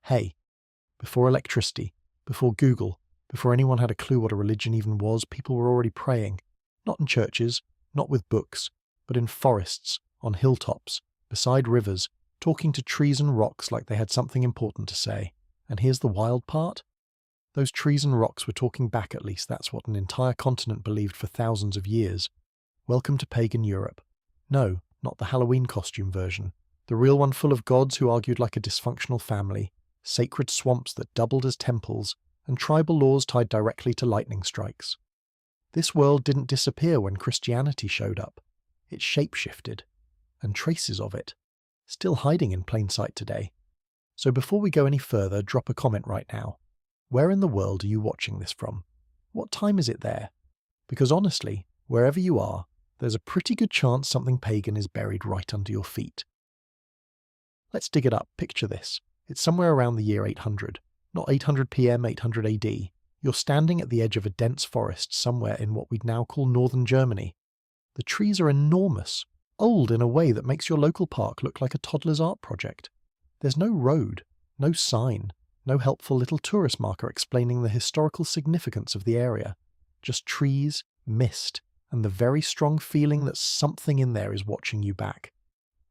Hey, before electricity, before Google, before anyone had a clue what a religion even was, people were already praying. Not in churches, not with books, but in forests, on hilltops, beside rivers, talking to trees and rocks like they had something important to say. And here's the wild part. Those trees and rocks were talking back, at least that's what an entire continent believed for thousands of years. Welcome to pagan Europe. No, not the Halloween costume version. The real one full of gods who argued like a dysfunctional family, sacred swamps that doubled as temples, and tribal laws tied directly to lightning strikes. This world didn't disappear when Christianity showed up. It shapeshifted, and traces of it, still hiding in plain sight today. So before we go any further, drop a comment right now. Where in the world are you watching this from? What time is it there? Because honestly, wherever you are, there's a pretty good chance something pagan is buried right under your feet. Let's dig it up. Picture this. It's somewhere around the year 800. Not 800 PM, 800 AD. You're standing at the edge of a dense forest somewhere in what we'd now call northern Germany. The trees are enormous, old in a way that makes your local park look like a toddler's art project. There's no road, no sign, no helpful little tourist marker explaining the historical significance of the area. Just trees, mist, and the very strong feeling that something in there is watching you back.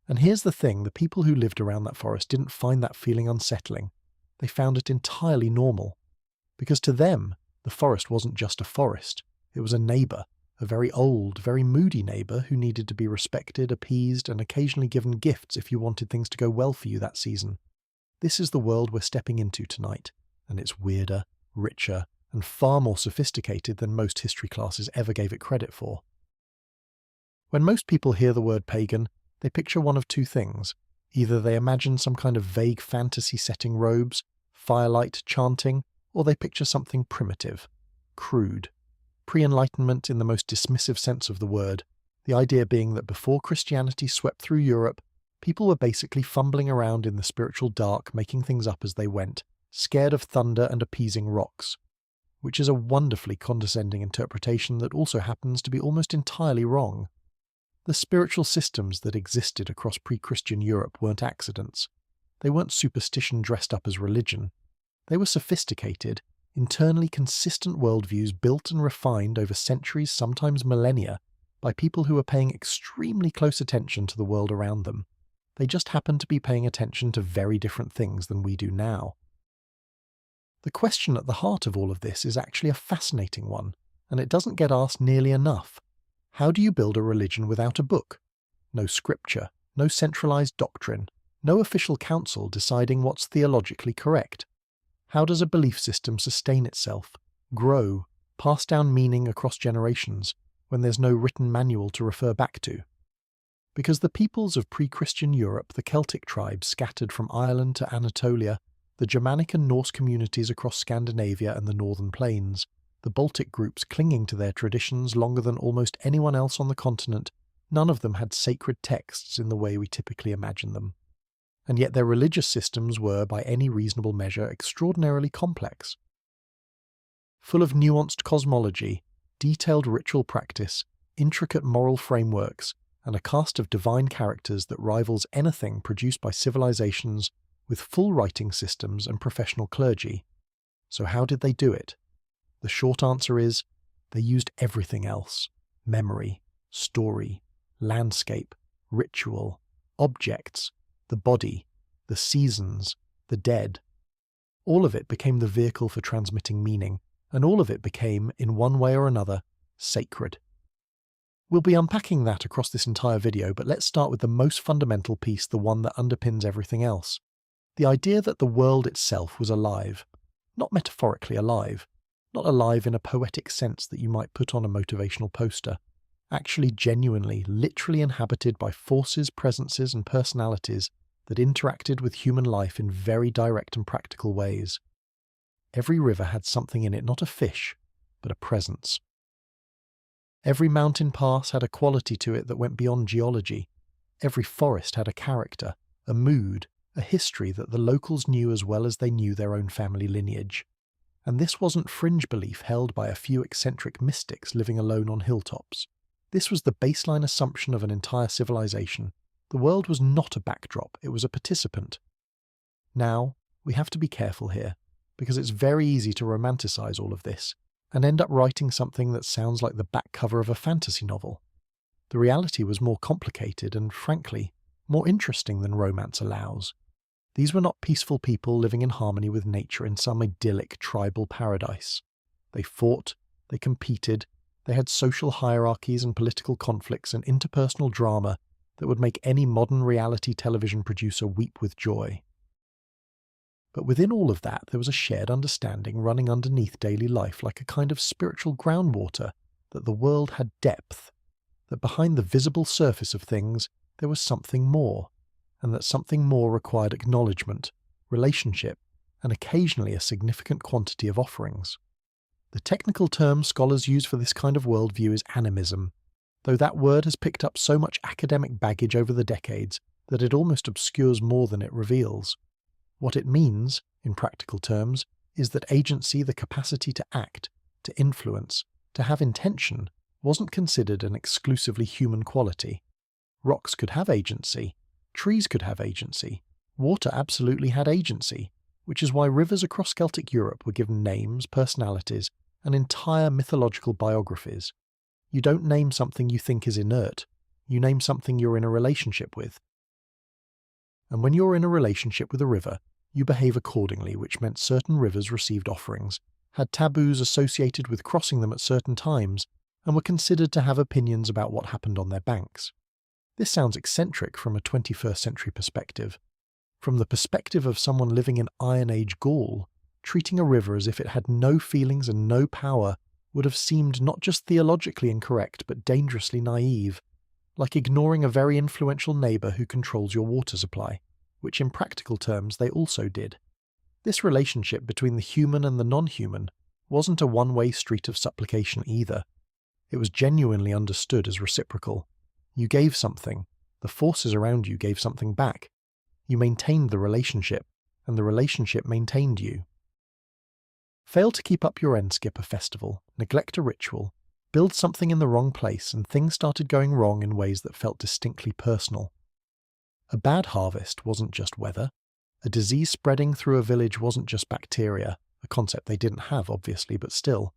And here's the thing, the people who lived around that forest didn't find that feeling unsettling. They found it entirely normal. Because to them, the forest wasn't just a forest. It was a neighbour, a very old, very moody neighbour who needed to be respected, appeased, and occasionally given gifts if you wanted things to go well for you that season. This is the world we're stepping into tonight, and it's weirder, richer, and far more sophisticated than most history classes ever gave it credit for. When most people hear the word pagan, they picture one of two things. Either they imagine some kind of vague fantasy setting robes, firelight, chanting, or they picture something primitive, crude, pre-Enlightenment in the most dismissive sense of the word, the idea being that before Christianity swept through Europe, people were basically fumbling around in the spiritual dark, making things up as they went, scared of thunder and appeasing rocks, which is a wonderfully condescending interpretation that also happens to be almost entirely wrong. The spiritual systems that existed across pre-Christian Europe weren't accidents. They weren't superstition dressed up as religion. They were sophisticated, internally consistent worldviews built and refined over centuries, sometimes millennia, by people who were paying extremely close attention to the world around them. They just happened to be paying attention to very different things than we do now. The question at the heart of all of this is actually a fascinating one, and it doesn't get asked nearly enough. How do you build a religion without a book? No scripture, no centralized doctrine, no official council deciding what's theologically correct. How does a belief system sustain itself, grow, pass down meaning across generations, when there's no written manual to refer back to? Because the peoples of pre-Christian Europe, the Celtic tribes scattered from Ireland to Anatolia, the Germanic and Norse communities across Scandinavia and the northern plains, the Baltic groups clinging to their traditions longer than almost anyone else on the continent, none of them had sacred texts in the way we typically imagine them. And yet their religious systems were, by any reasonable measure, extraordinarily complex. Full of nuanced cosmology, detailed ritual practice, intricate moral frameworks, and a cast of divine characters that rivals anything produced by civilizations with full writing systems and professional clergy. So how did they do it? The short answer is, they used everything else. Memory, story, landscape, ritual, objects, the body, the seasons, the dead. All of it became the vehicle for transmitting meaning, and all of it became, in one way or another, sacred. We'll be unpacking that across this entire video, but let's start with the most fundamental piece, the one that underpins everything else. The idea that the world itself was alive. Not metaphorically alive. Not alive in a poetic sense that you might put on a motivational poster. Actually genuinely, literally inhabited by forces, presences, and personalities that interacted with human life in very direct and practical ways. Every river had something in it, not a fish, but a presence. Every mountain pass had a quality to it that went beyond geology. Every forest had a character, a mood, a history that the locals knew as well as they knew their own family lineage. And this wasn't fringe belief held by a few eccentric mystics living alone on hilltops. This was the baseline assumption of an entire civilization. The world was not a backdrop, it was a participant. Now, We have to be careful here, because it's very easy to romanticize all of this and end up writing something that sounds like the back cover of a fantasy novel. The reality was more complicated and, frankly, more interesting than romance allows. These were not peaceful people living in harmony with nature in some idyllic tribal paradise. They fought, they competed, they had social hierarchies and political conflicts and interpersonal drama that would make any modern reality television producer weep with joy. But within all of that, there was a shared understanding running underneath daily life like a kind of spiritual groundwater, that the world had depth, that behind the visible surface of things there was something more, and that something more required acknowledgement, relationship, and occasionally a significant quantity of offerings. The technical term scholars use for this kind of worldview is animism, though that word has picked up so much academic baggage over the decades that it almost obscures more than it reveals. What it means, in practical terms, is that agency, the capacity to act, to influence, to have intention, wasn't considered an exclusively human quality. Rocks could have agency, trees could have agency, water absolutely had agency, which is why rivers across Celtic Europe were given names, personalities, and entire mythological biographies. You don't name something you think is inert, you name something you're in a relationship with. And when you're in a relationship with a river, you behave accordingly, which meant certain rivers received offerings, had taboos associated with crossing them at certain times, and were considered to have opinions about what happened on their banks. This sounds eccentric from a 21st century perspective. From the perspective of someone living in Iron Age Gaul, treating a river as if it had no feelings and no power would have seemed not just theologically incorrect but dangerously naive, like ignoring a very influential neighbour who controls your water supply, which in practical terms they also did. This relationship between the human and the non-human wasn't a one-way street of supplication either. It was genuinely understood as reciprocal. You gave something, the forces around you gave something back. You maintained the relationship, and the relationship maintained you. Fail to keep up your end, skip a festival, neglect a ritual, build something in the wrong place, and things started going wrong in ways that felt distinctly personal. A bad harvest wasn't just weather. A disease spreading through a village wasn't just bacteria, a concept they didn't have, obviously, but still.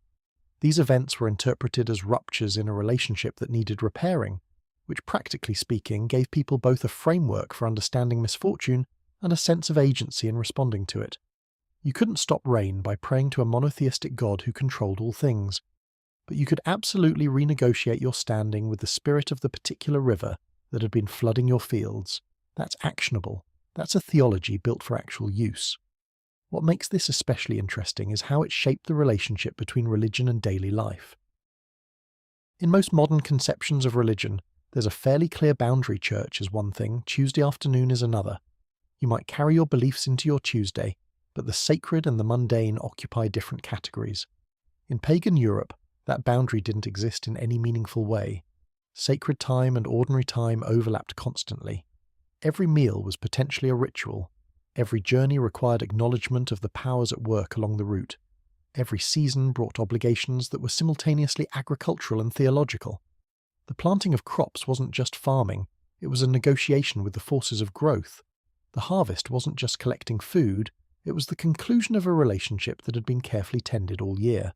These events were interpreted as ruptures in a relationship that needed repairing, which practically speaking gave people both a framework for understanding misfortune and a sense of agency in responding to it. You couldn't stop rain by praying to a monotheistic God who controlled all things, but you could absolutely renegotiate your standing with the spirit of the particular river that had been flooding your fields. That's actionable. That's a theology built for actual use. What makes this especially interesting is how it shaped the relationship between religion and daily life. In most modern conceptions of religion, there's a fairly clear boundary. Church is one thing, Tuesday afternoon is another. You might carry your beliefs into your Tuesday, but the sacred and the mundane occupy different categories. In pagan Europe, that boundary didn't exist in any meaningful way. Sacred time and ordinary time overlapped constantly. Every meal was potentially a ritual. Every journey required acknowledgement of the powers at work along the route. Every season brought obligations that were simultaneously agricultural and theological. The planting of crops wasn't just farming, it was a negotiation with the forces of growth. The harvest wasn't just collecting food, it was the conclusion of a relationship that had been carefully tended all year.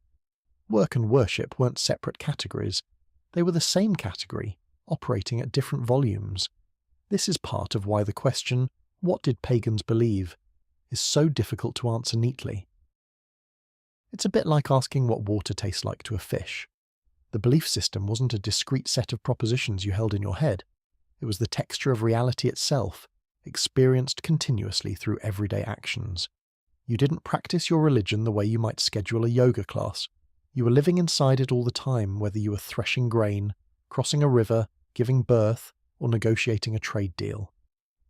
Work and worship weren't separate categories. They were the same category, operating at different volumes. This is part of why the question, what did pagans believe, is so difficult to answer neatly. It's a bit like asking what water tastes like to a fish. The belief system wasn't a discrete set of propositions you held in your head. It was the texture of reality itself, experienced continuously through everyday actions. You didn't practice your religion the way you might schedule a yoga class. You were living inside it all the time, whether you were threshing grain, crossing a river, giving birth, or negotiating a trade deal.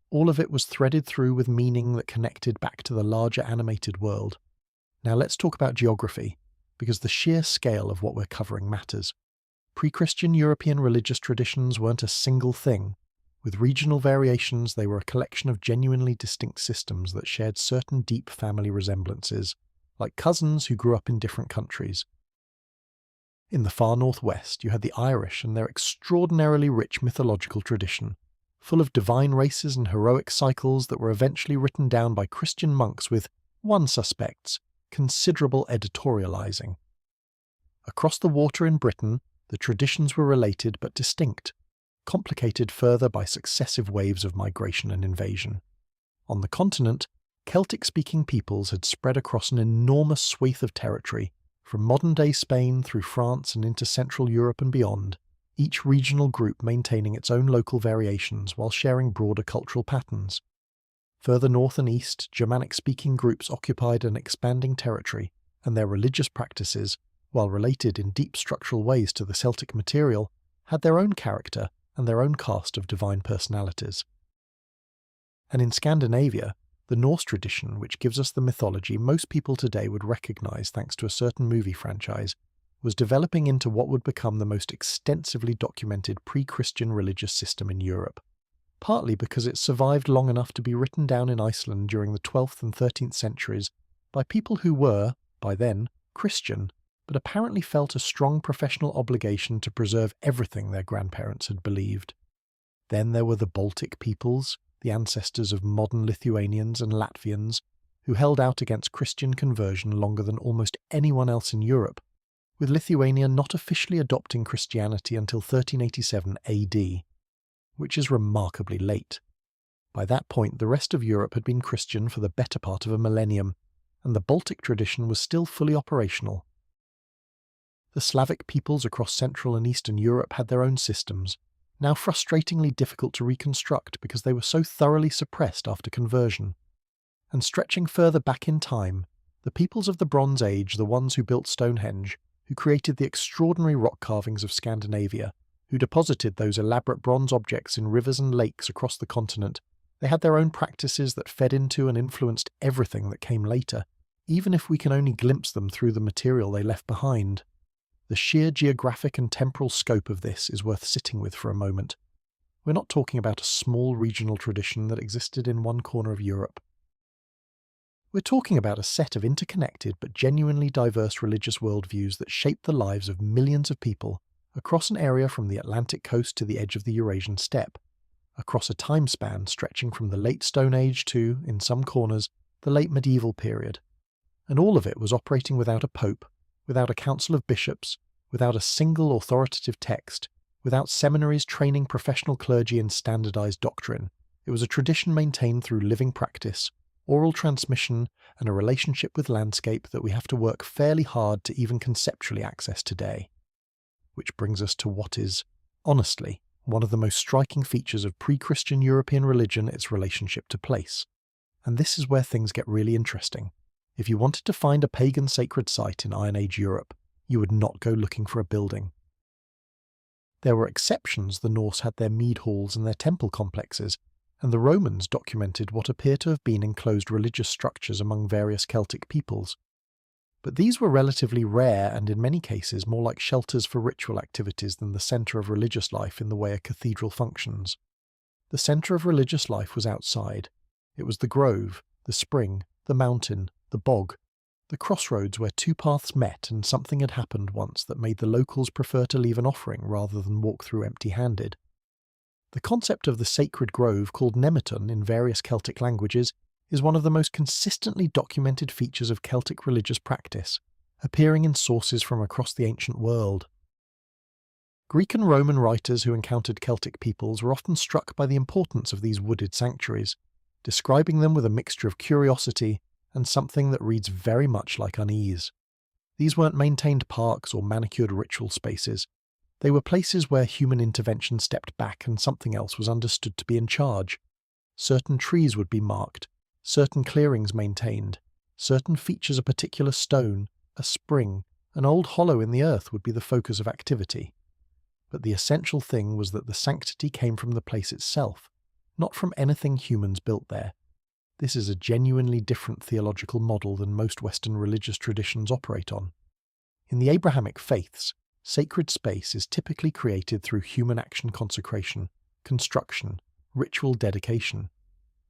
All of it was threaded through with meaning that connected back to the larger animated world. Now let's talk about geography, because the sheer scale of what we're covering matters. Pre-Christian European religious traditions weren't a single thing. With regional variations, they were a collection of genuinely distinct systems that shared certain deep family resemblances, like cousins who grew up in different countries. In the far northwest, you had the Irish and their extraordinarily rich mythological tradition, full of divine races and heroic cycles that were eventually written down by Christian monks with, one suspects, considerable editorializing. Across the water in Britain, the traditions were related but distinct, complicated further by successive waves of migration and invasion. On the continent, Celtic-speaking peoples had spread across an enormous swathe of territory, from modern-day Spain through France and into Central Europe and beyond, each regional group maintaining its own local variations while sharing broader cultural patterns. Further north and east, Germanic-speaking groups occupied an expanding territory, and their religious practices, while related in deep structural ways to the Celtic material, had their own character and their own cast of divine personalities. And in Scandinavia, the Norse tradition, which gives us the mythology most people today would recognize thanks to a certain movie franchise, was developing into what would become the most extensively documented pre-Christian religious system in Europe, partly because it survived long enough to be written down in Iceland during the 12th and 13th centuries by people who were, by then, Christian, but apparently felt a strong professional obligation to preserve everything their grandparents had believed. Then there were the Baltic peoples, the ancestors of modern Lithuanians and Latvians, who held out against Christian conversion longer than almost anyone else in Europe, with Lithuania not officially adopting Christianity until 1387 AD, which is remarkably late. By that point, the rest of Europe had been Christian for the better part of a millennium, and the Baltic tradition was still fully operational. The Slavic peoples across Central and Eastern Europe had their own systems, now frustratingly difficult to reconstruct because they were so thoroughly suppressed after conversion. And stretching further back in time, the peoples of the Bronze Age, the ones who built Stonehenge, who created the extraordinary rock carvings of Scandinavia, who deposited those elaborate bronze objects in rivers and lakes across the continent, they had their own practices that fed into and influenced everything that came later, even if we can only glimpse them through the material they left behind. The sheer geographic and temporal scope of this is worth sitting with for a moment. We're not talking about a small regional tradition that existed in one corner of Europe. We're talking about a set of interconnected but genuinely diverse religious worldviews that shaped the lives of millions of people across an area from the Atlantic coast to the edge of the Eurasian steppe, across a time span stretching from the late Stone Age to, in some corners, the late medieval period. And all of it was operating without a pope, without a council of bishops, without a single authoritative text, without seminaries training professional clergy in standardized doctrine. It was a tradition maintained through living practice, oral transmission, and a relationship with landscape that we have to work fairly hard to even conceptually access today. Which brings us to what is, honestly, one of the most striking features of pre-Christian European religion, its relationship to place. And this is where things get really interesting. If you wanted to find a pagan sacred site in Iron Age Europe, you would not go looking for a building. There were exceptions. The Norse had their mead halls and their temple complexes, and the Romans documented what appear to have been enclosed religious structures among various Celtic peoples. But these were relatively rare and in many cases more like shelters for ritual activities than the centre of religious life in the way a cathedral functions. The centre of religious life was outside. It was the grove, the spring, the mountain, the bog, the crossroads where two paths met and something had happened once that made the locals prefer to leave an offering rather than walk through empty-handed. The concept of the sacred grove, called nemeton in various Celtic languages, is one of the most consistently documented features of Celtic religious practice, appearing in sources from across the ancient world. Greek and Roman writers who encountered Celtic peoples were often struck by the importance of these wooded sanctuaries, describing them with a mixture of curiosity and something that reads very much like unease. These weren't maintained parks or manicured ritual spaces. They were places where human intervention stepped back and something else was understood to be in charge. Certain trees would be marked, certain clearings maintained, certain features of a particular stone, a spring, an old hollow in the earth would be the focus of activity. But the essential thing was that the sanctity came from the place itself, not from anything humans built there. This is a genuinely different theological model than most Western religious traditions operate on. In the Abrahamic faiths, sacred space is typically created through human action consecration, construction, ritual dedication.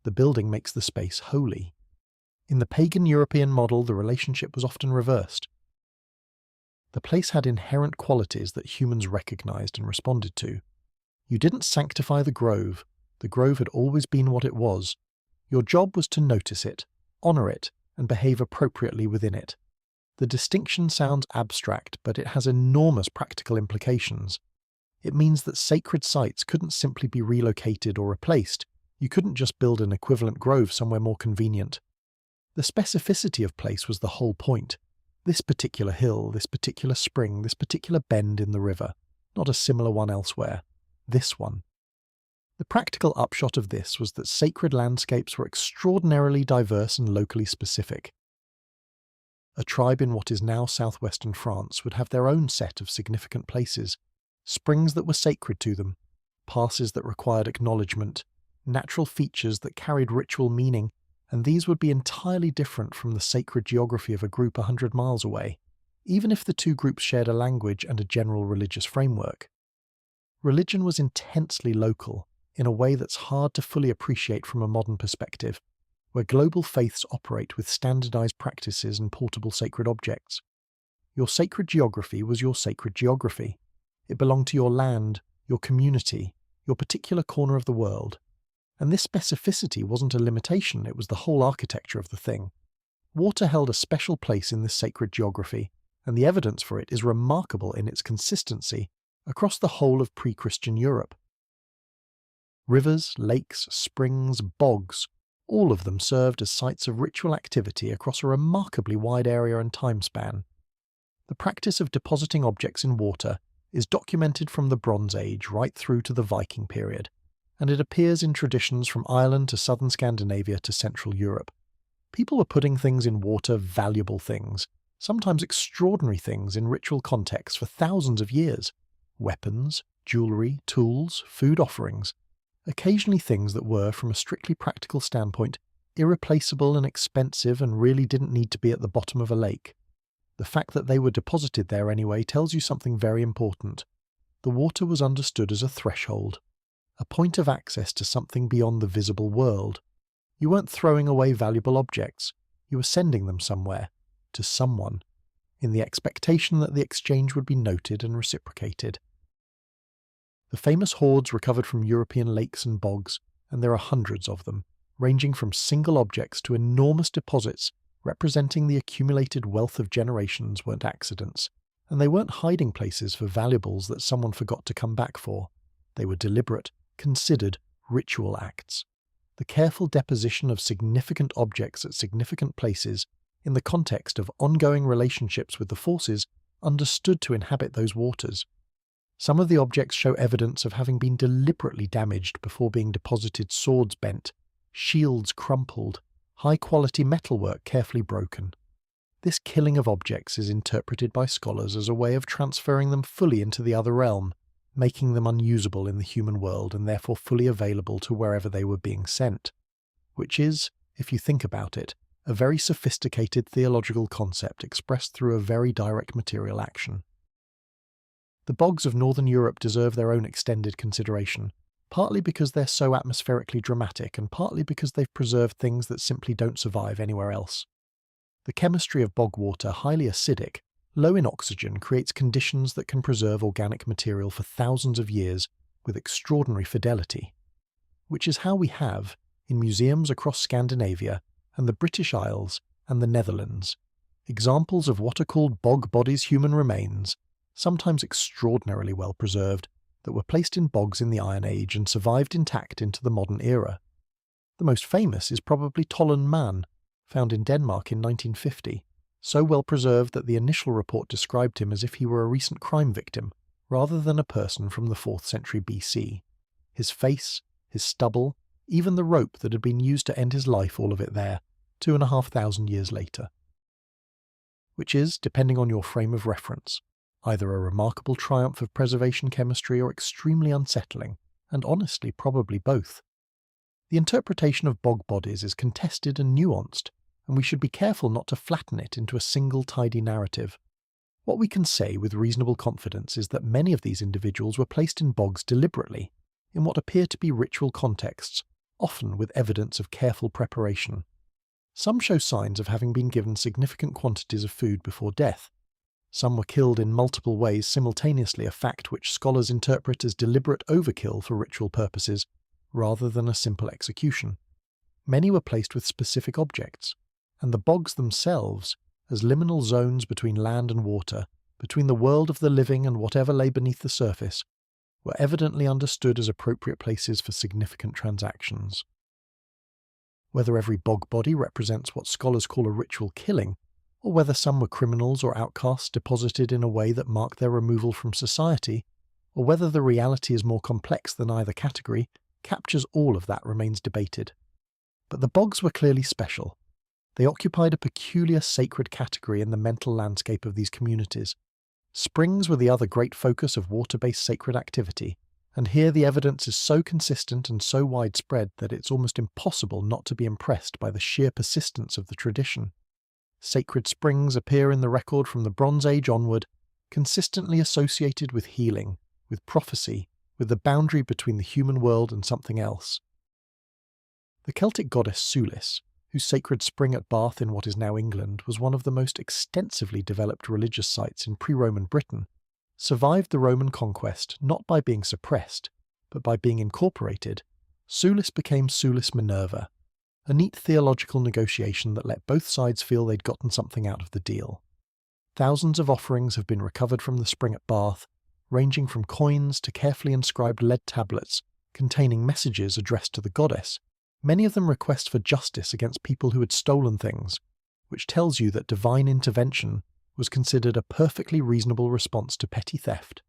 The building makes the space holy. In the pagan European model, the relationship was often reversed. The place had inherent qualities that humans recognized and responded to. You didn't sanctify the grove, The grove had always been what it was. Your job was to notice it, honour it, and behave appropriately within it. The distinction sounds abstract, but it has enormous practical implications. It means that sacred sites couldn't simply be relocated or replaced. You couldn't just build an equivalent grove somewhere more convenient. The specificity of place was the whole point. This particular hill, this particular spring, this particular bend in the river, not a similar one elsewhere. This one. The practical upshot of this was that sacred landscapes were extraordinarily diverse and locally specific. A tribe in what is now southwestern France would have their own set of significant places, springs that were sacred to them, passes that required acknowledgement, natural features that carried ritual meaning, and these would be entirely different from the sacred geography of a group 100 miles away, even if the two groups shared a language and a general religious framework. Religion was intensely local, in a way that's hard to fully appreciate from a modern perspective, where global faiths operate with standardized practices and portable sacred objects. Your sacred geography was your sacred geography. It belonged to your land, your community, your particular corner of the world. And this specificity wasn't a limitation, it was the whole architecture of the thing. Water held a special place in this sacred geography, and the evidence for it is remarkable in its consistency across the whole of pre-Christian Europe. Rivers, lakes, springs, bogs, all of them served as sites of ritual activity across a remarkably wide area and time span. The practice of depositing objects in water is documented from the Bronze Age right through to the Viking period, and it appears in traditions from Ireland to southern Scandinavia to Central Europe. People were putting things in water, valuable things, sometimes extraordinary things in ritual contexts for thousands of years. Weapons, jewellery, tools, food offerings, occasionally things that were, from a strictly practical standpoint, irreplaceable and expensive and really didn't need to be at the bottom of a lake. The fact that they were deposited there anyway tells you something very important. The water was understood as a threshold, a point of access to something beyond the visible world. You weren't throwing away valuable objects, you were sending them somewhere, to someone, in the expectation that the exchange would be noted and reciprocated. The famous hoards recovered from European lakes and bogs, and there are hundreds of them, ranging from single objects to enormous deposits representing the accumulated wealth of generations, weren't accidents, and they weren't hiding places for valuables that someone forgot to come back for. They were deliberate, considered ritual acts. The careful deposition of significant objects at significant places in the context of ongoing relationships with the forces understood to inhabit those waters. Some of the objects show evidence of having been deliberately damaged before being deposited, swords bent, shields crumpled, high-quality metalwork carefully broken. This killing of objects is interpreted by scholars as a way of transferring them fully into the other realm, making them unusable in the human world and therefore fully available to wherever they were being sent, which is, if you think about it, a very sophisticated theological concept expressed through a very direct material action. The bogs of northern Europe deserve their own extended consideration, partly because they're so atmospherically dramatic and partly because they've preserved things that simply don't survive anywhere else. The chemistry of bog water, highly acidic, low in oxygen, creates conditions that can preserve organic material for thousands of years with extraordinary fidelity, which is how we have, in museums across Scandinavia and the British Isles and the Netherlands, examples of what are called bog bodies, human remains, sometimes extraordinarily well preserved, that were placed in bogs in the Iron Age and survived intact into the modern era. The most famous is probably Tollen Man, found in Denmark in 1950, so well preserved that the initial report described him as if he were a recent crime victim, rather than a person from the 4th century BC. His face, his stubble, even the rope that had been used to end his life, all of it there, 2,500 years later. Which is, depending on your frame of reference, either a remarkable triumph of preservation chemistry or extremely unsettling, and honestly probably both. The interpretation of bog bodies is contested and nuanced, and we should be careful not to flatten it into a single tidy narrative. What we can say with reasonable confidence is that many of these individuals were placed in bogs deliberately, in what appear to be ritual contexts, often with evidence of careful preparation. Some show signs of having been given significant quantities of food before death. Some were killed in multiple ways simultaneously, a fact which scholars interpret as deliberate overkill for ritual purposes, rather than a simple execution. Many were placed with specific objects, and the bogs themselves, as liminal zones between land and water, between the world of the living and whatever lay beneath the surface, were evidently understood as appropriate places for significant transactions. Whether every bog body represents what scholars call a ritual killing, or whether some were criminals or outcasts deposited in a way that marked their removal from society, or whether the reality is more complex than either category, captures all of that remains debated. But the bogs were clearly special. They occupied a peculiar sacred category in the mental landscape of these communities. Springs were the other great focus of water-based sacred activity, and here the evidence is so consistent and so widespread that it's almost impossible not to be impressed by the sheer persistence of the tradition. Sacred springs appear in the record from the Bronze Age onward, consistently associated with healing, with prophecy, with the boundary between the human world and something else. The Celtic goddess Sulis, whose sacred spring at Bath in what is now England was one of the most extensively developed religious sites in pre-Roman Britain, survived the Roman conquest not by being suppressed, but by being incorporated. Sulis became Sulis Minerva, a neat theological negotiation that let both sides feel they'd gotten something out of the deal. Thousands of offerings have been recovered from the spring at Bath, ranging from coins to carefully inscribed lead tablets containing messages addressed to the goddess. Many of them request for justice against people who had stolen things, which tells you that divine intervention was considered a perfectly reasonable response to petty theft.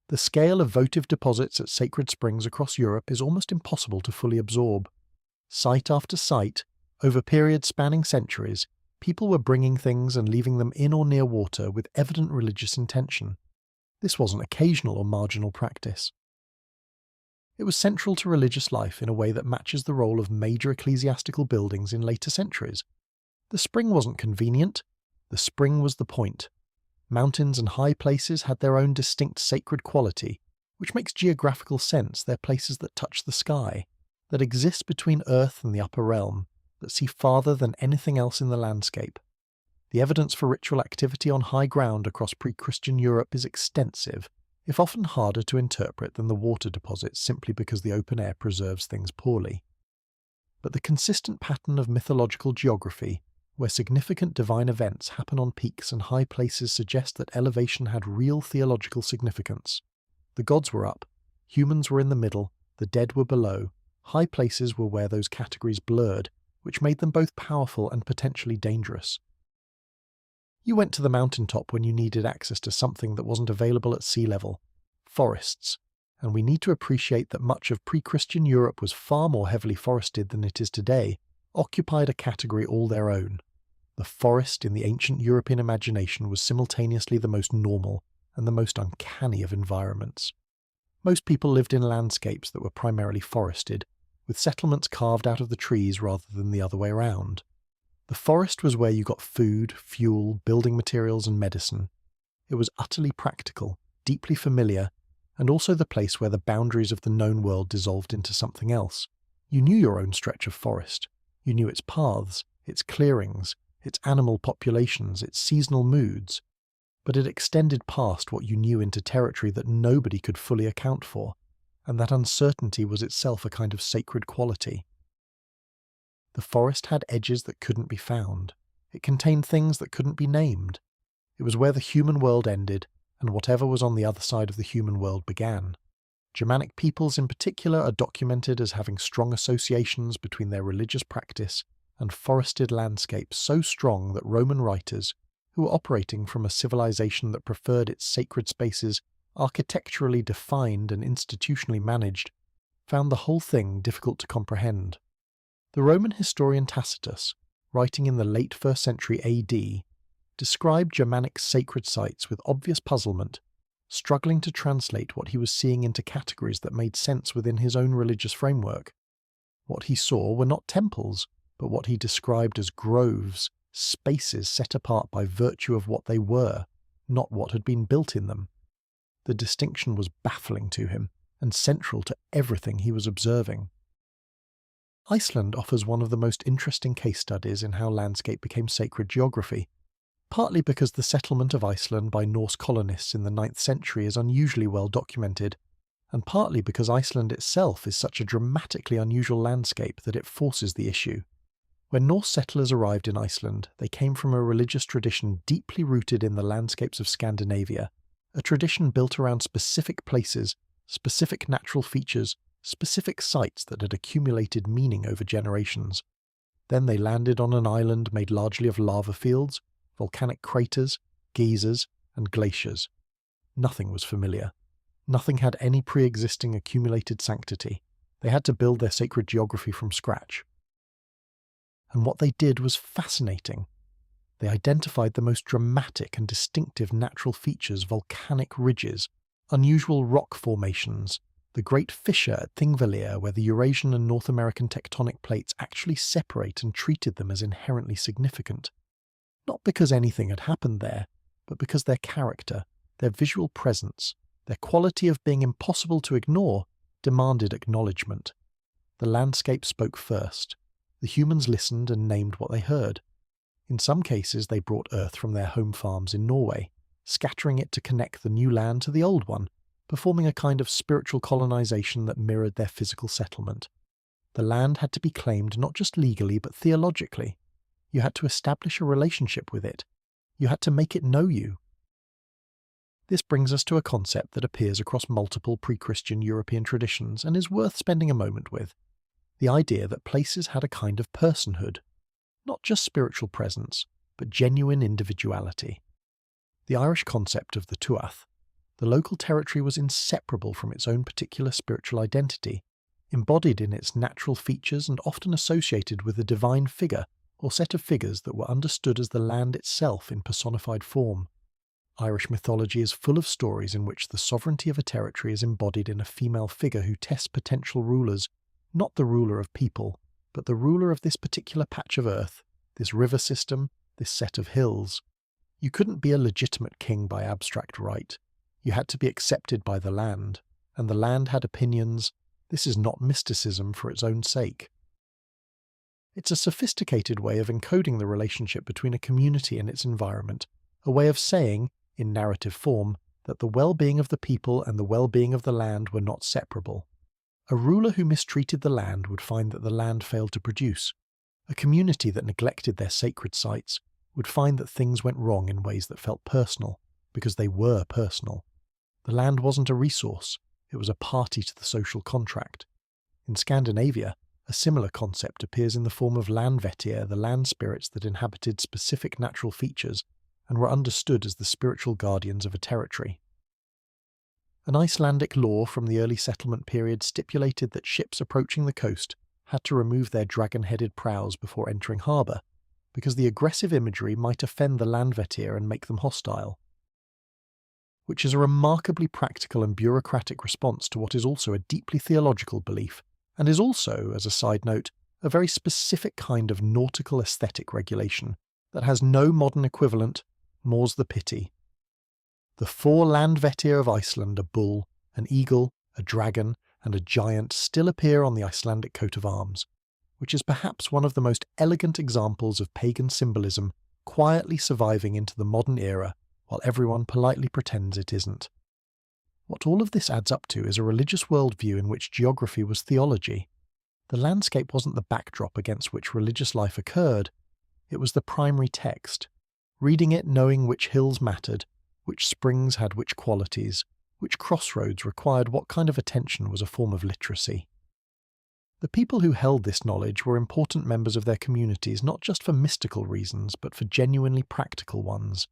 The scale of votive deposits at sacred springs across Europe is almost impossible to fully absorb. Site after site, over periods spanning centuries, people were bringing things and leaving them in or near water with evident religious intention. This wasn't occasional or marginal practice. It was central to religious life in a way that matches the role of major ecclesiastical buildings in later centuries. The spring wasn't convenient, the spring was the point. Mountains and high places had their own distinct sacred quality, which makes geographical sense. They're places that touch the sky, that exist between earth and the upper realm, that see farther than anything else in the landscape. The evidence for ritual activity on high ground across pre-Christian Europe is extensive, if often harder to interpret than the water deposits simply because the open air preserves things poorly. But the consistent pattern of mythological geography, where significant divine events happen on peaks and high places, suggests that elevation had real theological significance. The gods were up, humans were in the middle, the dead were below. High places were where those categories blurred, which made them both powerful and potentially dangerous. You went to the mountaintop when you needed access to something that wasn't available at sea level: forests, and we need to appreciate that much of pre-Christian Europe was far more heavily forested than it is today, occupied a category all their own. The forest in the ancient European imagination was simultaneously the most normal and the most uncanny of environments. Most people lived in landscapes that were primarily forested, with settlements carved out of the trees rather than the other way around. The forest was where you got food, fuel, building materials and medicine. It was utterly practical, deeply familiar, and also the place where the boundaries of the known world dissolved into something else. You knew your own stretch of forest. You knew its paths, its clearings, its animal populations, its seasonal moods, but it extended past what you knew into territory that nobody could fully account for, and that uncertainty was itself a kind of sacred quality. The forest had edges that couldn't be found. It contained things that couldn't be named. It was where the human world ended, and whatever was on the other side of the human world began. Germanic peoples in particular are documented as having strong associations between their religious practice and forested landscapes, so strong that Roman writers, who were operating from a civilization that preferred its sacred spaces architecturally defined and institutionally managed, found the whole thing difficult to comprehend. The Roman historian Tacitus, writing in the late 1st century AD, described Germanic sacred sites with obvious puzzlement, struggling to translate what he was seeing into categories that made sense within his own religious framework. What he saw were not temples, but what he described as groves, spaces set apart by virtue of what they were, not what had been built in them. The distinction was baffling to him, and central to everything he was observing. Iceland offers one of the most interesting case studies in how landscape became sacred geography, partly because the settlement of Iceland by Norse colonists in the 9th century is unusually well documented, and partly because Iceland itself is such a dramatically unusual landscape that it forces the issue. When Norse settlers arrived in Iceland, they came from a religious tradition deeply rooted in the landscapes of Scandinavia, a tradition built around specific places, specific natural features, specific sites that had accumulated meaning over generations. Then they landed on an island made largely of lava fields, volcanic craters, geysers, and glaciers. Nothing was familiar. Nothing had any pre-existing accumulated sanctity. They had to build their sacred geography from scratch. And what they did was fascinating. They identified the most dramatic and distinctive natural features, volcanic ridges, unusual rock formations, the Great Fissure at Thingvellir, where the Eurasian and North American tectonic plates actually separate, and treated them as inherently significant. Not because anything had happened there, but because their character, their visual presence, their quality of being impossible to ignore, demanded acknowledgement. The landscape spoke first. The humans listened and named what they heard. In some cases, they brought earth from their home farms in Norway, scattering it to connect the new land to the old one, performing a kind of spiritual colonization that mirrored their physical settlement. The land had to be claimed not just legally but theologically. You had to establish a relationship with it. You had to make it know you. This brings us to a concept that appears across multiple pre-Christian European traditions and is worth spending a moment with. The idea that places had a kind of personhood. Not just spiritual presence, but genuine individuality. The Irish concept of the tuath. The local territory was inseparable from its own particular spiritual identity, embodied in its natural features and often associated with a divine figure or set of figures that were understood as the land itself in personified form. Irish mythology is full of stories in which the sovereignty of a territory is embodied in a female figure who tests potential rulers, not the ruler of people, but the ruler of this particular patch of earth, this river system, this set of hills. You couldn't be a legitimate king by abstract right. You had to be accepted by the land, and the land had opinions. This is not mysticism for its own sake. It's a sophisticated way of encoding the relationship between a community and its environment, a way of saying, in narrative form, that the well-being of the people and the well-being of the land were not separable. A ruler who mistreated the land would find that the land failed to produce. A community that neglected their sacred sites would find that things went wrong in ways that felt personal, because they were personal. The land wasn't a resource, it was a party to the social contract. In Scandinavia, a similar concept appears in the form of landvettir, the land spirits that inhabited specific natural features and were understood as the spiritual guardians of a territory. An Icelandic law from the early settlement period stipulated that ships approaching the coast had to remove their dragon-headed prows before entering harbour, because the aggressive imagery might offend the landvettir and make them hostile. Which is a remarkably practical and bureaucratic response to what is also a deeply theological belief, and is also, as a side note, a very specific kind of nautical aesthetic regulation that has no modern equivalent, more's the pity. The four landvettir of Iceland, a bull, an eagle, a dragon, and a giant, still appear on the Icelandic coat of arms, which is perhaps one of the most elegant examples of pagan symbolism quietly surviving into the modern era while everyone politely pretends it isn't. What all of this adds up to is a religious worldview in which geography was theology. The landscape wasn't the backdrop against which religious life occurred, it was the primary text. Reading it knowing which hills mattered, which springs had which qualities, which crossroads required what kind of attention was a form of literacy. The people who held this knowledge were important members of their communities not just for mystical reasons, but for genuinely practical ones.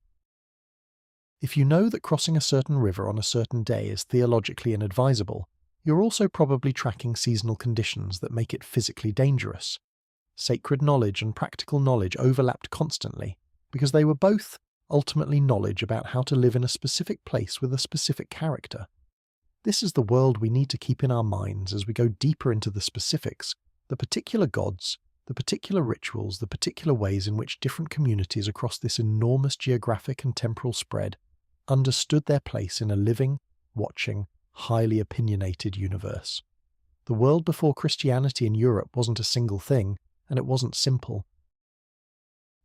If you know that crossing a certain river on a certain day is theologically inadvisable, you're also probably tracking seasonal conditions that make it physically dangerous. Sacred knowledge and practical knowledge overlapped constantly, because they were both, ultimately, knowledge about how to live in a specific place with a specific character. This is the world we need to keep in our minds as we go deeper into the specifics, the particular gods, the particular rituals, the particular ways in which different communities across this enormous geographic and temporal spread understood their place in a living, watching, highly opinionated universe. The world before Christianity in Europe wasn't a single thing, and it wasn't simple.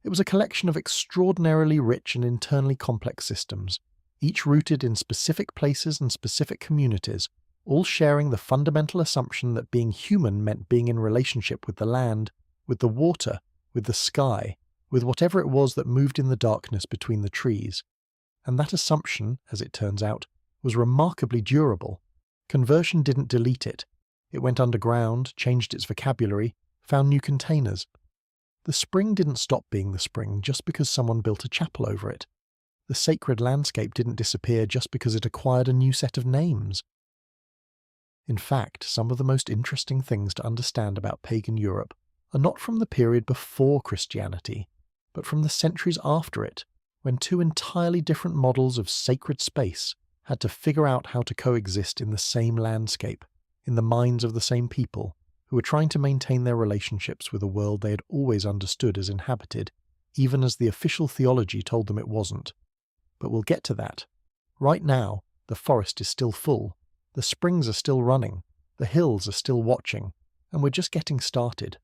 It was a collection of extraordinarily rich and internally complex systems, each rooted in specific places and specific communities, all sharing the fundamental assumption that being human meant being in relationship with the land, with the water, with the sky, with whatever it was that moved in the darkness between the trees. And that assumption, as it turns out, was remarkably durable. Conversion didn't delete it. It went underground, changed its vocabulary, found new containers. The spring didn't stop being the spring just because someone built a chapel over it. The sacred landscape didn't disappear just because it acquired a new set of names. In fact, some of the most interesting things to understand about pagan Europe are not from the period before Christianity, but from the centuries after it, when two entirely different models of sacred space had to figure out how to coexist in the same landscape, in the minds of the same people, who were trying to maintain their relationships with a world they had always understood as inhabited, even as the official theology told them it wasn't. But we'll get to that. Right now, the forest is still full, the springs are still running, the hills are still watching, and we're just getting started.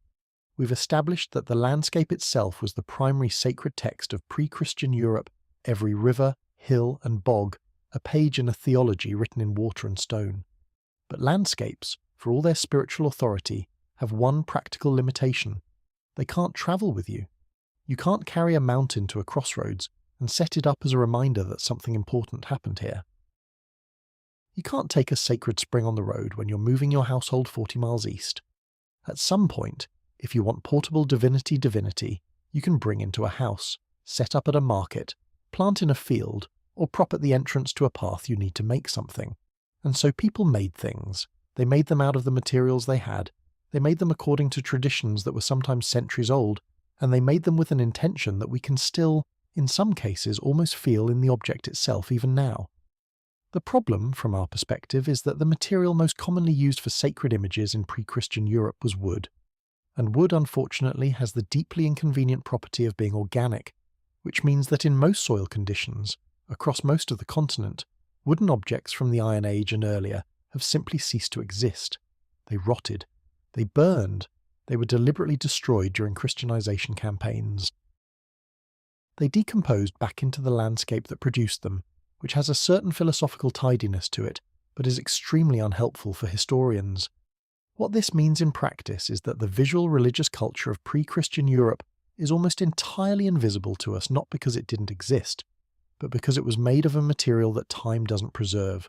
We've established that the landscape itself was the primary sacred text of pre-Christian Europe, every river, hill, and bog, a page in a theology written in water and stone. But landscapes, for all their spiritual authority, have one practical limitation. They can't travel with you. You can't carry a mountain to a crossroads and set it up as a reminder that something important happened here. You can't take a sacred spring on the road when you're moving your household 40 miles east. At some point, if you want portable divinity, you can bring into a house, set up at a market, plant in a field, or prop at the entrance to a path you need to make something. And so people made things. They made them out of the materials they had. They made them according to traditions that were sometimes centuries old, and they made them with an intention that we can still, in some cases, almost feel in the object itself even now. The problem, from our perspective, is that the material most commonly used for sacred images in pre-Christian Europe was wood. And wood, unfortunately, has the deeply inconvenient property of being organic, which means that in most soil conditions, across most of the continent, wooden objects from the Iron Age and earlier have simply ceased to exist. They rotted. They burned. They were deliberately destroyed during Christianization campaigns. They decomposed back into the landscape that produced them, which has a certain philosophical tidiness to it, but is extremely unhelpful for historians. What this means in practice is that the visual religious culture of pre-Christian Europe is almost entirely invisible to us, not because it didn't exist, but because it was made of a material that time doesn't preserve.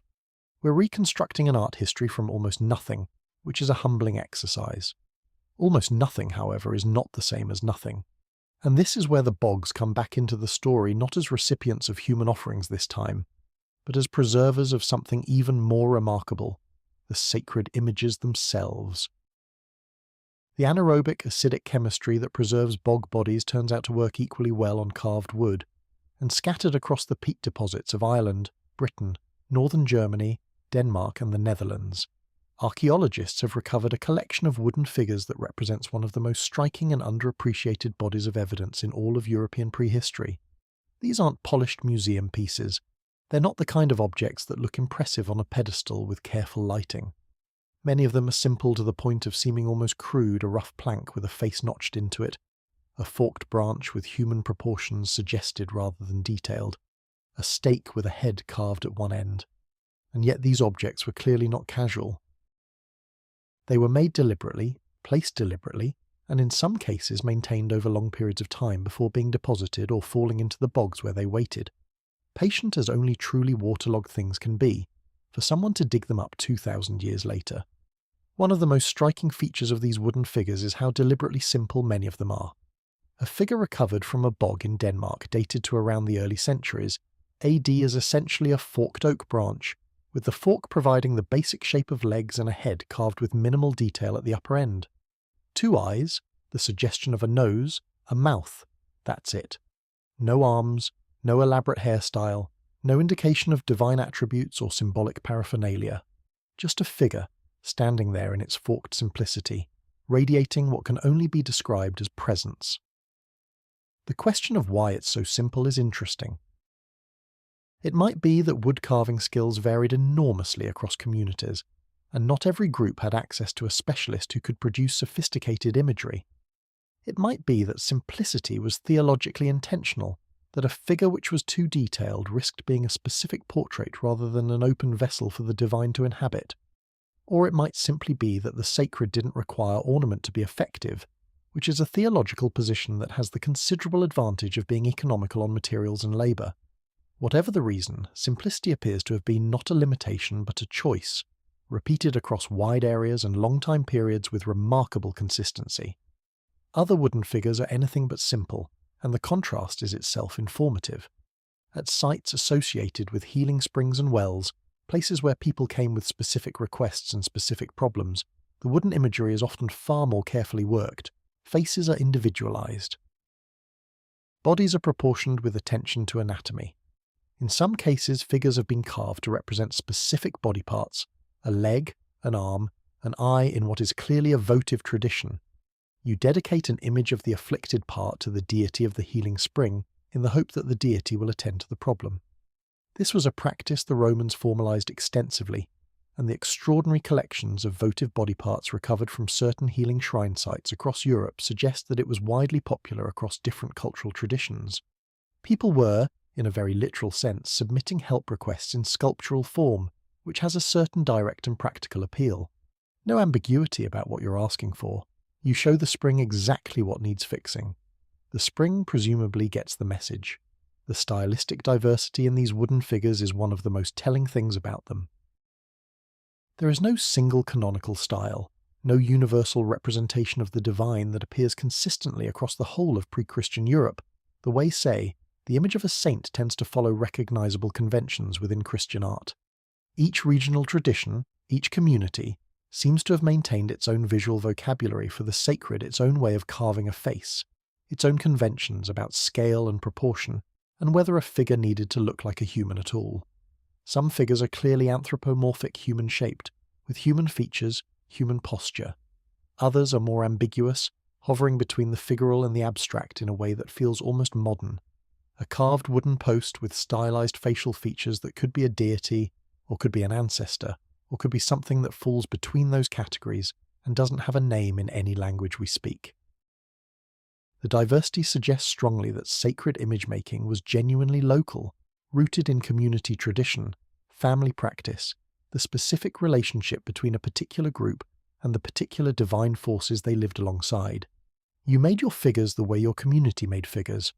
We're reconstructing an art history from almost nothing, which is a humbling exercise. Almost nothing, however, is not the same as nothing. And this is where the bogs come back into the story, not as recipients of human offerings this time, but as preservers of something even more remarkable, the sacred images themselves. The anaerobic acidic chemistry that preserves bog bodies turns out to work equally well on carved wood, and scattered across the peat deposits of Ireland, Britain, northern Germany, Denmark and the Netherlands, archaeologists have recovered a collection of wooden figures that represents one of the most striking and underappreciated bodies of evidence in all of European prehistory. These aren't polished museum pieces. They're not the kind of objects that look impressive on a pedestal with careful lighting. Many of them are simple to the point of seeming almost crude, a rough plank with a face notched into it, a forked branch with human proportions suggested rather than detailed, a stake with a head carved at one end. And yet these objects were clearly not casual. They were made deliberately, placed deliberately, and in some cases maintained over long periods of time before being deposited or falling into the bogs where they waited. Patient as only truly waterlogged things can be, for someone to dig them up 2,000 years later. One of the most striking features of these wooden figures is how deliberately simple many of them are. A figure recovered from a bog in Denmark dated to around the early centuries, AD is essentially a forked oak branch, with the fork providing the basic shape of legs and a head carved with minimal detail at the upper end. 2 eyes, the suggestion of a nose, a mouth, that's it. No arms, no elaborate hairstyle, no indication of divine attributes or symbolic paraphernalia. Just a figure, standing there in its forked simplicity, radiating what can only be described as presence. The question of why it's so simple is interesting. It might be that wood carving skills varied enormously across communities, and not every group had access to a specialist who could produce sophisticated imagery. It might be that simplicity was theologically intentional, that a figure which was too detailed risked being a specific portrait rather than an open vessel for the divine to inhabit. Or it might simply be that the sacred didn't require ornament to be effective, which is a theological position that has the considerable advantage of being economical on materials and labour. Whatever the reason, simplicity appears to have been not a limitation but a choice, repeated across wide areas and long time periods with remarkable consistency. Other wooden figures are anything but simple, and the contrast is itself informative. At sites associated with healing springs and wells, places where people came with specific requests and specific problems, the wooden imagery is often far more carefully worked. Faces are individualized. Bodies are proportioned with attention to anatomy. In some cases, figures have been carved to represent specific body parts, a leg, an arm, an eye in what is clearly a votive tradition. You dedicate an image of the afflicted part to the deity of the healing spring in the hope that the deity will attend to the problem. This was a practice the Romans formalized extensively, and the extraordinary collections of votive body parts recovered from certain healing shrine sites across Europe suggest that it was widely popular across different cultural traditions. People were, in a very literal sense, submitting help requests in sculptural form, which has a certain direct and practical appeal. No ambiguity about what you're asking for. You show the spring exactly what needs fixing. The spring presumably gets the message. The stylistic diversity in these wooden figures is one of the most telling things about them. There is no single canonical style, no universal representation of the divine that appears consistently across the whole of pre-Christian Europe, the way, say, the image of a saint tends to follow recognizable conventions within Christian art. Each regional tradition, each community, seems to have maintained its own visual vocabulary for the sacred, its own way of carving a face, its own conventions about scale and proportion, and whether a figure needed to look like a human at all. Some figures are clearly anthropomorphic, human-shaped, with human features, human posture. Others are more ambiguous, hovering between the figural and the abstract in a way that feels almost modern. A carved wooden post with stylized facial features that could be a deity, or could be an ancestor, or could be something that falls between those categories and doesn't have a name in any language we speak. The diversity suggests strongly that sacred image-making was genuinely local, rooted in community tradition, family practice, the specific relationship between a particular group and the particular divine forces they lived alongside. You made your figures the way your community made figures.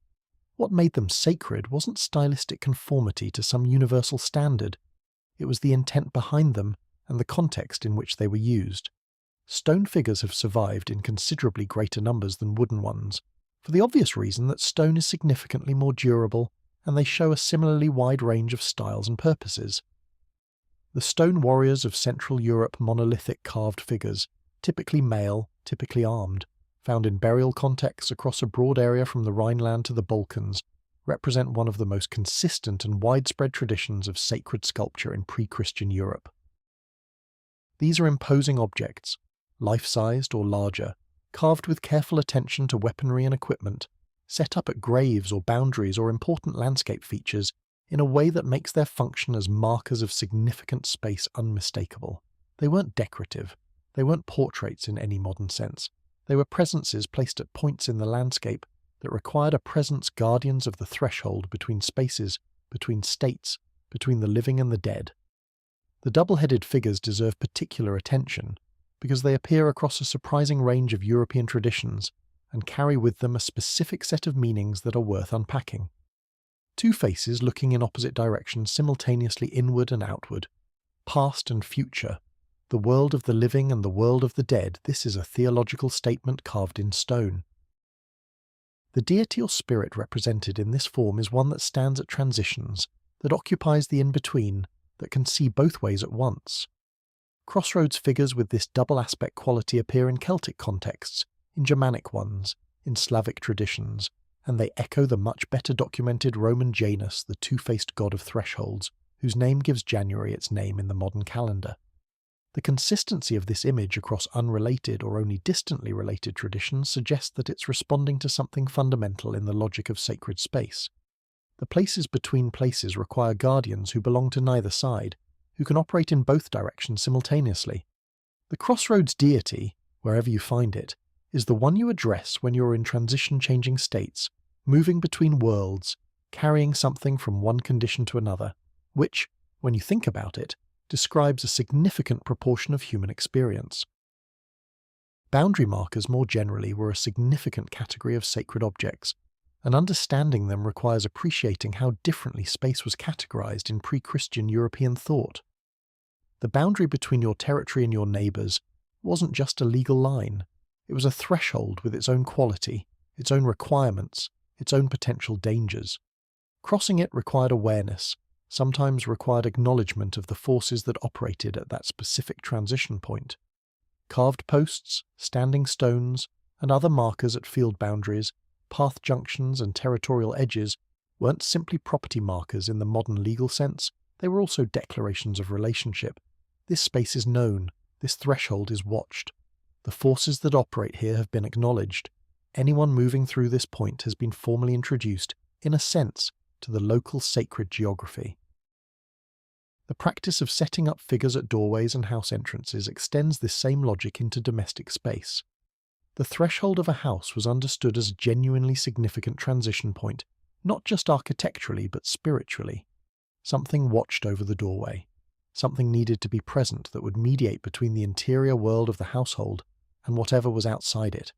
What made them sacred wasn't stylistic conformity to some universal standard. It was the intent behind them and the context in which they were used. Stone figures have survived in considerably greater numbers than wooden ones, for the obvious reason that stone is significantly more durable, and they show a similarly wide range of styles and purposes. The stone warriors of Central Europe monolithic carved figures, typically male, typically armed, found in burial contexts across a broad area from the Rhineland to the Balkans, represent one of the most consistent and widespread traditions of sacred sculpture in pre-Christian Europe. These are imposing objects, life-sized or larger, carved with careful attention to weaponry and equipment, set up at graves or boundaries or important landscape features in a way that makes their function as markers of significant space unmistakable. They weren't decorative. They weren't portraits in any modern sense. They were presences placed at points in the landscape that required a presence guardians of the threshold between spaces, between states, between the living and the dead. The double-headed figures deserve particular attention because they appear across a surprising range of European traditions and carry with them a specific set of meanings that are worth unpacking. Two faces looking in opposite directions simultaneously inward and outward, past and future, the world of the living and the world of the dead. This is a theological statement carved in stone. The deity or spirit represented in this form is one that stands at transitions, that occupies the in-between, that can see both ways at once. Crossroads figures with this double aspect quality appear in Celtic contexts, in Germanic ones, in Slavic traditions, and they echo the much better documented Roman Janus, the two-faced god of thresholds, whose name gives January its name in the modern calendar. The consistency of this image across unrelated or only distantly related traditions suggests that it's responding to something fundamental in the logic of sacred space. The places between places require guardians who belong to neither side, who can operate in both directions simultaneously. The crossroads deity, wherever you find it, is the one you address when you're in transition-changing states, moving between worlds, carrying something from one condition to another, which, when you think about it, describes a significant proportion of human experience. Boundary markers more generally were a significant category of sacred objects, and understanding them requires appreciating how differently space was categorized in pre-Christian European thought. The boundary between your territory and your neighbors wasn't just a legal line. It was a threshold with its own quality, its own requirements, its own potential dangers. Crossing it required awareness, sometimes required acknowledgement of the forces that operated at that specific transition point. Carved posts, standing stones, and other markers at field boundaries, path junctions and territorial edges weren't simply property markers in the modern legal sense, they were also declarations of relationship. This space is known, this threshold is watched. The forces that operate here have been acknowledged. Anyone moving through this point has been formally introduced, in a sense, to the local sacred geography. The practice of setting up figures at doorways and house entrances extends this same logic into domestic space. The threshold of a house was understood as a genuinely significant transition point, not just architecturally but spiritually. Something watched over the doorway. Something needed to be present that would mediate between the interior world of the household and whatever was outside it.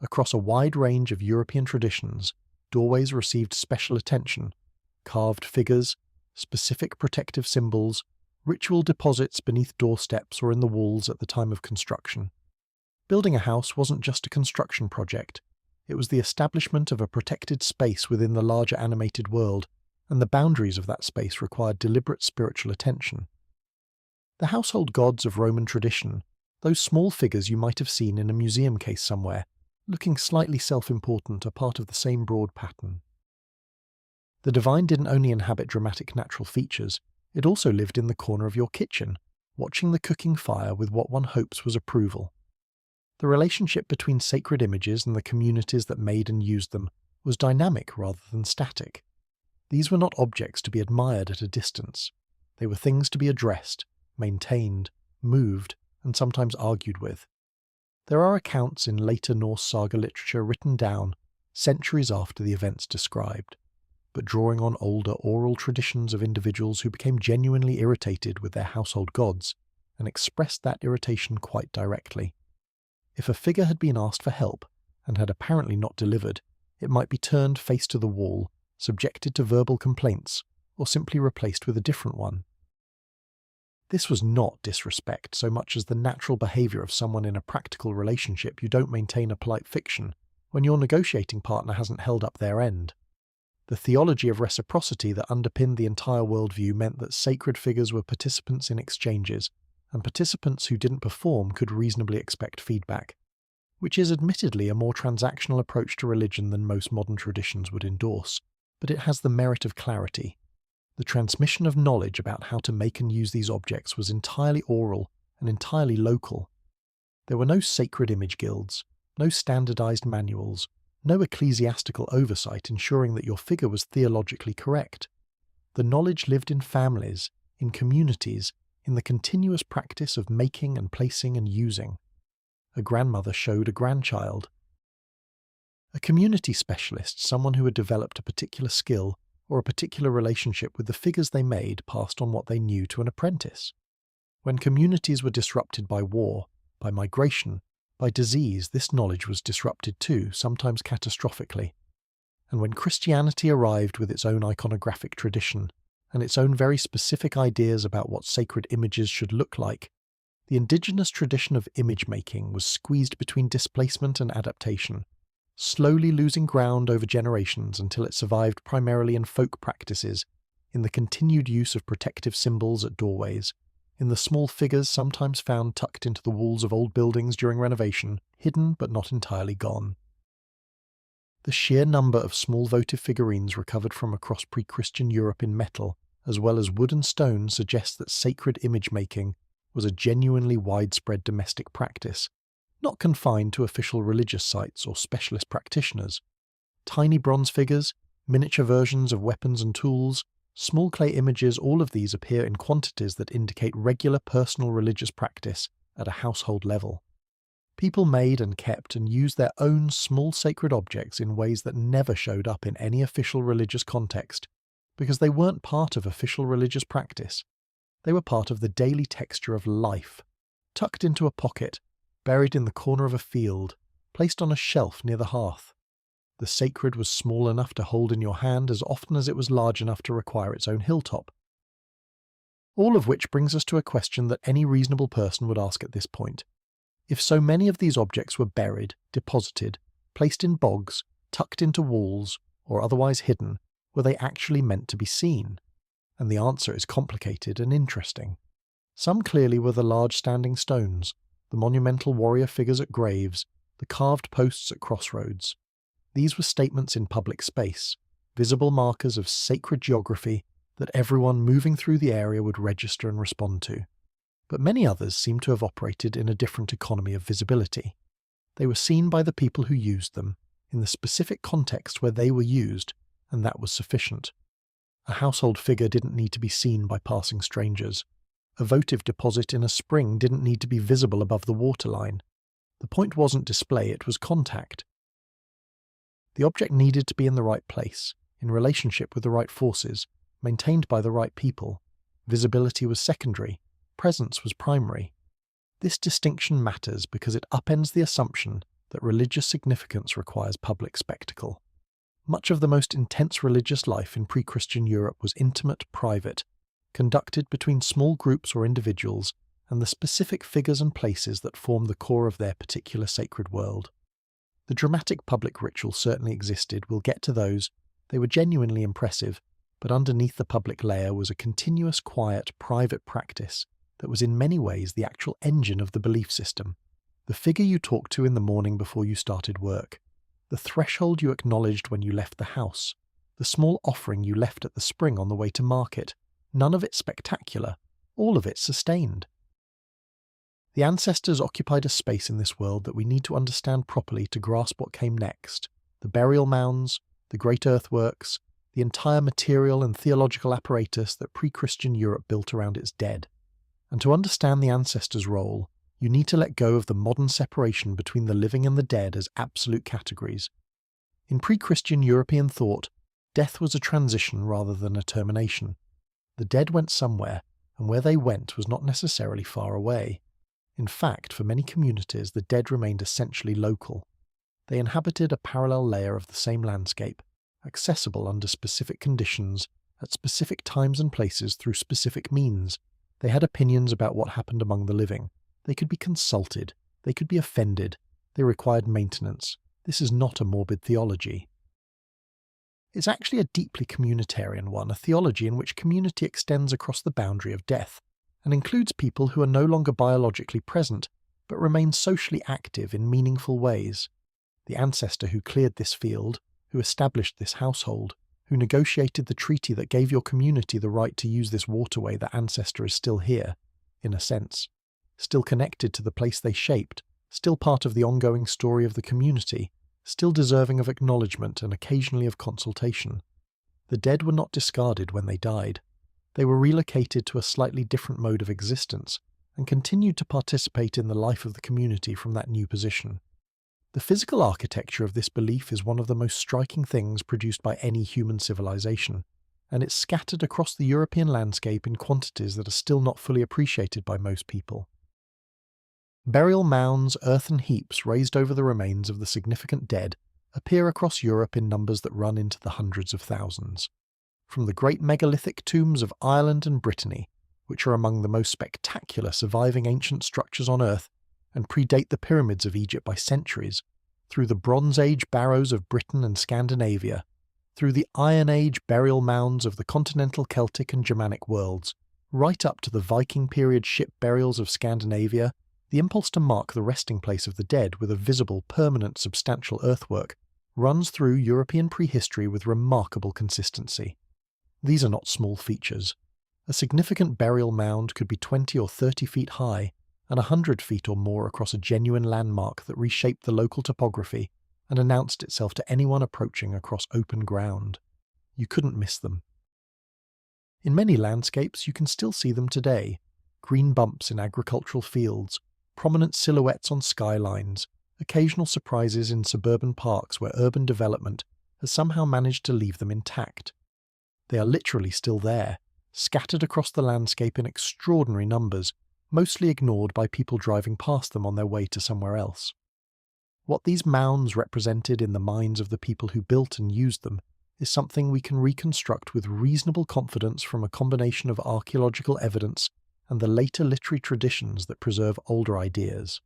Across a wide range of European traditions, doorways received special attention. Carved figures, specific protective symbols, ritual deposits beneath doorsteps or in the walls at the time of construction. Building a house wasn't just a construction project. It was the establishment of a protected space within the larger animated world, and the boundaries of that space required deliberate spiritual attention. The household gods of Roman tradition, those small figures you might have seen in a museum case somewhere, looking slightly self-important, are part of the same broad pattern. The divine didn't only inhabit dramatic natural features, it also lived in the corner of your kitchen, watching the cooking fire with what one hopes was approval. The relationship between sacred images and the communities that made and used them was dynamic rather than static. These were not objects to be admired at a distance. They were things to be addressed, maintained, moved, and sometimes argued with. There are accounts in later Norse saga literature written down centuries after the events described, but drawing on older oral traditions of individuals who became genuinely irritated with their household gods and expressed that irritation quite directly. If a figure had been asked for help and had apparently not delivered, it might be turned face to the wall, subjected to verbal complaints, or simply replaced with a different one. This was not disrespect so much as the natural behaviour of someone in a practical relationship. You don't maintain a polite fiction when your negotiating partner hasn't held up their end. The theology of reciprocity that underpinned the entire worldview meant that sacred figures were participants in exchanges, and participants who didn't perform could reasonably expect feedback, which is admittedly a more transactional approach to religion than most modern traditions would endorse, but it has the merit of clarity. The transmission of knowledge about how to make and use these objects was entirely oral and entirely local. There were no sacred image guilds, no standardized manuals, no ecclesiastical oversight ensuring that your figure was theologically correct. The knowledge lived in families, in communities, in the continuous practice of making and placing and using. A grandmother showed a grandchild. A community specialist, someone who had developed a particular skill or a particular relationship with the figures they made, passed on what they knew to an apprentice. When communities were disrupted by war, by migration, by disease, this knowledge was disrupted too, sometimes catastrophically. And when Christianity arrived with its own iconographic tradition, and its own very specific ideas about what sacred images should look like, the indigenous tradition of image-making was squeezed between displacement and adaptation, slowly losing ground over generations until it survived primarily in folk practices, in the continued use of protective symbols at doorways, in the small figures sometimes found tucked into the walls of old buildings during renovation, hidden but not entirely gone. The sheer number of small votive figurines recovered from across pre-Christian Europe in metal, as well as wood and stone, suggests that sacred image-making was a genuinely widespread domestic practice, not confined to official religious sites or specialist practitioners. Tiny bronze figures, miniature versions of weapons and tools, small clay images, all of these appear in quantities that indicate regular personal religious practice at a household level. People made and kept and used their own small sacred objects in ways that never showed up in any official religious context, because they weren't part of official religious practice. They were part of the daily texture of life, tucked into a pocket, buried in the corner of a field, placed on a shelf near the hearth. The sacred was small enough to hold in your hand as often as it was large enough to require its own hilltop. All of which brings us to a question that any reasonable person would ask at this point. If so many of these objects were buried, deposited, placed in bogs, tucked into walls, or otherwise hidden, were they actually meant to be seen? And the answer is complicated and interesting. Some clearly were the large standing stones, the monumental warrior figures at graves, the carved posts at crossroads. These were statements in public space, visible markers of sacred geography that everyone moving through the area would register and respond to. But many others seem to have operated in a different economy of visibility. They were seen by the people who used them, in the specific context where they were used, and that was sufficient. A household figure didn't need to be seen by passing strangers. A votive deposit in a spring didn't need to be visible above the waterline. The point wasn't display, it was contact. The object needed to be in the right place, in relationship with the right forces, maintained by the right people. Visibility was secondary, presence was primary. This distinction matters because it upends the assumption that religious significance requires public spectacle. Much of the most intense religious life in pre-Christian Europe was intimate, private, conducted between small groups or individuals and the specific figures and places that formed the core of their particular sacred world. The dramatic public rituals certainly existed, we'll get to those. They were genuinely impressive, but underneath the public layer was a continuous, quiet, private practice that was in many ways the actual engine of the belief system. The figure you talked to in the morning before you started work, the threshold you acknowledged when you left the house, the small offering you left at the spring on the way to market, none of it spectacular, all of it sustained. The ancestors occupied a space in this world that we need to understand properly to grasp what came next. The burial mounds, the great earthworks, the entire material and theological apparatus that pre-Christian Europe built around its dead. And to understand the ancestors' role, you need to let go of the modern separation between the living and the dead as absolute categories. In pre-Christian European thought, death was a transition rather than a termination. The dead went somewhere, and where they went was not necessarily far away. In fact, for many communities, the dead remained essentially local. They inhabited a parallel layer of the same landscape, accessible under specific conditions, at specific times and places through specific means. They had opinions about what happened among the living. They could be consulted. They could be offended. They required maintenance. This is not a morbid theology. It's actually a deeply communitarian one, a theology in which community extends across the boundary of death, and includes people who are no longer biologically present, but remain socially active in meaningful ways. The ancestor who cleared this field, who established this household, who negotiated the treaty that gave your community the right to use this waterway, that ancestor is still here, in a sense, still connected to the place they shaped, still part of the ongoing story of the community, still deserving of acknowledgement and occasionally of consultation. The dead were not discarded when they died. They were relocated to a slightly different mode of existence and continued to participate in the life of the community from that new position. The physical architecture of this belief is one of the most striking things produced by any human civilization, and it's scattered across the European landscape in quantities that are still not fully appreciated by most people. Burial mounds, earthen heaps raised over the remains of the significant dead, appear across Europe in numbers that run into the hundreds of thousands. From the great megalithic tombs of Ireland and Brittany, which are among the most spectacular surviving ancient structures on Earth and predate the pyramids of Egypt by centuries, through the Bronze Age barrows of Britain and Scandinavia, through the Iron Age burial mounds of the continental Celtic and Germanic worlds, right up to the Viking period ship burials of Scandinavia, the impulse to mark the resting place of the dead with a visible, permanent, substantial earthwork runs through European prehistory with remarkable consistency. These are not small features. A significant burial mound could be 20 or 30 feet high and 100 feet or more across a genuine landmark that reshaped the local topography and announced itself to anyone approaching across open ground. You couldn't miss them. In many landscapes, you can still see them today. Green bumps in agricultural fields, prominent silhouettes on skylines, occasional surprises in suburban parks where urban development has somehow managed to leave them intact. They are literally still there, scattered across the landscape in extraordinary numbers, mostly ignored by people driving past them on their way to somewhere else. What these mounds represented in the minds of the people who built and used them is something we can reconstruct with reasonable confidence from a combination of archaeological evidence and the later literary traditions that preserve older ideas.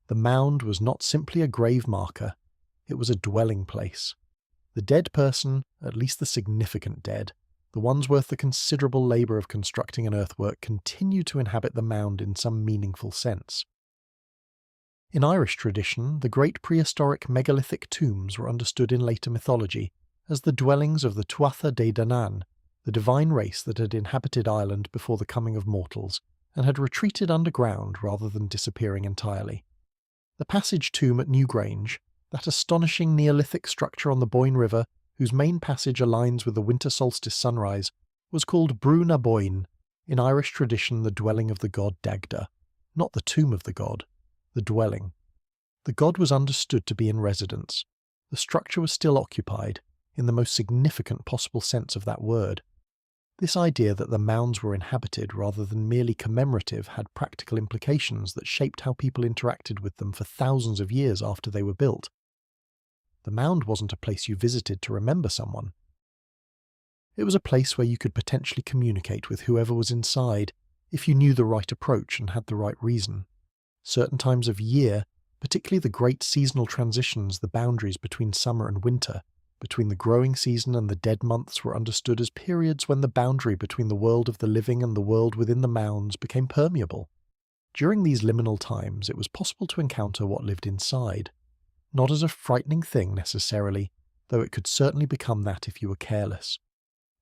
The mound was not simply a grave marker, it was a dwelling place. The dead person, at least the significant dead, the ones worth the considerable labour of constructing an earthwork, continue to inhabit the mound in some meaningful sense. In Irish tradition, the great prehistoric megalithic tombs were understood in later mythology as the dwellings of the Tuatha De Danann, the divine race that had inhabited Ireland before the coming of mortals, and had retreated underground rather than disappearing entirely. The Passage Tomb at Newgrange, that astonishing Neolithic structure on the Boyne River, whose main passage aligns with the winter solstice sunrise, was called Brú na Boyne, in Irish tradition the dwelling of the god Dagda, not the tomb of the god, the dwelling. The god was understood to be in residence. The structure was still occupied, in the most significant possible sense of that word. This idea that the mounds were inhabited rather than merely commemorative had practical implications that shaped how people interacted with them for thousands of years after they were built. The mound wasn't a place you visited to remember someone. It was a place where you could potentially communicate with whoever was inside if you knew the right approach and had the right reason. Certain times of year, particularly the great seasonal transitions, the boundaries between summer and winter, between the growing season and the dead months, were understood as periods when the boundary between the world of the living and the world within the mounds became permeable. During these liminal times, it was possible to encounter what lived inside. Not as a frightening thing necessarily, though it could certainly become that if you were careless,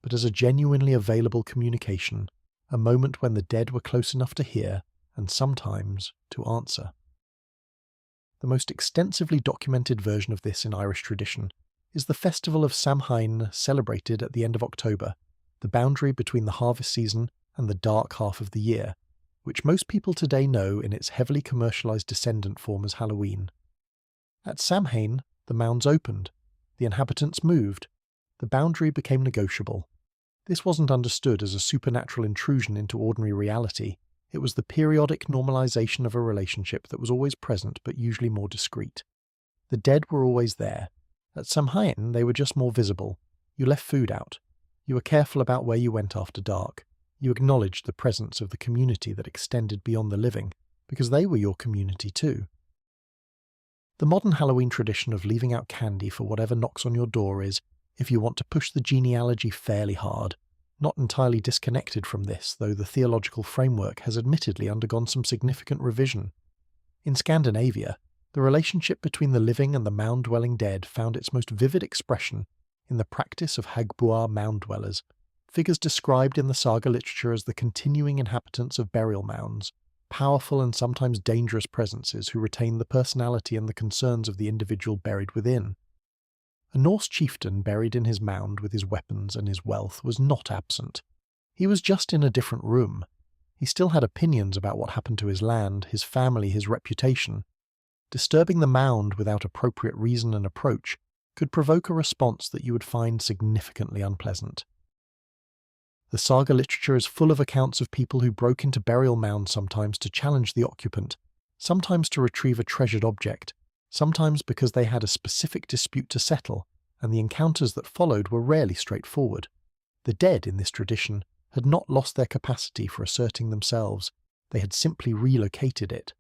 but as a genuinely available communication, a moment when the dead were close enough to hear, and sometimes to answer. The most extensively documented version of this in Irish tradition is the festival of Samhain, celebrated at the end of October, the boundary between the harvest season and the dark half of the year, which most people today know in its heavily commercialised descendant form as Halloween. At Samhain, the mounds opened, the inhabitants moved, the boundary became negotiable. This wasn't understood as a supernatural intrusion into ordinary reality. It was the periodic normalisation of a relationship that was always present but usually more discreet. The dead were always there. At Samhain, they were just more visible. You left food out. You were careful about where you went after dark. You acknowledged the presence of the community that extended beyond the living, because they were your community too. The modern Halloween tradition of leaving out candy for whatever knocks on your door is, if you want to push the genealogy fairly hard, not entirely disconnected from this, though the theological framework has admittedly undergone some significant revision. In Scandinavia, the relationship between the living and the mound-dwelling dead found its most vivid expression in the practice of Hagbua mound-dwellers, figures described in the saga literature as the continuing inhabitants of burial mounds, powerful and sometimes dangerous presences who retain the personality and the concerns of the individual buried within. A Norse chieftain buried in his mound with his weapons and his wealth was not absent. He was just in a different room. He still had opinions about what happened to his land, his family, his reputation. Disturbing the mound without appropriate reason and approach could provoke a response that you would find significantly unpleasant. The saga literature is full of accounts of people who broke into burial mounds sometimes to challenge the occupant, sometimes to retrieve a treasured object, sometimes because they had a specific dispute to settle, and the encounters that followed were rarely straightforward. The dead in this tradition had not lost their capacity for asserting themselves, they had simply relocated it.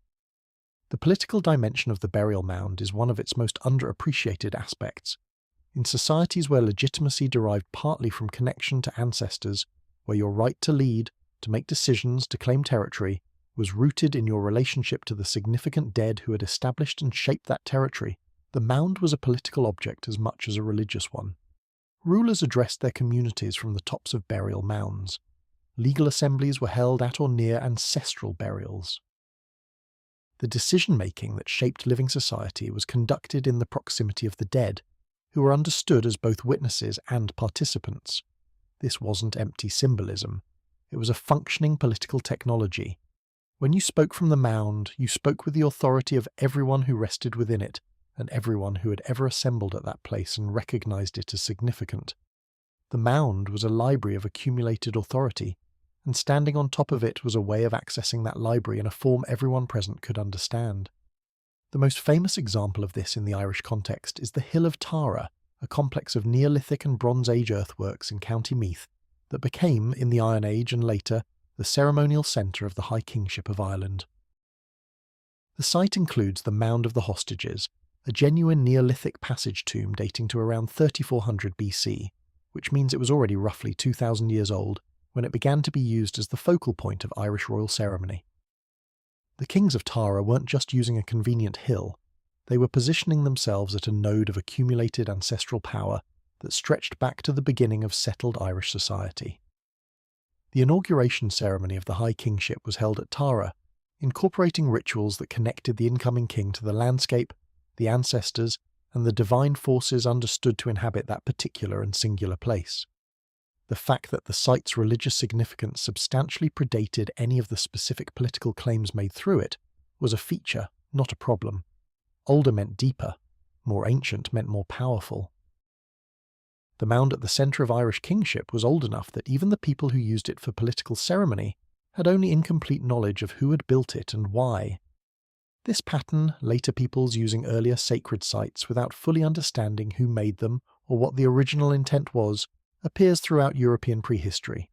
The political dimension of the burial mound is one of its most underappreciated aspects. In societies where legitimacy derived partly from connection to ancestors, where your right to lead, to make decisions, to claim territory, was rooted in your relationship to the significant dead who had established and shaped that territory, the mound was a political object as much as a religious one. Rulers addressed their communities from the tops of burial mounds. Legal assemblies were held at or near ancestral burials. The decision-making that shaped living society was conducted in the proximity of the dead, who were understood as both witnesses and participants. This wasn't empty symbolism. It was a functioning political technology. When you spoke from the mound, you spoke with the authority of everyone who rested within it, and everyone who had ever assembled at that place and recognized it as significant. The mound was a library of accumulated authority, and standing on top of it was a way of accessing that library in a form everyone present could understand. The most famous example of this in the Irish context is the Hill of Tara, a complex of Neolithic and Bronze Age earthworks in County Meath that became, in the Iron Age and later, the ceremonial centre of the High Kingship of Ireland. The site includes the Mound of the Hostages, a genuine Neolithic passage tomb dating to around 3400 BC, which means it was already roughly 2,000 years old when it began to be used as the focal point of Irish royal ceremony. The kings of Tara weren't just using a convenient hill, they were positioning themselves at a node of accumulated ancestral power that stretched back to the beginning of settled Irish society. The inauguration ceremony of the High Kingship was held at Tara, incorporating rituals that connected the incoming king to the landscape, the ancestors, and the divine forces understood to inhabit that particular and singular place. The fact that the site's religious significance substantially predated any of the specific political claims made through it was a feature, not a problem. Older meant deeper, more ancient meant more powerful. The mound at the centre of Irish kingship was old enough that even the people who used it for political ceremony had only incomplete knowledge of who had built it and why. This pattern, later peoples using earlier sacred sites without fully understanding who made them or what the original intent was, appears throughout European prehistory.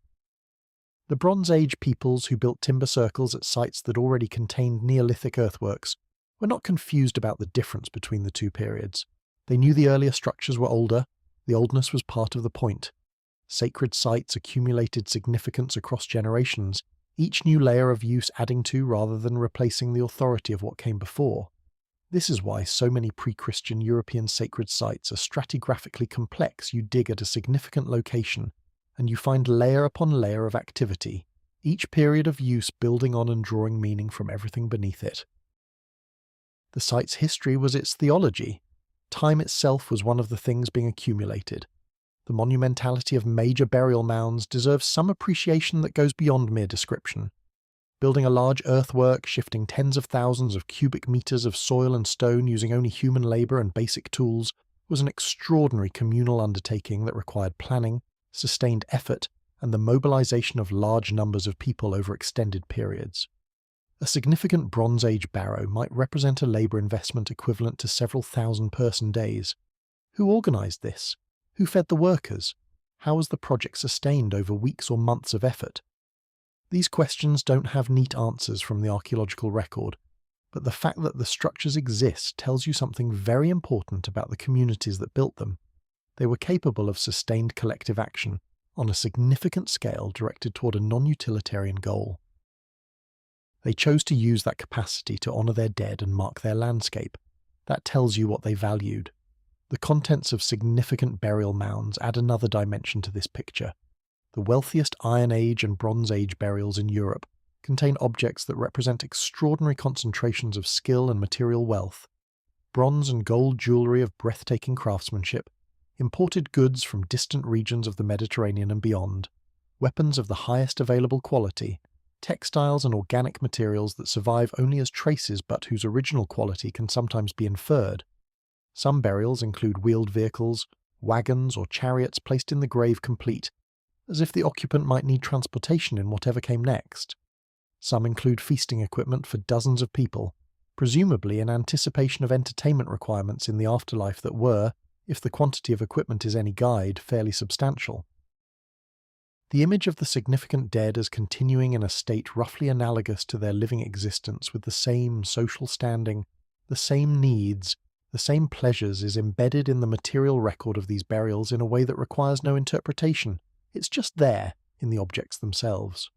The Bronze Age peoples who built timber circles at sites that already contained Neolithic earthworks were not confused about the difference between the two periods. They knew the earlier structures were older, the oldness was part of the point. Sacred sites accumulated significance across generations, each new layer of use adding to rather than replacing the authority of what came before. This is why so many pre-Christian European sacred sites are stratigraphically complex. You dig at a significant location, and you find layer upon layer of activity, each period of use building on and drawing meaning from everything beneath it. The site's history was its theology. Time itself was one of the things being accumulated. The monumentality of major burial mounds deserves some appreciation that goes beyond mere description. Building a large earthwork, shifting tens of thousands of cubic meters of soil and stone using only human labor and basic tools, was an extraordinary communal undertaking that required planning, sustained effort, and the mobilization of large numbers of people over extended periods. A significant Bronze Age barrow might represent a labor investment equivalent to several thousand person days. Who organized this? Who fed the workers? How was the project sustained over weeks or months of effort? These questions don't have neat answers from the archaeological record, but the fact that the structures exist tells you something very important about the communities that built them. They were capable of sustained collective action on a significant scale directed toward a non-utilitarian goal. They chose to use that capacity to honour their dead and mark their landscape. That tells you what they valued. The contents of significant burial mounds add another dimension to this picture. The wealthiest Iron Age and Bronze Age burials in Europe contain objects that represent extraordinary concentrations of skill and material wealth. Bronze and gold jewellery of breathtaking craftsmanship, imported goods from distant regions of the Mediterranean and beyond, weapons of the highest available quality, textiles and organic materials that survive only as traces but whose original quality can sometimes be inferred. Some burials include wheeled vehicles, wagons or chariots placed in the grave complete, as if the occupant might need transportation in whatever came next. Some include feasting equipment for dozens of people, presumably in anticipation of entertainment requirements in the afterlife that were, if the quantity of equipment is any guide, fairly substantial. The image of the significant dead as continuing in a state roughly analogous to their living existence with the same social standing, the same needs, the same pleasures is embedded in the material record of these burials in a way that requires no interpretation. It's just there, in the objects themselves.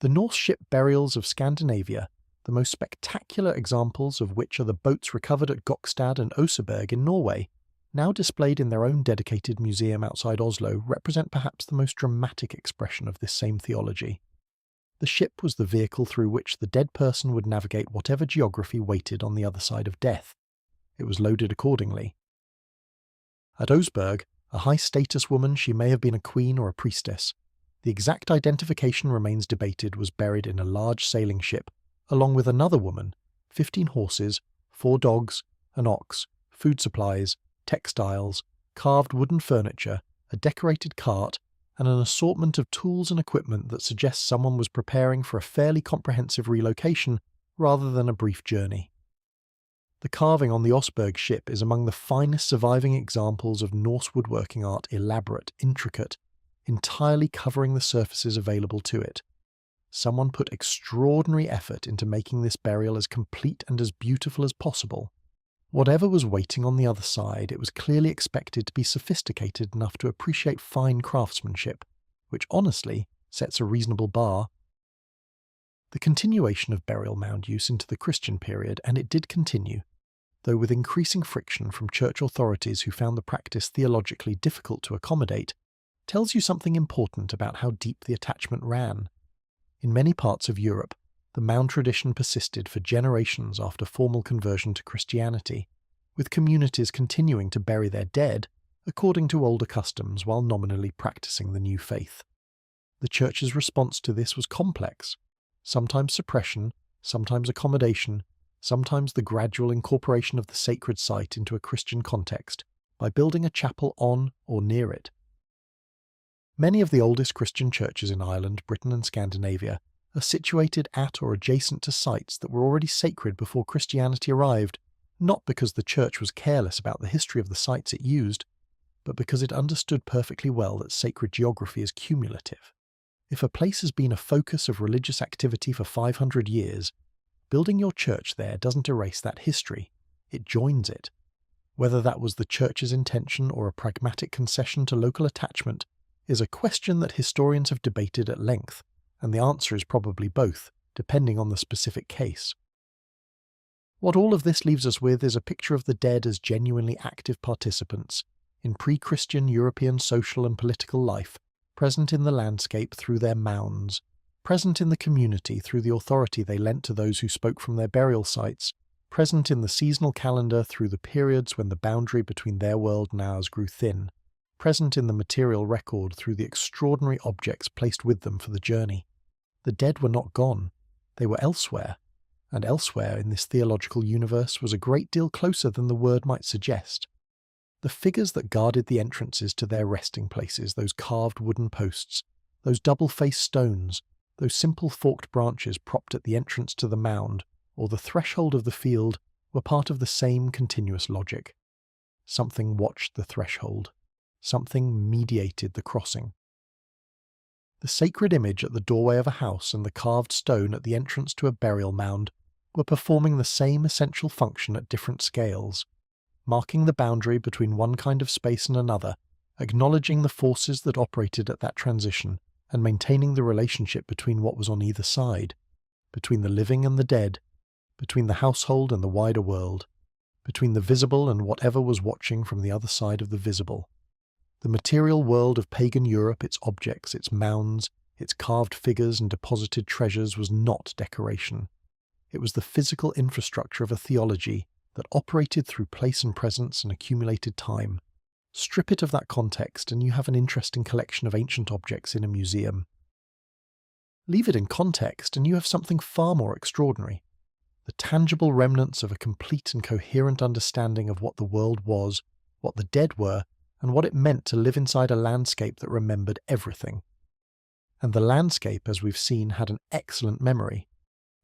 The Norse ship burials of Scandinavia, the most spectacular examples of which are the boats recovered at Gokstad and Oseberg in Norway, now displayed in their own dedicated museum outside Oslo, represent perhaps the most dramatic expression of this same theology. The ship was the vehicle through which the dead person would navigate whatever geography waited on the other side of death. It was loaded accordingly. At Oseberg, a high-status woman, she may have been a queen or a priestess. The exact identification remains debated, was buried in a large sailing ship, along with another woman, 15 horses, 4 dogs, an ox, food supplies, textiles, carved wooden furniture, a decorated cart, and an assortment of tools and equipment that suggests someone was preparing for a fairly comprehensive relocation rather than a brief journey. The carving on the Osberg ship is among the finest surviving examples of Norse woodworking art, elaborate, intricate, entirely covering the surfaces available to it. Someone put extraordinary effort into making this burial as complete and as beautiful as possible. Whatever was waiting on the other side, it was clearly expected to be sophisticated enough to appreciate fine craftsmanship, which honestly sets a reasonable bar. The continuation of burial mound use into the Christian period, and it did continue, though with increasing friction from church authorities who found the practice theologically difficult to accommodate, tells you something important about how deep the attachment ran. In many parts of Europe, the mound tradition persisted for generations after formal conversion to Christianity, with communities continuing to bury their dead according to older customs while nominally practicing the new faith. The Church's response to this was complex, sometimes suppression, sometimes accommodation, sometimes the gradual incorporation of the sacred site into a Christian context by building a chapel on or near it. Many of the oldest Christian churches in Ireland, Britain and Scandinavia are situated at or adjacent to sites that were already sacred before Christianity arrived, not because the church was careless about the history of the sites it used, but because it understood perfectly well that sacred geography is cumulative. If a place has been a focus of religious activity for 500 years, building your church there doesn't erase that history, it joins it. Whether that was the church's intention or a pragmatic concession to local attachment is a question that historians have debated at length, and the answer is probably both, depending on the specific case. What all of this leaves us with is a picture of the dead as genuinely active participants in pre-Christian European social and political life, present in the landscape through their mounds, present in the community through the authority they lent to those who spoke from their burial sites, present in the seasonal calendar through the periods when the boundary between their world and ours grew thin, present in the material record through the extraordinary objects placed with them for the journey. The dead were not gone, they were elsewhere, and elsewhere in this theological universe was a great deal closer than the word might suggest. The figures that guarded the entrances to their resting places, those carved wooden posts, those double-faced stones, those simple forked branches propped at the entrance to the mound, or the threshold of the field, were part of the same continuous logic. Something watched the threshold. Something mediated the crossing. The sacred image at the doorway of a house and the carved stone at the entrance to a burial mound were performing the same essential function at different scales, marking the boundary between one kind of space and another, acknowledging the forces that operated at that transition, and maintaining the relationship between what was on either side, between the living and the dead, between the household and the wider world, between the visible and whatever was watching from the other side of the visible. The material world of pagan Europe, its objects, its mounds, its carved figures and deposited treasures was not decoration. It was the physical infrastructure of a theology that operated through place and presence and accumulated time. Strip it of that context and you have an interesting collection of ancient objects in a museum. Leave it in context and you have something far more extraordinary. The tangible remnants of a complete and coherent understanding of what the world was, what the dead were, and what it meant to live inside a landscape that remembered everything. And the landscape, as we've seen, had an excellent memory.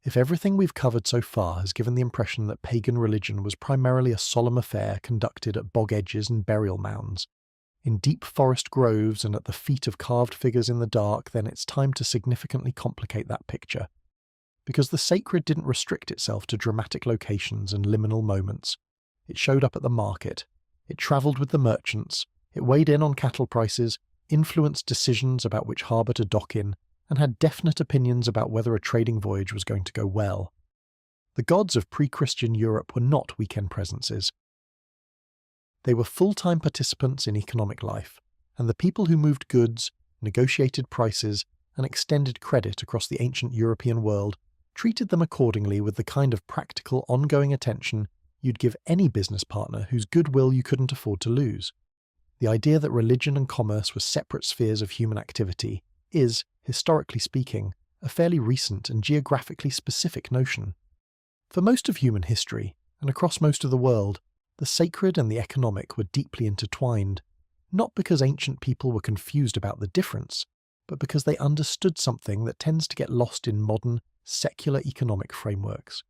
If everything we've covered so far has given the impression that pagan religion was primarily a solemn affair conducted at bog edges and burial mounds, in deep forest groves and at the feet of carved figures in the dark, then it's time to significantly complicate that picture. Because the sacred didn't restrict itself to dramatic locations and liminal moments. It showed up at the market. It travelled with the merchants. It weighed in on cattle prices, influenced decisions about which harbour to dock in, and had definite opinions about whether a trading voyage was going to go well. The gods of pre-Christian Europe were not weekend presences. They were full-time participants in economic life, and the people who moved goods, negotiated prices, and extended credit across the ancient European world treated them accordingly with the kind of practical, ongoing attention you'd give any business partner whose goodwill you couldn't afford to lose. The idea that religion and commerce were separate spheres of human activity is, historically speaking, a fairly recent and geographically specific notion. For most of human history, and across most of the world, the sacred and the economic were deeply intertwined. not because ancient people were confused about the difference, but because they understood something that tends to get lost in modern, secular economic frameworks,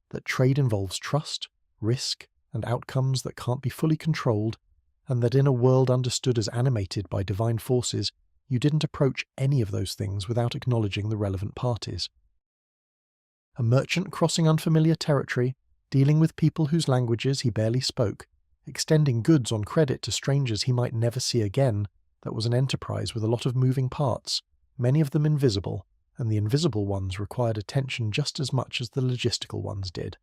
that trade involves trust, risk, and outcomes that can't be fully controlled, and that in a world understood as animated by divine forces, you didn't approach any of those things without acknowledging the relevant parties. A merchant crossing unfamiliar territory, dealing with people whose languages he barely spoke, extending goods on credit to strangers he might never see again, that was an enterprise with a lot of moving parts, many of them invisible, and the invisible ones required attention just as much as the logistical ones did.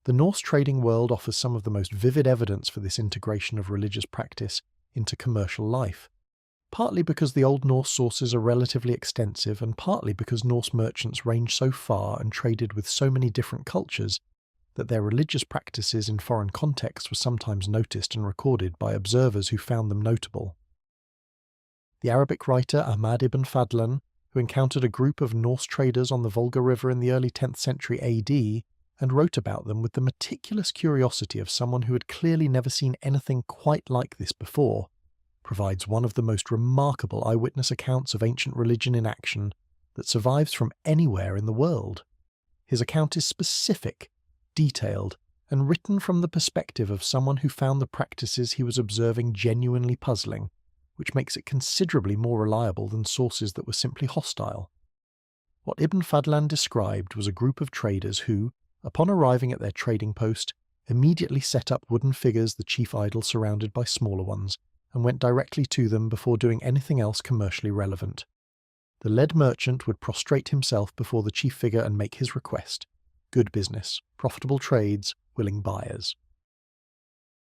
The Norse trading world offers some of the most vivid evidence for this integration of religious practice into commercial life, partly because the Old Norse sources are relatively extensive and partly because Norse merchants ranged so far and traded with so many different cultures that their religious practices in foreign contexts were sometimes noticed and recorded by observers who found them notable. The Arabic writer Ahmad ibn Fadlan, who encountered a group of Norse traders on the Volga River in the early 10th century AD and wrote about them with the meticulous curiosity of someone who had clearly never seen anything quite like this before, provides one of the most remarkable eyewitness accounts of ancient religion in action that survives from anywhere in the world. His account is specific, detailed, and written from the perspective of someone who found the practices he was observing genuinely puzzling, which makes it considerably more reliable than sources that were simply hostile. What Ibn Fadlan described was a group of traders who, upon arriving at their trading post, immediately set up wooden figures, the chief idol surrounded by smaller ones, and went directly to them before doing anything else commercially relevant. The led merchant would prostrate himself before the chief figure and make his request: good business, profitable trades, willing buyers.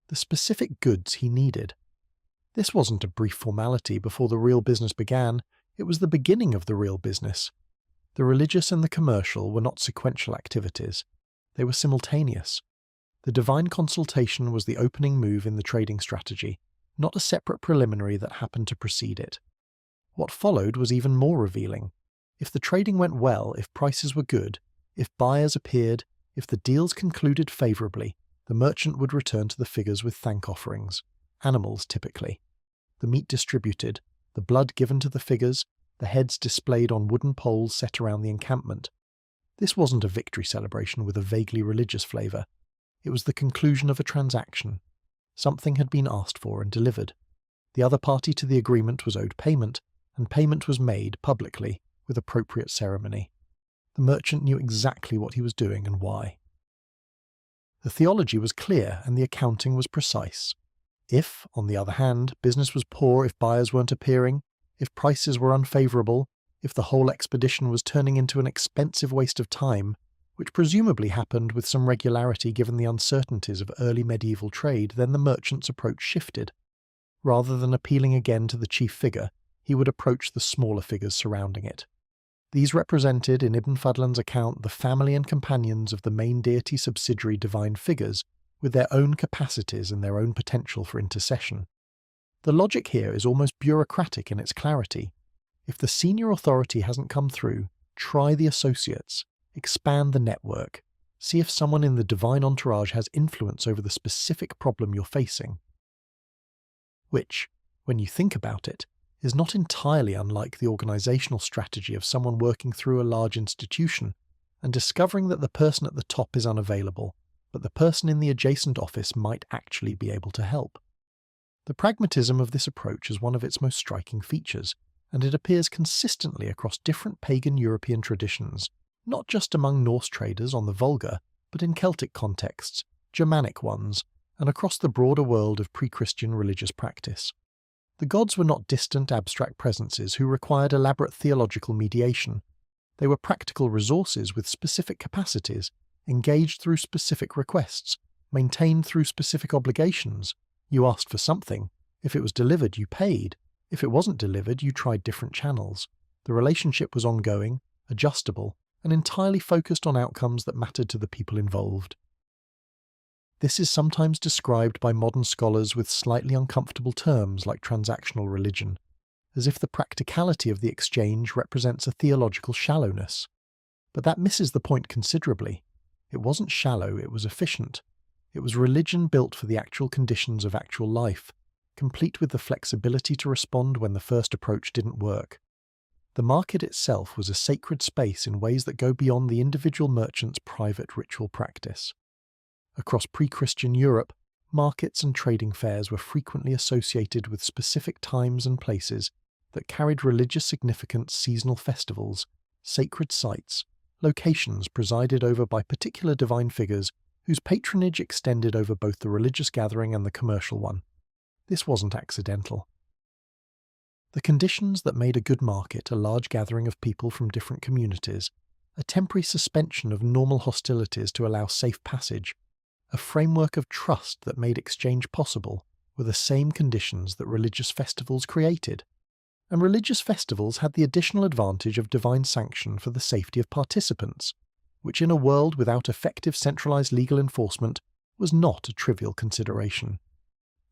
The specific goods he needed. This wasn't a brief formality before the real business began, it was the beginning of the real business. The religious and the commercial were not sequential activities. They were simultaneous. The divine consultation was the opening move in the trading strategy, not a separate preliminary that happened to precede it. What followed was even more revealing. If the trading went well, if prices were good, if buyers appeared, if the deals concluded favourably, the merchant would return to the figures with thank offerings. Animals, typically. The meat distributed, the blood given to the figures, the heads displayed on wooden poles set around the encampment. This wasn't a victory celebration with a vaguely religious flavour. It was the conclusion of a transaction. Something had been asked for and delivered. The other party to the agreement was owed payment, and payment was made publicly with appropriate ceremony. The merchant knew exactly what he was doing and why. The theology was clear and the accounting was precise. If, on the other hand, business was poor if buyers weren't appearing, if prices were unfavourable, if the whole expedition was turning into an expensive waste of time, which presumably happened with some regularity given the uncertainties of early medieval trade, then the merchant's approach shifted. Rather than appealing again to the chief figure, he would approach the smaller figures surrounding it. These represented, in Ibn Fadlan's account, the family and companions of the main deity subsidiary divine figures, with their own capacities and their own potential for intercession. The logic here is almost bureaucratic in its clarity. If the senior authority hasn't come through, try the associates, expand the network, see if someone in the divine entourage has influence over the specific problem you're facing. Which, when you think about it, is not entirely unlike the organizational strategy of someone working through a large institution and discovering that the person at the top is unavailable, but the person in the adjacent office might actually be able to help. The pragmatism of this approach is one of its most striking features, and it appears consistently across different pagan European traditions, not just among Norse traders on the Volga, but in Celtic contexts, Germanic ones, and across the broader world of pre-Christian religious practice. The gods were not distant abstract presences who required elaborate theological mediation. They were practical resources with specific capacities, engaged through specific requests, maintained through specific obligations. You asked for something. If it was delivered, you paid. If it wasn't delivered, you tried different channels. The relationship was ongoing, adjustable, and entirely focused on outcomes that mattered to the people involved. This is sometimes described by modern scholars with slightly uncomfortable terms like transactional religion, as if the practicality of the exchange represents a theological shallowness. But that misses the point considerably. It wasn't shallow, it was efficient. It was religion built for the actual conditions of actual life, complete with the flexibility to respond when the first approach didn't work. The market itself was a sacred space in ways that go beyond the individual merchant's private ritual practice. Across pre-Christian Europe, markets and trading fairs were frequently associated with specific times and places that carried religious significance: seasonal festivals, sacred sites, locations presided over by particular divine figures whose patronage extended over both the religious gathering and the commercial one. This wasn't accidental. The conditions that made a good market: a large gathering of people from different communities, a temporary suspension of normal hostilities to allow safe passage, a framework of trust that made exchange possible, were the same conditions that religious festivals created. And religious festivals had the additional advantage of divine sanction for the safety of participants, which in a world without effective centralized legal enforcement was not a trivial consideration.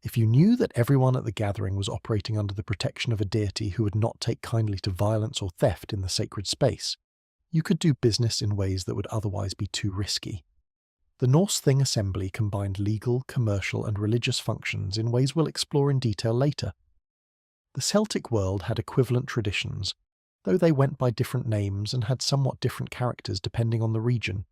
If you knew that everyone at the gathering was operating under the protection of a deity who would not take kindly to violence or theft in the sacred space, you could do business in ways that would otherwise be too risky. The Norse Thing assembly combined legal, commercial, and religious functions in ways we'll explore in detail later. The Celtic world had equivalent traditions, though they went by different names and had somewhat different characters depending on the region.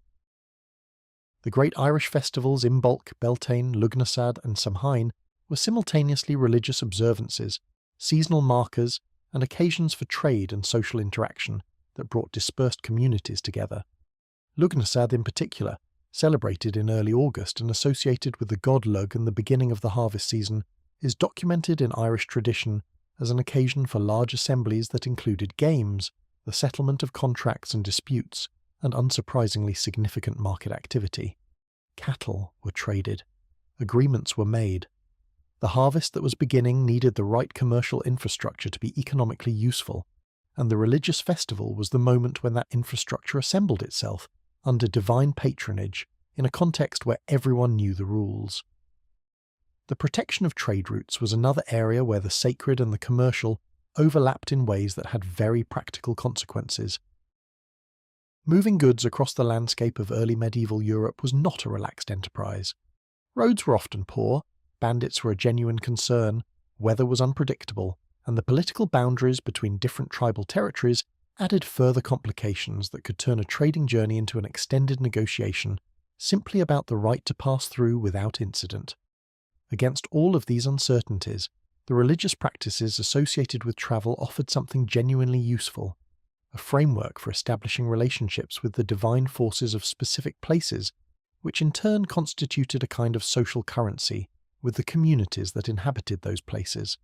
The great Irish festivals Imbolc, Beltane, Lugnasad, and Samhain were simultaneously religious observances, seasonal markers, and occasions for trade and social interaction that brought dispersed communities together. Lugnasad in particular, celebrated in early August and associated with the god Lugh and the beginning of the harvest season, is documented in Irish tradition as an occasion for large assemblies that included games, the settlement of contracts and disputes, and unsurprisingly significant market activity. Cattle were traded. Agreements were made. The harvest that was beginning needed the right commercial infrastructure to be economically useful, and the religious festival was the moment when that infrastructure assembled itself under divine patronage in a context where everyone knew the rules. The protection of trade routes was another area where the sacred and the commercial overlapped in ways that had very practical consequences. Moving goods across the landscape of early medieval Europe was not a relaxed enterprise. Roads were often poor, bandits were a genuine concern, weather was unpredictable, and the political boundaries between different tribal territories added further complications that could turn a trading journey into an extended negotiation simply about the right to pass through without incident. Against all of these uncertainties, the religious practices associated with travel offered something genuinely useful: a framework for establishing relationships with the divine forces of specific places, which in turn constituted a kind of social currency with the communities that inhabited those places.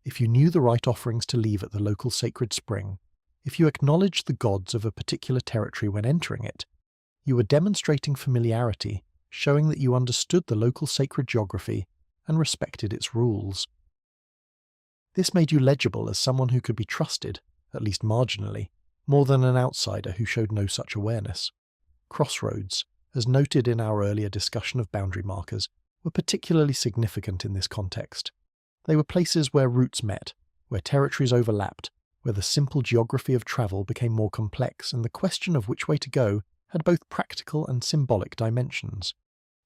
If you knew the right offerings to leave at the local sacred spring, if you acknowledged the gods of a particular territory when entering it, you were demonstrating familiarity, showing that you understood the local sacred geography and respected its rules. This made you legible as someone who could be trusted, at least marginally, more than an outsider who showed no such awareness. Crossroads, as noted in our earlier discussion of boundary markers, were particularly significant in this context. They were places where routes met, where territories overlapped, where the simple geography of travel became more complex and the question of which way to go had both practical and symbolic dimensions.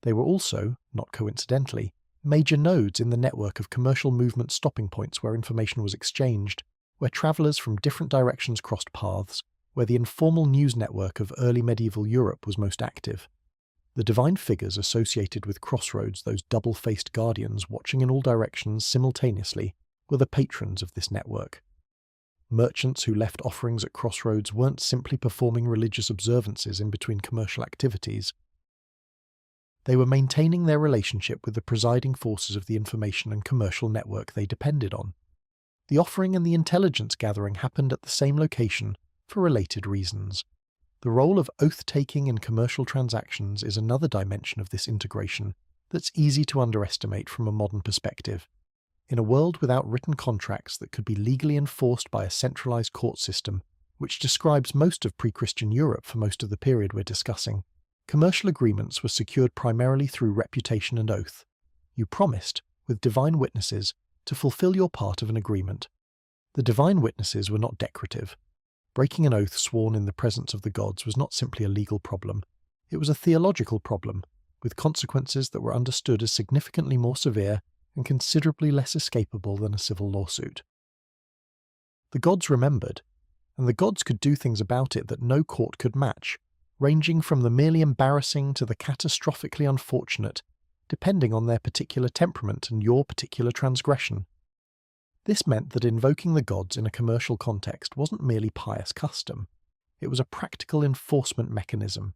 They were also, not coincidentally, major nodes in the network of commercial movement stopping points where information was exchanged, where travellers from different directions crossed paths, where the informal news network of early medieval Europe was most active. The divine figures associated with crossroads, those double-faced guardians watching in all directions simultaneously, were the patrons of this network. Merchants who left offerings at crossroads weren't simply performing religious observances in between commercial activities. They were maintaining their relationship with the presiding forces of the information and commercial network they depended on. The offering and the intelligence gathering happened at the same location for related reasons. The role of oath-taking in commercial transactions is another dimension of this integration that's easy to underestimate from a modern perspective. In a world without written contracts that could be legally enforced by a centralized court system, which describes most of pre-Christian Europe for most of the period we're discussing, commercial agreements were secured primarily through reputation and oath. You promised, with divine witnesses, to fulfill your part of an agreement. The divine witnesses were not decorative. Breaking an oath sworn in the presence of the gods was not simply a legal problem. It was a theological problem, with consequences that were understood as significantly more severe and considerably less escapable than a civil lawsuit. The gods remembered, and the gods could do things about it that no court could match, ranging from the merely embarrassing to the catastrophically unfortunate, depending on their particular temperament and your particular transgression. This meant that invoking the gods in a commercial context wasn't merely pious custom, it was a practical enforcement mechanism.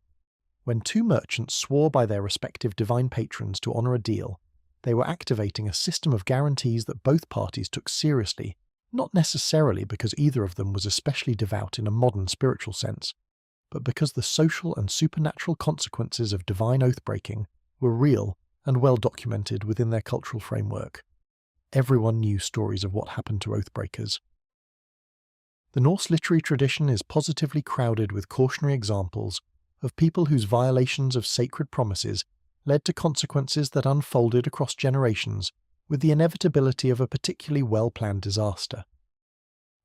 When two merchants swore by their respective divine patrons to honour a deal, they were activating a system of guarantees that both parties took seriously, not necessarily because either of them was especially devout in a modern spiritual sense, but because the social and supernatural consequences of divine oath-breaking were real and well documented within their cultural framework. Everyone knew stories of what happened to oath-breakers. The Norse literary tradition is positively crowded with cautionary examples of people whose violations of sacred promises led to consequences that unfolded across generations with the inevitability of a particularly well-planned disaster.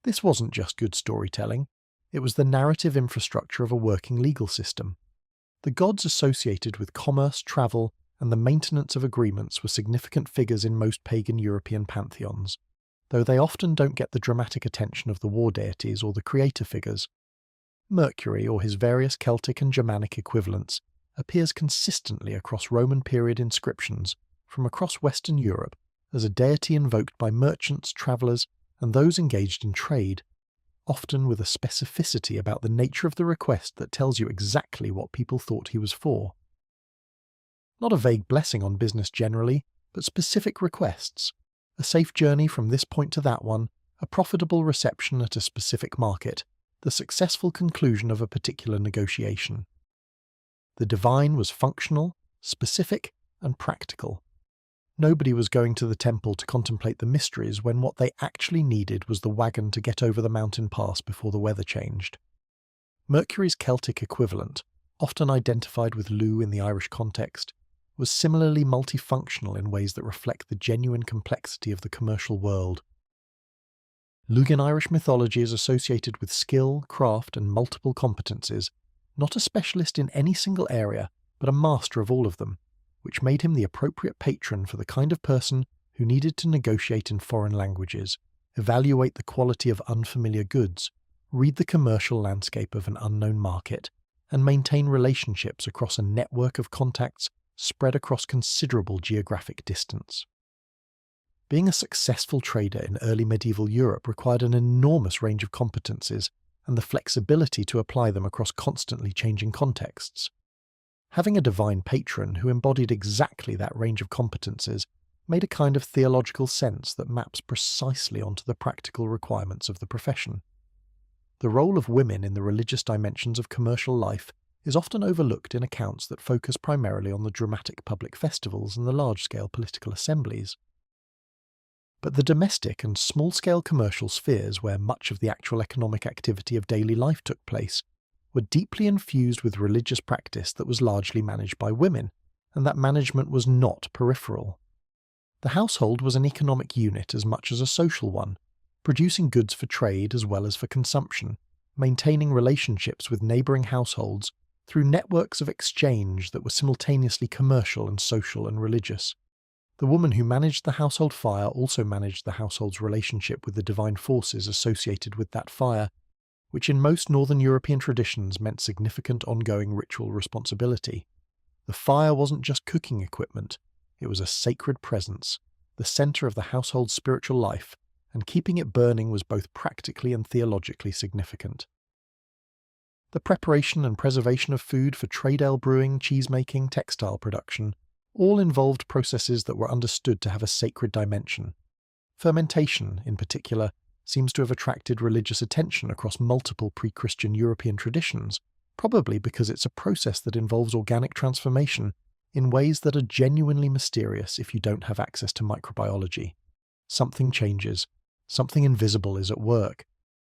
This wasn't just good storytelling, it was the narrative infrastructure of a working legal system. The gods associated with commerce, travel, and the maintenance of agreements were significant figures in most pagan European pantheons, though they often don't get the dramatic attention of the war deities or the creator figures. Mercury, or his various Celtic and Germanic equivalents, appears consistently across Roman period inscriptions from across Western Europe as a deity invoked by merchants, travellers, and those engaged in trade, often with a specificity about the nature of the request that tells you exactly what people thought he was for. Not a vague blessing on business generally, but specific requests. A safe journey from this point to that one, a profitable reception at a specific market, the successful conclusion of a particular negotiation. The divine was functional, specific, and practical. Nobody was going to the temple to contemplate the mysteries when what they actually needed was the wagon to get over the mountain pass before the weather changed. Mercury's Celtic equivalent, often identified with Lugh in the Irish context, was similarly multifunctional in ways that reflect the genuine complexity of the commercial world. Lugh in Irish mythology is associated with skill, craft, and multiple competencies, not a specialist in any single area, but a master of all of them, which made him the appropriate patron for the kind of person who needed to negotiate in foreign languages, evaluate the quality of unfamiliar goods, read the commercial landscape of an unknown market, and maintain relationships across a network of contacts spread across considerable geographic distance. Being a successful trader in early medieval Europe required an enormous range of competencies and the flexibility to apply them across constantly changing contexts. Having a divine patron who embodied exactly that range of competencies made a kind of theological sense that maps precisely onto the practical requirements of the profession. The role of women in the religious dimensions of commercial life is often overlooked in accounts that focus primarily on the dramatic public festivals and the large-scale political assemblies. But the domestic and small-scale commercial spheres where much of the actual economic activity of daily life took place were deeply infused with religious practice that was largely managed by women, and that management was not peripheral. The household was an economic unit as much as a social one, producing goods for trade as well as for consumption, maintaining relationships with neighbouring households through networks of exchange that were simultaneously commercial and social and religious. The woman who managed the household fire also managed the household's relationship with the divine forces associated with that fire, which in most Northern European traditions meant significant ongoing ritual responsibility. The fire wasn't just cooking equipment, it was a sacred presence, the centre of the household's spiritual life, and keeping it burning was both practically and theologically significant. The preparation and preservation of food for trade ale brewing, cheesemaking, textile production all involved processes that were understood to have a sacred dimension. Fermentation, in particular, seems to have attracted religious attention across multiple pre-Christian European traditions, probably because it's a process that involves organic transformation in ways that are genuinely mysterious if you don't have access to microbiology. Something changes. Something invisible is at work.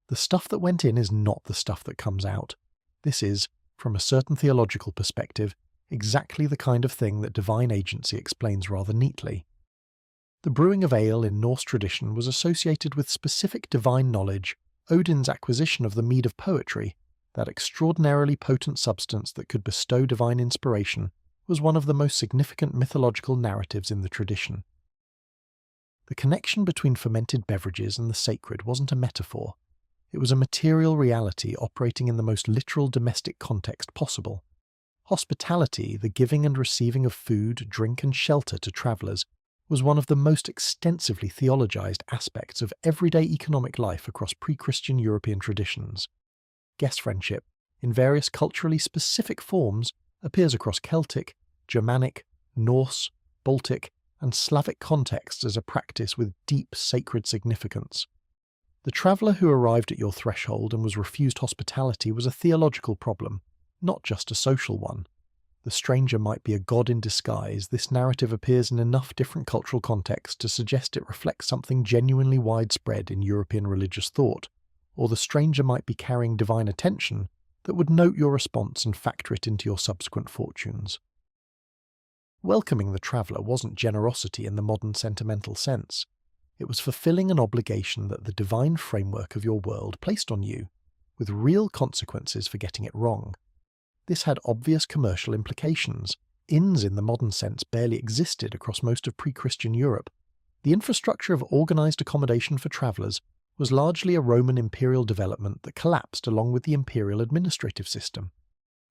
The stuff that went in is not the stuff that comes out. This is, from a certain theological perspective, exactly the kind of thing that divine agency explains rather neatly. The brewing of ale in Norse tradition was associated with specific divine knowledge, Odin's acquisition of the mead of poetry, that extraordinarily potent substance that could bestow divine inspiration, was one of the most significant mythological narratives in the tradition. The connection between fermented beverages and the sacred wasn't a metaphor. It was a material reality operating in the most literal domestic context possible. Hospitality, the giving and receiving of food, drink and shelter to travellers, was one of the most extensively theologized aspects of everyday economic life across pre-Christian European traditions. Guest friendship, in various culturally specific forms, appears across Celtic, Germanic, Norse, Baltic, and Slavic contexts as a practice with deep sacred significance. The traveller who arrived at your threshold and was refused hospitality was a theological problem, not just a social one. The stranger might be a god in disguise. This narrative appears in enough different cultural contexts to suggest it reflects something genuinely widespread in European religious thought, or the stranger might be carrying divine attention that would note your response and factor it into your subsequent fortunes. Welcoming the traveller wasn't generosity in the modern sentimental sense. It was fulfilling an obligation that the divine framework of your world placed on you, with real consequences for getting it wrong. This had obvious commercial implications. Inns in the modern sense barely existed across most of pre-Christian Europe. The infrastructure of organised accommodation for travellers was largely a Roman imperial development that collapsed along with the imperial administrative system.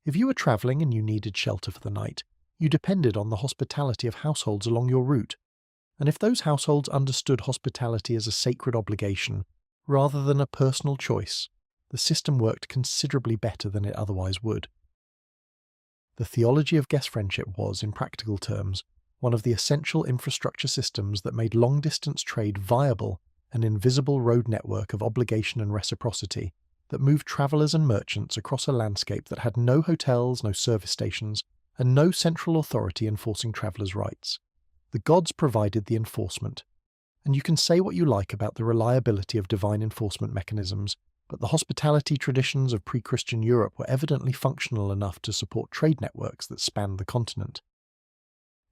If you were travelling and you needed shelter for the night, you depended on the hospitality of households along your route. And if those households understood hospitality as a sacred obligation, rather than a personal choice, the system worked considerably better than it otherwise would. The theology of guest friendship was, in practical terms, one of the essential infrastructure systems that made long-distance trade viable, an invisible road network of obligation and reciprocity that moved travellers and merchants across a landscape that had no hotels, no service stations, and no central authority enforcing travellers' rights. The gods provided the enforcement, and you can say what you like about the reliability of divine enforcement mechanisms, but the hospitality traditions of pre-Christian Europe were evidently functional enough to support trade networks that spanned the continent.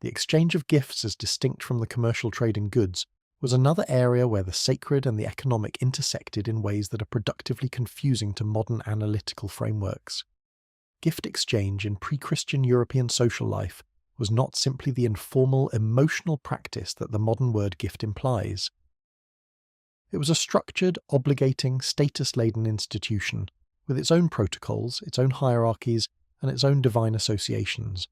The exchange of gifts as distinct from the commercial trade in goods was another area where the sacred and the economic intersected in ways that are productively confusing to modern analytical frameworks. Gift exchange in pre-Christian European social life was not simply the informal, emotional practice that the modern word gift implies. It was a structured, obligating, status-laden institution, with its own protocols, its own hierarchies, and its own divine associations.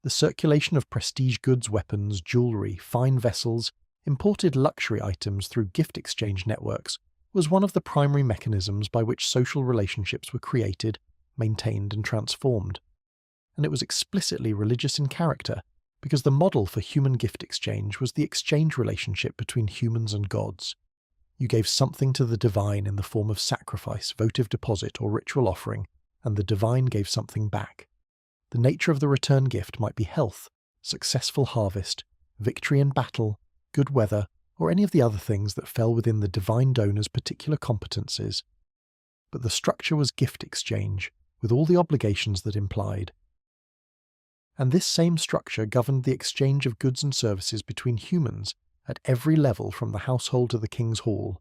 The circulation of prestige goods, weapons, jewellery, fine vessels, imported luxury items through gift exchange networks was one of the primary mechanisms by which social relationships were created, maintained, and transformed. And it was explicitly religious in character, because the model for human gift exchange was the exchange relationship between humans and gods. You gave something to the divine in the form of sacrifice, votive deposit, or ritual offering, and the divine gave something back. The nature of the return gift might be health, successful harvest, victory in battle, good weather, or any of the other things that fell within the divine donor's particular competencies. But the structure was gift exchange, with all the obligations that implied. And this same structure governed the exchange of goods and services between humans at every level from the household to the king's hall.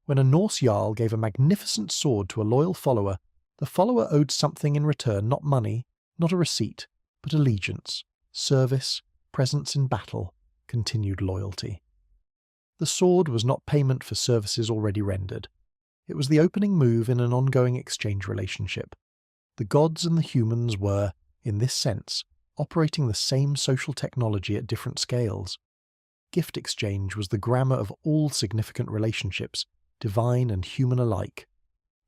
When a Norse jarl gave a magnificent sword to a loyal follower, the follower owed something in return, not money, not a receipt, but allegiance, service, presence in battle, continued loyalty. The sword was not payment for services already rendered. It was the opening move in an ongoing exchange relationship. The gods and the humans were, in this sense, operating the same social technology at different scales. Gift exchange was the grammar of all significant relationships, divine and human alike.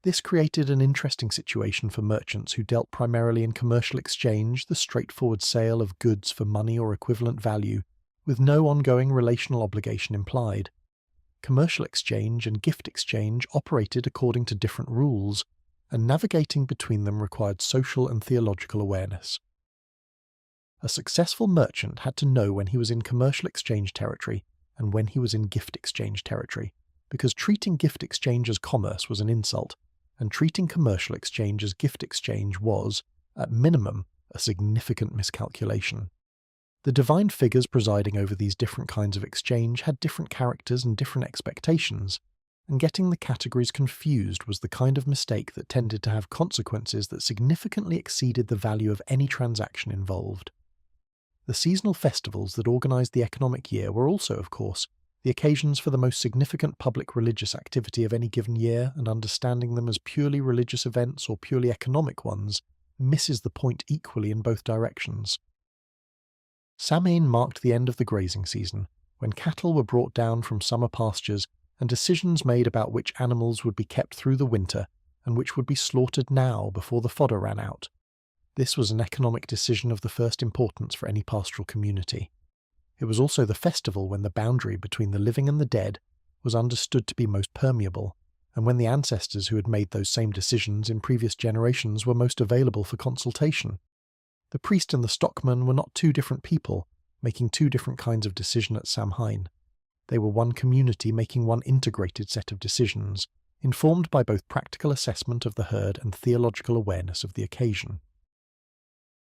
This created an interesting situation for merchants who dealt primarily in commercial exchange, the straightforward sale of goods for money or equivalent value, with no ongoing relational obligation implied. Commercial exchange and gift exchange operated according to different rules, and navigating between them required social and theological awareness. A successful merchant had to know when he was in commercial exchange territory and when he was in gift exchange territory, because treating gift exchange as commerce was an insult, and treating commercial exchange as gift exchange was, at minimum, a significant miscalculation. The divine figures presiding over these different kinds of exchange had different characters and different expectations, and getting the categories confused was the kind of mistake that tended to have consequences that significantly exceeded the value of any transaction involved. The seasonal festivals that organised the economic year were also, of course, the occasions for the most significant public religious activity of any given year and understanding them as purely religious events or purely economic ones misses the point equally in both directions. Samhain marked the end of the grazing season, when cattle were brought down from summer pastures and decisions made about which animals would be kept through the winter and which would be slaughtered now before the fodder ran out. This was an economic decision of the first importance for any pastoral community. It was also the festival when the boundary between the living and the dead was understood to be most permeable, and when the ancestors who had made those same decisions in previous generations were most available for consultation. The priest and the stockman were not two different people, making two different kinds of decision at Samhain. They were one community making one integrated set of decisions, informed by both practical assessment of the herd and theological awareness of the occasion.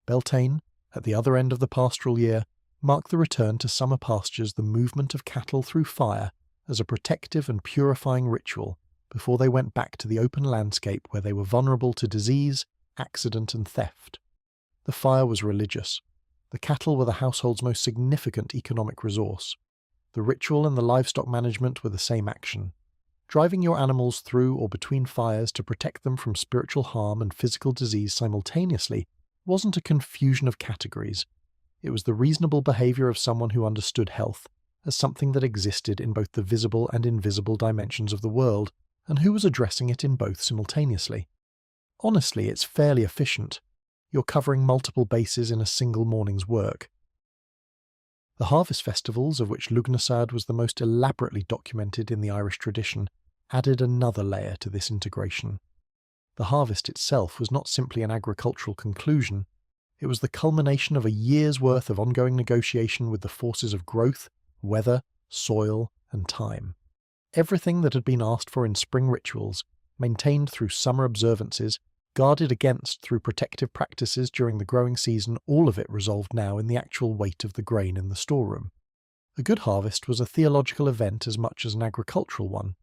Beltane, at the other end of the pastoral year, marked the return to summer pastures, the movement of cattle through fire as a protective and purifying ritual before they went back to the open landscape where they were vulnerable to disease, accident and theft. The fire was religious. The cattle were the household's most significant economic resource. The ritual and the livestock management were the same action. Driving your animals through or between fires to protect them from spiritual harm and physical disease simultaneously wasn't a confusion of categories. It was the reasonable behavior of someone who understood health as something that existed in both the visible and invisible dimensions of the world, and who was addressing it in both simultaneously. Honestly, it's fairly efficient. You're covering multiple bases in a single morning's work. The harvest festivals, of which Lugnasad was the most elaborately documented in the Irish tradition, added another layer to this integration. The harvest itself was not simply an agricultural conclusion, it was the culmination of a year's worth of ongoing negotiation with the forces of growth, weather, soil, and time. Everything that had been asked for in spring rituals, maintained through summer observances, guarded against through protective practices during the growing season, all of it resolved now in the actual weight of the grain in the storeroom. A good harvest was a theological event as much as an agricultural one.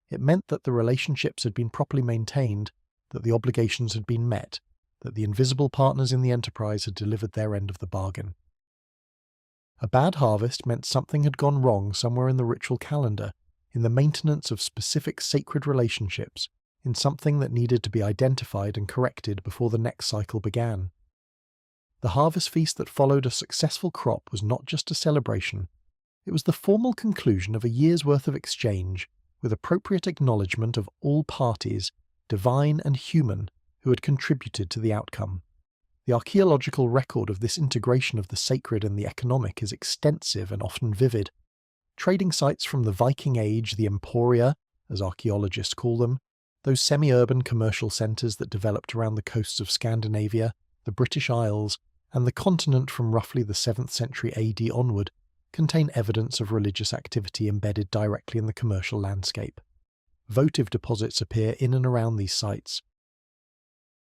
It meant that the relationships had been properly maintained, that the obligations had been met, that the invisible partners in the enterprise had delivered their end of the bargain. A bad harvest meant something had gone wrong somewhere in the ritual calendar, in the maintenance of specific sacred relationships, in something that needed to be identified and corrected before the next cycle began. The harvest feast that followed a successful crop was not just a celebration, it was the formal conclusion of a year's worth of exchange, with appropriate acknowledgement of all parties, divine and human, who had contributed to the outcome. The archaeological record of this integration of the sacred and the economic is extensive and often vivid. Trading sites from the Viking Age, the Emporia, as archaeologists call them, those semi-urban commercial centres that developed around the coasts of Scandinavia, the British Isles, and the continent from roughly the 7th century AD onward, contain evidence of religious activity embedded directly in the commercial landscape. Votive deposits appear in and around these sites.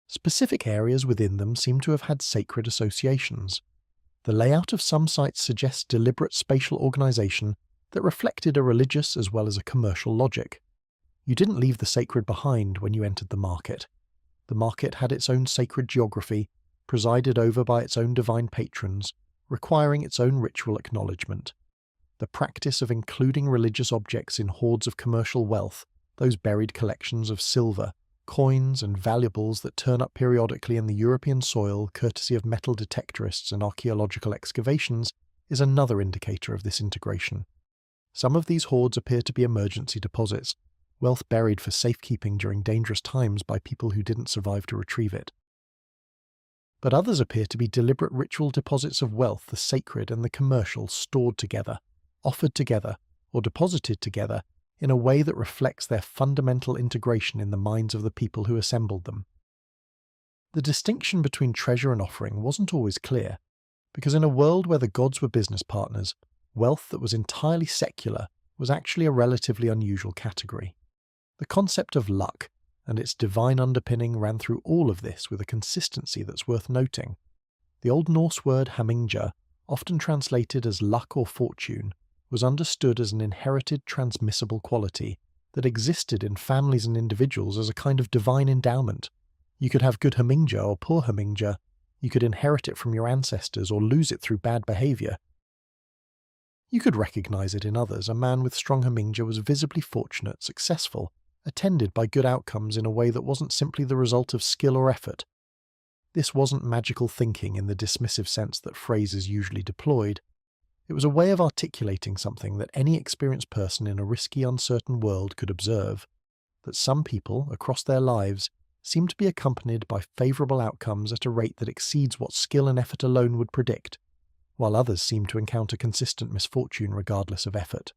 Specific areas within them seem to have had sacred associations. The layout of some sites suggests deliberate spatial organisation that reflected a religious as well as a commercial logic. You didn't leave the sacred behind when you entered the market. The market had its own sacred geography, presided over by its own divine patrons, requiring its own ritual acknowledgement. The practice of including religious objects in hoards of commercial wealth, those buried collections of silver, coins and valuables that turn up periodically in the European soil courtesy of metal detectorists and archaeological excavations, is another indicator of this integration. Some of these hoards appear to be emergency deposits, wealth buried for safekeeping during dangerous times by people who didn't survive to retrieve it. But others appear to be deliberate ritual deposits of wealth, the sacred and the commercial stored together, offered together, or deposited together in a way that reflects their fundamental integration in the minds of the people who assembled them. The distinction between treasure and offering wasn't always clear, because in a world where the gods were business partners, wealth that was entirely secular was actually a relatively unusual category. The concept of luck and its divine underpinning ran through all of this with a consistency that's worth noting. The Old Norse word hamingja, often translated as luck or fortune, was understood as an inherited transmissible quality that existed in families and individuals as a kind of divine endowment. You could have good hamingja or poor hamingja, you could inherit it from your ancestors or lose it through bad behaviour. You could recognize it in others. A man with strong Hemingja was visibly fortunate, successful, attended by good outcomes in a way that wasn't simply the result of skill or effort. This wasn't magical thinking in the dismissive sense that phrase is usually deployed. It was a way of articulating something that any experienced person in a risky, uncertain world could observe, that some people, across their lives, seem to be accompanied by favourable outcomes at a rate that exceeds what skill and effort alone would predict, while others seem to encounter consistent misfortune regardless of effort.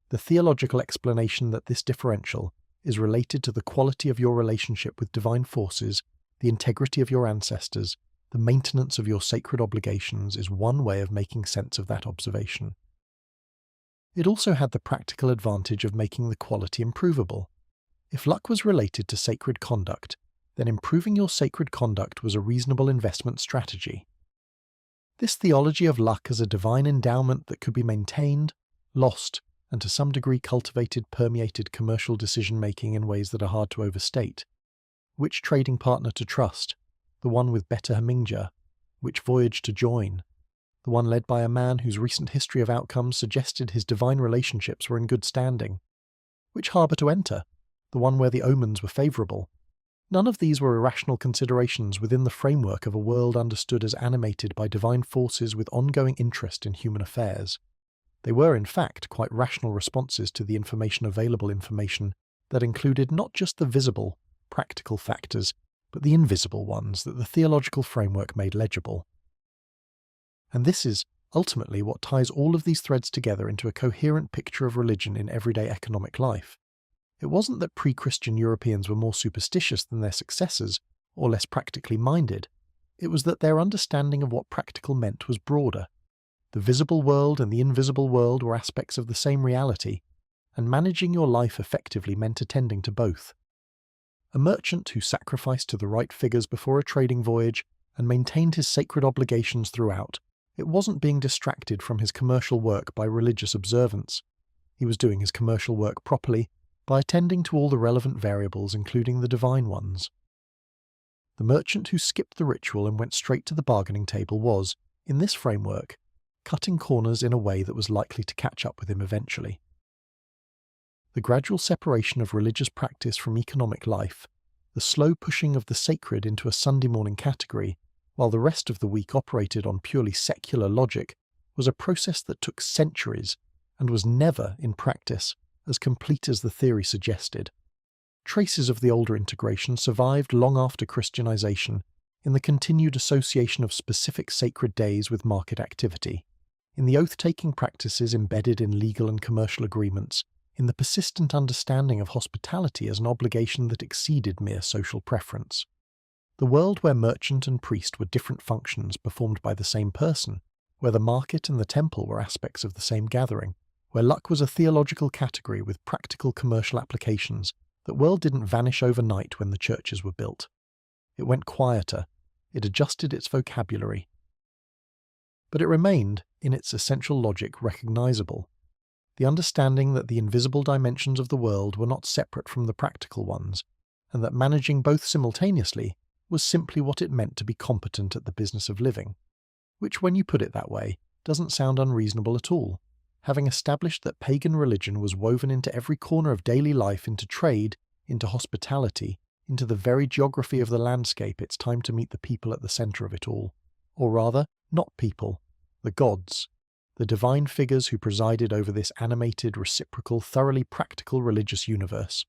The theological explanation that this differential is related to the quality of your relationship with divine forces, the integrity of your ancestors, the maintenance of your sacred obligations is one way of making sense of that observation. It also had the practical advantage of making the quality improvable. If luck was related to sacred conduct, then improving your sacred conduct was a reasonable investment strategy. This theology of luck as a divine endowment that could be maintained, lost, and to some degree cultivated permeated commercial decision-making in ways that are hard to overstate. Which trading partner to trust? The one with better Hemingja? Which voyage to join? The one led by a man whose recent history of outcomes suggested his divine relationships were in good standing? Which harbour to enter? The one where the omens were favourable? None of these were irrational considerations within the framework of a world understood as animated by divine forces with ongoing interest in human affairs. They were, in fact, quite rational responses to the information that included not just the visible, practical factors, but the invisible ones that the theological framework made legible. And this is, ultimately, what ties all of these threads together into a coherent picture of religion in everyday economic life. It wasn't that pre-Christian Europeans were more superstitious than their successors, or less practically minded. It was that their understanding of what practical meant was broader. The visible world and the invisible world were aspects of the same reality, and managing your life effectively meant attending to both. A merchant who sacrificed to the right figures before a trading voyage and maintained his sacred obligations throughout, it wasn't being distracted from his commercial work by religious observance. He was doing his commercial work properly, by attending to all the relevant variables, including the divine ones. The merchant who skipped the ritual and went straight to the bargaining table was, in this framework, cutting corners in a way that was likely to catch up with him eventually. The gradual separation of religious practice from economic life, the slow pushing of the sacred into a Sunday morning category, while the rest of the week operated on purely secular logic, was a process that took centuries and was never, in practice, as complete as the theory suggested. Traces of the older integration survived long after Christianization in the continued association of specific sacred days with market activity, in the oath-taking practices embedded in legal and commercial agreements, in the persistent understanding of hospitality as an obligation that exceeded mere social preference. The world where merchant and priest were different functions performed by the same person, where the market and the temple were aspects of the same gathering, where luck was a theological category with practical commercial applications, that world didn't vanish overnight when the churches were built. It went quieter, it adjusted its vocabulary. But it remained, in its essential logic, recognizable. The understanding that the invisible dimensions of the world were not separate from the practical ones, and that managing both simultaneously was simply what it meant to be competent at the business of living, which, when you put it that way, doesn't sound unreasonable at all. Having established that pagan religion was woven into every corner of daily life, into trade, into hospitality, into the very geography of the landscape, it's time to meet the people at the centre of it all. Or rather, not people, the gods, the divine figures who presided over this animated, reciprocal, thoroughly practical religious universe.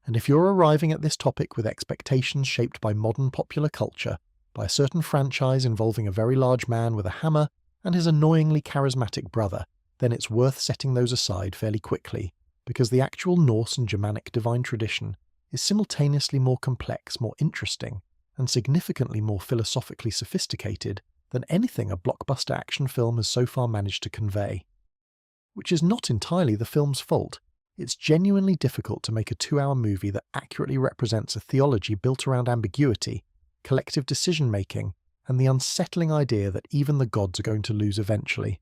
And if you're arriving at this topic with expectations shaped by modern popular culture, by a certain franchise involving a very large man with a hammer and his annoyingly charismatic brother, then it's worth setting those aside fairly quickly, because the actual Norse and Germanic divine tradition is simultaneously more complex, more interesting, and significantly more philosophically sophisticated than anything a blockbuster action film has so far managed to convey. Which is not entirely the film's fault. It's genuinely difficult to make a 2-hour movie that accurately represents a theology built around ambiguity, collective decision-making, and the unsettling idea that even the gods are going to lose eventually.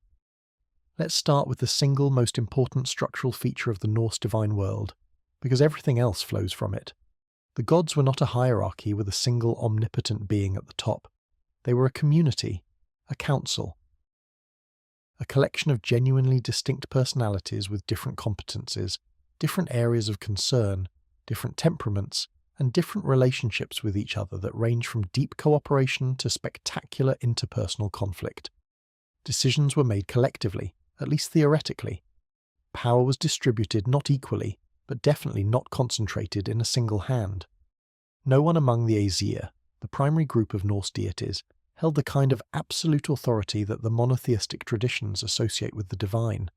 Let's start with the single most important structural feature of the Norse divine world, because everything else flows from it. The gods were not a hierarchy with a single omnipotent being at the top. They were a community, a council. a collection of genuinely distinct personalities with different competencies, different areas of concern, different temperaments, and different relationships with each other that range from deep cooperation to spectacular interpersonal conflict. Decisions were made collectively, at least theoretically. Power was distributed not equally, but definitely not concentrated in a single hand. No one among the Aesir, the primary group of Norse deities, held the kind of absolute authority that the monotheistic traditions associate with the divine.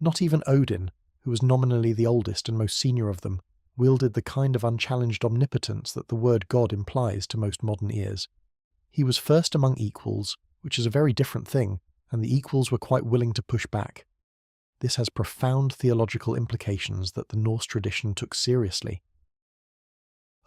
Not even Odin, who was nominally the oldest and most senior of them, wielded the kind of unchallenged omnipotence that the word God implies to most modern ears. He was first among equals, which is a very different thing, and the equals were quite willing to push back. This has profound theological implications that the Norse tradition took seriously.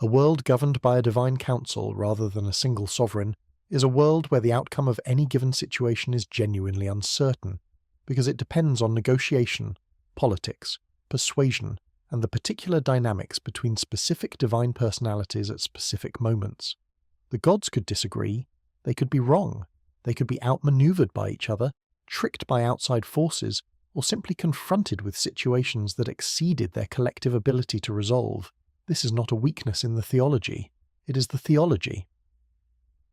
A world governed by a divine council rather than a single sovereign is a world where the outcome of any given situation is genuinely uncertain, because it depends on negotiation, politics, persuasion, and the particular dynamics between specific divine personalities at specific moments. The gods could disagree, they could be wrong, they could be outmaneuvered by each other, tricked by outside forces, or simply confronted with situations that exceeded their collective ability to resolve. This is not a weakness in the theology, it is the theology.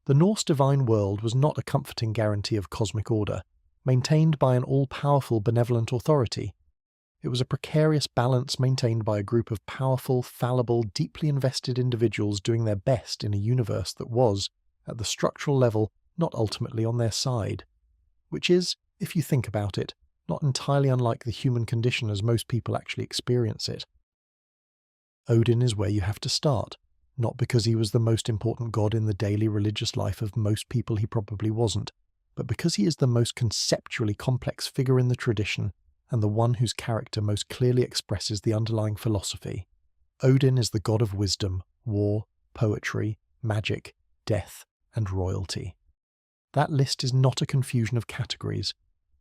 The Norse divine world was not a comforting guarantee of cosmic order, maintained by an all-powerful benevolent authority. It was a precarious balance maintained by a group of powerful, fallible, deeply invested individuals doing their best in a universe that was, at the structural level, not ultimately on their side. Which is, if you think about it, not entirely unlike the human condition as most people actually experience it. Odin is where you have to start, not because he was the most important god in the daily religious life of most people, he probably wasn't, but because he is the most conceptually complex figure in the tradition and the one whose character most clearly expresses the underlying philosophy. Odin is the god of wisdom, war, poetry, magic, death, and royalty. That list is not a confusion of categories.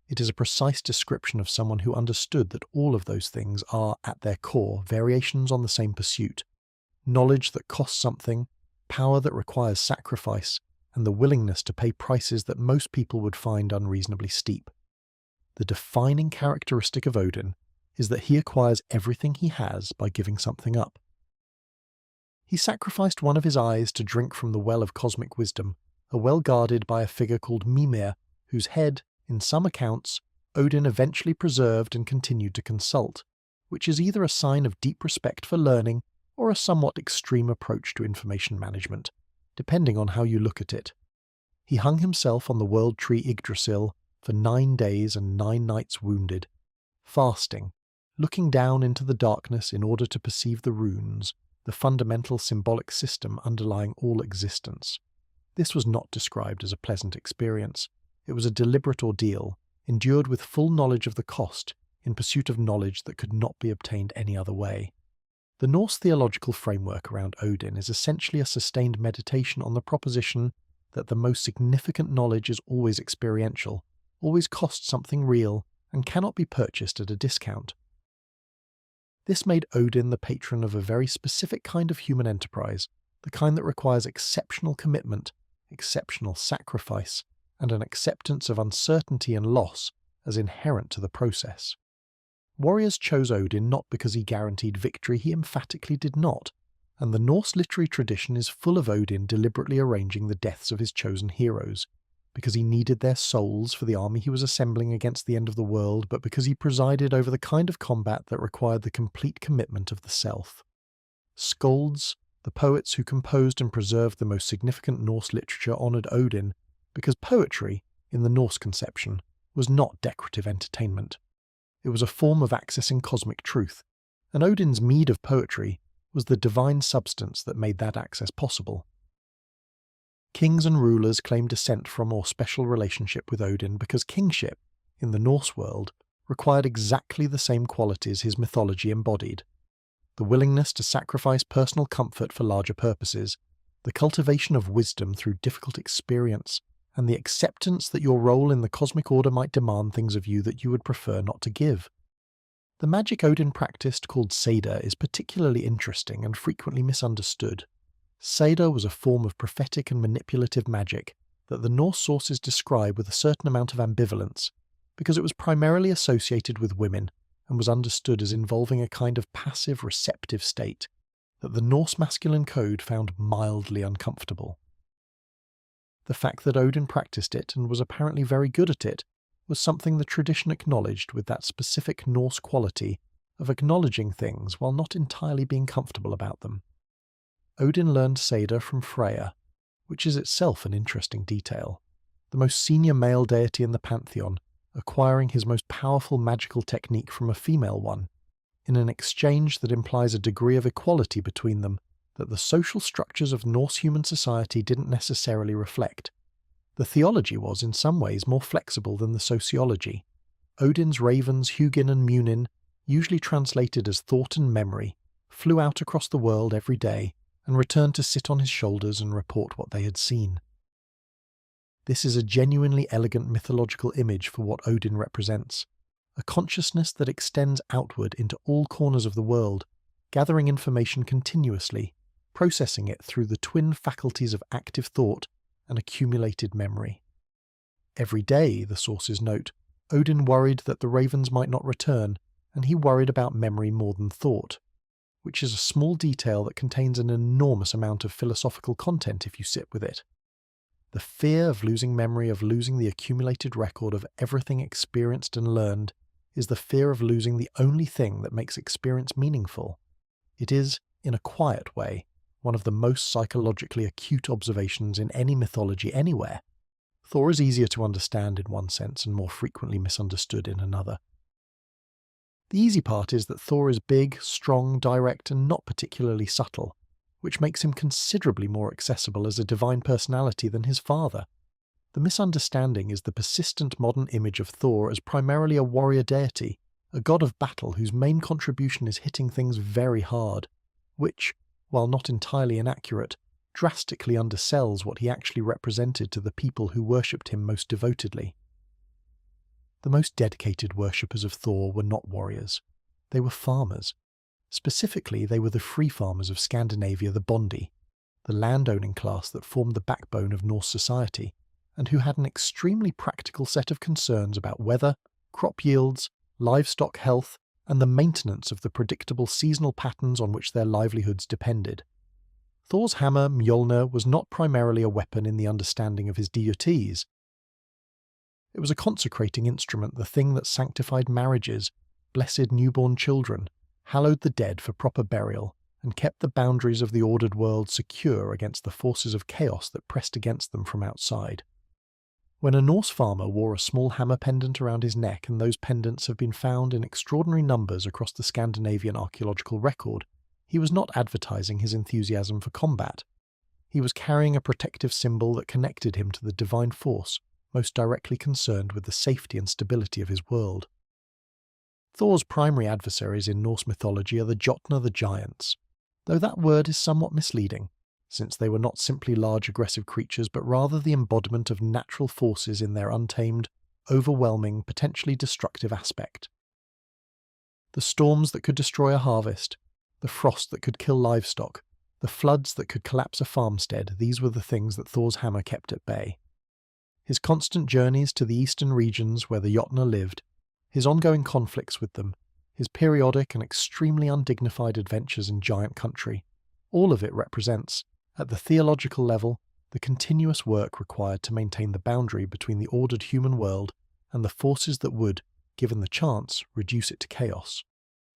It is a precise description of someone who understood that all of those things are, at their core, variations on the same pursuit. Knowledge that costs something, power that requires sacrifice, and the willingness to pay prices that most people would find unreasonably steep. The defining characteristic of Odin is that he acquires everything he has by giving something up. He sacrificed one of his eyes to drink from the well of cosmic wisdom, a well guarded by a figure called Mimir, whose head, in some accounts, Odin eventually preserved and continued to consult, which is either a sign of deep respect for learning or a somewhat extreme approach to information management, depending on how you look at it. He hung himself on the world tree Yggdrasil for 9 days and 9 nights wounded, fasting, looking down into the darkness in order to perceive the runes, the fundamental symbolic system underlying all existence. This was not described as a pleasant experience. It was a deliberate ordeal, endured with full knowledge of the cost, in pursuit of knowledge that could not be obtained any other way. The Norse theological framework around Odin is essentially a sustained meditation on the proposition that the most significant knowledge is always experiential, always costs something real, and cannot be purchased at a discount. This made Odin the patron of a very specific kind of human enterprise, the kind that requires exceptional commitment, exceptional sacrifice, and an acceptance of uncertainty and loss as inherent to the process. Warriors chose Odin not because he guaranteed victory, he emphatically did not, and the Norse literary tradition is full of Odin deliberately arranging the deaths of his chosen heroes, because he needed their souls for the army he was assembling against the end of the world, but because he presided over the kind of combat that required the complete commitment of the self. Skalds, the poets who composed and preserved the most significant Norse literature, honoured Odin because poetry, in the Norse conception, was not decorative entertainment. It was a form of accessing cosmic truth, and Odin's mead of poetry was the divine substance that made that access possible. Kings and rulers claimed descent from or special relationship with Odin because kingship, in the Norse world, required exactly the same qualities his mythology embodied: the willingness to sacrifice personal comfort for larger purposes, the cultivation of wisdom through difficult experience, and the acceptance that your role in the cosmic order might demand things of you that you would prefer not to give. The magic Odin practiced, called Seda, is particularly interesting and frequently misunderstood. Seda was a form of prophetic and manipulative magic that the Norse sources describe with a certain amount of ambivalence, because it was primarily associated with women and was understood as involving a kind of passive receptive state that the Norse masculine code found mildly uncomfortable. The fact that Odin practiced it and was apparently very good at it was something the tradition acknowledged, with that specific Norse quality of acknowledging things while not entirely being comfortable about them. Odin learned Seda from Freyja, which is itself an interesting detail, the most senior male deity in the pantheon, acquiring his most powerful magical technique from a female one, in an exchange that implies a degree of equality between them that the social structures of Norse human society didn't necessarily reflect. The theology was, in some ways, more flexible than the sociology. Odin's ravens Hugin and Munin, usually translated as thought and memory, flew out across the world every day and returned to sit on his shoulders and report what they had seen. This is a genuinely elegant mythological image for what Odin represents, a consciousness that extends outward into all corners of the world, gathering information continuously, processing it through the twin faculties of active thought and accumulated memory. Every day, the sources note, Odin worried that the ravens might not return, and he worried about memory more than thought, which is a small detail that contains an enormous amount of philosophical content if you sit with it. The fear of losing memory, of losing the accumulated record of everything experienced and learned, is the fear of losing the only thing that makes experience meaningful. It is, in a quiet way, one of the most psychologically acute observations in any mythology anywhere. Thor is easier to understand in one sense and more frequently misunderstood in another. The easy part is that Thor is big, strong, direct, and not particularly subtle, which makes him considerably more accessible as a divine personality than his father. The misunderstanding is the persistent modern image of Thor as primarily a warrior deity, a god of battle whose main contribution is hitting things very hard, which, while not entirely inaccurate, drastically undersells what he actually represented to the people who worshipped him most devotedly. The most dedicated worshippers of Thor were not warriors. They were farmers. Specifically, they were the free farmers of Scandinavia, the Bondi, the landowning class that formed the backbone of Norse society, and who had an extremely practical set of concerns about weather, crop yields, livestock health, and the maintenance of the predictable seasonal patterns on which their livelihoods depended. Thor's hammer, Mjolnir, was not primarily a weapon in the understanding of his deities. It was a consecrating instrument, the thing that sanctified marriages, blessed newborn children, hallowed the dead for proper burial, and kept the boundaries of the ordered world secure against the forces of chaos that pressed against them from outside. When a Norse farmer wore a small hammer pendant around his neck, and those pendants have been found in extraordinary numbers across the Scandinavian archaeological record, he was not advertising his enthusiasm for combat. He was carrying a protective symbol that connected him to the divine force, most directly concerned with the safety and stability of his world. Thor's primary adversaries in Norse mythology are the Jotnar, the giants, though that word is somewhat misleading, since they were not simply large aggressive creatures but rather the embodiment of natural forces in their untamed, overwhelming, potentially destructive aspect. The storms that could destroy a harvest, the frost that could kill livestock, the floods that could collapse a farmstead, these were the things that Thor's hammer kept at bay. His constant journeys to the eastern regions where the Jotnar lived, his ongoing conflicts with them, his periodic and extremely undignified adventures in giant country, all of it represents, at the theological level, the continuous work required to maintain the boundary between the ordered human world and the forces that would, given the chance, reduce it to chaos.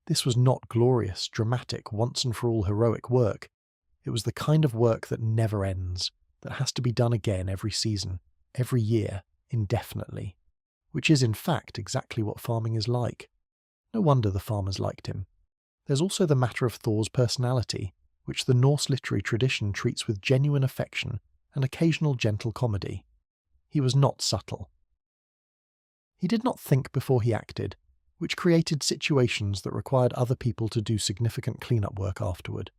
This was not glorious, dramatic, once-and-for-all heroic work. It was the kind of work that never ends, that has to be done again every season, every year, indefinitely, which is in fact exactly what farming is like. No wonder the farmers liked him. There's also the matter of Thor's personality, which the Norse literary tradition treats with genuine affection and occasional gentle comedy. He was not subtle. He did not think before he acted, which created situations that required other people to do significant cleanup work afterward.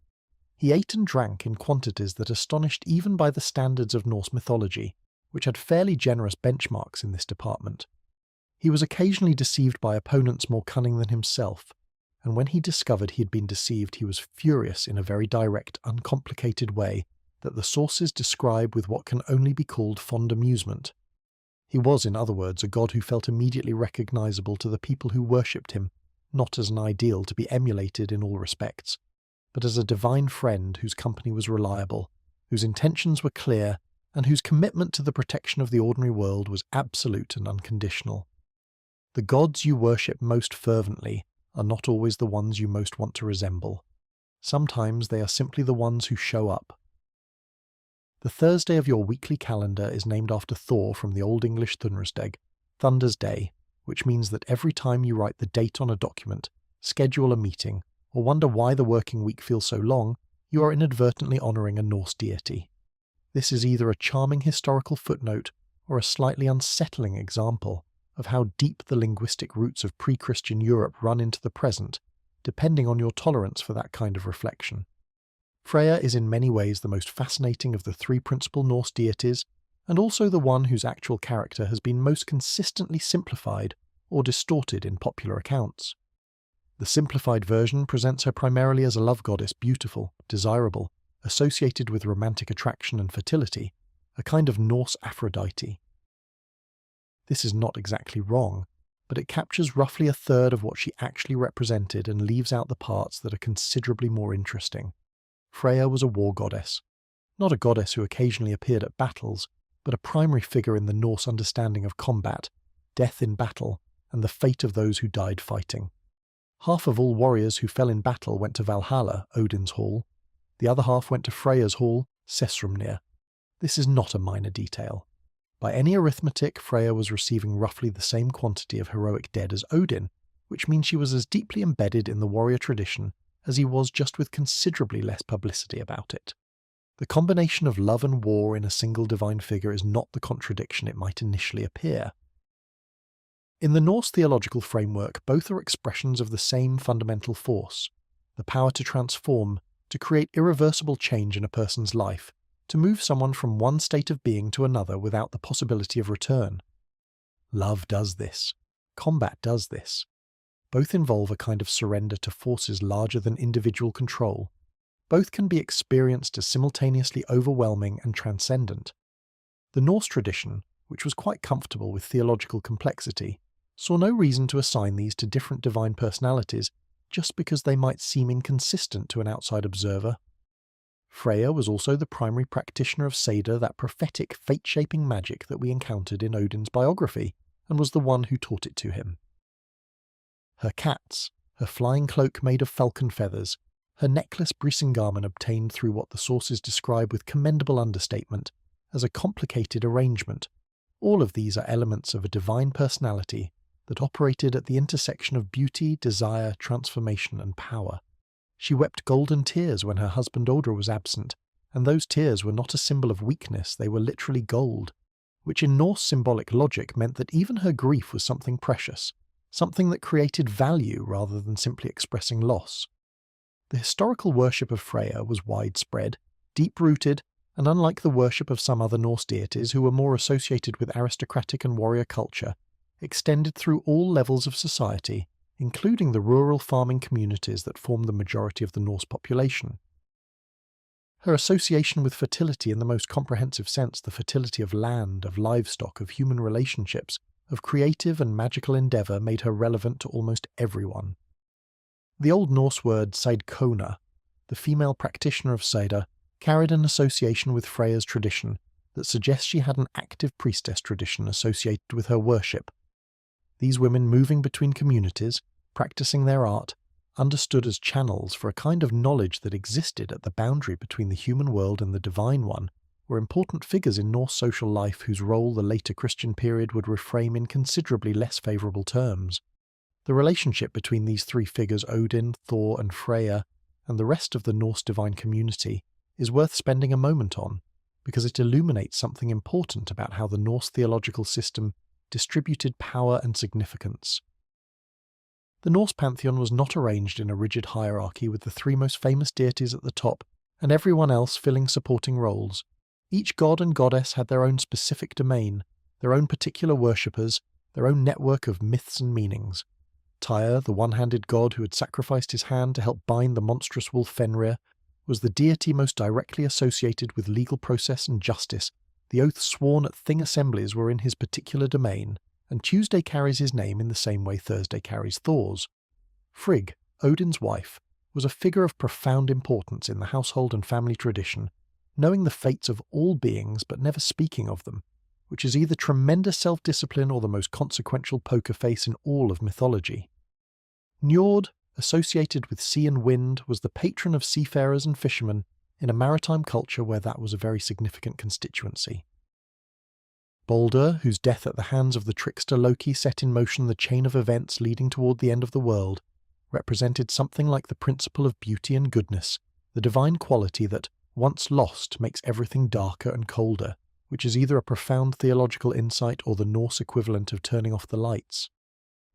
He ate and drank in quantities that astonished even by the standards of Norse mythology, which had fairly generous benchmarks in this department. He was occasionally deceived by opponents more cunning than himself, and when he discovered he had been deceived, he was furious in a very direct, uncomplicated way that the sources describe with what can only be called fond amusement. He was, in other words, a god who felt immediately recognizable to the people who worshipped him, not as an ideal to be emulated in all respects, but as a divine friend whose company was reliable, whose intentions were clear, and whose commitment to the protection of the ordinary world was absolute and unconditional. The gods you worship most fervently are not always the ones you most want to resemble. Sometimes they are simply the ones who show up. The Thursday of your weekly calendar is named after Thor from the Old English Thundersdag, Thunder's Day, which means that every time you write the date on a document, schedule a meeting, or wonder why the working week feels so long, you are inadvertently honouring a Norse deity. This is either a charming historical footnote or a slightly unsettling example of how deep the linguistic roots of pre-Christian Europe run into the present, depending on your tolerance for that kind of reflection. Freyja is in many ways the most fascinating of the three principal Norse deities, and also the one whose actual character has been most consistently simplified or distorted in popular accounts. The simplified version presents her primarily as a love goddess, beautiful, desirable, associated with romantic attraction and fertility, a kind of Norse Aphrodite. This is not exactly wrong, but it captures roughly a third of what she actually represented and leaves out the parts that are considerably more interesting. Freyja was a war goddess, not a goddess who occasionally appeared at battles, but a primary figure in the Norse understanding of combat, death in battle, and the fate of those who died fighting. Half of all warriors who fell in battle went to Valhalla, Odin's hall. The other half went to Freyja's hall, Sessrumnir. This is not a minor detail. By any arithmetic, Freyja was receiving roughly the same quantity of heroic dead as Odin, which means she was as deeply embedded in the warrior tradition as he was, just with considerably less publicity about it. The combination of love and war in a single divine figure is not the contradiction it might initially appear. In the Norse theological framework, both are expressions of the same fundamental force, the power to transform, to create irreversible change in a person's life, to move someone from one state of being to another without the possibility of return. Love does this. Combat does this. Both involve a kind of surrender to forces larger than individual control. Both can be experienced as simultaneously overwhelming and transcendent. The Norse tradition, which was quite comfortable with theological complexity, saw no reason to assign these to different divine personalities just because they might seem inconsistent to an outside observer. Freyja was also the primary practitioner of Seda, that prophetic, fate-shaping magic that we encountered in Odin's biography, and was the one who taught it to him. Her cats, her flying cloak made of falcon feathers, her necklace Brisingamen obtained through what the sources describe with commendable understatement as a complicated arrangement, all of these are elements of a divine personality that operated at the intersection of beauty, desire, transformation, and power. She wept golden tears when her husband Odr was absent, and those tears were not a symbol of weakness, they were literally gold, which in Norse symbolic logic meant that even her grief was something precious, something that created value rather than simply expressing loss. The historical worship of Freyja was widespread, deep-rooted, and unlike the worship of some other Norse deities who were more associated with aristocratic and warrior culture, extended through all levels of society, including the rural farming communities that formed the majority of the Norse population. Her association with fertility in the most comprehensive sense, the fertility of land, of livestock, of human relationships, of creative and magical endeavour, made her relevant to almost everyone. The Old Norse word Seidkona, the female practitioner of Seda, carried an association with Freyja's tradition that suggests she had an active priestess tradition associated with her worship. These women moving between communities, practicing their art, understood as channels for a kind of knowledge that existed at the boundary between the human world and the divine one, were important figures in Norse social life whose role the later Christian period would reframe in considerably less favourable terms. The relationship between these three figures, Odin, Thor, and Freyja, and the rest of the Norse divine community, is worth spending a moment on, because it illuminates something important about how the Norse theological system distributed power and significance. The Norse pantheon was not arranged in a rigid hierarchy with the three most famous deities at the top and everyone else filling supporting roles. Each god and goddess had their own specific domain, their own particular worshippers, their own network of myths and meanings. Tyr, the one-handed god who had sacrificed his hand to help bind the monstrous wolf Fenrir, was the deity most directly associated with legal process and justice, The oaths sworn at Thing assemblies were in his particular domain, and Tuesday carries his name in the same way Thursday carries Thor's. Frigg, Odin's wife, was a figure of profound importance in the household and family tradition, knowing the fates of all beings but never speaking of them, which is either tremendous self-discipline or the most consequential poker face in all of mythology. Njord, associated with sea and wind, was the patron of seafarers and fishermen in a maritime culture where that was a very significant constituency. Baldur, whose death at the hands of the trickster Loki set in motion the chain of events leading toward the end of the world, represented something like the principle of beauty and goodness, the divine quality that, once lost, makes everything darker and colder, which is either a profound theological insight or the Norse equivalent of turning off the lights.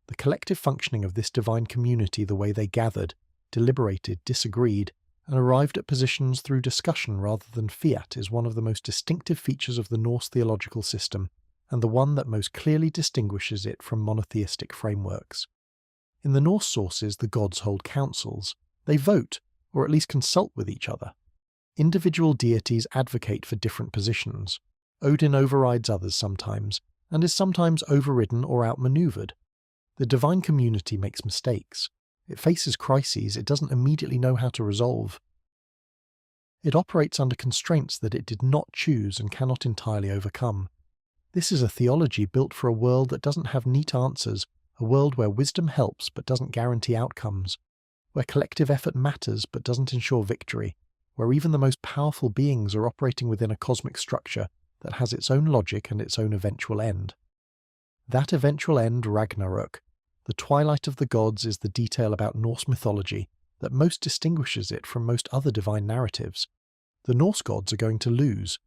The collective functioning of this divine community, the way they gathered, deliberated, disagreed, and arrived at positions through discussion rather than fiat, is one of the most distinctive features of the Norse theological system, and the one that most clearly distinguishes it from monotheistic frameworks. In the Norse sources, the gods hold councils. They vote, or at least consult with each other. Individual deities advocate for different positions. Odin overrides others sometimes, and is sometimes overridden or outmaneuvered. The divine community makes mistakes. It faces crises it doesn't immediately know how to resolve. It operates under constraints that it did not choose and cannot entirely overcome. This is a theology built for a world that doesn't have neat answers, a world where wisdom helps but doesn't guarantee outcomes, where collective effort matters but doesn't ensure victory, where even the most powerful beings are operating within a cosmic structure that has its own logic and its own eventual end. That eventual end, Ragnarök, the twilight of the gods, is the detail about Norse mythology that most distinguishes it from most other divine narratives. The Norse gods are going to lose,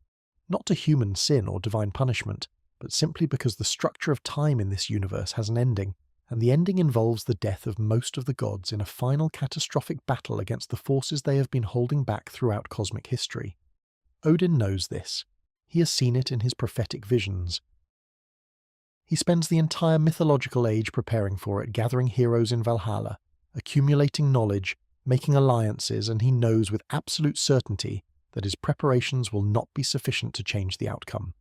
not to human sin or divine punishment, but simply because the structure of time in this universe has an ending, and the ending involves the death of most of the gods in a final catastrophic battle against the forces they have been holding back throughout cosmic history. Odin knows this. He has seen it in his prophetic visions. He spends the entire mythological age preparing for it, gathering heroes in Valhalla, accumulating knowledge, making alliances, and he knows with absolute certainty that his preparations will not be sufficient to change the outcome.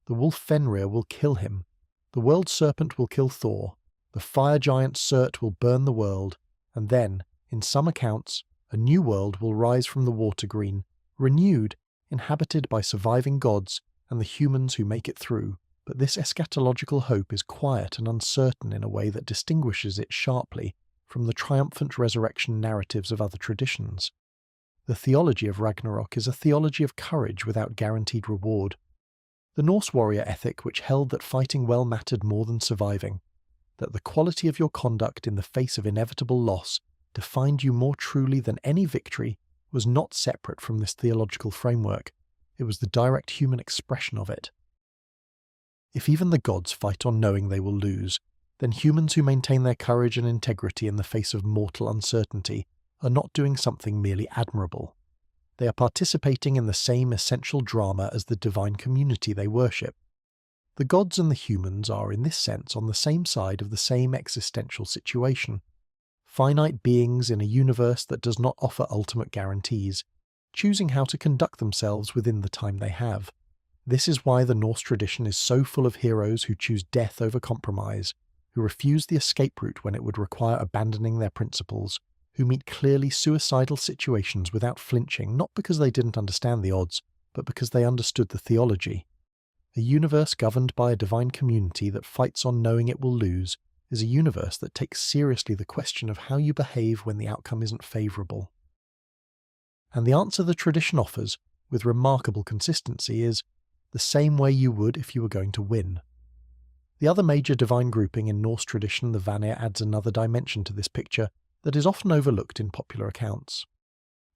The wolf Fenrir will kill him. The world serpent will kill Thor. The fire giant Surt will burn the world, and then, in some accounts, a new world will rise from the water green, renewed, inhabited by surviving gods and the humans who make it through. But this eschatological hope is quiet and uncertain in a way that distinguishes it sharply from the triumphant resurrection narratives of other traditions. The theology of Ragnarök is a theology of courage without guaranteed reward. The Norse warrior ethic, which held that fighting well mattered more than surviving, that the quality of your conduct in the face of inevitable loss defined you more truly than any victory, was not separate from this theological framework. It was the direct human expression of it. If even the gods fight on knowing they will lose, then humans who maintain their courage and integrity in the face of mortal uncertainty are not doing something merely admirable. They are participating in the same essential drama as the divine community they worship. The gods and the humans are, in this sense, on the same side of the same existential situation. Finite beings in a universe that does not offer ultimate guarantees, choosing how to conduct themselves within the time they have. This is why the Norse tradition is so full of heroes who choose death over compromise, who refuse the escape route when it would require abandoning their principles, who meet clearly suicidal situations without flinching, not because they didn't understand the odds, but because they understood the theology. A universe governed by a divine community that fights on knowing it will lose is a universe that takes seriously the question of how you behave when the outcome isn't favourable. And the answer the tradition offers, with remarkable consistency, is the same way you would if you were going to win. The other major divine grouping in Norse tradition, the Vanir, adds another dimension to this picture that is often overlooked in popular accounts.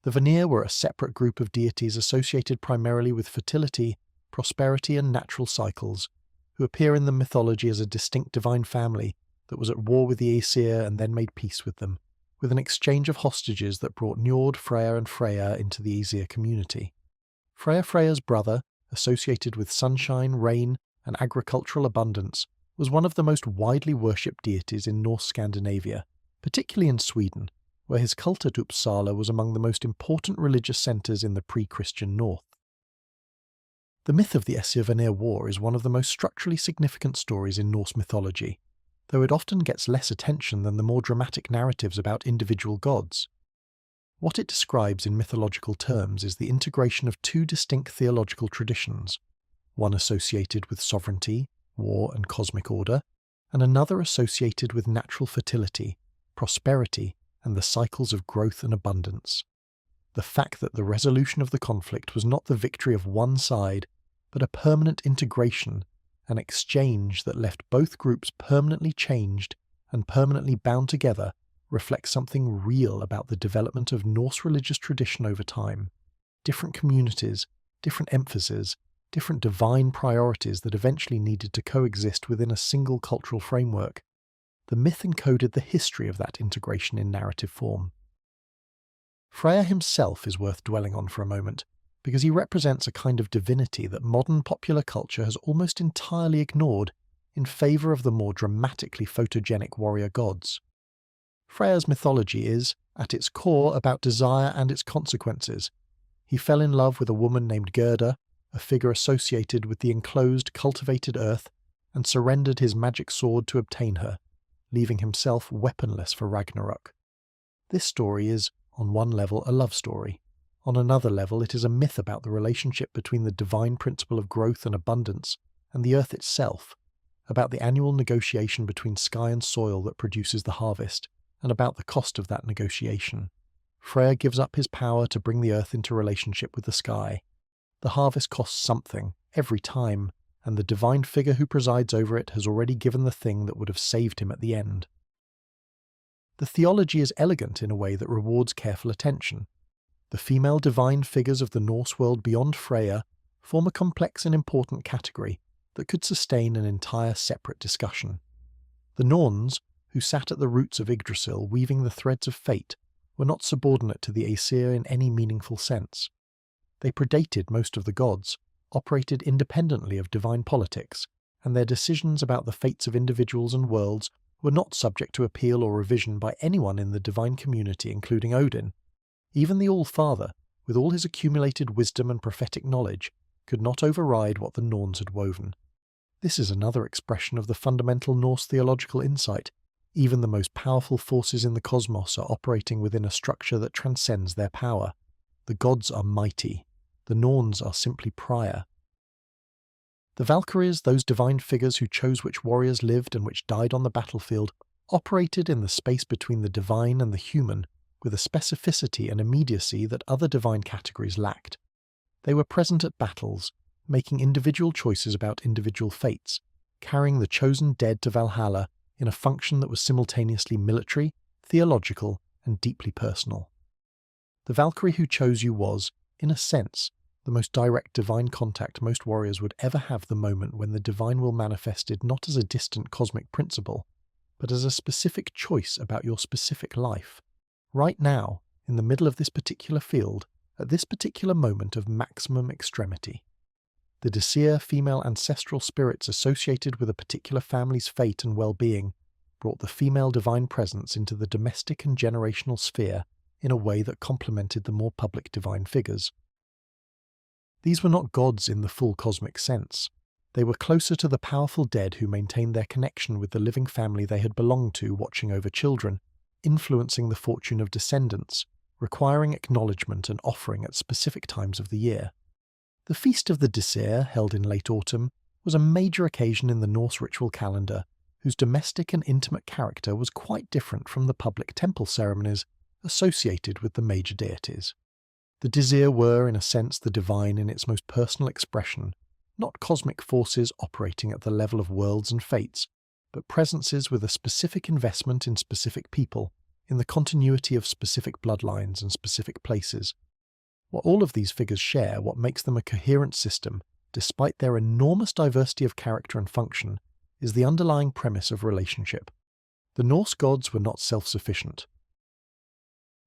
The Vanir were a separate group of deities associated primarily with fertility, prosperity and natural cycles, who appear in the mythology as a distinct divine family that was at war with the Aesir and then made peace with them, with an exchange of hostages that brought Njord, Freyr and Freyja into the Aesir community. Freyja's brother, associated with sunshine, rain and agricultural abundance, was one of the most widely worshipped deities in Norse Scandinavia, particularly in Sweden, where his cult at Uppsala was among the most important religious centres in the pre-Christian north. The myth of the Aesir-Vanir War is one of the most structurally significant stories in Norse mythology, though it often gets less attention than the more dramatic narratives about individual gods. What it describes in mythological terms is the integration of two distinct theological traditions, one associated with sovereignty, war and cosmic order, and another associated with natural fertility, prosperity, and the cycles of growth and abundance. The fact that the resolution of the conflict was not the victory of one side, but a permanent integration, an exchange that left both groups permanently changed and permanently bound together, reflects something real about the development of Norse religious tradition over time. Different communities, different emphases, different divine priorities that eventually needed to coexist within a single cultural framework. The myth encoded the history of that integration in narrative form. Freyr himself is worth dwelling on for a moment, because he represents a kind of divinity that modern popular culture has almost entirely ignored in favour of the more dramatically photogenic warrior gods. Freyr's mythology is, at its core, about desire and its consequences. He fell in love with a woman named Gerda, a figure associated with the enclosed, cultivated earth, and surrendered his magic sword to obtain her, leaving himself weaponless for Ragnarok. This story is, on one level, a love story. On another level, it is a myth about the relationship between the divine principle of growth and abundance and the earth itself, about the annual negotiation between sky and soil that produces the harvest, and about the cost of that negotiation. Freyr gives up his power to bring the earth into relationship with the sky. The harvest costs something, every time, and the divine figure who presides over it has already given the thing that would have saved him at the end. The theology is elegant in a way that rewards careful attention. The female divine figures of the Norse world beyond Freyr form a complex and important category that could sustain an entire separate discussion. The Norns, who sat at the roots of Yggdrasil weaving the threads of fate, were not subordinate to the Aesir in any meaningful sense. They predated most of the gods, operated independently of divine politics, and their decisions about the fates of individuals and worlds were not subject to appeal or revision by anyone in the divine community, including Odin. Even the All-Father, with all his accumulated wisdom and prophetic knowledge, could not override what the Norns had woven. This is another expression of the fundamental Norse theological insight. Even the most powerful forces in the cosmos are operating within a structure that transcends their power. The gods are mighty. The Norns are simply prior. The Valkyries, those divine figures who chose which warriors lived and which died on the battlefield, operated in the space between the divine and the human with a specificity and immediacy that other divine categories lacked. They were present at battles, making individual choices about individual fates, carrying the chosen dead to Valhalla in a function that was simultaneously military, theological, and deeply personal. The Valkyrie who chose you was, in a sense, the most direct divine contact most warriors would ever have, the moment when the divine will manifested not as a distant cosmic principle, but as a specific choice about your specific life. Right now, in the middle of this particular field, at this particular moment of maximum extremity. The Disir female ancestral spirits associated with a particular family's fate and well-being brought the female divine presence into the domestic and generational sphere in a way that complemented the more public divine figures. These were not gods in the full cosmic sense. They were closer to the powerful dead who maintained their connection with the living family they had belonged to, watching over children, influencing the fortune of descendants, requiring acknowledgement and offering at specific times of the year. The Feast of the Disir, held in late autumn, was a major occasion in the Norse ritual calendar, whose domestic and intimate character was quite different from the public temple ceremonies associated with the major deities. The Disir were, in a sense, the divine in its most personal expression, not cosmic forces operating at the level of worlds and fates, but presences with a specific investment in specific people, in the continuity of specific bloodlines and specific places. What all of these figures share, what makes them a coherent system, despite their enormous diversity of character and function, is the underlying premise of relationship. The Norse gods were not self-sufficient.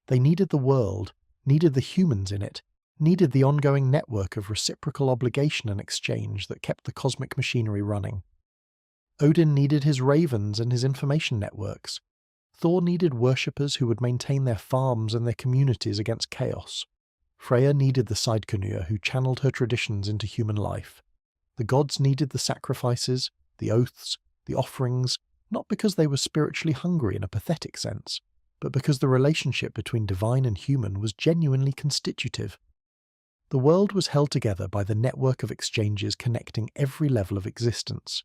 They needed the world, needed the humans in it, needed the ongoing network of reciprocal obligation and exchange that kept the cosmic machinery running. Odin needed his ravens and his information networks. Thor needed worshippers who would maintain their farms and their communities against chaos. Freya needed the Seidknur who channeled her traditions into human life. The gods needed the sacrifices, the oaths, the offerings, not because they were spiritually hungry in a pathetic sense, but because the relationship between divine and human was genuinely constitutive. The world was held together by the network of exchanges connecting every level of existence.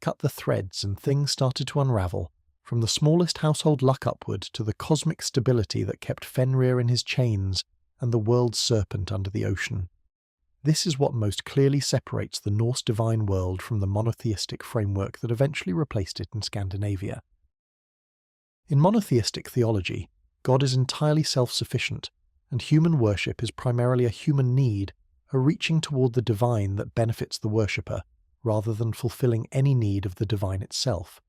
Cut the threads and things started to unravel, from the smallest household luck upward to the cosmic stability that kept Fenrir in his chains and the world's serpent under the ocean. This is what most clearly separates the Norse divine world from the monotheistic framework that eventually replaced it in Scandinavia. In monotheistic theology, God is entirely self-sufficient, and human worship is primarily a human need, a reaching toward the divine that benefits the worshipper, rather than fulfilling any need of the divine itself.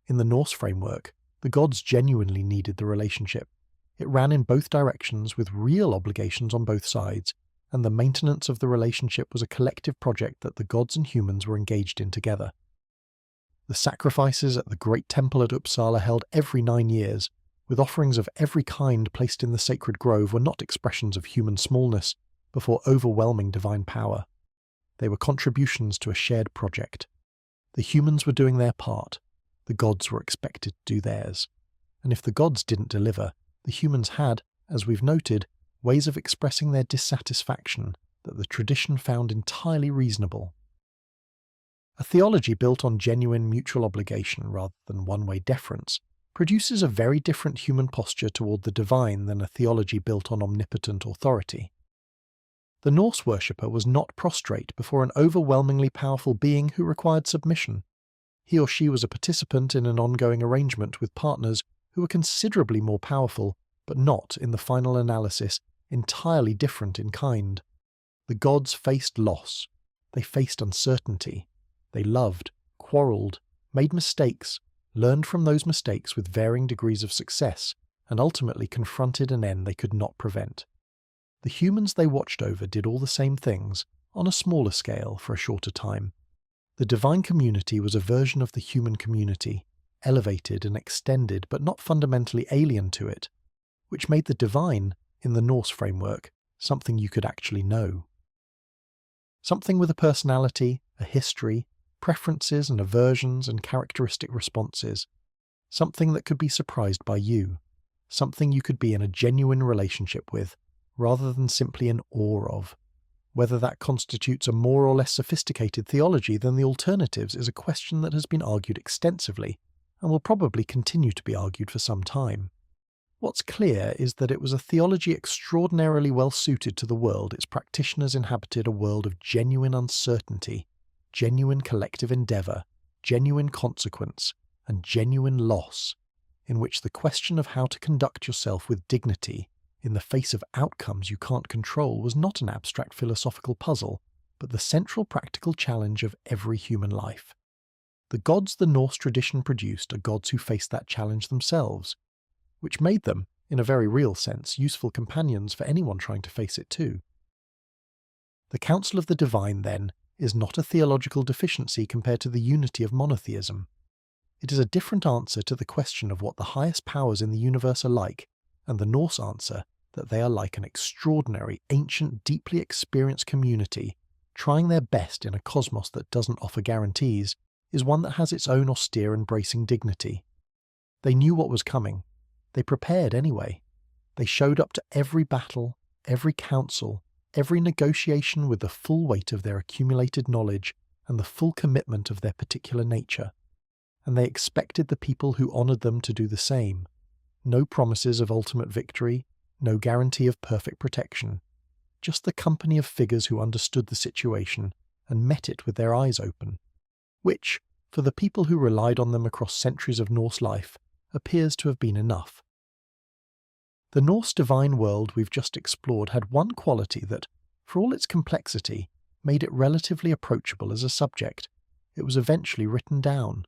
In the Norse framework, the gods genuinely needed the relationship. It ran in both directions with real obligations on both sides, and the maintenance of the relationship was a collective project that the gods and humans were engaged in together. The sacrifices at the great temple at Uppsala held every 9 years, with offerings of every kind placed in the sacred grove, were not expressions of human smallness before overwhelming divine power. They were contributions to a shared project. The humans were doing their part, the gods were expected to do theirs. And if the gods didn't deliver, the humans had, as we've noted, ways of expressing their dissatisfaction that the tradition found entirely reasonable. A theology built on genuine mutual obligation rather than one-way deference produces a very different human posture toward the divine than a theology built on omnipotent authority. The Norse worshipper was not prostrate before an overwhelmingly powerful being who required submission. He or she was a participant in an ongoing arrangement with partners who were considerably more powerful, but not, in the final analysis, entirely different in kind. The gods faced loss. They faced uncertainty. They loved, quarrelled, made mistakes, learned from those mistakes with varying degrees of success, and ultimately confronted an end they could not prevent. The humans they watched over did all the same things, on a smaller scale for a shorter time. The divine community was a version of the human community, elevated and extended but not fundamentally alien to it, which made the divine, in the Norse framework, something you could actually know. Something with a personality, a history, preferences and aversions and characteristic responses. Something that could be surprised by you. Something you could be in a genuine relationship with, rather than simply in awe of. Whether that constitutes a more or less sophisticated theology than the alternatives is a question that has been argued extensively, and will probably continue to be argued for some time. What's clear is that it was a theology extraordinarily well suited to the world its practitioners inhabited, a world of genuine uncertainty, genuine collective endeavour, genuine consequence, and genuine loss, in which the question of how to conduct yourself with dignity in the face of outcomes you can't control was not an abstract philosophical puzzle, but the central practical challenge of every human life. The gods the Norse tradition produced are gods who faced that challenge themselves, which made them, in a very real sense, useful companions for anyone trying to face it too. The counsel of the divine, then, is not a theological deficiency compared to the unity of monotheism. It is a different answer to the question of what the highest powers in the universe are like, and the Norse answer that they are like an extraordinary, ancient, deeply experienced community, trying their best in a cosmos that doesn't offer guarantees, is one that has its own austere and bracing dignity. They knew what was coming. They prepared anyway. They showed up to every battle, every council, every negotiation with the full weight of their accumulated knowledge and the full commitment of their particular nature. And they expected the people who honoured them to do the same. No promises of ultimate victory, no guarantee of perfect protection. Just the company of figures who understood the situation and met it with their eyes open. Which, for the people who relied on them across centuries of Norse life, appears to have been enough. The Norse divine world we've just explored had one quality that, for all its complexity, made it relatively approachable as a subject. It was eventually written down.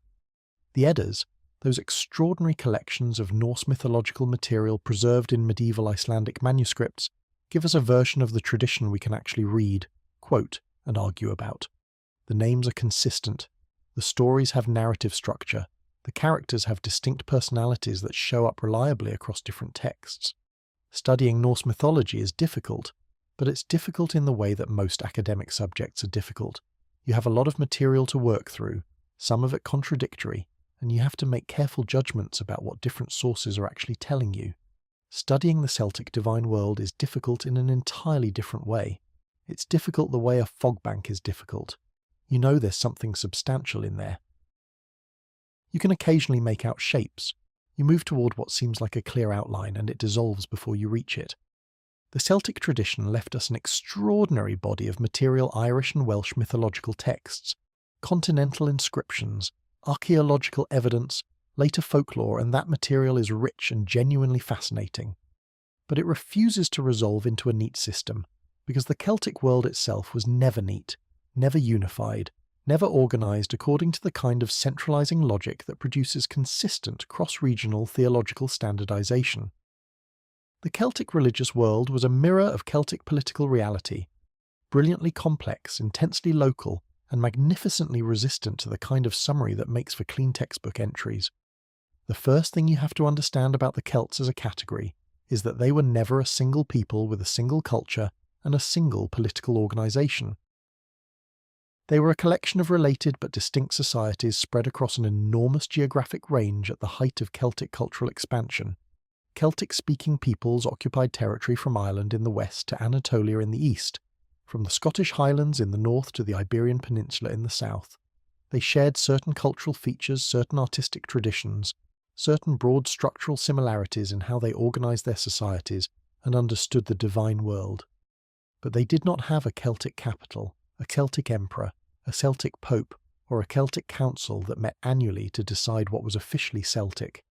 The Eddas, those extraordinary collections of Norse mythological material preserved in medieval Icelandic manuscripts, give us a version of the tradition we can actually read, quote, and argue about. The names are consistent. The stories have narrative structure. The characters have distinct personalities that show up reliably across different texts. Studying Norse mythology is difficult, but it's difficult in the way that most academic subjects are difficult. You have a lot of material to work through, some of it contradictory, and you have to make careful judgments about what different sources are actually telling you. Studying the Celtic divine world is difficult in an entirely different way. It's difficult the way a fog bank is difficult. You know there's something substantial in there. You can occasionally make out shapes. You move toward what seems like a clear outline and it dissolves before you reach it. The Celtic tradition left us an extraordinary body of material Irish and Welsh mythological texts, continental inscriptions, archaeological evidence, later folklore, and that material is rich and genuinely fascinating. But it refuses to resolve into a neat system, because the Celtic world itself was never neat, never unified, never organised according to the kind of centralising logic that produces consistent cross-regional theological standardisation. The Celtic religious world was a mirror of Celtic political reality, brilliantly complex, intensely local, and magnificently resistant to the kind of summary that makes for clean textbook entries. The first thing you have to understand about the Celts as a category is that they were never a single people with a single culture and a single political organisation. They were a collection of related but distinct societies spread across an enormous geographic range at the height of Celtic cultural expansion. Celtic-speaking peoples occupied territory from Ireland in the west to Anatolia in the east, from the Scottish Highlands in the north to the Iberian Peninsula in the south. They shared certain cultural features, certain artistic traditions, certain broad structural similarities in how they organised their societies and understood the divine world. But they did not have a Celtic capital, a Celtic emperor, a Celtic pope, or a Celtic council that met annually to decide what was officially Celtic.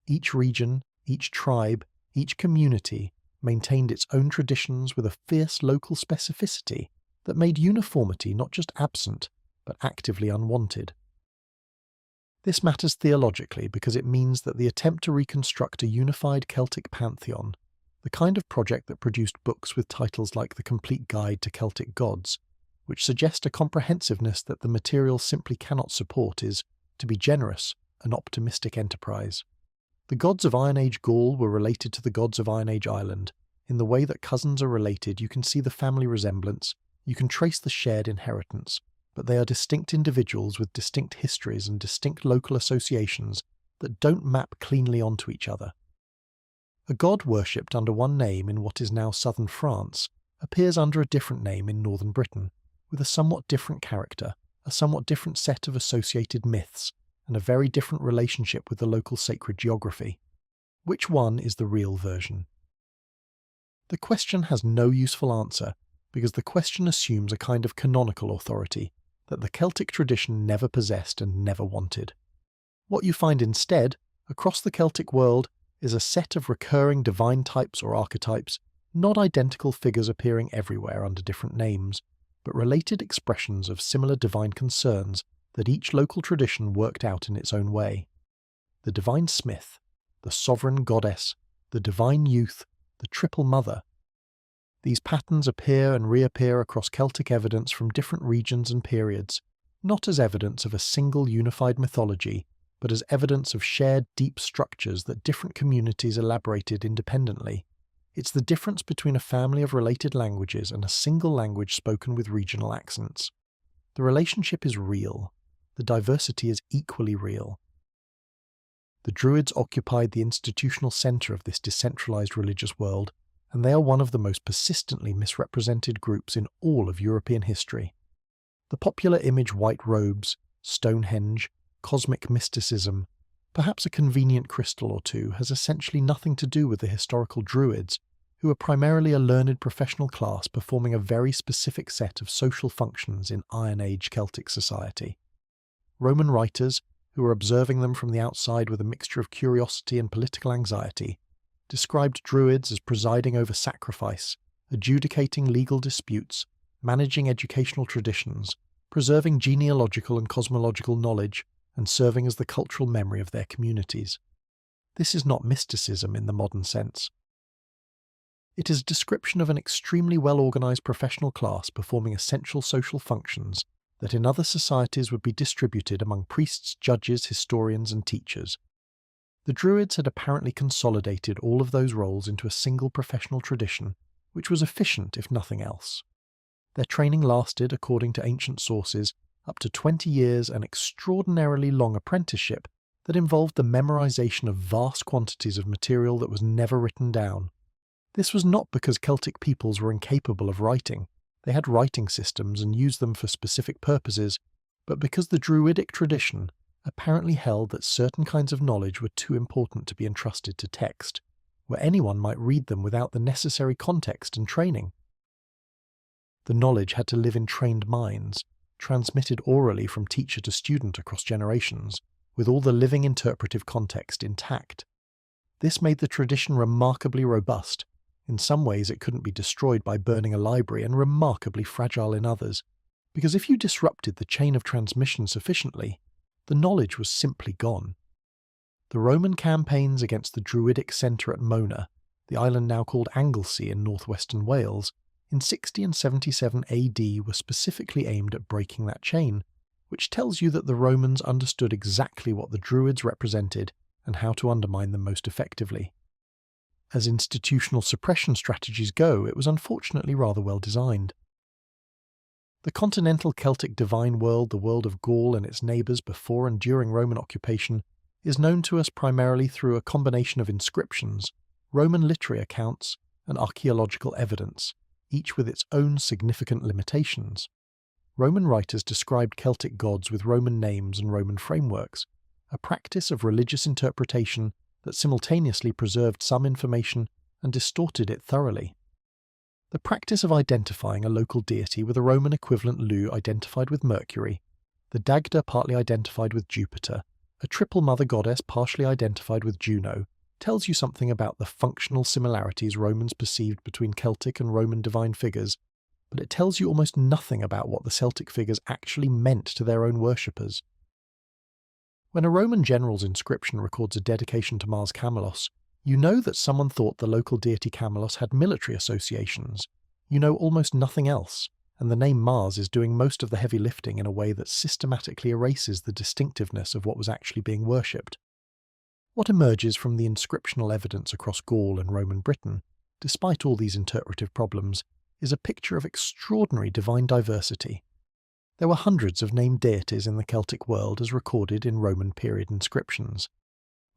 Each region, each tribe, each community maintained its own traditions with a fierce local specificity that made uniformity not just absent, but actively unwanted. This matters theologically because it means that the attempt to reconstruct a unified Celtic pantheon, the kind of project that produced books with titles like The Complete Guide to Celtic Gods, which suggest a comprehensiveness that the material simply cannot support, is, to be generous, an optimistic enterprise. The gods of Iron Age Gaul were related to the gods of Iron Age Ireland. In the way that cousins are related, you can see the family resemblance, you can trace the shared inheritance, but they are distinct individuals with distinct histories and distinct local associations that don't map cleanly onto each other. A god worshipped under one name in what is now southern France appears under a different name in northern Britain, with a somewhat different character, a somewhat different set of associated myths, and a very different relationship with the local sacred geography. Which one is the real version? The question has no useful answer, because the question assumes a kind of canonical authority that the Celtic tradition never possessed and never wanted. What you find instead, across the Celtic world, is a set of recurring divine types or archetypes, not identical figures appearing everywhere under different names, but related expressions of similar divine concerns that each local tradition worked out in its own way. The divine smith, the sovereign goddess, the divine youth, the triple mother. These patterns appear and reappear across Celtic evidence from different regions and periods, not as evidence of a single unified mythology, but as evidence of shared deep structures that different communities elaborated independently. It's the difference between a family of related languages and a single language spoken with regional accents. The relationship is real. The diversity is equally real. The Druids occupied the institutional centre of this decentralised religious world, and they are one of the most persistently misrepresented groups in all of European history. The popular image white robes, Stonehenge, cosmic mysticism, perhaps a convenient crystal or two, has essentially nothing to do with the historical Druids, who are primarily a learned professional class performing a very specific set of social functions in Iron Age Celtic society. Roman writers, who were observing them from the outside with a mixture of curiosity and political anxiety, described Druids as presiding over sacrifice, adjudicating legal disputes, managing educational traditions, preserving genealogical and cosmological knowledge, and serving as the cultural memory of their communities. This is not mysticism in the modern sense. It is a description of an extremely well-organised professional class performing essential social functions that in other societies would be distributed among priests, judges, historians, and teachers. The Druids had apparently consolidated all of those roles into a single professional tradition, which was efficient if nothing else. Their training lasted, according to ancient sources, up to 20 years, an extraordinarily long apprenticeship that involved the memorization of vast quantities of material that was never written down. This was not because Celtic peoples were incapable of writing. They had writing systems and used them for specific purposes, but because the Druidic tradition apparently held that certain kinds of knowledge were too important to be entrusted to text, where anyone might read them without the necessary context and training. The knowledge had to live in trained minds, transmitted orally from teacher to student across generations, with all the living interpretive context intact. This made the tradition remarkably robust. In some ways it couldn't be destroyed by burning a library, and remarkably fragile in others, because if you disrupted the chain of transmission sufficiently, the knowledge was simply gone. The Roman campaigns against the Druidic centre at Mona, the island now called Anglesey in northwestern Wales, in 60 and 77 AD were specifically aimed at breaking that chain, which tells you that the Romans understood exactly what the Druids represented and how to undermine them most effectively. As institutional suppression strategies go, it was unfortunately rather well designed. The continental Celtic divine world, the world of Gaul and its neighbours before and during Roman occupation, is known to us primarily through a combination of inscriptions, Roman literary accounts, and archaeological evidence, each with its own significant limitations. Roman writers described Celtic gods with Roman names and Roman frameworks, a practice of religious interpretation that simultaneously preserved some information and distorted it thoroughly. The practice of identifying a local deity with a Roman equivalent Lu identified with Mercury, the Dagda partly identified with Jupiter, a triple mother goddess partially identified with Juno, tells you something about the functional similarities Romans perceived between Celtic and Roman divine figures, but it tells you almost nothing about what the Celtic figures actually meant to their own worshippers. When a Roman general's inscription records a dedication to Mars Camelos, you know that someone thought the local deity Camelos had military associations. You know almost nothing else, and the name Mars is doing most of the heavy lifting in a way that systematically erases the distinctiveness of what was actually being worshipped. What emerges from the inscriptional evidence across Gaul and Roman Britain, despite all these interpretive problems, is a picture of extraordinary divine diversity. There were hundreds of named deities in the Celtic world as recorded in Roman period inscriptions.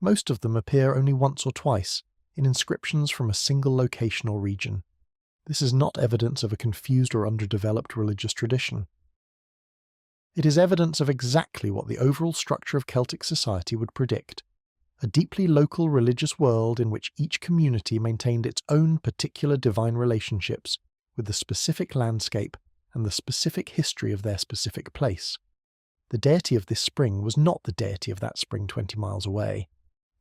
Most of them appear only once or twice, in inscriptions from a single location or region. This is not evidence of a confused or underdeveloped religious tradition. It is evidence of exactly what the overall structure of Celtic society would predict: a deeply local religious world in which each community maintained its own particular divine relationships with the specific landscape and the specific history of their specific place. The deity of this spring was not the deity of that spring 20 miles away.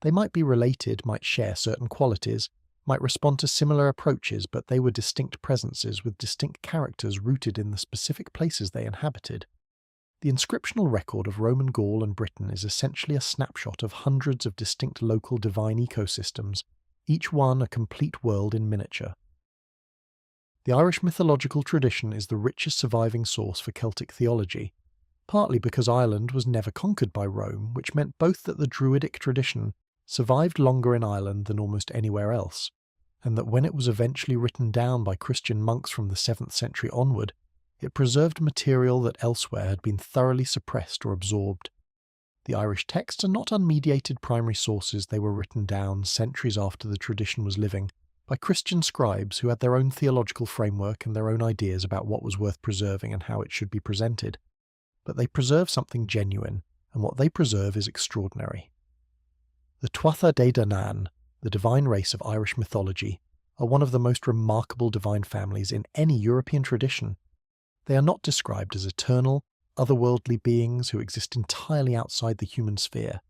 They might be related, might share certain qualities, might respond to similar approaches, but they were distinct presences with distinct characters rooted in the specific places they inhabited. The inscriptional record of Roman Gaul and Britain is essentially a snapshot of hundreds of distinct local divine ecosystems, each one a complete world in miniature. The Irish mythological tradition is the richest surviving source for Celtic theology, partly because Ireland was never conquered by Rome, which meant both that the Druidic tradition survived longer in Ireland than almost anywhere else, and that when it was eventually written down by Christian monks from the 7th century onward, it preserved material that elsewhere had been thoroughly suppressed or absorbed. The Irish texts are not unmediated primary sources. They were written down centuries after the tradition was living, by Christian scribes who had their own theological framework and their own ideas about what was worth preserving and how it should be presented. But they preserve something genuine, and what they preserve is extraordinary. The Tuatha Dé Danann, the divine race of Irish mythology, are one of the most remarkable divine families in any European tradition. They are not described as eternal, otherworldly beings who exist entirely outside the human sphere.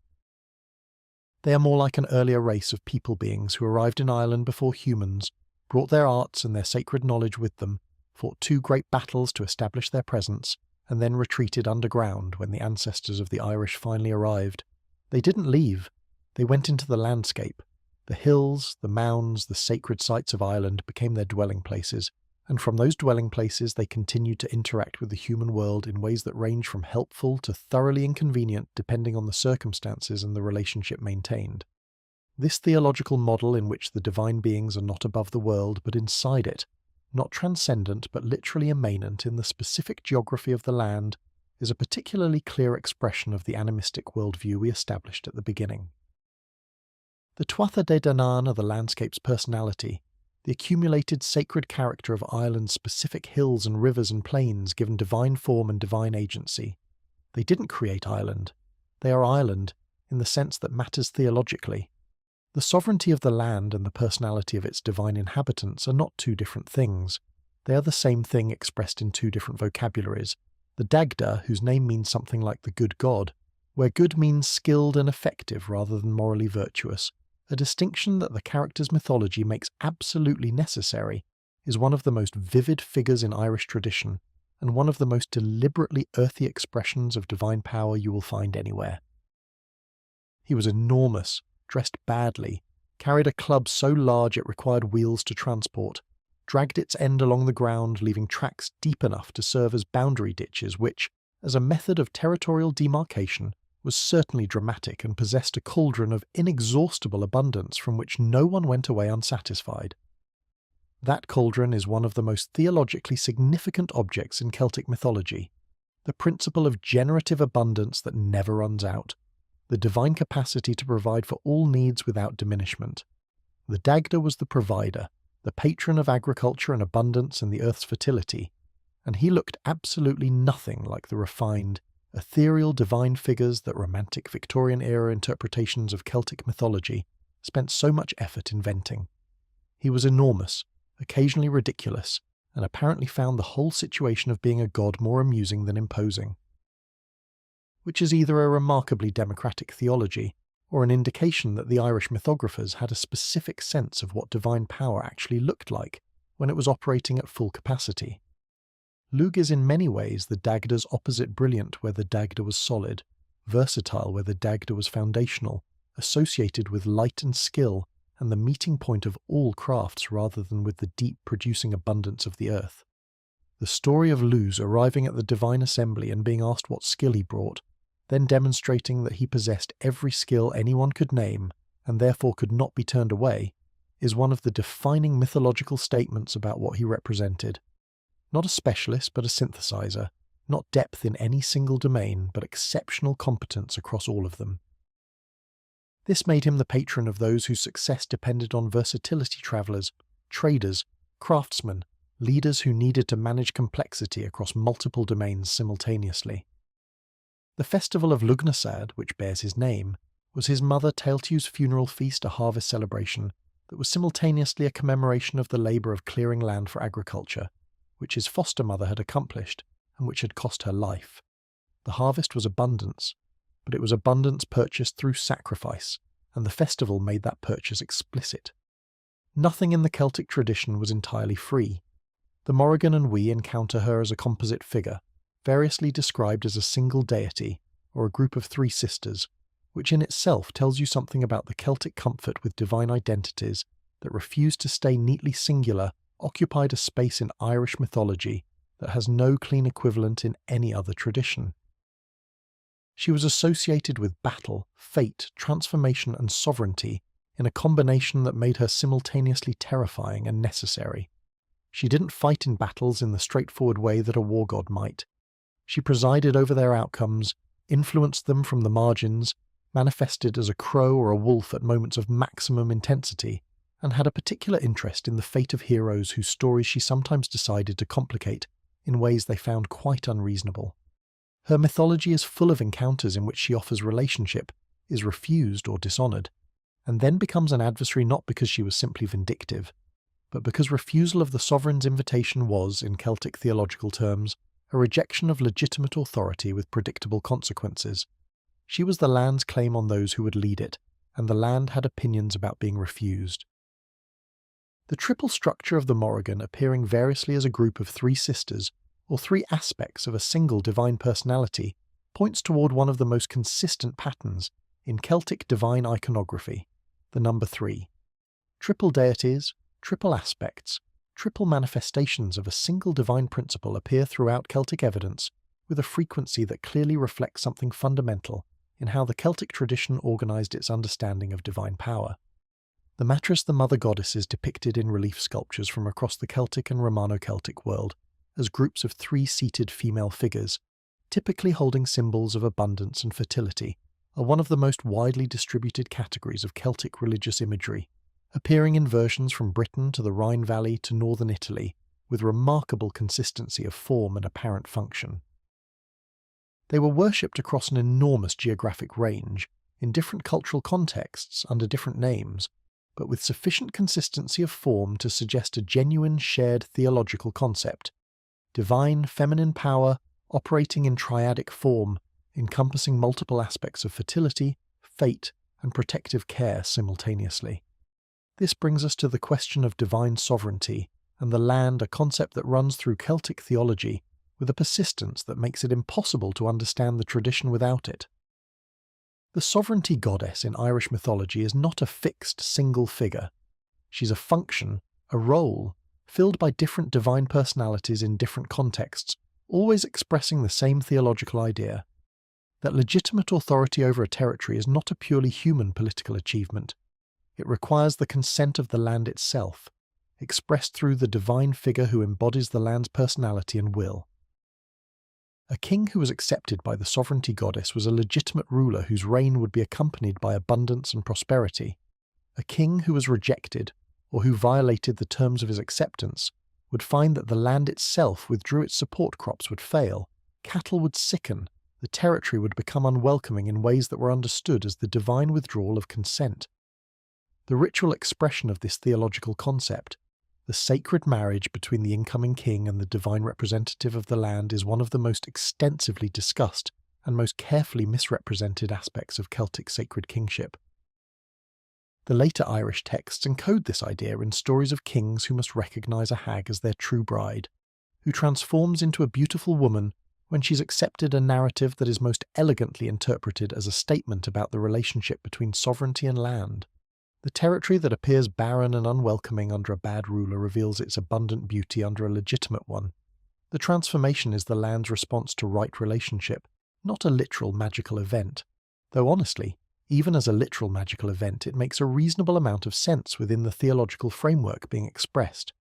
They are more like an earlier race of people beings who arrived in Ireland before humans, brought their arts and their sacred knowledge with them, fought 2 great battles to establish their presence, and then retreated underground when the ancestors of the Irish finally arrived. They didn't leave. They went into the landscape. The hills, the mounds, the sacred sites of Ireland became their dwelling places, and from those dwelling places they continued to interact with the human world in ways that range from helpful to thoroughly inconvenient depending on the circumstances and the relationship maintained. This theological model in which the divine beings are not above the world but inside it, not transcendent but literally immanent in the specific geography of the land, is a particularly clear expression of the animistic worldview we established at the beginning. The Tuatha De Danann are the landscape's personality, the accumulated sacred character of Ireland's specific hills and rivers and plains given divine form and divine agency. They didn't create Ireland. They are Ireland in the sense that matters theologically. The sovereignty of the land and the personality of its divine inhabitants are not two different things. They are the same thing expressed in two different vocabularies. The Dagda, whose name means something like the good god, where good means skilled and effective rather than morally virtuous, a distinction that the character's mythology makes absolutely necessary, is one of the most vivid figures in Irish tradition, and one of the most deliberately earthy expressions of divine power you will find anywhere. He was enormous, dressed badly, carried a club so large it required wheels to transport, dragged its end along the ground, leaving tracks deep enough to serve as boundary ditches which, as a method of territorial demarcation, was certainly dramatic and possessed a cauldron of inexhaustible abundance from which no one went away unsatisfied. That cauldron is one of the most theologically significant objects in Celtic mythology, the principle of generative abundance that never runs out, the divine capacity to provide for all needs without diminishment. The Dagda was the provider, the patron of agriculture and abundance and the earth's fertility, and he looked absolutely nothing like the refined, ethereal divine figures that romantic Victorian-era interpretations of Celtic mythology spent so much effort inventing. He was enormous, occasionally ridiculous, and apparently found the whole situation of being a god more amusing than imposing. Which is either a remarkably democratic theology, or an indication that the Irish mythographers had a specific sense of what divine power actually looked like when it was operating at full capacity. Lugh is in many ways the Dagda's opposite brilliant where the Dagda was solid, versatile where the Dagda was foundational, associated with light and skill, and the meeting point of all crafts rather than with the deep producing abundance of the earth. The story of Lugh's arriving at the divine assembly and being asked what skill he brought, then demonstrating that he possessed every skill anyone could name, and therefore could not be turned away, is one of the defining mythological statements about what he represented. Not a specialist, but a synthesizer, not depth in any single domain, but exceptional competence across all of them. This made him the patron of those whose success depended on versatility travellers, traders, craftsmen, leaders who needed to manage complexity across multiple domains simultaneously. The festival of Lugnasad, which bears his name, was his mother Tailtiu's funeral feast, a harvest celebration that was simultaneously a commemoration of the labour of clearing land for agriculture, which his foster mother had accomplished and which had cost her life. The harvest was abundance, but it was abundance purchased through sacrifice, and the festival made that purchase explicit. Nothing in the Celtic tradition was entirely free. The Morrigan and we encounter her as a composite figure, variously described as a single deity or a group of three sisters, which in itself tells you something about the Celtic comfort with divine identities that refused to stay neatly singular, occupied a space in Irish mythology that has no clean equivalent in any other tradition. She was associated with battle, fate, transformation and sovereignty in a combination that made her simultaneously terrifying and necessary. She didn't fight in battles in the straightforward way that a war god might. She presided over their outcomes, influenced them from the margins, manifested as a crow or a wolf at moments of maximum intensity, and had a particular interest in the fate of heroes whose stories she sometimes decided to complicate in ways they found quite unreasonable. Her mythology is full of encounters in which she offers relationship, is refused or dishonoured, and then becomes an adversary not because she was simply vindictive, but because refusal of the sovereign's invitation was, in Celtic theological terms, a rejection of legitimate authority with predictable consequences. She was the land's claim on those who would lead it, and the land had opinions about being refused. The triple structure of the Morrigan appearing variously as a group of three sisters, or three aspects of a single divine personality, points toward one of the most consistent patterns in Celtic divine iconography, the number 3. Triple deities, triple aspects, triple manifestations of a single divine principle appear throughout Celtic evidence with a frequency that clearly reflects something fundamental in how the Celtic tradition organised its understanding of divine power. The Matris, the mother goddess, is depicted in relief sculptures from across the Celtic and Romano-Celtic world as groups of three-seated female figures, typically holding symbols of abundance and fertility, are one of the most widely distributed categories of Celtic religious imagery, appearing in versions from Britain to the Rhine Valley to northern Italy, with remarkable consistency of form and apparent function. They were worshipped across an enormous geographic range, in different cultural contexts under different names, but with sufficient consistency of form to suggest a genuine shared theological concept: divine feminine power operating in triadic form, encompassing multiple aspects of fertility, fate, and protective care simultaneously. This brings us to the question of divine sovereignty and the land, a concept that runs through Celtic theology with a persistence that makes it impossible to understand the tradition without it. The sovereignty goddess in Irish mythology is not a fixed single figure. She's a function, a role, filled by different divine personalities in different contexts, always expressing the same theological idea: that legitimate authority over a territory is not a purely human political achievement. It requires the consent of the land itself, expressed through the divine figure who embodies the land's personality and will. A king who was accepted by the sovereignty goddess was a legitimate ruler whose reign would be accompanied by abundance and prosperity. A king who was rejected, or who violated the terms of his acceptance, would find that the land itself withdrew its support crops would fail, cattle would sicken, the territory would become unwelcoming in ways that were understood as the divine withdrawal of consent. The ritual expression of this theological concept, the sacred marriage between the incoming king and the divine representative of the land, is one of the most extensively discussed and most carefully misrepresented aspects of Celtic sacred kingship. The later Irish texts encode this idea in stories of kings who must recognise a hag as their true bride, who transforms into a beautiful woman when she's accepted a narrative that is most elegantly interpreted as a statement about the relationship between sovereignty and land. The territory that appears barren and unwelcoming under a bad ruler reveals its abundant beauty under a legitimate one. The transformation is the land's response to right relationship, not a literal magical event. Though honestly, even as a literal magical event, it makes a reasonable amount of sense within the theological framework being expressed.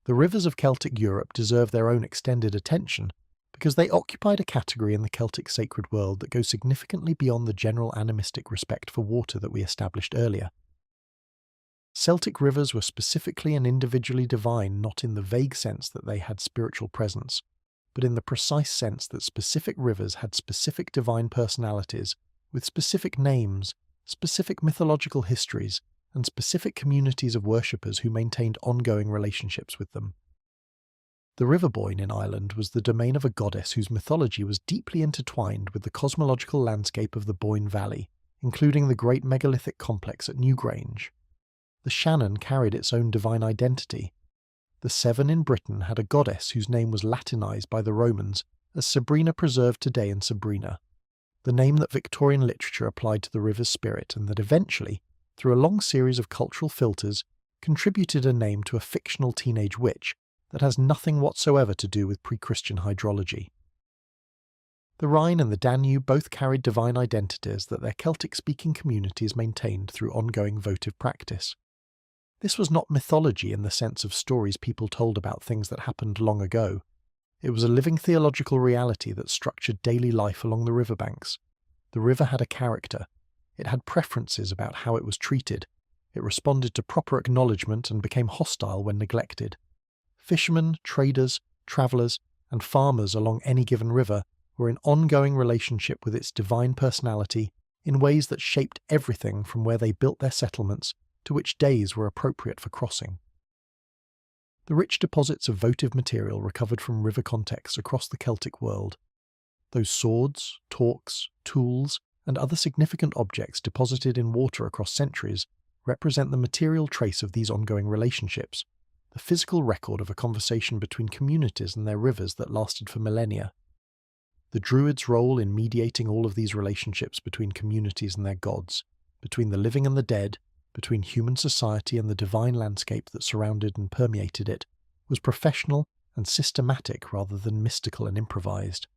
The rivers of Celtic Europe deserve their own extended attention because they occupied a category in the Celtic sacred world that goes significantly beyond the general animistic respect for water that we established earlier. Celtic rivers were specifically and individually divine, not in the vague sense that they had spiritual presence, but in the precise sense that specific rivers had specific divine personalities, with specific names, specific mythological histories, and specific communities of worshippers who maintained ongoing relationships with them. The River Boyne in Ireland was the domain of a goddess whose mythology was deeply intertwined with the cosmological landscape of the Boyne Valley, including the great megalithic complex at Newgrange. The Shannon carried its own divine identity. The Severn in Britain had a goddess whose name was Latinized by the Romans as Sabrina, preserved today in Sabrina, the name that Victorian literature applied to the river's spirit and that eventually, through a long series of cultural filters, contributed a name to a fictional teenage witch that has nothing whatsoever to do with pre-Christian hydrology. The Rhine and the Danube both carried divine identities that their Celtic-speaking communities maintained through ongoing votive practice. This was not mythology in the sense of stories people told about things that happened long ago. It was a living theological reality that structured daily life along the riverbanks. The river had a character. It had preferences about how it was treated. It responded to proper acknowledgement and became hostile when neglected. Fishermen, traders, travellers, and farmers along any given river were in ongoing relationship with its divine personality in ways that shaped everything from where they built their settlements to which days were appropriate for crossing. The rich deposits of votive material recovered from river contexts across the Celtic world, those swords, torques, tools, and other significant objects deposited in water across centuries, represent the material trace of these ongoing relationships, the physical record of a conversation between communities and their rivers that lasted for millennia. The Druids' role in mediating all of these relationships between communities and their gods, between the living and the dead, between human society and the divine landscape that surrounded and permeated it, was professional and systematic rather than mystical and improvised.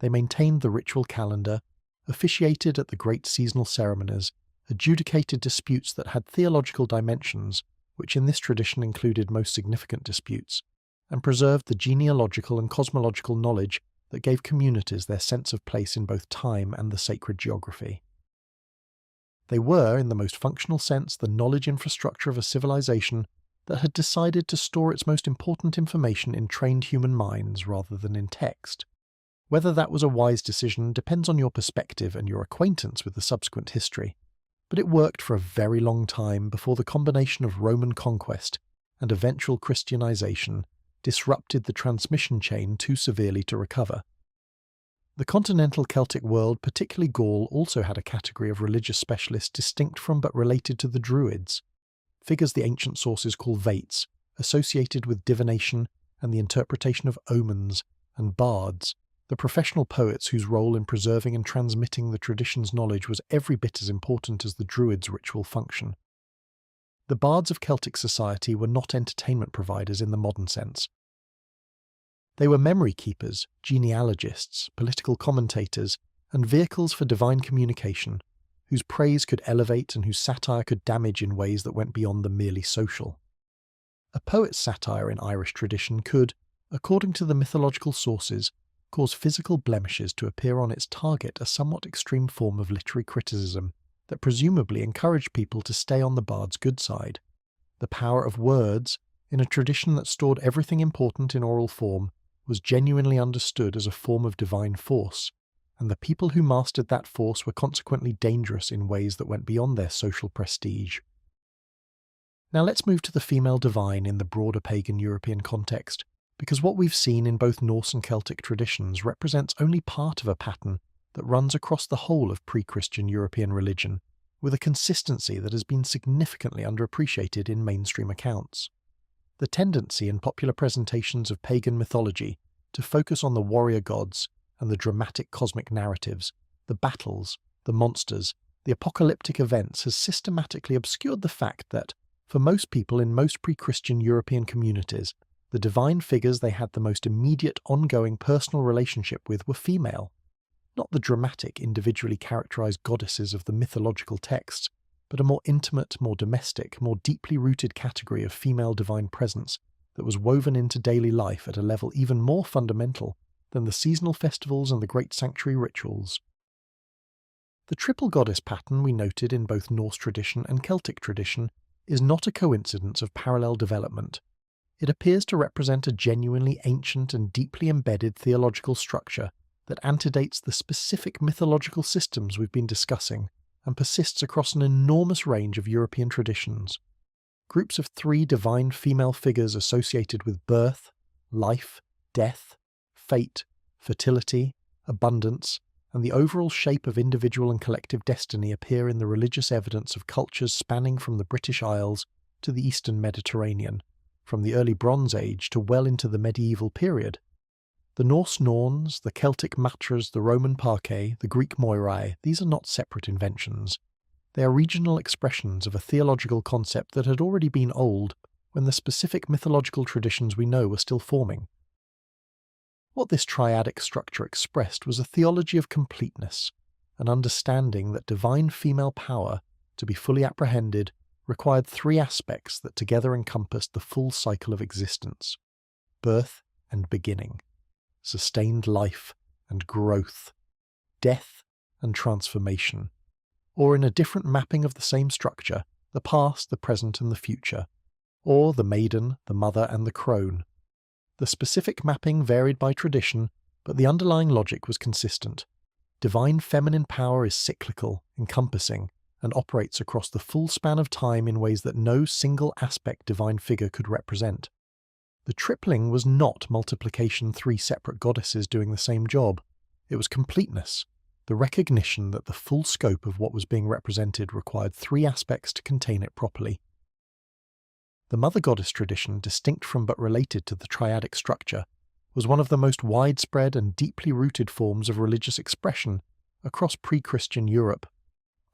They maintained the ritual calendar, officiated at the great seasonal ceremonies, adjudicated disputes that had theological dimensions, which in this tradition included most significant disputes, and preserved the genealogical and cosmological knowledge that gave communities their sense of place in both time and the sacred geography. They were, in the most functional sense, the knowledge infrastructure of a civilization that had decided to store its most important information in trained human minds rather than in text. Whether that was a wise decision depends on your perspective and your acquaintance with the subsequent history, but it worked for a very long time before the combination of Roman conquest and eventual Christianization disrupted the transmission chain too severely to recover. The continental Celtic world, particularly Gaul, also had a category of religious specialists distinct from but related to the Druids, figures the ancient sources call Vates, associated with divination and the interpretation of omens, and bards, the professional poets whose role in preserving and transmitting the tradition's knowledge was every bit as important as the Druids' ritual function. The bards of Celtic society were not entertainment providers in the modern sense. They were memory keepers, genealogists, political commentators, and vehicles for divine communication, whose praise could elevate and whose satire could damage in ways that went beyond the merely social. A poet's satire in Irish tradition could, according to the mythological sources, cause physical blemishes to appear on its target, a somewhat extreme form of literary criticism that presumably encouraged people to stay on the bard's good side. The power of words, in a tradition that stored everything important in oral form, was genuinely understood as a form of divine force, and the people who mastered that force were consequently dangerous in ways that went beyond their social prestige. Now let's move to the female divine in the broader pagan European context, because what we've seen in both Norse and Celtic traditions represents only part of a pattern that runs across the whole of pre-Christian European religion, with a consistency that has been significantly underappreciated in mainstream accounts. The tendency in popular presentations of pagan mythology to focus on the warrior gods and the dramatic cosmic narratives, the battles, the monsters, the apocalyptic events has systematically obscured the fact that, for most people in most pre-Christian European communities, the divine figures they had the most immediate, ongoing personal relationship with were female. Not the dramatic, individually characterized goddesses of the mythological texts, but a more intimate, more domestic, more deeply rooted category of female divine presence that was woven into daily life at a level even more fundamental than the seasonal festivals and the great sanctuary rituals. The triple goddess pattern we noted in both Norse tradition and Celtic tradition is not a coincidence of parallel development. It appears to represent a genuinely ancient and deeply embedded theological structure that antedates the specific mythological systems we've been discussing and persists across an enormous range of European traditions. Groups of 3 divine female figures associated with birth, life, death, fate, fertility, abundance, and the overall shape of individual and collective destiny appear in the religious evidence of cultures spanning from the British Isles to the Eastern Mediterranean, from the early Bronze Age to well into the medieval period. The Norse Norns, the Celtic Matras, the Roman Parcae, the Greek Moirai, these are not separate inventions. They are regional expressions of a theological concept that had already been old when the specific mythological traditions we know were still forming. What this triadic structure expressed was a theology of completeness, an understanding that divine female power, to be fully apprehended, required 3 aspects that together encompassed the full cycle of existence: birth and beginning, sustained life and growth, death and transformation, or in a different mapping of the same structure, the past, the present and the future, or the maiden, the mother and the crone. The specific mapping varied by tradition, but the underlying logic was consistent. Divine feminine power is cyclical, encompassing, and operates across the full span of time in ways that no single aspect divine figure could represent. The tripling was not multiplication 3 separate goddesses doing the same job. It was completeness, the recognition that the full scope of what was being represented required 3 aspects to contain it properly. The mother goddess tradition, distinct from but related to the triadic structure, was one of the most widespread and deeply rooted forms of religious expression across pre-Christian Europe.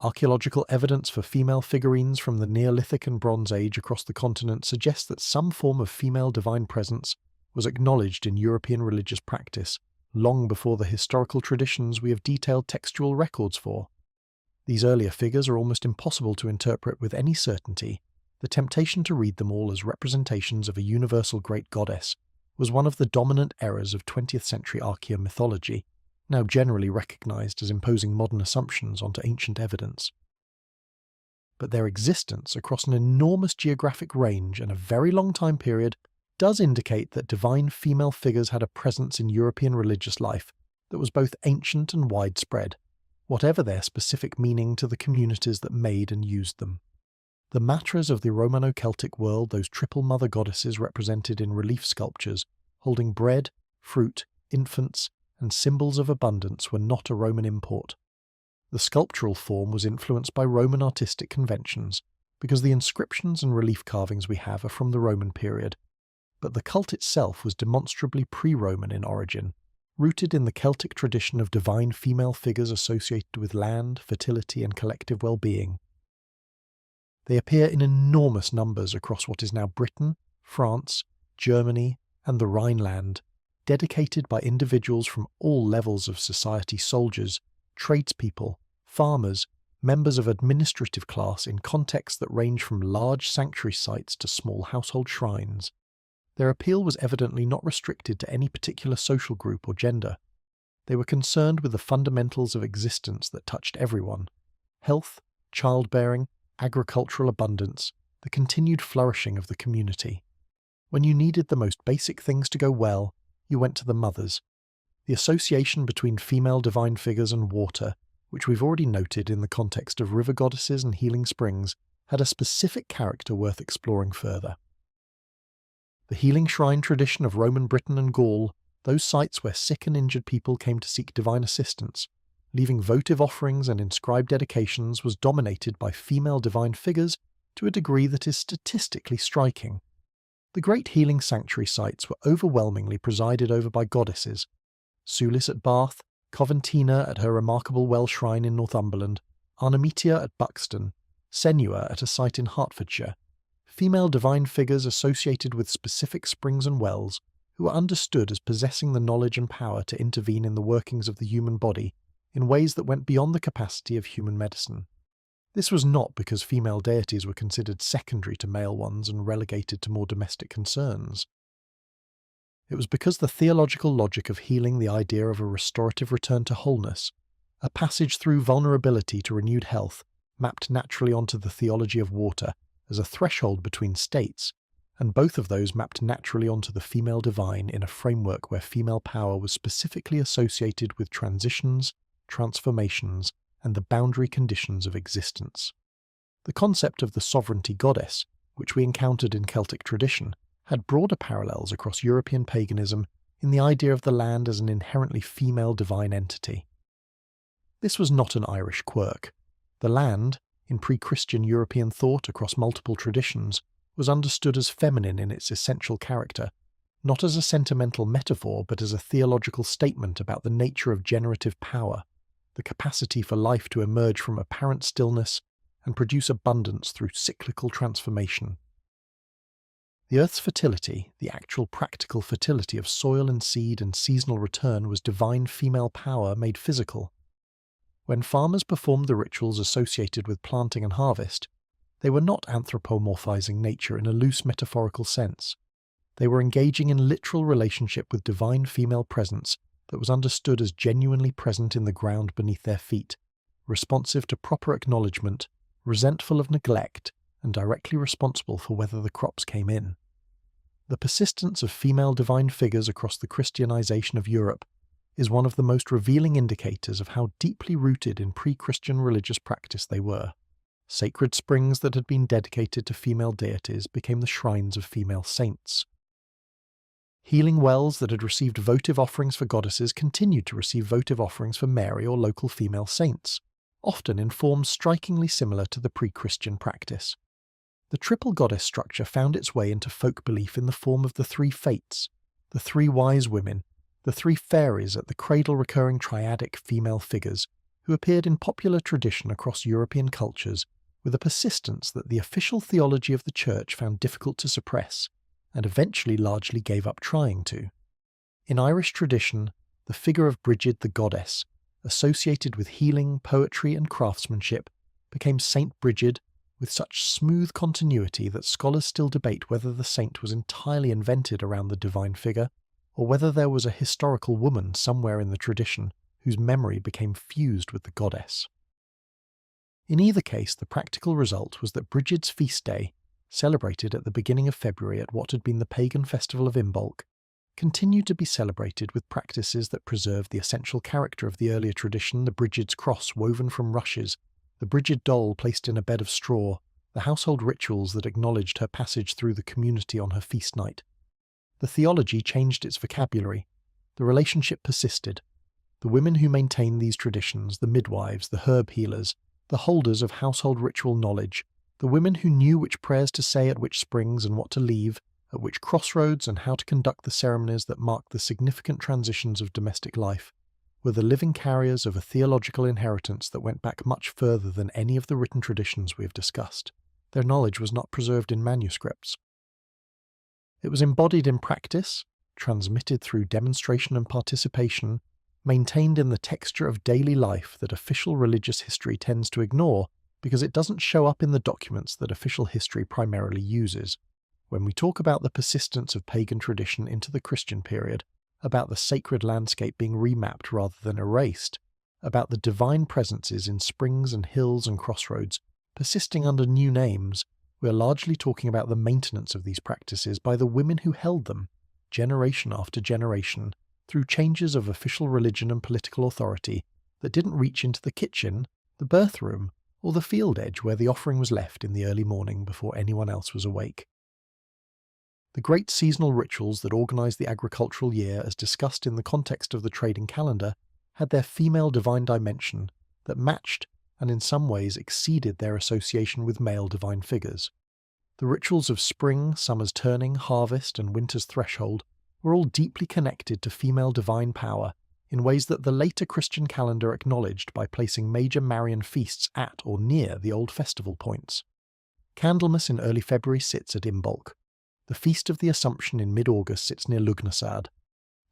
Archaeological evidence for female figurines from the Neolithic and Bronze Age across the continent suggests that some form of female divine presence was acknowledged in European religious practice long before the historical traditions we have detailed textual records for. These earlier figures are almost impossible to interpret with any certainty. The temptation to read them all as representations of a universal great goddess was one of the dominant errors of 20th century Archaea mythology, now generally recognized as imposing modern assumptions onto ancient evidence. But their existence across an enormous geographic range and a very long time period does indicate that divine female figures had a presence in European religious life that was both ancient and widespread, whatever their specific meaning to the communities that made and used them. The matras of the Romano-Celtic world, those triple mother goddesses represented in relief sculptures, holding bread, fruit, infants, and symbols of abundance, were not a Roman import. The sculptural form was influenced by Roman artistic conventions, because the inscriptions and relief carvings we have are from the Roman period, but the cult itself was demonstrably pre-Roman in origin, rooted in the Celtic tradition of divine female figures associated with land, fertility, and collective well-being. They appear in enormous numbers across what is now Britain, France, Germany, and the Rhineland, dedicated by individuals from all levels of society: soldiers, tradespeople, farmers, members of administrative class, in contexts that range from large sanctuary sites to small household shrines. Their appeal was evidently not restricted to any particular social group or gender. They were concerned with the fundamentals of existence that touched everyone: health, childbearing, agricultural abundance, the continued flourishing of the community. When you needed the most basic things to go well, you went to the mothers. The association between female divine figures and water, which we've already noted in the context of river goddesses and healing springs, had a specific character worth exploring further. The healing shrine tradition of Roman Britain and Gaul, those sites where sick and injured people came to seek divine assistance, leaving votive offerings and inscribed dedications, was dominated by female divine figures to a degree that is statistically striking. The great healing sanctuary sites were overwhelmingly presided over by goddesses: Sulis at Bath, Coventina at her remarkable well shrine in Northumberland, Arnemetia at Buxton, Senua at a site in Hertfordshire. Female divine figures associated with specific springs and wells, who were understood as possessing the knowledge and power to intervene in the workings of the human body in ways that went beyond the capacity of human medicine. This was not because female deities were considered secondary to male ones and relegated to more domestic concerns. It was because the theological logic of healing, the idea of a restorative return to wholeness, a passage through vulnerability to renewed health, mapped naturally onto the theology of water as a threshold between states, and both of those mapped naturally onto the female divine in a framework where female power was specifically associated with transitions, transformations, and the boundary conditions of existence. The concept of the sovereignty goddess, which we encountered in Celtic tradition, had broader parallels across European paganism in the idea of the land as an inherently female divine entity. This was not an Irish quirk. The land, in pre-Christian European thought across multiple traditions, was understood as feminine in its essential character, not as a sentimental metaphor but as a theological statement about the nature of generative power, the capacity for life to emerge from apparent stillness and produce abundance through cyclical transformation. The earth's fertility, the actual practical fertility of soil and seed and seasonal return, was divine female power made physical. When farmers performed the rituals associated with planting and harvest, they were not anthropomorphizing nature in a loose metaphorical sense. They were engaging in literal relationship with divine female presence that was understood as genuinely present in the ground beneath their feet, responsive to proper acknowledgement, resentful of neglect, and directly responsible for whether the crops came in. The persistence of female divine figures across the Christianization of Europe is one of the most revealing indicators of how deeply rooted in pre-Christian religious practice they were. Sacred springs that had been dedicated to female deities became the shrines of female saints. Healing wells that had received votive offerings for goddesses continued to receive votive offerings for Mary or local female saints, often in forms strikingly similar to the pre-Christian practice. The triple goddess structure found its way into folk belief in the form of the three fates, the three wise women, the three fairies at the cradle-recurring triadic female figures who appeared in popular tradition across European cultures with a persistence that the official theology of the Church found difficult to suppress, and eventually largely gave up trying to. In Irish tradition, the figure of Brigid the goddess, associated with healing, poetry, and craftsmanship, became Saint Brigid with such smooth continuity that scholars still debate whether the saint was entirely invented around the divine figure, or whether there was a historical woman somewhere in the tradition whose memory became fused with the goddess. In either case, the practical result was that Brigid's feast day, celebrated at the beginning of February at what had been the pagan festival of Imbolc, continued to be celebrated with practices that preserved the essential character of the earlier tradition: the Brigid's cross woven from rushes, the Brigid doll placed in a bed of straw, the household rituals that acknowledged her passage through the community on her feast night. The theology changed its vocabulary. The relationship persisted. The women who maintained these traditions, the midwives, the herb healers, the holders of household ritual knowledge, the women who knew which prayers to say at which springs and what to leave, at which crossroads, and how to conduct the ceremonies that marked the significant transitions of domestic life, were the living carriers of a theological inheritance that went back much further than any of the written traditions we have discussed. Their knowledge was not preserved in manuscripts. It was embodied in practice, transmitted through demonstration and participation, maintained in the texture of daily life that official religious history tends to ignore because it doesn't show up in the documents that official history primarily uses. When we talk about the persistence of pagan tradition into the Christian period, about the sacred landscape being remapped rather than erased, about the divine presences in springs and hills and crossroads persisting under new names, we are largely talking about the maintenance of these practices by the women who held them, generation after generation, through changes of official religion and political authority that didn't reach into the kitchen, the birth room, or the field edge where the offering was left in the early morning before anyone else was awake. The great seasonal rituals that organised the agricultural year, as discussed in the context of the trading calendar, had their female divine dimension that matched and in some ways exceeded their association with male divine figures. The rituals of spring, summer's turning, harvest, and winter's threshold were all deeply connected to female divine power in ways that the later Christian calendar acknowledged by placing major Marian feasts at or near the old festival points. Candlemas in early February sits at Imbolc. The Feast of the Assumption in mid-August sits near Lugnasad.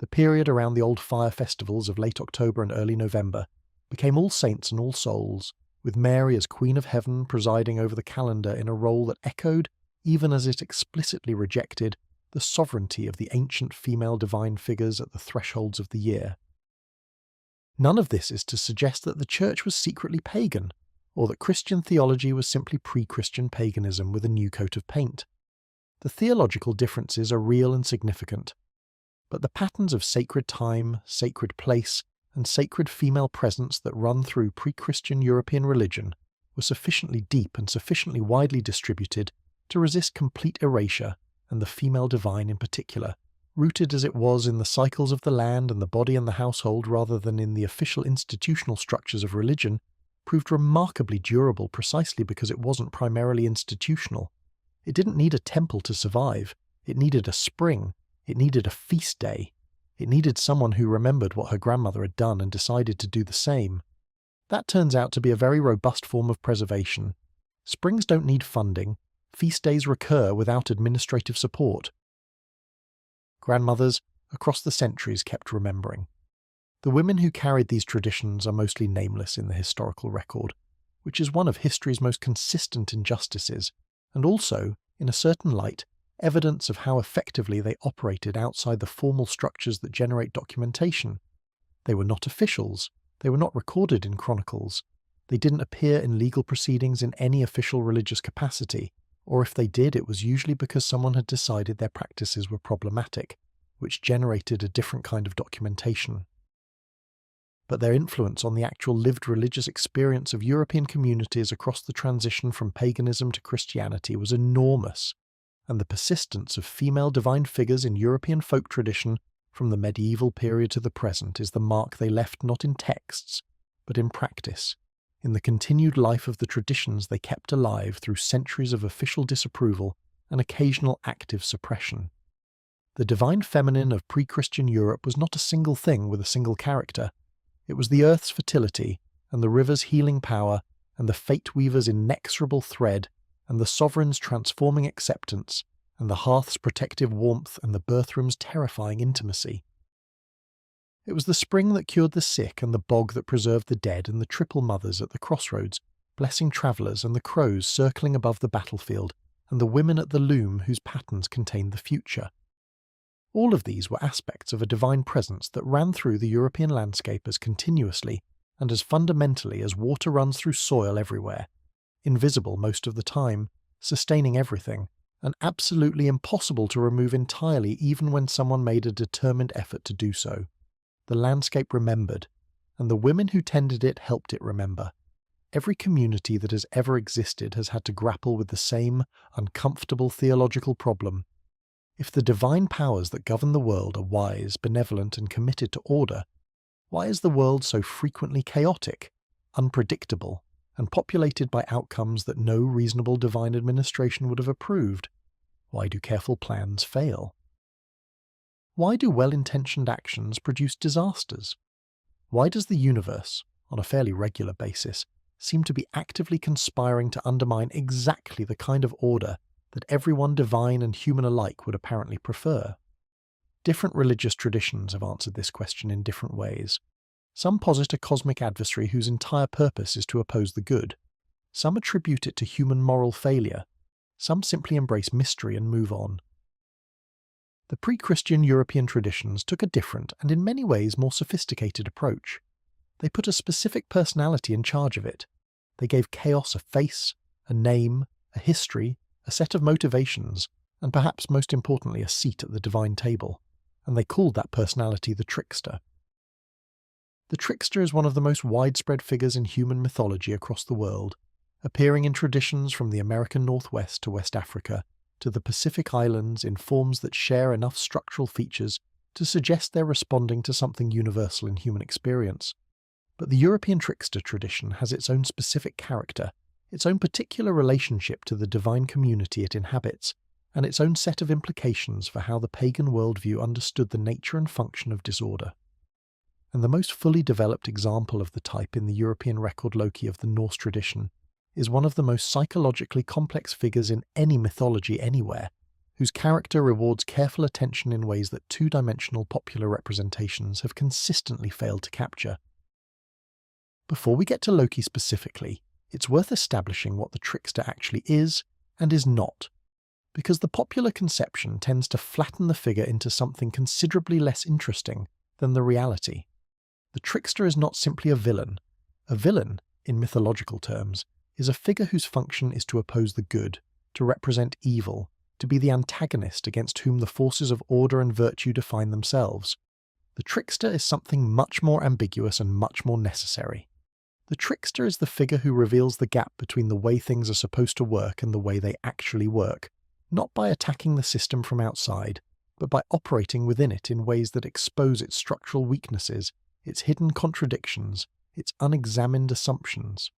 The period around the old fire festivals of late October and early November became All Saints and All Souls, with Mary as Queen of Heaven presiding over the calendar in a role that echoed, even as it explicitly rejected, the sovereignty of the ancient female divine figures at the thresholds of the year. None of this is to suggest that the Church was secretly pagan, or that Christian theology was simply pre-Christian paganism with a new coat of paint. The theological differences are real and significant, but the patterns of sacred time, sacred place, and sacred female presence that run through pre-Christian European religion were sufficiently deep and sufficiently widely distributed to resist complete erasure, and the female divine in particular, rooted as it was in the cycles of the land and the body and the household rather than in the official institutional structures of religion, proved remarkably durable precisely because it wasn't primarily institutional. It didn't need a temple to survive. It needed a spring. It needed a feast day. It needed someone who remembered what her grandmother had done and decided to do the same. That turns out to be a very robust form of preservation. Springs don't need funding. Feast days recur without administrative support. Grandmothers, across the centuries, kept remembering. The women who carried these traditions are mostly nameless in the historical record, which is one of history's most consistent injustices, and also, in a certain light, evidence of how effectively they operated outside the formal structures that generate documentation. They were not officials, they were not recorded in chronicles, they didn't appear in legal proceedings in any official religious capacity, or if they did, it was usually because someone had decided their practices were problematic, which generated a different kind of documentation. But their influence on the actual lived religious experience of European communities across the transition from paganism to Christianity was enormous, and the persistence of female divine figures in European folk tradition from the medieval period to the present is the mark they left not in texts, but in practice, in the continued life of the traditions they kept alive through centuries of official disapproval and occasional active suppression. The divine feminine of pre-Christian Europe was not a single thing with a single character. It was the earth's fertility, and the river's healing power, and the fate weaver's inexorable thread, and the sovereign's transforming acceptance, and the hearth's protective warmth, and the birthroom's terrifying intimacy. It was the spring that cured the sick and the bog that preserved the dead and the triple mothers at the crossroads, blessing travellers and the crows circling above the battlefield and the women at the loom whose patterns contained the future. All of these were aspects of a divine presence that ran through the European landscape as continuously and as fundamentally as water runs through soil everywhere, invisible most of the time, sustaining everything, and absolutely impossible to remove entirely even when someone made a determined effort to do so. The landscape remembered, and the women who tended it helped it remember. Every community that has ever existed has had to grapple with the same uncomfortable theological problem. If the divine powers that govern the world are wise, benevolent, and committed to order, why is the world so frequently chaotic, unpredictable, and populated by outcomes that no reasonable divine administration would have approved? Why do careful plans fail? Why do well-intentioned actions produce disasters? Why does the universe, on a fairly regular basis, seem to be actively conspiring to undermine exactly the kind of order that everyone, divine and human alike, would apparently prefer? Different religious traditions have answered this question in different ways. Some posit a cosmic adversary whose entire purpose is to oppose the good. Some attribute it to human moral failure. Some simply embrace mystery and move on. The pre-Christian European traditions took a different and in many ways more sophisticated approach. They put a specific personality in charge of it. They gave chaos a face, a name, a history, a set of motivations, and perhaps most importantly a seat at the divine table, and they called that personality the trickster. The trickster is one of the most widespread figures in human mythology across the world, appearing in traditions from the American Northwest to West Africa to the Pacific Islands in forms that share enough structural features to suggest they're responding to something universal in human experience. But the European trickster tradition has its own specific character, its own particular relationship to the divine community it inhabits, and its own set of implications for how the pagan worldview understood the nature and function of disorder. And the most fully developed example of the type in the European record Loki of the Norse tradition is one of the most psychologically complex figures in any mythology anywhere, whose character rewards careful attention in ways that two-dimensional popular representations have consistently failed to capture. Before we get to Loki specifically, it's worth establishing what the trickster actually is and is not, because the popular conception tends to flatten the figure into something considerably less interesting than the reality. The trickster is not simply a villain. A villain, in mythological terms, is a figure whose function is to oppose the good, to represent evil, to be the antagonist against whom the forces of order and virtue define themselves. The trickster is something much more ambiguous and much more necessary. The trickster is the figure who reveals the gap between the way things are supposed to work and the way they actually work, not by attacking the system from outside, but by operating within it in ways that expose its structural weaknesses, its hidden contradictions, its unexamined assumptions.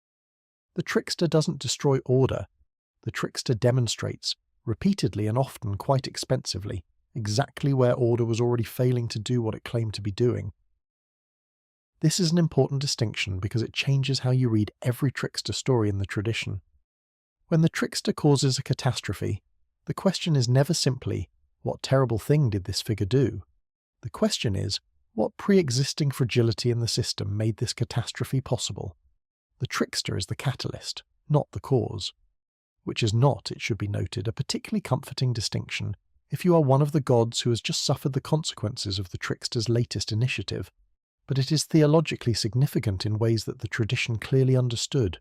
The trickster doesn't destroy order. The trickster demonstrates, repeatedly and often quite expensively, exactly where order was already failing to do what it claimed to be doing. This is an important distinction because it changes how you read every trickster story in the tradition. When the trickster causes a catastrophe, the question is never simply, what terrible thing did this figure do? The question is, what pre-existing fragility in the system made this catastrophe possible? The trickster is the catalyst, not the cause. Which is not, it should be noted, a particularly comforting distinction if you are one of the gods who has just suffered the consequences of the trickster's latest initiative, but it is theologically significant in ways that the tradition clearly understood.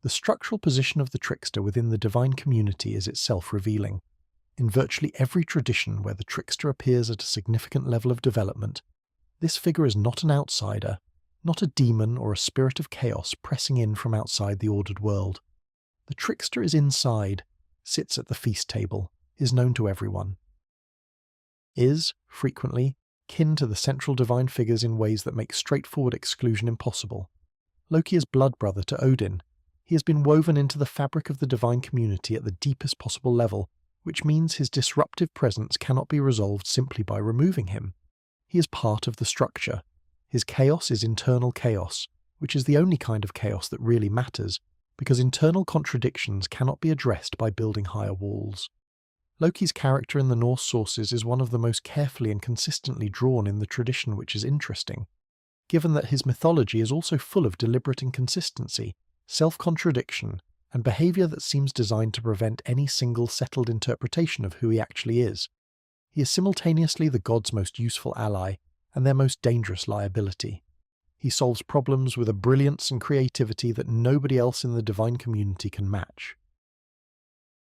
The structural position of the trickster within the divine community is itself revealing. In virtually every tradition where the trickster appears at a significant level of development, this figure is not an outsider, not a demon or a spirit of chaos pressing in from outside the ordered world. The trickster is inside, sits at the feast table, is known to everyone. Is, frequently, kin to the central divine figures in ways that make straightforward exclusion impossible. Loki is blood brother to Odin. He has been woven into the fabric of the divine community at the deepest possible level, which means his disruptive presence cannot be resolved simply by removing him. He is part of the structure. His chaos is internal chaos, which is the only kind of chaos that really matters, because internal contradictions cannot be addressed by building higher walls. Loki's character in the Norse sources is one of the most carefully and consistently drawn in the tradition, which is interesting, given that his mythology is also full of deliberate inconsistency, self-contradiction, and behaviour that seems designed to prevent any single settled interpretation of who he actually is. He is simultaneously the gods' most useful ally and their most dangerous liability. He solves problems with a brilliance and creativity that nobody else in the divine community can match.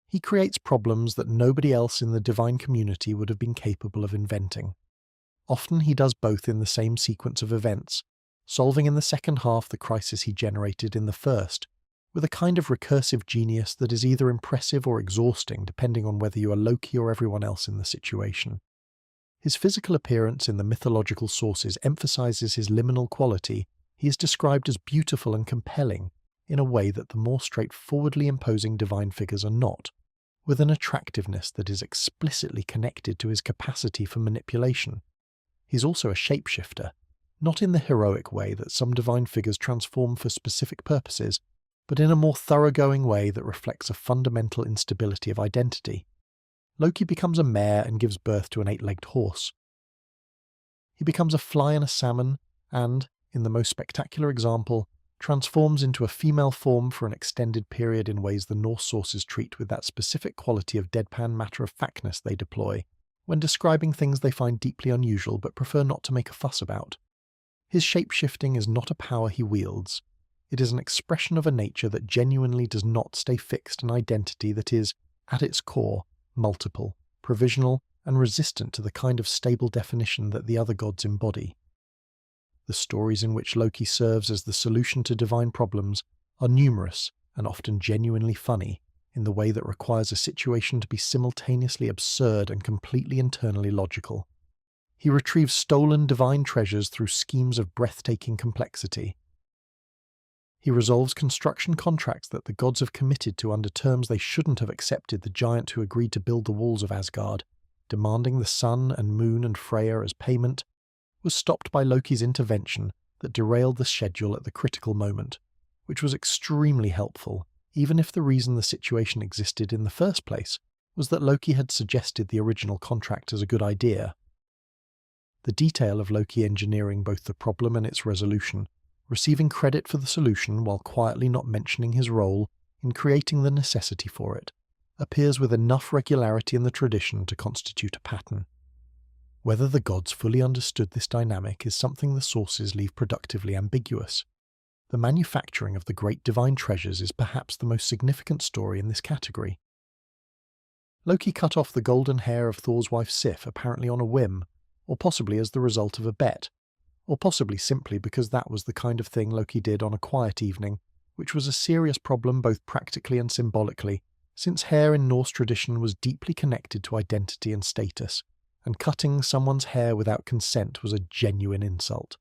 He creates problems that nobody else in the divine community would have been capable of inventing. Often he does both in the same sequence of events, solving in the second half the crisis he generated in the first, with a kind of recursive genius that is either impressive or exhausting depending on whether you are Loki or everyone else in the situation. His physical appearance in the mythological sources emphasizes his liminal quality. He is described as beautiful and compelling in a way that the more straightforwardly imposing divine figures are not, with an attractiveness that is explicitly connected to his capacity for manipulation. He's also a shapeshifter, not in the heroic way that some divine figures transform for specific purposes, but in a more thoroughgoing way that reflects a fundamental instability of identity. Loki becomes a mare and gives birth to an 8-legged horse. He becomes a fly and a salmon and, in the most spectacular example, transforms into a female form for an extended period in ways the Norse sources treat with that specific quality of deadpan matter-of-factness they deploy when describing things they find deeply unusual but prefer not to make a fuss about. His shape-shifting is not a power he wields. It is an expression of a nature that genuinely does not stay fixed, an identity that is, at its core, multiple, provisional, and resistant to the kind of stable definition that the other gods embody. The stories in which Loki serves as the solution to divine problems are numerous and often genuinely funny, in the way that requires a situation to be simultaneously absurd and completely internally logical. He retrieves stolen divine treasures through schemes of breathtaking complexity. He resolves construction contracts that the gods have committed to under terms they shouldn't have accepted. The giant who agreed to build the walls of Asgard, demanding the sun and moon and Freya as payment, was stopped by Loki's intervention that derailed the schedule at the critical moment, which was extremely helpful, even if the reason the situation existed in the first place was that Loki had suggested the original contract as a good idea. The detail of Loki engineering both the problem and its resolution, receiving credit for the solution while quietly not mentioning his role in creating the necessity for it, appears with enough regularity in the tradition to constitute a pattern. Whether the gods fully understood this dynamic is something the sources leave productively ambiguous. The manufacturing of the great divine treasures is perhaps the most significant story in this category. Loki cut off the golden hair of Thor's wife Sif apparently on a whim, or possibly as the result of a bet, or possibly simply because that was the kind of thing Loki did on a quiet evening, which was a serious problem both practically and symbolically, since hair in Norse tradition was deeply connected to identity and status, and cutting someone's hair without consent was a genuine insult.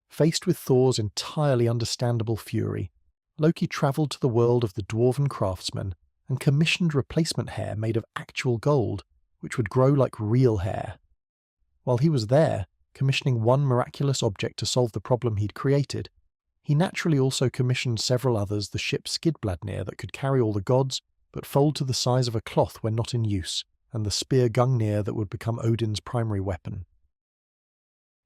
Faced with Thor's entirely understandable fury, Loki travelled to the world of the dwarven craftsmen and commissioned replacement hair made of actual gold, which would grow like real hair. While he was there, commissioning one miraculous object to solve the problem he'd created, he naturally also commissioned several others, the ship Skidbladnir that could carry all the gods, but fold to the size of a cloth when not in use, and the spear Gungnir that would become Odin's primary weapon.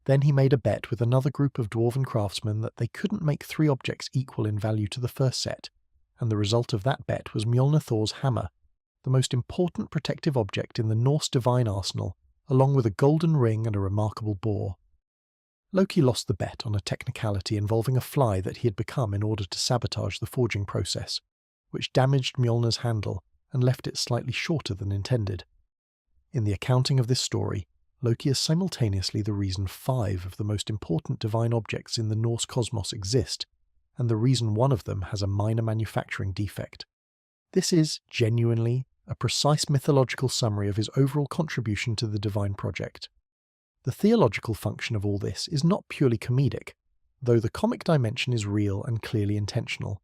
Then he made a bet with another group of dwarven craftsmen that they couldn't make 3 objects equal in value to the first set, and the result of that bet was Mjolnir Thor's hammer, the most important protective object in the Norse divine arsenal, along with a golden ring and a remarkable boar. Loki lost the bet on a technicality involving a fly that he had become in order to sabotage the forging process, which damaged Mjolnir's handle and left it slightly shorter than intended. In the accounting of this story, Loki is simultaneously the reason 5 of the most important divine objects in the Norse cosmos exist, and the reason one of them has a minor manufacturing defect. This is, genuinely, a precise mythological summary of his overall contribution to the divine project. The theological function of all this is not purely comedic, though the comic dimension is real and clearly intentional.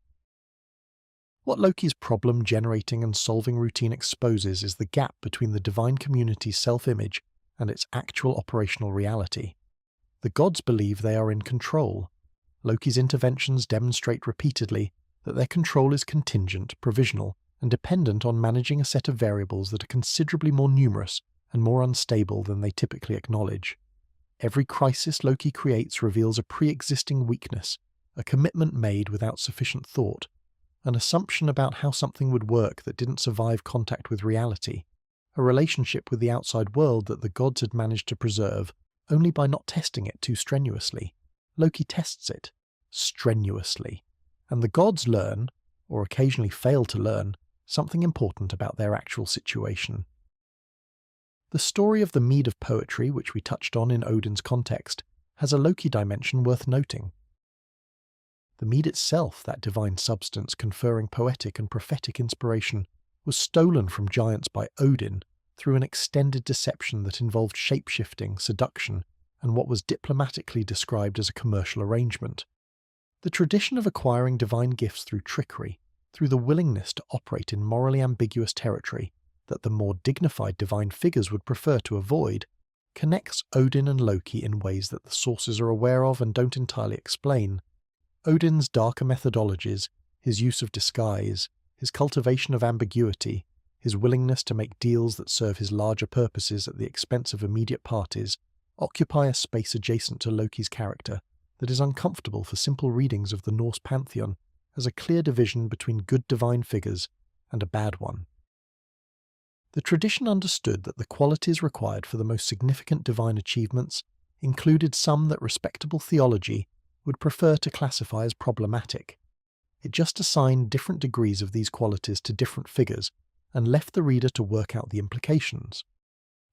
What Loki's problem-generating and solving routine exposes is the gap between the divine community's self-image and its actual operational reality. The gods believe they are in control. Loki's interventions demonstrate repeatedly that their control is contingent, provisional, and dependent on managing a set of variables that are considerably more numerous and more unstable than they typically acknowledge. Every crisis Loki creates reveals a pre-existing weakness, a commitment made without sufficient thought, an assumption about how something would work that didn't survive contact with reality, a relationship with the outside world that the gods had managed to preserve only by not testing it too strenuously. Loki tests it, strenuously, and the gods learn, or occasionally fail to learn, something important about their actual situation. The story of the mead of poetry, which we touched on in Odin's context, has a Loki dimension worth noting. The mead itself, that divine substance conferring poetic and prophetic inspiration, was stolen from giants by Odin through an extended deception that involved shape-shifting, seduction, and what was diplomatically described as a commercial arrangement. The tradition of acquiring divine gifts through trickery, through the willingness to operate in morally ambiguous territory that the more dignified divine figures would prefer to avoid, connects Odin and Loki in ways that the sources are aware of and don't entirely explain. Odin's darker methodologies, his use of disguise, his cultivation of ambiguity, his willingness to make deals that serve his larger purposes at the expense of immediate parties, occupy a space adjacent to Loki's character that is uncomfortable for simple readings of the Norse pantheon as a clear division between good divine figures and a bad one. The tradition understood that the qualities required for the most significant divine achievements included some that respectable theology would prefer to classify as problematic. It just assigned different degrees of these qualities to different figures and left the reader to work out the implications.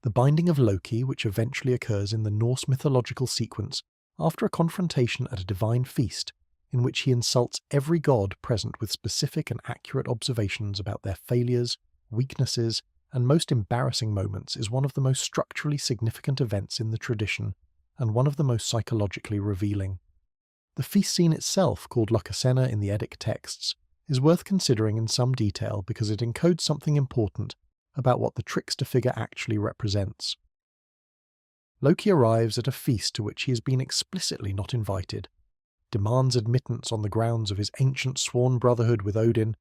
The binding of Loki, which eventually occurs in the Norse mythological sequence after a confrontation at a divine feast, in which he insults every god present with specific and accurate observations about their failures, weaknesses, and most embarrassing moments, is one of the most structurally significant events in the tradition, and one of the most psychologically revealing. The feast scene itself, called Lokasenna in the Eddic texts, is worth considering in some detail because it encodes something important about what the trickster figure actually represents. Loki arrives at a feast to which he has been explicitly not invited, demands admittance on the grounds of his ancient sworn brotherhood with Odin,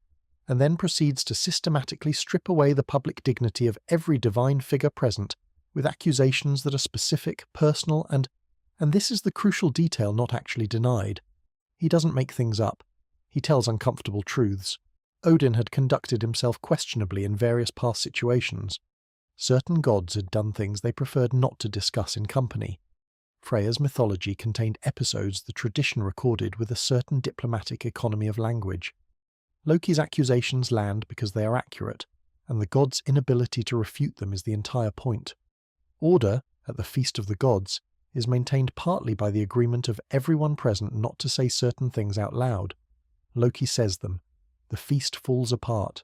and then proceeds to systematically strip away the public dignity of every divine figure present with accusations that are specific, personal, and this is the crucial detail not actually denied. He doesn't make things up. He tells uncomfortable truths. Odin had conducted himself questionably in various past situations. Certain gods had done things they preferred not to discuss in company. Freya's mythology contained episodes the tradition recorded with a certain diplomatic economy of language. Loki's accusations land because they are accurate, and the gods' inability to refute them is the entire point. Order, at the Feast of the Gods, is maintained partly by the agreement of everyone present not to say certain things out loud. Loki says them. The feast falls apart.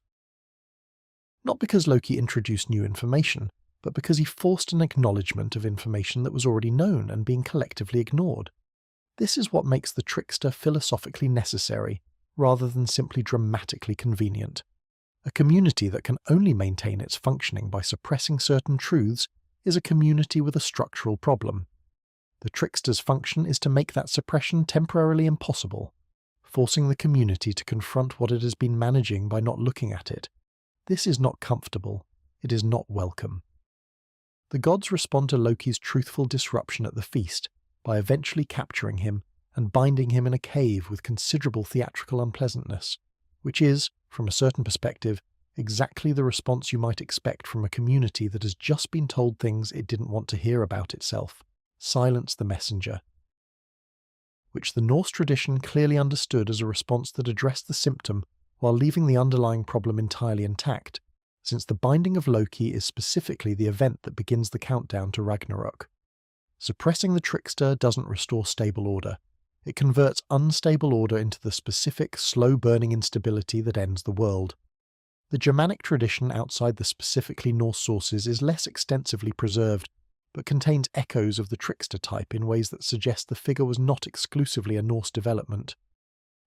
Not because Loki introduced new information, but because he forced an acknowledgement of information that was already known and being collectively ignored. This is what makes the trickster philosophically necessary, rather than simply dramatically convenient. A community that can only maintain its functioning by suppressing certain truths is a community with a structural problem. The trickster's function is to make that suppression temporarily impossible, forcing the community to confront what it has been managing by not looking at it. This is not comfortable. It is not welcome. The gods respond to Loki's truthful disruption at the feast by eventually capturing him and binding him in a cave with considerable theatrical unpleasantness, which is, from a certain perspective, exactly the response you might expect from a community that has just been told things it didn't want to hear about itself. Silence the messenger. Which the Norse tradition clearly understood as a response that addressed the symptom while leaving the underlying problem entirely intact, since the binding of Loki is specifically the event that begins the countdown to Ragnarok. Suppressing the trickster doesn't restore stable order. It converts unstable order into the specific, slow-burning instability that ends the world. The Germanic tradition outside the specifically Norse sources is less extensively preserved, but contains echoes of the trickster type in ways that suggest the figure was not exclusively a Norse development.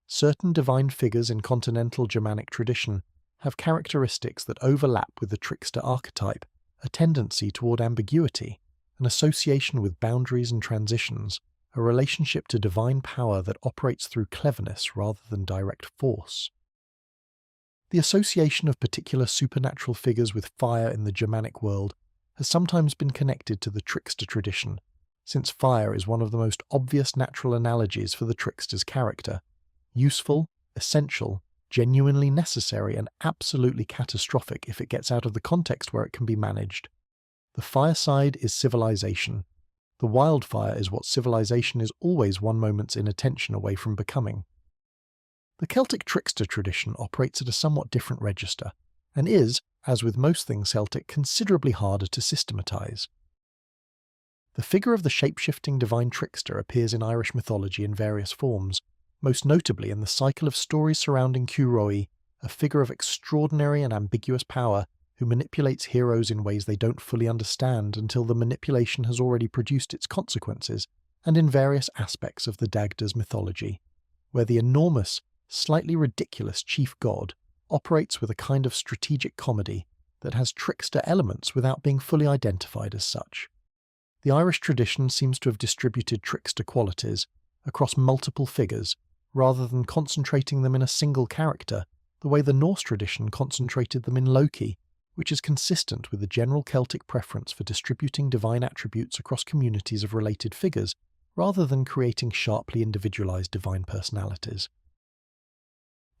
Certain divine figures in continental Germanic tradition have characteristics that overlap with the trickster archetype, a tendency toward ambiguity, an association with boundaries and transitions, a relationship to divine power that operates through cleverness rather than direct force. The association of particular supernatural figures with fire in the Germanic world has sometimes been connected to the trickster tradition, since fire is one of the most obvious natural analogies for the trickster's character. Useful, essential, genuinely necessary, and absolutely catastrophic if it gets out of the context where it can be managed. The fireside is civilization. The wildfire is what civilization is always one moment's inattention away from becoming. The Celtic trickster tradition operates at a somewhat different register, and is, as with most things Celtic, considerably harder to systematize. The figure of the shape-shifting divine trickster appears in Irish mythology in various forms, most notably in the cycle of stories surrounding Cúroi, a figure of extraordinary and ambiguous power who manipulates heroes in ways they don't fully understand until the manipulation has already produced its consequences, and in various aspects of the Dagda's mythology, where the enormous, slightly ridiculous chief god operates with a kind of strategic comedy that has trickster elements without being fully identified as such. The Irish tradition seems to have distributed trickster qualities across multiple figures, rather than concentrating them in a single character, the way the Norse tradition concentrated them in Loki, which is consistent with the general Celtic preference for distributing divine attributes across communities of related figures, rather than creating sharply individualized divine personalities.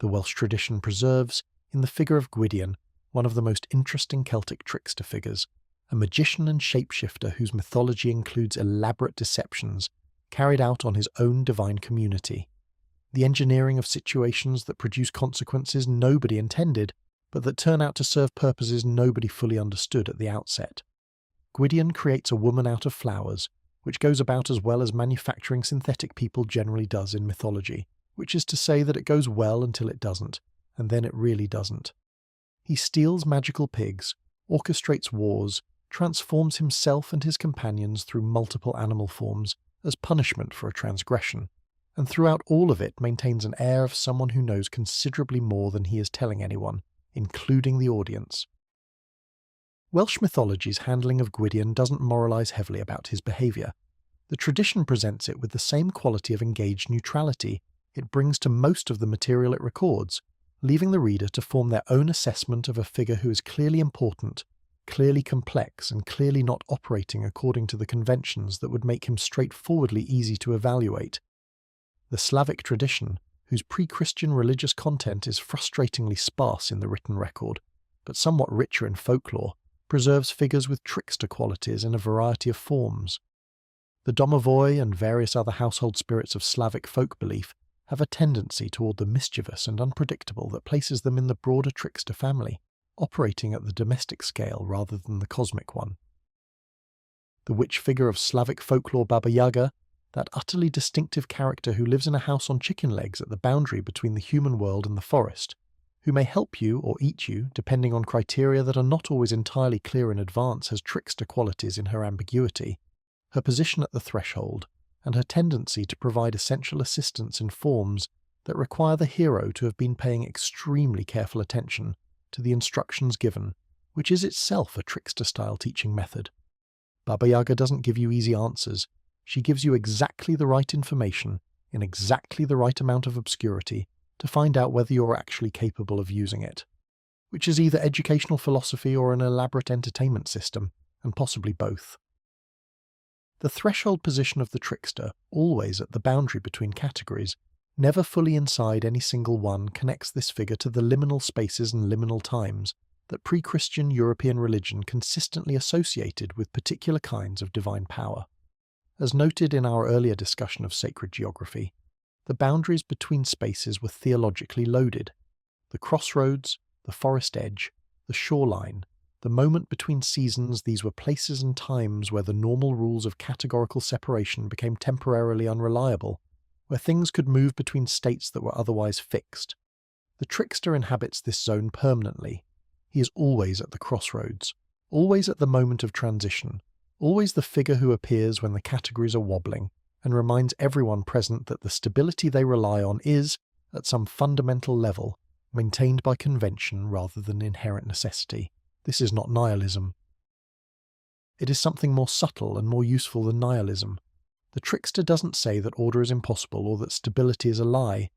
The Welsh tradition preserves, in the figure of Gwydion, one of the most interesting Celtic trickster figures, a magician and shapeshifter whose mythology includes elaborate deceptions carried out on his own divine community. The engineering of situations that produce consequences nobody intended, but that turn out to serve purposes nobody fully understood at the outset. Gwydion creates a woman out of flowers, which goes about as well as manufacturing synthetic people generally does in mythology, which is to say that it goes well until it doesn't, and then it really doesn't. He steals magical pigs, orchestrates wars, transforms himself and his companions through multiple animal forms as punishment for a transgression, and throughout all of it maintains an air of someone who knows considerably more than he is telling anyone, including the audience. Welsh mythology's handling of Gwydion doesn't moralize heavily about his behaviour. The tradition presents it with the same quality of engaged neutrality it brings to most of the material it records, leaving the reader to form their own assessment of a figure who is clearly important, clearly complex, and clearly not operating according to the conventions that would make him straightforwardly easy to evaluate. The Slavic tradition, whose pre-Christian religious content is frustratingly sparse in the written record, but somewhat richer in folklore, preserves figures with trickster qualities in a variety of forms. The domovoi and various other household spirits of Slavic folk belief have a tendency toward the mischievous and unpredictable that places them in the broader trickster family, operating at the domestic scale rather than the cosmic one. The witch figure of Slavic folklore Baba Yaga, that utterly distinctive character who lives in a house on chicken legs at the boundary between the human world and the forest, who may help you or eat you depending on criteria that are not always entirely clear in advance, has trickster qualities in her ambiguity, her position at the threshold, and her tendency to provide essential assistance in forms that require the hero to have been paying extremely careful attention to the instructions given, which is itself a trickster-style teaching method. Baba Yaga doesn't give you easy answers. She gives you exactly the right information, in exactly the right amount of obscurity, to find out whether you're actually capable of using it, which is either educational philosophy or an elaborate entertainment system, and possibly both. The threshold position of the trickster, always at the boundary between categories, never fully inside any single one, connects this figure to the liminal spaces and liminal times that pre-Christian European religion consistently associated with particular kinds of divine power. As noted in our earlier discussion of sacred geography, the boundaries between spaces were theologically loaded. The crossroads, the forest edge, the shoreline, the moment between seasons, these were places and times where the normal rules of categorical separation became temporarily unreliable, where things could move between states that were otherwise fixed. The trickster inhabits this zone permanently. He is always at the crossroads, always at the moment of transition, always the figure who appears when the categories are wobbling, and reminds everyone present that the stability they rely on is, at some fundamental level, maintained by convention rather than inherent necessity. This is not nihilism. It is something more subtle and more useful than nihilism. The trickster doesn't say that order is impossible or that stability is a lie.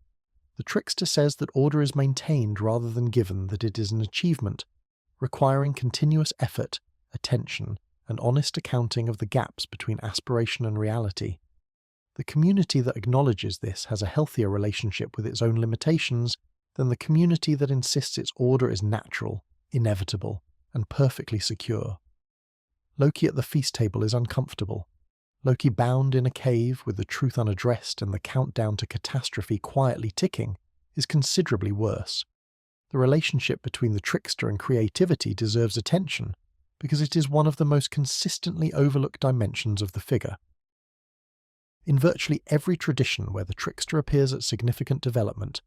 The trickster says that order is maintained rather than given, that it is an achievement, requiring continuous effort, attention, and honest accounting of the gaps between aspiration and reality. The community that acknowledges this has a healthier relationship with its own limitations than the community that insists its order is natural, inevitable, and perfectly secure. Loki at the feast table is uncomfortable. Loki bound in a cave with the truth unaddressed and the countdown to catastrophe quietly ticking is considerably worse. The relationship between the trickster and creativity deserves attention because it is one of the most consistently overlooked dimensions of the figure. In virtually every tradition where the trickster appears at significant development,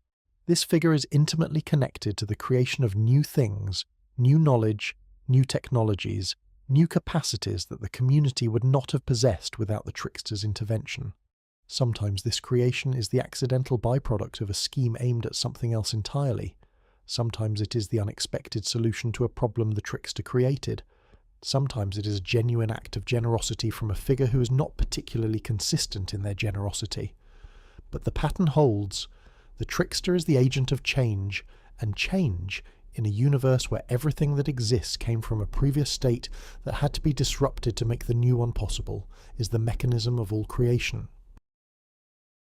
this figure is intimately connected to the creation of new things, new knowledge, new technologies, new capacities that the community would not have possessed without the trickster's intervention. Sometimes this creation is the accidental byproduct of a scheme aimed at something else entirely. Sometimes it is the unexpected solution to a problem the trickster created. Sometimes it is a genuine act of generosity from a figure who is not particularly consistent in their generosity. But the pattern holds. The trickster is the agent of change, and change, in a universe where everything that exists came from a previous state that had to be disrupted to make the new one possible, is the mechanism of all creation.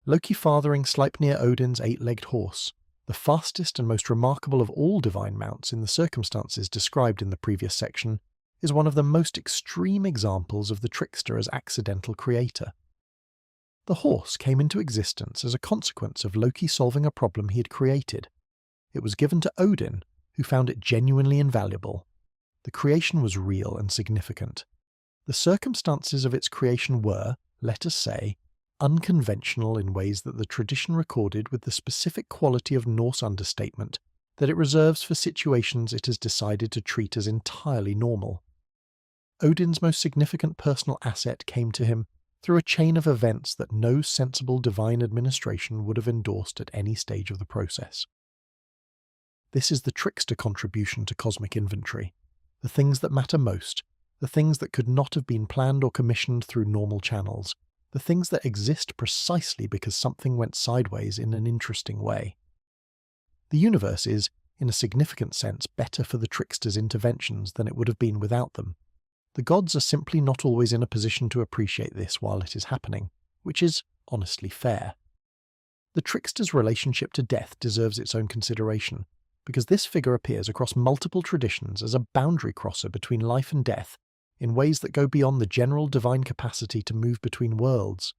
Loki fathering Sleipnir Odin's eight-legged horse, the fastest and most remarkable of all divine mounts in the circumstances described in the previous section, is one of the most extreme examples of the trickster as accidental creator. The horse came into existence as a consequence of Loki solving a problem he had created. It was given to Odin, who found it genuinely invaluable. The creation was real and significant. The circumstances of its creation were, let us say, unconventional in ways that the tradition recorded with the specific quality of Norse understatement that it reserves for situations it has decided to treat as entirely normal. Odin's most significant personal asset came to him through a chain of events that no sensible divine administration would have endorsed at any stage of the process. This is the trickster contribution to cosmic inventory, the things that matter most, the things that could not have been planned or commissioned through normal channels, the things that exist precisely because something went sideways in an interesting way. The universe is, in a significant sense, better for the trickster's interventions than it would have been without them. The gods are simply not always in a position to appreciate this while it is happening, which is honestly fair. The trickster's relationship to death deserves its own consideration, because this figure appears across multiple traditions as a boundary crosser between life and death in ways that go beyond the general divine capacity to move between worlds.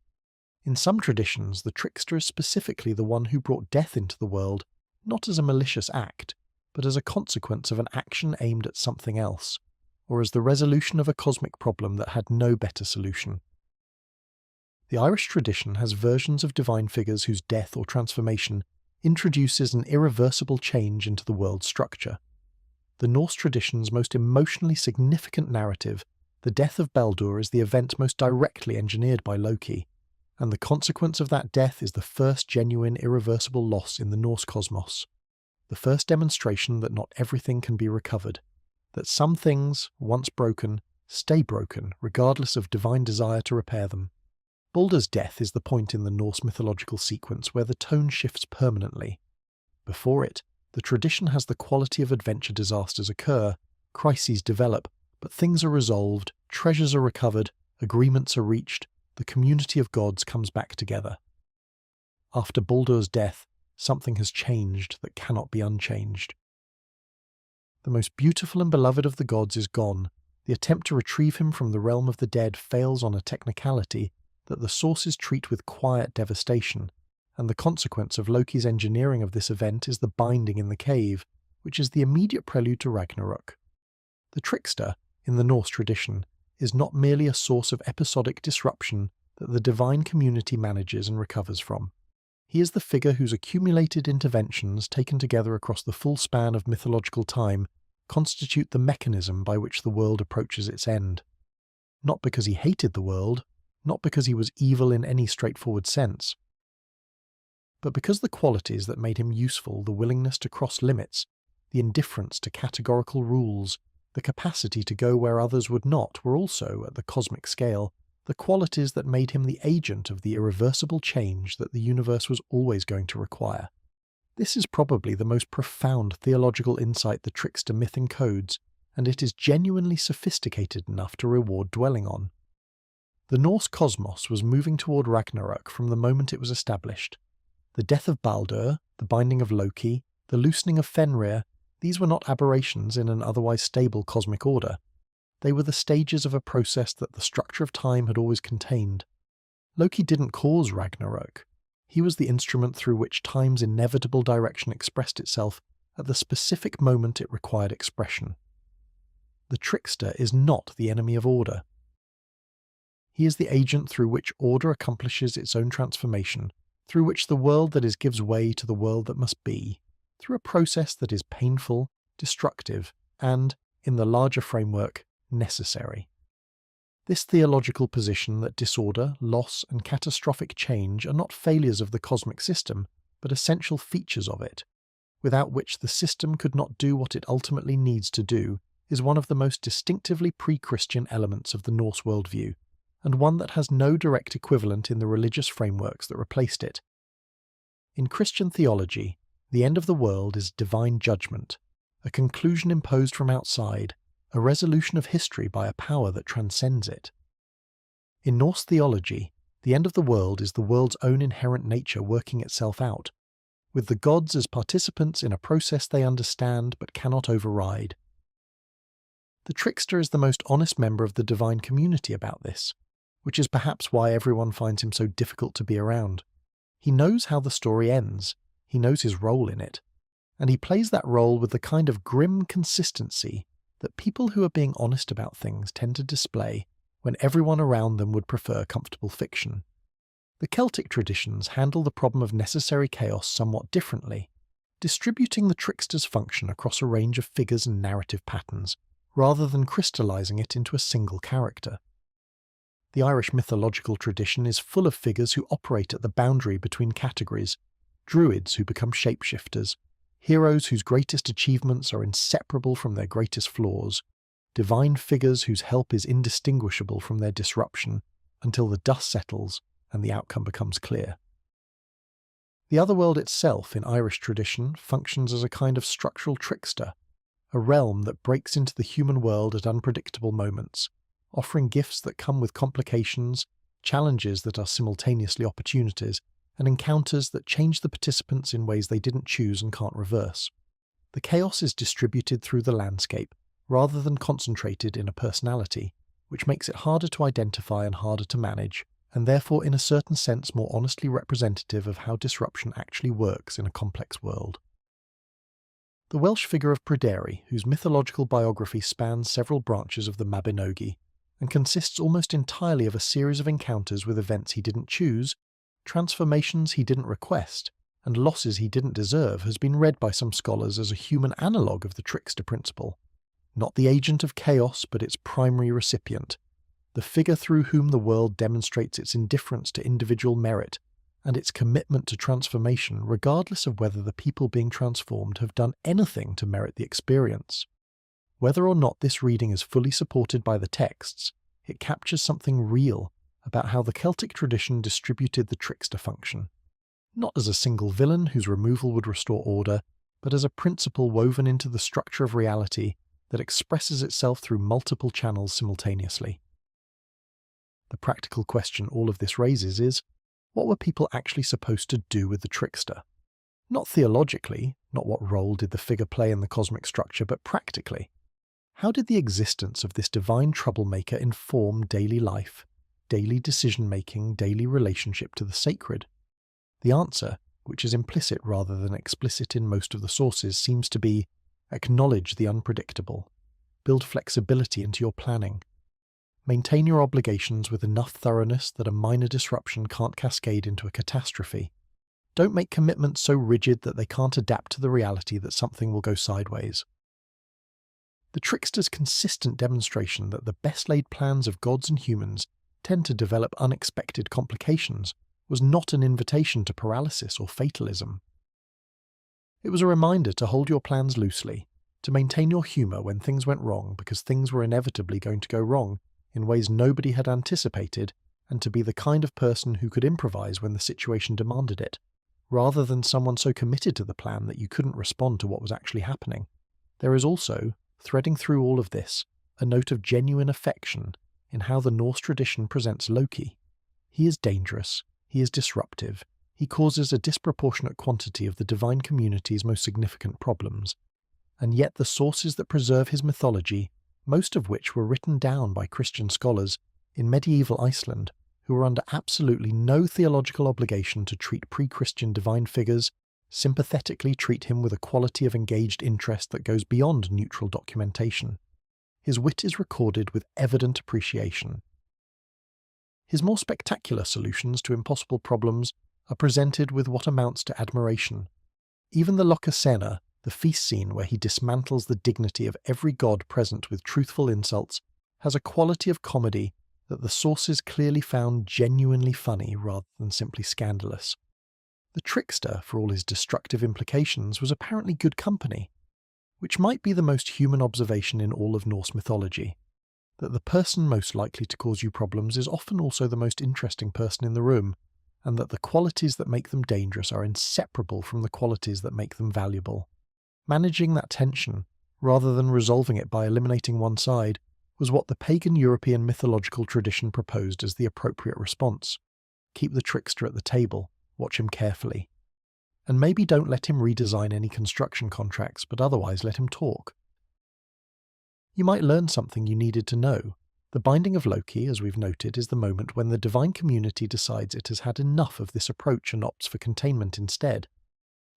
In some traditions, the trickster is specifically the one who brought death into the world, not as a malicious act, but as a consequence of an action aimed at something else, or as the resolution of a cosmic problem that had no better solution. The Irish tradition has versions of divine figures whose death or transformation introduces an irreversible change into the world's structure. The Norse tradition's most emotionally significant narrative, the death of Baldur, is the event most directly engineered by Loki, and the consequence of that death is the first genuine irreversible loss in the Norse cosmos, the first demonstration that not everything can be recovered, that some things, once broken, stay broken regardless of divine desire to repair them. Baldur's death is the point in the Norse mythological sequence where the tone shifts permanently. Before it, the tradition has the quality of adventure disasters occur, crises develop, but things are resolved, treasures are recovered, agreements are reached, the community of gods comes back together. After Baldur's death, something has changed that cannot be unchanged. The most beautiful and beloved of the gods is gone. The attempt to retrieve him from the realm of the dead fails on a technicality that the sources treat with quiet devastation, and the consequence of Loki's engineering of this event is the binding in the cave, which is the immediate prelude to Ragnarok. The trickster, in the Norse tradition, is not merely a source of episodic disruption that the divine community manages and recovers from. He is the figure whose accumulated interventions, taken together across the full span of mythological time, constitute the mechanism by which the world approaches its end. Not because he hated the world, not because he was evil in any straightforward sense, but because the qualities that made him useful, the willingness to cross limits, the indifference to categorical rules, the capacity to go where others would not, were also, at the cosmic scale, the qualities that made him the agent of the irreversible change that the universe was always going to require. This is probably the most profound theological insight the trickster myth encodes, and it is genuinely sophisticated enough to reward dwelling on. The Norse cosmos was moving toward Ragnarök from the moment it was established. The death of Baldur, the binding of Loki, the loosening of Fenrir, these were not aberrations in an otherwise stable cosmic order. They were the stages of a process that the structure of time had always contained. Loki didn't cause Ragnarök. He was the instrument through which time's inevitable direction expressed itself at the specific moment it required expression. The trickster is not the enemy of order. He is the agent through which order accomplishes its own transformation, through which the world that is gives way to the world that must be, through a process that is painful, destructive, and, in the larger framework, necessary. This theological position that disorder, loss, and catastrophic change are not failures of the cosmic system, but essential features of it, without which the system could not do what it ultimately needs to do, is one of the most distinctively pre-Christian elements of the Norse worldview, and one that has no direct equivalent in the religious frameworks that replaced it. In Christian theology, the end of the world is divine judgment, a conclusion imposed from outside, a resolution of history by a power that transcends it. In Norse theology, the end of the world is the world's own inherent nature working itself out, with the gods as participants in a process they understand but cannot override. The trickster is the most honest member of the divine community about this, which is perhaps why everyone finds him so difficult to be around. He knows how the story ends, he knows his role in it, and he plays that role with the kind of grim consistency that people who are being honest about things tend to display when everyone around them would prefer comfortable fiction. The Celtic traditions handle the problem of necessary chaos somewhat differently, distributing the trickster's function across a range of figures and narrative patterns, rather than crystallizing it into a single character. The Irish mythological tradition is full of figures who operate at the boundary between categories, druids who become shapeshifters, heroes whose greatest achievements are inseparable from their greatest flaws, divine figures whose help is indistinguishable from their disruption until the dust settles and the outcome becomes clear. The otherworld itself in Irish tradition functions as a kind of structural trickster, a realm that breaks into the human world at unpredictable moments, offering gifts that come with complications, challenges that are simultaneously opportunities, and encounters that change the participants in ways they didn't choose and can't reverse. The chaos is distributed through the landscape, rather than concentrated in a personality, which makes it harder to identify and harder to manage, and therefore in a certain sense more honestly representative of how disruption actually works in a complex world. The Welsh figure of Pryderi, whose mythological biography spans several branches of the Mabinogi, and consists almost entirely of a series of encounters with events he didn't choose, transformations he didn't request, and losses he didn't deserve, has been read by some scholars as a human analogue of the trickster principle. Not the agent of chaos, but its primary recipient, the figure through whom the world demonstrates its indifference to individual merit and its commitment to transformation regardless of whether the people being transformed have done anything to merit the experience. Whether or not this reading is fully supported by the texts, it captures something real about how the Celtic tradition distributed the trickster function, not as a single villain whose removal would restore order, but as a principle woven into the structure of reality that expresses itself through multiple channels simultaneously. The practical question all of this raises is, what were people actually supposed to do with the trickster? Not theologically, not what role did the figure play in the cosmic structure, but practically. How did the existence of this divine troublemaker inform daily life, daily decision-making, daily relationship to the sacred? The answer, which is implicit rather than explicit in most of the sources, seems to be, acknowledge the unpredictable, build flexibility into your planning, maintain your obligations with enough thoroughness that a minor disruption can't cascade into a catastrophe. Don't make commitments so rigid that they can't adapt to the reality that something will go sideways. The trickster's consistent demonstration that the best-laid plans of gods and humans tend to develop unexpected complications was not an invitation to paralysis or fatalism. It was a reminder to hold your plans loosely, to maintain your humour when things went wrong because things were inevitably going to go wrong in ways nobody had anticipated, and to be the kind of person who could improvise when the situation demanded it. rather than someone so committed to the plan that you couldn't respond to what was actually happening. There is also, threading through all of this, a note of genuine affection in how the Norse tradition presents Loki. He is dangerous, he is disruptive, he causes a disproportionate quantity of the divine community's most significant problems, and yet the sources that preserve his mythology, most of which were written down by Christian scholars in medieval Iceland, who were under absolutely no theological obligation to treat pre-Christian divine figures, sympathetically treat him with a quality of engaged interest that goes beyond neutral documentation. His wit is recorded with evident appreciation. His more spectacular solutions to impossible problems are presented with what amounts to admiration. Even the Lokasenna, the feast scene where he dismantles the dignity of every god present with truthful insults, has a quality of comedy that the sources clearly found genuinely funny rather than simply scandalous. The trickster, for all his destructive implications, was apparently good company, which might be the most human observation in all of Norse mythology, that the person most likely to cause you problems is often also the most interesting person in the room, and that the qualities that make them dangerous are inseparable from the qualities that make them valuable. Managing that tension, rather than resolving it by eliminating one side, was what the pagan European mythological tradition proposed as the appropriate response. Keep the trickster at the table, watch him carefully. And maybe don't let him redesign any construction contracts, but otherwise let him talk. You might learn something you needed to know. The binding of Loki, as we've noted, is the moment when the divine community decides it has had enough of this approach and opts for containment instead.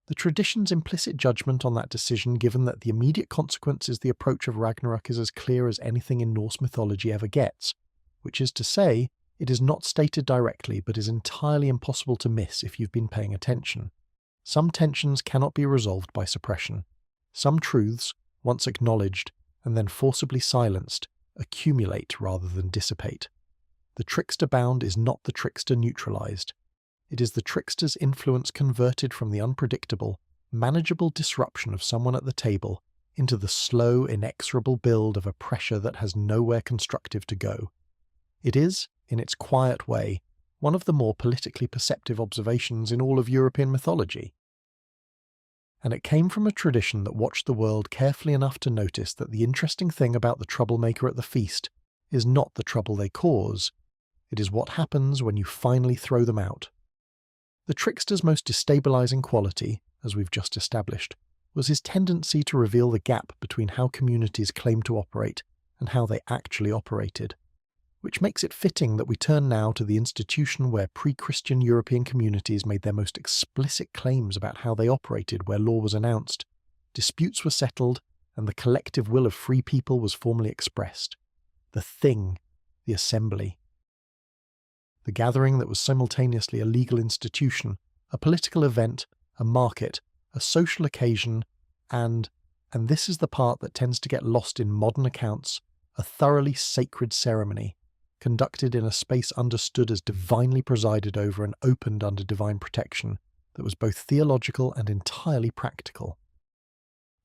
The tradition's implicit judgment on that decision, given that the immediate consequence is the approach of Ragnarok, is as clear as anything in Norse mythology ever gets, which is to say, it is not stated directly but is entirely impossible to miss if you've been paying attention. Some tensions cannot be resolved by suppression. Some truths, once acknowledged and then forcibly silenced, accumulate rather than dissipate. The trickster bound is not the trickster neutralized. It is the trickster's influence converted from the unpredictable, manageable disruption of someone at the table into the slow, inexorable build of a pressure that has nowhere constructive to go. It is, in its quiet way, one of the more politically perceptive observations in all of European mythology. And it came from a tradition that watched the world carefully enough to notice that the interesting thing about the troublemaker at the feast is not the trouble they cause, it is what happens when you finally throw them out. The trickster's most destabilizing quality, as we've just established, was his tendency to reveal the gap between how communities claim to operate and how they actually operated, which makes it fitting that we turn now to the institution where pre-Christian European communities made their most explicit claims about how they operated where law was announced, disputes were settled, and the collective will of free people was formally expressed. The thing, the assembly. The gathering that was simultaneously a legal institution, a political event, a market, a social occasion, and this is the part that tends to get lost in modern accounts, a thoroughly sacred ceremony, conducted in a space understood as divinely presided over and opened under divine protection, that was both theological and entirely practical.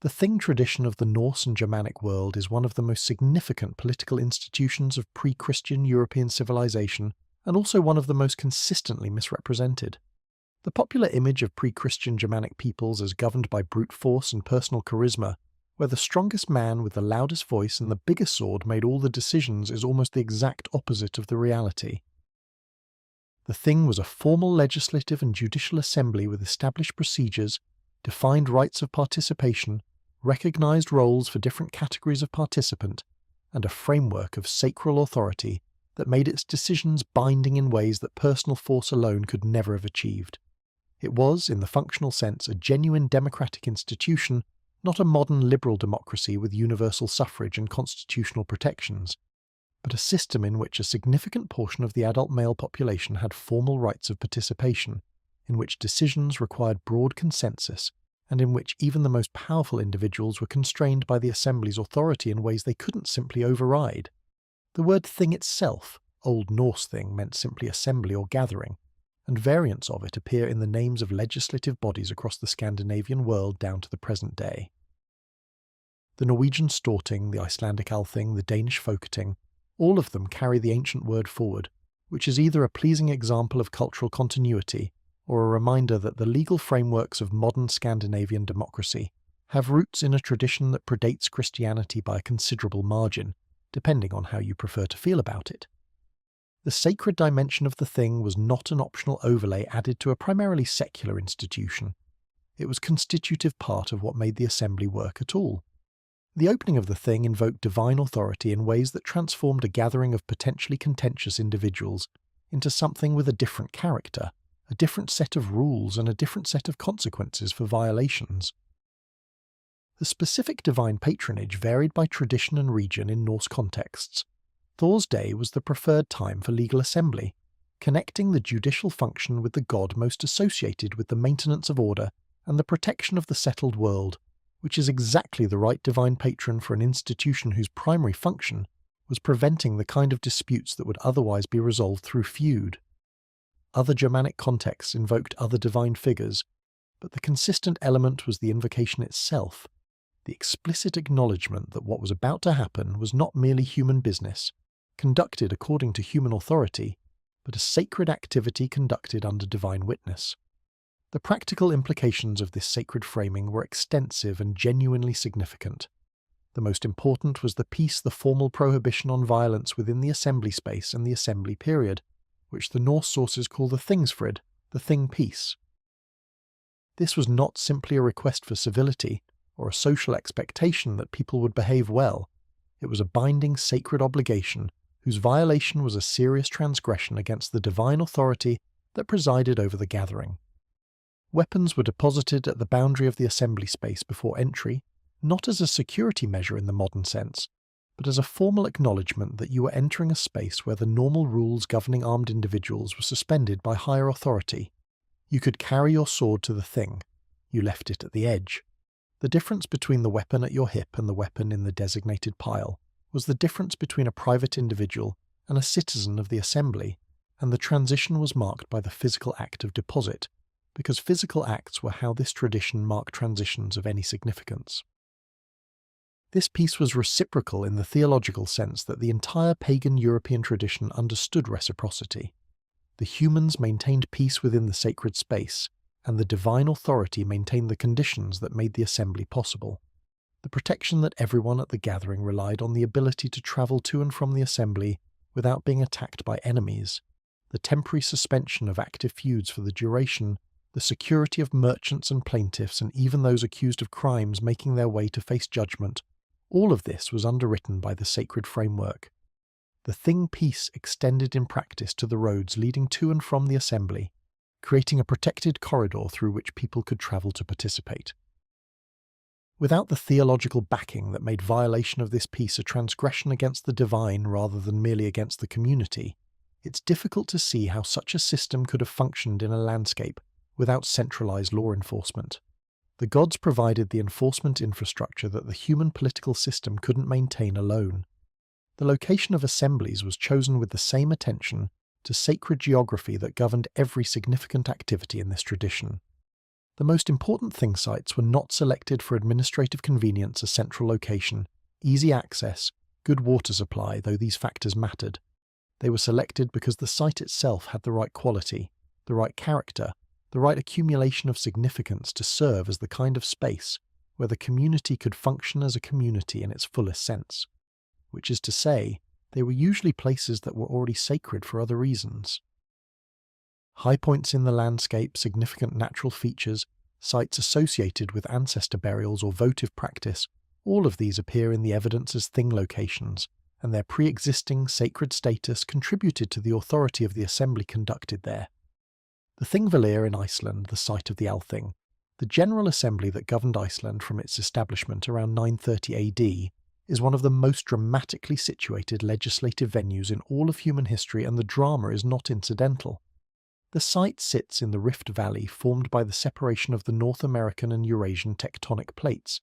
The thing tradition of the Norse and Germanic world is one of the most significant political institutions of pre-Christian European civilization, and also one of the most consistently misrepresented. The popular image of pre-Christian Germanic peoples as governed by brute force and personal charisma, where the strongest man with the loudest voice and the biggest sword made all the decisions, is almost the exact opposite of the reality. The thing was a formal legislative and judicial assembly with established procedures, defined rights of participation, recognized roles for different categories of participant, and a framework of sacral authority that made its decisions binding in ways that personal force alone could never have achieved. It was, in the functional sense, a genuine democratic institution, not a modern liberal democracy with universal suffrage and constitutional protections, but a system in which a significant portion of the adult male population had formal rights of participation, in which decisions required broad consensus, and in which even the most powerful individuals were constrained by the assembly's authority in ways they couldn't simply override. The word thing itself, Old Norse thing, meant simply assembly or gathering, and variants of it appear in the names of legislative bodies across the Scandinavian world down to the present day. The Norwegian Storting, the Icelandic Althing, the Danish Folketing, all of them carry the ancient word forward, which is either a pleasing example of cultural continuity, or a reminder that the legal frameworks of modern Scandinavian democracy have roots in a tradition that predates Christianity by a considerable margin, depending on how you prefer to feel about it. The sacred dimension of the thing was not an optional overlay added to a primarily secular institution. It was constitutive part of what made the assembly work at all. The opening of the thing invoked divine authority in ways that transformed a gathering of potentially contentious individuals into something with a different character, a different set of rules, and a different set of consequences for violations. The specific divine patronage varied by tradition and region in Norse contexts. Thor's Day was the preferred time for legal assembly, connecting the judicial function with the god most associated with the maintenance of order and the protection of the settled world, which is exactly the right divine patron for an institution whose primary function was preventing the kind of disputes that would otherwise be resolved through feud. Other Germanic contexts invoked other divine figures, but the consistent element was the invocation itself, the explicit acknowledgement that what was about to happen was not merely human business, conducted according to human authority, but a sacred activity conducted under divine witness. The practical implications of this sacred framing were extensive and genuinely significant. The most important was the formal prohibition on violence within the assembly space and the assembly period, which the Norse sources call the Thingsfrid, the thing peace. This was not simply a request for civility or a social expectation that people would behave well. It was a binding sacred obligation whose violation was a serious transgression against the divine authority that presided over the gathering. Weapons were deposited at the boundary of the assembly space before entry, not as a security measure in the modern sense, but as a formal acknowledgement that you were entering a space where the normal rules governing armed individuals were suspended by higher authority. You could carry your sword to the thing. You left it at the edge. The difference between the weapon at your hip and the weapon in the designated pile was the difference between a private individual and a citizen of the assembly, and the transition was marked by the physical act of deposit, because physical acts were how this tradition marked transitions of any significance. This peace was reciprocal in the theological sense that the entire pagan European tradition understood reciprocity. The humans maintained peace within the sacred space, and the divine authority maintained the conditions that made the assembly possible. The protection that everyone at the gathering relied on the ability to travel to and from the assembly without being attacked by enemies, the temporary suspension of active feuds for the duration, the security of merchants and plaintiffs and even those accused of crimes making their way to face judgment, all of this was underwritten by the sacred framework. The thing peace extended in practice to the roads leading to and from the assembly, creating a protected corridor through which people could travel to participate. Without the theological backing that made violation of this peace a transgression against the divine rather than merely against the community, it's difficult to see how such a system could have functioned in a landscape without centralized law enforcement. The gods provided the enforcement infrastructure that the human political system couldn't maintain alone. The location of assemblies was chosen with the same attention to sacred geography that governed every significant activity in this tradition. The most important thing sites were not selected for administrative convenience, a central location, easy access, good water supply, though these factors mattered. They were selected because the site itself had the right quality, the right character, the right accumulation of significance to serve as the kind of space where the community could function as a community in its fullest sense. Which is to say, they were usually places that were already sacred for other reasons. High points in the landscape, significant natural features, sites associated with ancestor burials or votive practice, all of these appear in the evidence as thing locations, and their pre-existing sacred status contributed to the authority of the assembly conducted there. The Thingvellir in Iceland, the site of the Althing, the general assembly that governed Iceland from its establishment around 930 AD, is one of the most dramatically situated legislative venues in all of human history, and the drama is not incidental. The site sits in the rift valley formed by the separation of the North American and Eurasian tectonic plates,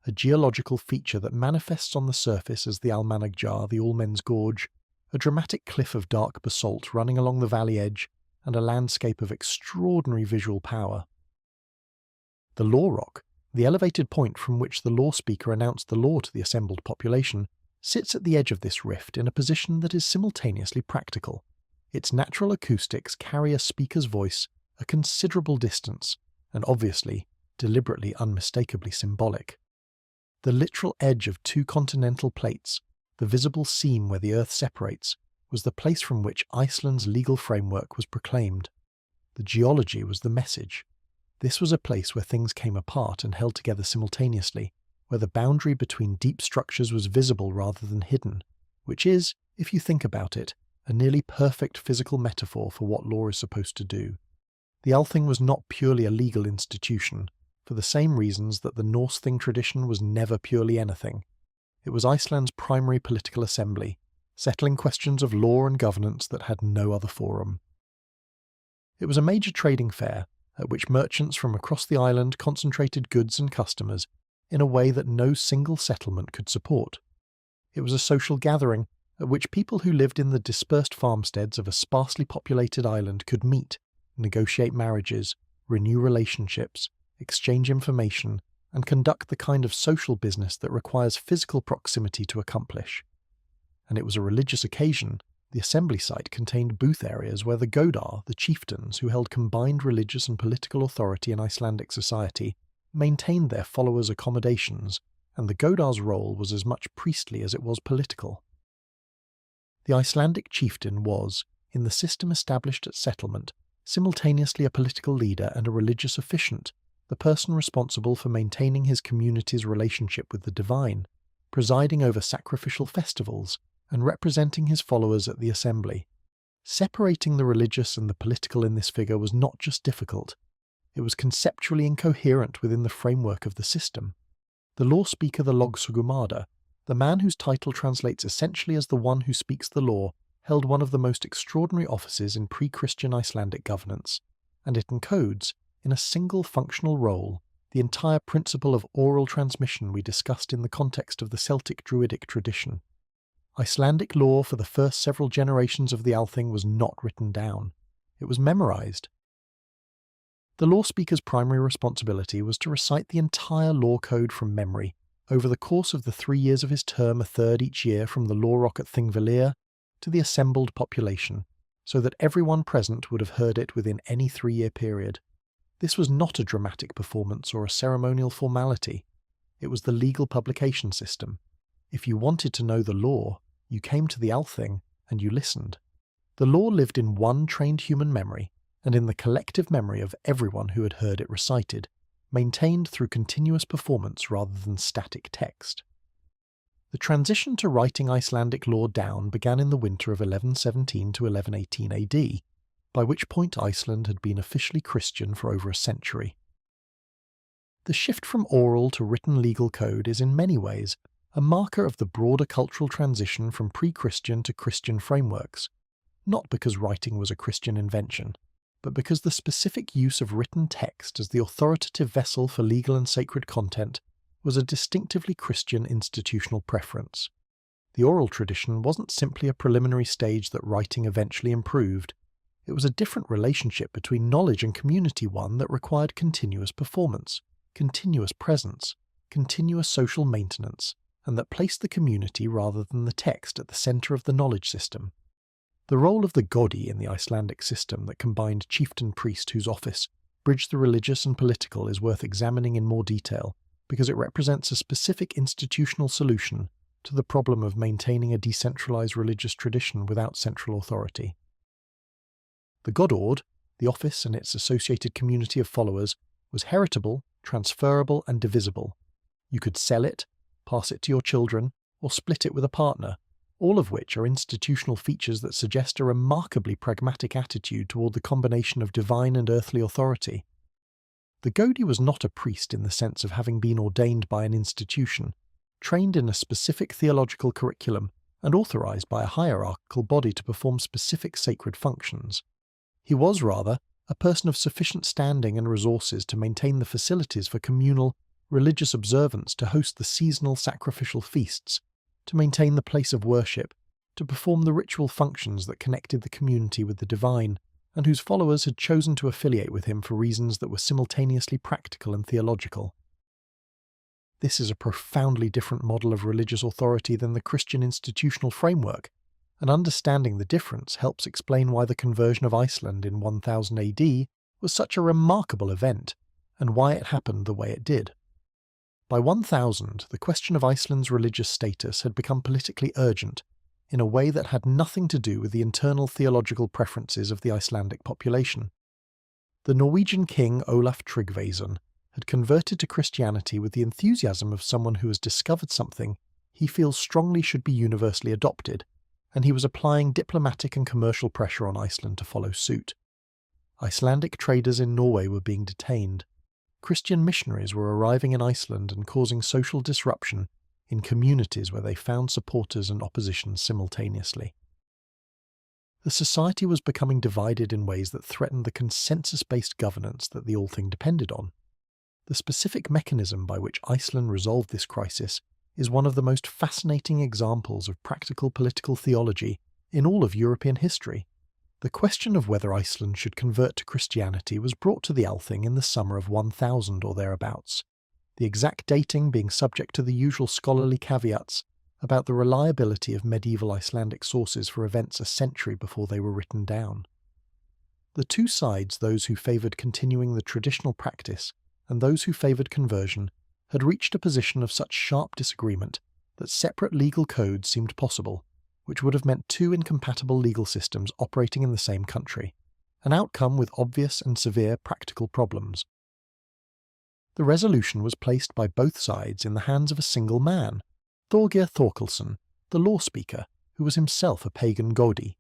a geological feature that manifests on the surface as the Almannagjá, the Allmen's Gorge, a dramatic cliff of dark basalt running along the valley edge, and a landscape of extraordinary visual power. The Law Rock, the elevated point from which the law speaker announced the law to the assembled population, sits at the edge of this rift in a position that is simultaneously practical. Its natural acoustics carry a speaker's voice a considerable distance, and obviously, deliberately unmistakably symbolic. The literal edge of two continental plates, the visible seam where the earth separates, was the place from which Iceland's legal framework was proclaimed. The geology was the message. This was a place where things came apart and held together simultaneously, where the boundary between deep structures was visible rather than hidden, which is, if you think about it, a nearly perfect physical metaphor for what law is supposed to do. The Althing was not purely a legal institution, for the same reasons that the Norse Thing tradition was never purely anything. It was Iceland's primary political assembly, settling questions of law and governance that had no other forum. It was a major trading fair, at which merchants from across the island concentrated goods and customers in a way that no single settlement could support. It was a social gathering at which people who lived in the dispersed farmsteads of a sparsely populated island could meet, negotiate marriages, renew relationships, exchange information, and conduct the kind of social business that requires physical proximity to accomplish. And it was a religious occasion. The assembly site contained booth areas where the Godar, the chieftains who held combined religious and political authority in Icelandic society, maintained their followers' accommodations, and the Godar's role was as much priestly as it was political. The Icelandic chieftain was, in the system established at settlement, simultaneously a political leader and a religious officiant, the person responsible for maintaining his community's relationship with the divine, presiding over sacrificial festivals, and representing his followers at the assembly. Separating the religious and the political in this figure was not just difficult, it was conceptually incoherent within the framework of the system. The law speaker, the Logsugumada, the man whose title translates essentially as the one who speaks the law, held one of the most extraordinary offices in pre-Christian Icelandic governance, and it encodes, in a single functional role, the entire principle of oral transmission we discussed in the context of the Celtic Druidic tradition. Icelandic law for the first several generations of the Althing was not written down. It was memorized. The law speaker's primary responsibility was to recite the entire law code from memory, over the course of the 3 years of his term, a third each year from the law rock at Thingvellir to the assembled population, so that everyone present would have heard it within any 3-year period. This was not a dramatic performance or a ceremonial formality. It was the legal publication system. If you wanted to know the law, you came to the Althing and you listened. The law lived in one trained human memory, and in the collective memory of everyone who had heard it recited, maintained through continuous performance rather than static text. The transition to writing Icelandic law down began in the winter of 1117 to 1118 AD, by which point Iceland had been officially Christian for over a century. The shift from oral to written legal code is in many ways a marker of the broader cultural transition from pre-Christian to Christian frameworks, not because writing was a Christian invention, but because the specific use of written text as the authoritative vessel for legal and sacred content was a distinctively Christian institutional preference. The oral tradition wasn't simply a preliminary stage that writing eventually improved. It was a different relationship between knowledge and community, one that required continuous performance, continuous presence, continuous social maintenance, and that placed the community rather than the text at the centre of the knowledge system. The role of the Godi in the Icelandic system that combined chieftain-priest whose office bridged the religious and political is worth examining in more detail, because it represents a specific institutional solution to the problem of maintaining a decentralized religious tradition without central authority. The godord, the office and its associated community of followers, was heritable, transferable, and divisible. You could sell it, pass it to your children, or split it with a partner, all of which are institutional features that suggest a remarkably pragmatic attitude toward the combination of divine and earthly authority. The Godi was not a priest in the sense of having been ordained by an institution, trained in a specific theological curriculum, and authorized by a hierarchical body to perform specific sacred functions. He was, rather, a person of sufficient standing and resources to maintain the facilities for communal, religious observance, to host the seasonal sacrificial feasts, to maintain the place of worship, to perform the ritual functions that connected the community with the divine, and whose followers had chosen to affiliate with him for reasons that were simultaneously practical and theological. This is a profoundly different model of religious authority than the Christian institutional framework, and understanding the difference helps explain why the conversion of Iceland in 1000 AD was such a remarkable event, and why it happened the way it did. By 1000, the question of Iceland's religious status had become politically urgent, in a way that had nothing to do with the internal theological preferences of the Icelandic population. The Norwegian king Olaf Tryggvason had converted to Christianity with the enthusiasm of someone who has discovered something he feels strongly should be universally adopted, and he was applying diplomatic and commercial pressure on Iceland to follow suit. Icelandic traders in Norway were being detained. Christian missionaries were arriving in Iceland and causing social disruption in communities where they found supporters and opposition simultaneously. The society was becoming divided in ways that threatened the consensus-based governance that the all-thing depended on. The specific mechanism by which Iceland resolved this crisis is one of the most fascinating examples of practical political theology in all of European history. The question of whether Iceland should convert to Christianity was brought to the Althing in the summer of 1000 or thereabouts, the exact dating being subject to the usual scholarly caveats about the reliability of medieval Icelandic sources for events a century before they were written down. The two sides, those who favoured continuing the traditional practice and those who favoured conversion, had reached a position of such sharp disagreement that separate legal codes seemed possible, which would have meant two incompatible legal systems operating in the same country, an outcome with obvious and severe practical problems. The resolution was placed by both sides in the hands of a single man, Thorgeir Thorkelson, the law speaker, who was himself a pagan godi.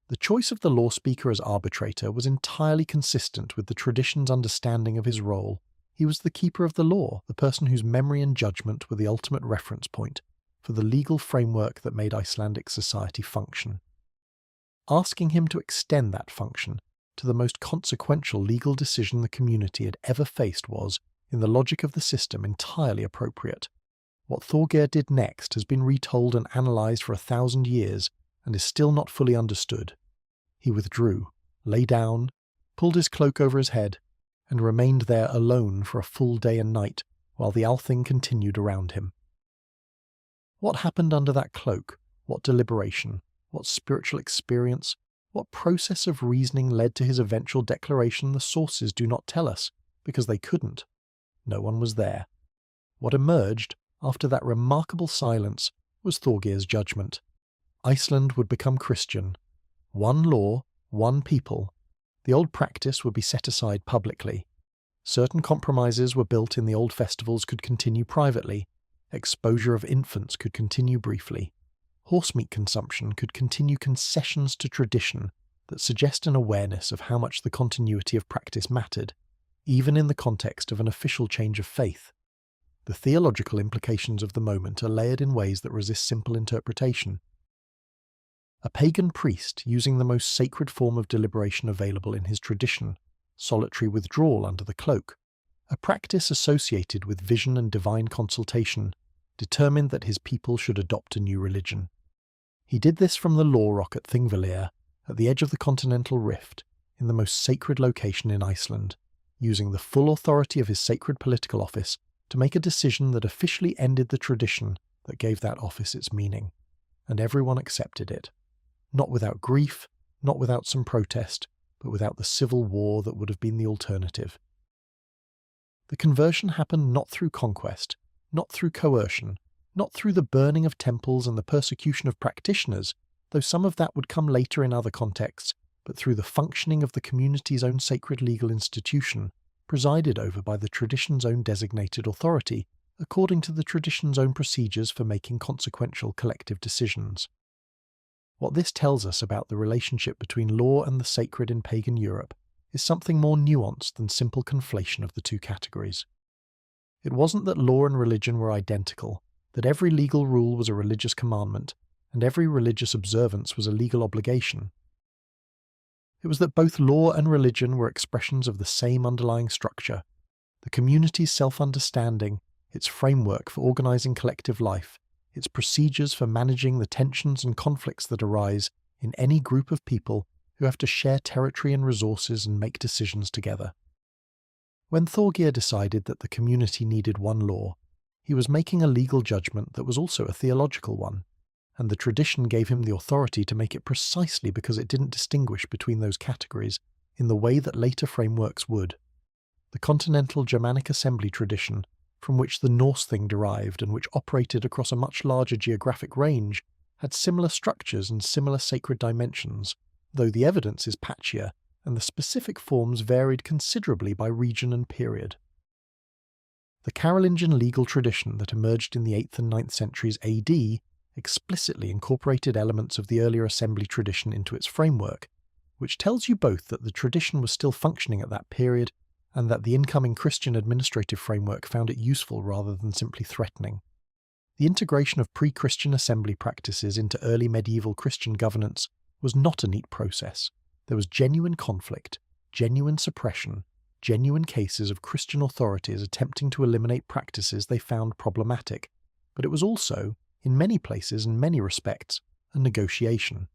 The choice of the law speaker as arbitrator was entirely consistent with the tradition's understanding of his role. He was the keeper of the law, the person whose memory and judgment were the ultimate reference point for the legal framework that made Icelandic society function. Asking him to extend that function to the most consequential legal decision the community had ever faced was, in the logic of the system, entirely appropriate. What Thorgeir did next has been retold and analysed for 1,000 years and is still not fully understood. He withdrew, lay down, pulled his cloak over his head, and remained there alone for a full day and night while the Althing continued around him. What happened under that cloak? What deliberation? What spiritual experience? What process of reasoning led to his eventual declaration the sources do not tell us, because they couldn't. No one was there. What emerged, after that remarkable silence, was Thorgeir's judgment. Iceland would become Christian. One law, one people. The old practice would be set aside publicly. Certain compromises were built in the old festivals could continue privately. Exposure of infants could continue briefly. Horsemeat consumption could continue concessions to tradition that suggest an awareness of how much the continuity of practice mattered, even in the context of an official change of faith. The theological implications of the moment are layered in ways that resist simple interpretation. A pagan priest using the most sacred form of deliberation available in his tradition, solitary withdrawal under the cloak, a practice associated with vision and divine consultation, determined that his people should adopt a new religion. He did this from the law rock at Thingvellir, at the edge of the continental rift, in the most sacred location in Iceland, using the full authority of his sacred political office to make a decision that officially ended the tradition that gave that office its meaning, and everyone accepted it. Not without grief, not without some protest, but without the civil war that would have been the alternative. The conversion happened not through conquest, not through coercion, not through the burning of temples and the persecution of practitioners, though some of that would come later in other contexts, but through the functioning of the community's own sacred legal institution, presided over by the tradition's own designated authority, according to the tradition's own procedures for making consequential collective decisions. What this tells us about the relationship between law and the sacred in pagan Europe is something more nuanced than simple conflation of the two categories. It wasn't that law and religion were identical, that every legal rule was a religious commandment, and every religious observance was a legal obligation. It was that both law and religion were expressions of the same underlying structure, the community's self-understanding, its framework for organizing collective life, its procedures for managing the tensions and conflicts that arise in any group of people who have to share territory and resources and make decisions together. When Thorgeir decided that the community needed one law, he was making a legal judgment that was also a theological one, and the tradition gave him the authority to make it precisely because it didn't distinguish between those categories in the way that later frameworks would. The continental Germanic assembly tradition, from which the Norse thing derived and which operated across a much larger geographic range, had similar structures and similar sacred dimensions, though the evidence is patchier and the specific forms varied considerably by region and period. The Carolingian legal tradition that emerged in the 8th and 9th centuries AD explicitly incorporated elements of the earlier assembly tradition into its framework, which tells you both that the tradition was still functioning at that period and that the incoming Christian administrative framework found it useful rather than simply threatening. The integration of pre-Christian assembly practices into early medieval Christian governance was not a neat process. There was genuine conflict, genuine suppression, genuine cases of Christian authorities attempting to eliminate practices they found problematic, but it was also, in many places and many respects, a negotiation.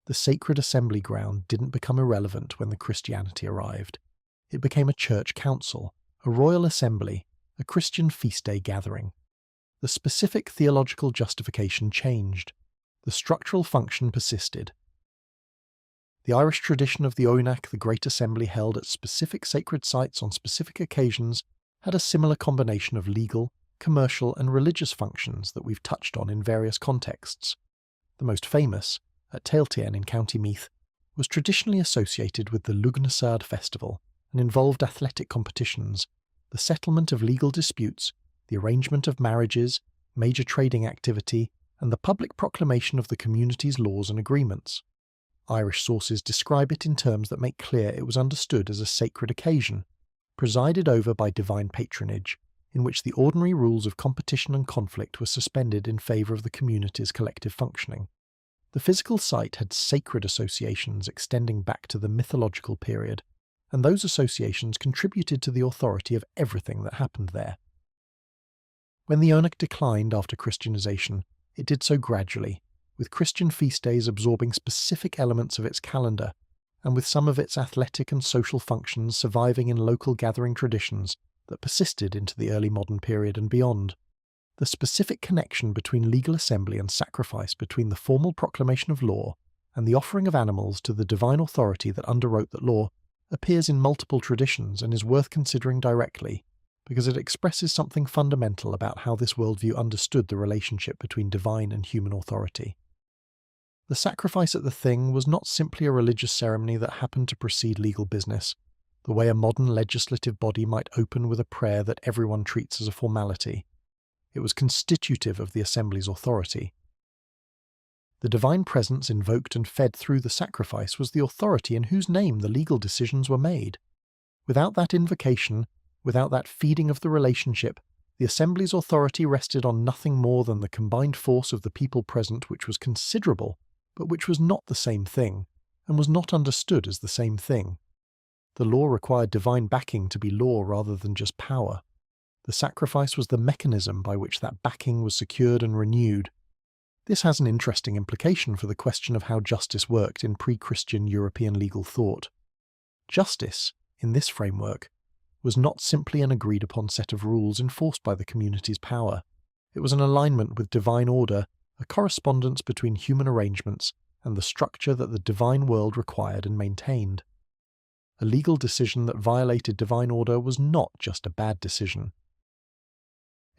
The sacred assembly ground didn't become irrelevant when the Christianity arrived. It became a church council, a royal assembly, a Christian feast day gathering. The specific theological justification changed. The structural function persisted. The Irish tradition of the Oenach, the Great Assembly held at specific sacred sites on specific occasions, had a similar combination of legal, commercial and religious functions that we've touched on in various contexts. The most famous, at Tailteann in County Meath, was traditionally associated with the Lugnasad festival and involved athletic competitions, the settlement of legal disputes, the arrangement of marriages, major trading activity, and the public proclamation of the community's laws and agreements. Irish sources describe it in terms that make clear it was understood as a sacred occasion, presided over by divine patronage, in which the ordinary rules of competition and conflict were suspended in favour of the community's collective functioning. The physical site had sacred associations extending back to the mythological period, and those associations contributed to the authority of everything that happened there. When the Oenach declined after Christianization, it did so gradually, with Christian feast days absorbing specific elements of its calendar, and with some of its athletic and social functions surviving in local gathering traditions that persisted into the early modern period and beyond. The specific connection between legal assembly and sacrifice, between the formal proclamation of law and the offering of animals to the divine authority that underwrote that law, appears in multiple traditions and is worth considering directly, because it expresses something fundamental about how this worldview understood the relationship between divine and human authority. The sacrifice at the Thing was not simply a religious ceremony that happened to precede legal business, the way a modern legislative body might open with a prayer that everyone treats as a formality. It was constitutive of the assembly's authority. The divine presence invoked and fed through the sacrifice was the authority in whose name the legal decisions were made. Without that invocation, without that feeding of the relationship, the assembly's authority rested on nothing more than the combined force of the people present, which was considerable, but which was not the same thing, and was not understood as the same thing. The law required divine backing to be law rather than just power. The sacrifice was the mechanism by which that backing was secured and renewed. This has an interesting implication for the question of how justice worked in pre-Christian European legal thought. Justice, in this framework, was not simply an agreed-upon set of rules enforced by the community's power. It was an alignment with divine order, a correspondence between human arrangements and the structure that the divine world required and maintained. A legal decision that violated divine order was not just a bad decision.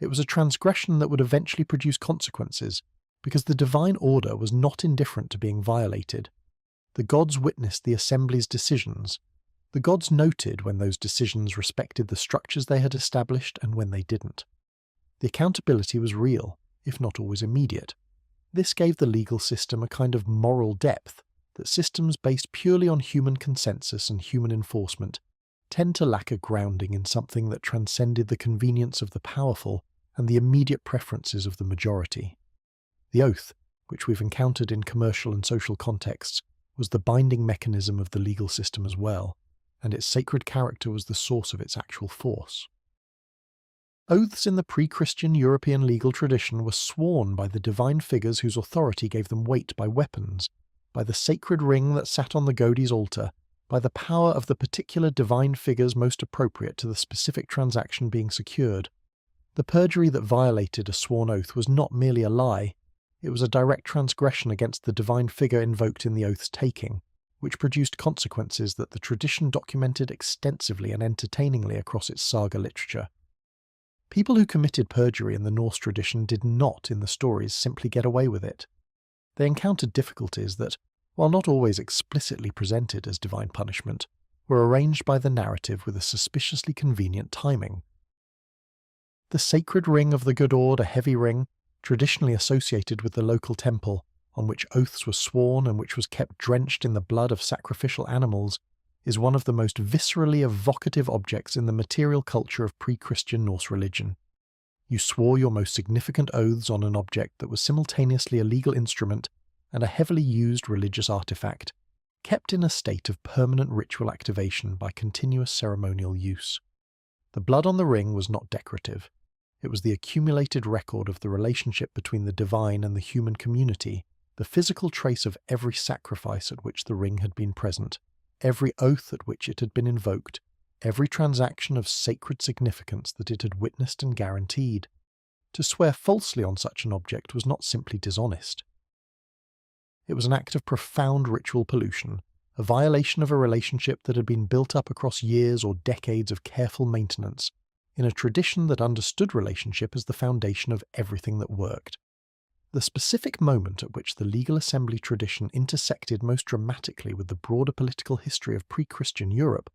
It was a transgression that would eventually produce consequences, because the divine order was not indifferent to being violated. The gods witnessed the assembly's decisions. The gods noted when those decisions respected the structures they had established and when they didn't. The accountability was real, if not always immediate. This gave the legal system a kind of moral depth that systems based purely on human consensus and human enforcement tend to lack a grounding in something that transcended the convenience of the powerful and the immediate preferences of the majority. The oath, which we've encountered in commercial and social contexts, was the binding mechanism of the legal system as well, and its sacred character was the source of its actual force. Oaths in the pre-Christian European legal tradition were sworn by the divine figures whose authority gave them weight by weapons, by the sacred ring that sat on the Godey's altar, by the power of the particular divine figures most appropriate to the specific transaction being secured. The perjury that violated a sworn oath was not merely a lie, it was a direct transgression against the divine figure invoked in the oath's taking. which produced consequences that the tradition documented extensively and entertainingly across its saga literature. People who committed perjury in the Norse tradition did not, in the stories, simply get away with it. They encountered difficulties that, while not always explicitly presented as divine punishment, were arranged by the narrative with a suspiciously convenient timing. The sacred ring of the Godord, a heavy ring, traditionally associated with the local temple, on which oaths were sworn and which was kept drenched in the blood of sacrificial animals, is one of the most viscerally evocative objects in the material culture of pre-Christian Norse religion. You swore your most significant oaths on an object that was simultaneously a legal instrument and a heavily used religious artifact, kept in a state of permanent ritual activation by continuous ceremonial use. The blood on the ring was not decorative. It was the accumulated record of the relationship between the divine and the human community, the physical trace of every sacrifice at which the ring had been present, every oath at which it had been invoked, every transaction of sacred significance that it had witnessed and guaranteed. To swear falsely on such an object was not simply dishonest. It was an act of profound ritual pollution, a violation of a relationship that had been built up across years or decades of careful maintenance, in a tradition that understood relationship as the foundation of everything that worked. The specific moment at which the legal assembly tradition intersected most dramatically with the broader political history of pre-Christian Europe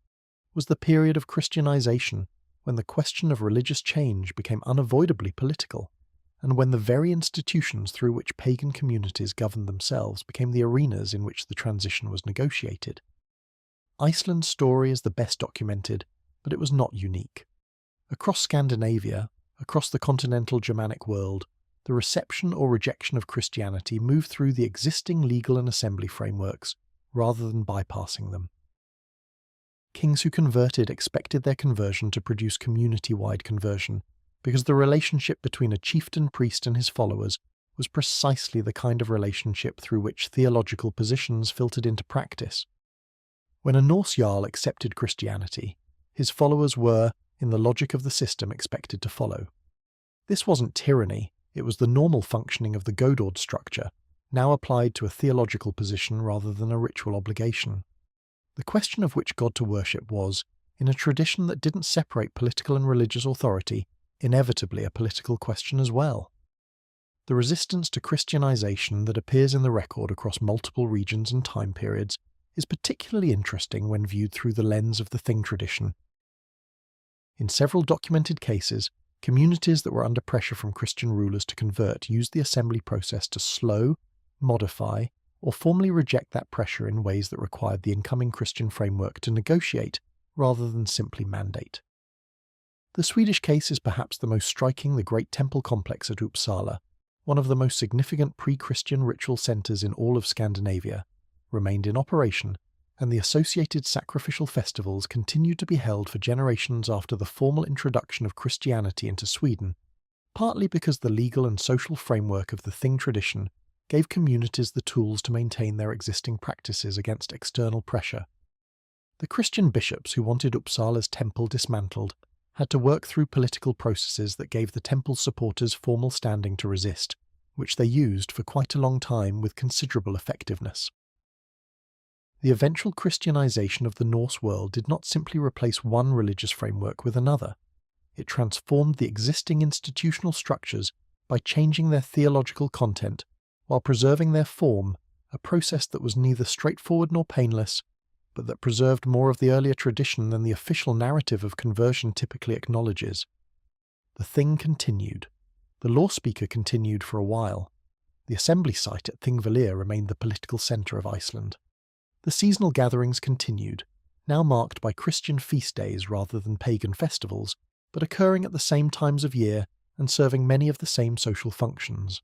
was the period of Christianization, when the question of religious change became unavoidably political, and when the very institutions through which pagan communities governed themselves became the arenas in which the transition was negotiated. Iceland's story is the best documented, but it was not unique. Across Scandinavia, across the continental Germanic world, the reception or rejection of Christianity moved through the existing legal and assembly frameworks, rather than bypassing them. Kings who converted expected their conversion to produce community-wide conversion, because the relationship between a chieftain priest and his followers was precisely the kind of relationship through which theological positions filtered into practice. When a Norse Jarl accepted Christianity, his followers were, in the logic of the system, expected to follow. This wasn't tyranny, it was the normal functioning of the Godord structure, now applied to a theological position rather than a ritual obligation. The question of which god to worship was, in a tradition that didn't separate political and religious authority, inevitably a political question as well. The resistance to Christianization that appears in the record across multiple regions and time periods is particularly interesting when viewed through the lens of the Thing tradition. In several documented cases, communities that were under pressure from Christian rulers to convert used the assembly process to slow, modify, or formally reject that pressure in ways that required the incoming Christian framework to negotiate rather than simply mandate. The Swedish case is perhaps the most striking. The great temple complex at Uppsala, one of the most significant pre-Christian ritual centres in all of Scandinavia, remained in operation, and the associated sacrificial festivals continued to be held for generations after the formal introduction of Christianity into Sweden, partly because the legal and social framework of the Thing tradition gave communities the tools to maintain their existing practices against external pressure. The Christian bishops who wanted Uppsala's temple dismantled had to work through political processes that gave the temple's supporters formal standing to resist, which they used for quite a long time with considerable effectiveness. The eventual Christianization of the Norse world did not simply replace one religious framework with another. It transformed the existing institutional structures by changing their theological content while preserving their form, a process that was neither straightforward nor painless, but that preserved more of the earlier tradition than the official narrative of conversion typically acknowledges. The Thing continued. The law speaker continued for a while. The assembly site at Thingvellir remained the political centre of Iceland. The seasonal gatherings continued, now marked by Christian feast days rather than pagan festivals, but occurring at the same times of year and serving many of the same social functions.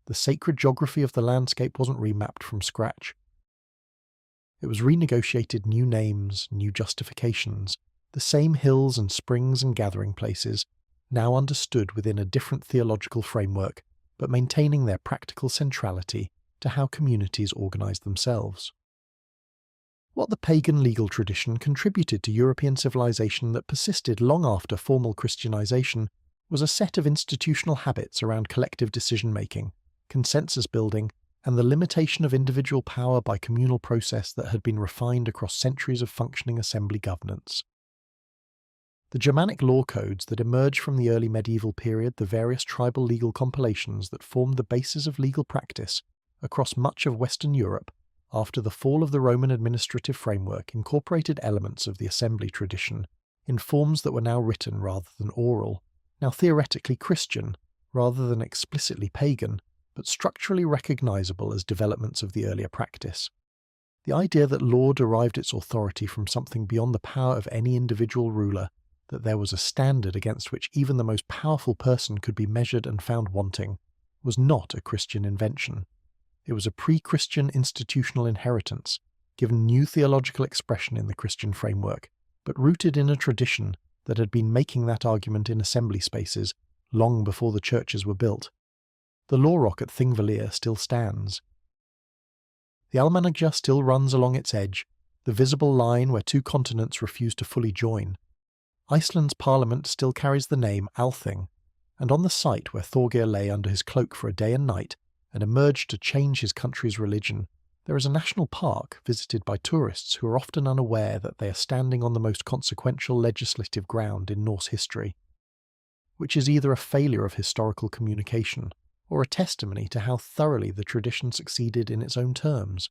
The sacred geography of the landscape wasn't remapped from scratch. It was renegotiated new names, new justifications, the same hills and springs and gathering places, now understood within a different theological framework, but maintaining their practical centrality to how communities organized themselves. What the pagan legal tradition contributed to European civilization that persisted long after formal Christianization was a set of institutional habits around collective decision-making, consensus building, and the limitation of individual power by communal process that had been refined across centuries of functioning assembly governance. The Germanic law codes that emerged from the early medieval period, the various tribal legal compilations that formed the basis of legal practice across much of Western Europe after the fall of the Roman administrative framework, incorporated elements of the assembly tradition in forms that were now written rather than oral, now theoretically Christian rather than explicitly pagan, but structurally recognizable as developments of the earlier practice. The idea that law derived its authority from something beyond the power of any individual ruler, that there was a standard against which even the most powerful person could be measured and found wanting, was not a Christian invention. It was a pre-Christian institutional inheritance, given new theological expression in the Christian framework, but rooted in a tradition that had been making that argument in assembly spaces long before the churches were built. The law rock at Thingvellir still stands. The Almannagjá still runs along its edge, the visible line where two continents refuse to fully join. Iceland's parliament still carries the name Althing, and on the site where Thorgeir lay under his cloak for a day and night and emerged to change his country's religion, there is a national park visited by tourists who are often unaware that they are standing on the most consequential legislative ground in Norse history, which is either a failure of historical communication or a testimony to how thoroughly the tradition succeeded in its own terms.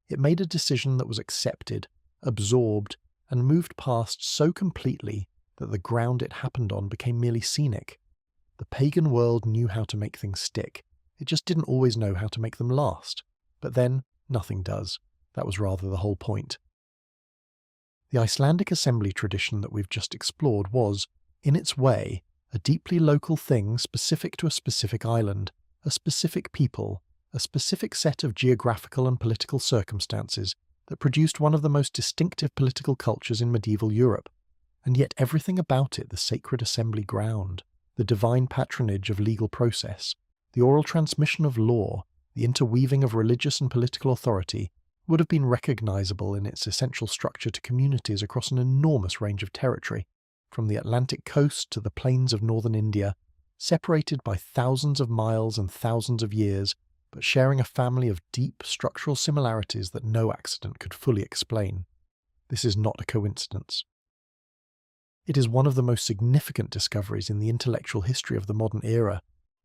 It made a decision that was accepted, absorbed, and moved past so completely that the ground it happened on became merely scenic. The pagan world knew how to make things stick. It just didn't always know how to make them last. But then, nothing does. That was rather the whole point. The Icelandic assembly tradition that we've just explored was, in its way, a deeply local thing specific to a specific island, a specific people, a specific set of geographical and political circumstances that produced one of the most distinctive political cultures in medieval Europe, and yet everything about it, the sacred assembly ground, the divine patronage of legal process, the oral transmission of law, the interweaving of religious and political authority, would have been recognizable in its essential structure to communities across an enormous range of territory, from the Atlantic coast to the plains of northern India, separated by thousands of miles and thousands of years, but sharing a family of deep structural similarities that no accident could fully explain. This is not a coincidence. It is one of the most significant discoveries in the intellectual history of the modern era,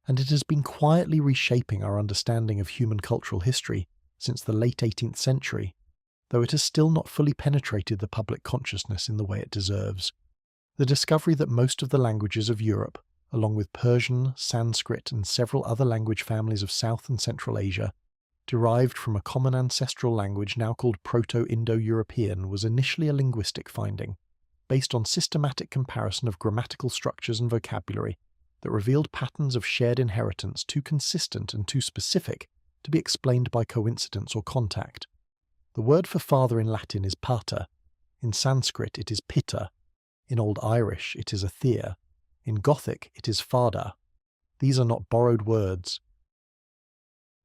and it has been quietly reshaping our understanding of human cultural history since the late 18th century, though it has still not fully penetrated the public consciousness in the way it deserves. The discovery that most of the languages of Europe, along with Persian, Sanskrit, and several other language families of South and Central Asia, derived from a common ancestral language now called Proto-Indo-European, was initially a linguistic finding, based on systematic comparison of grammatical structures and vocabulary that revealed patterns of shared inheritance too consistent and too specific to be explained by coincidence or contact. The word for father in Latin is pater, in Sanskrit it is pitta, in Old Irish it is athir, in Gothic it is fada. These are not borrowed words.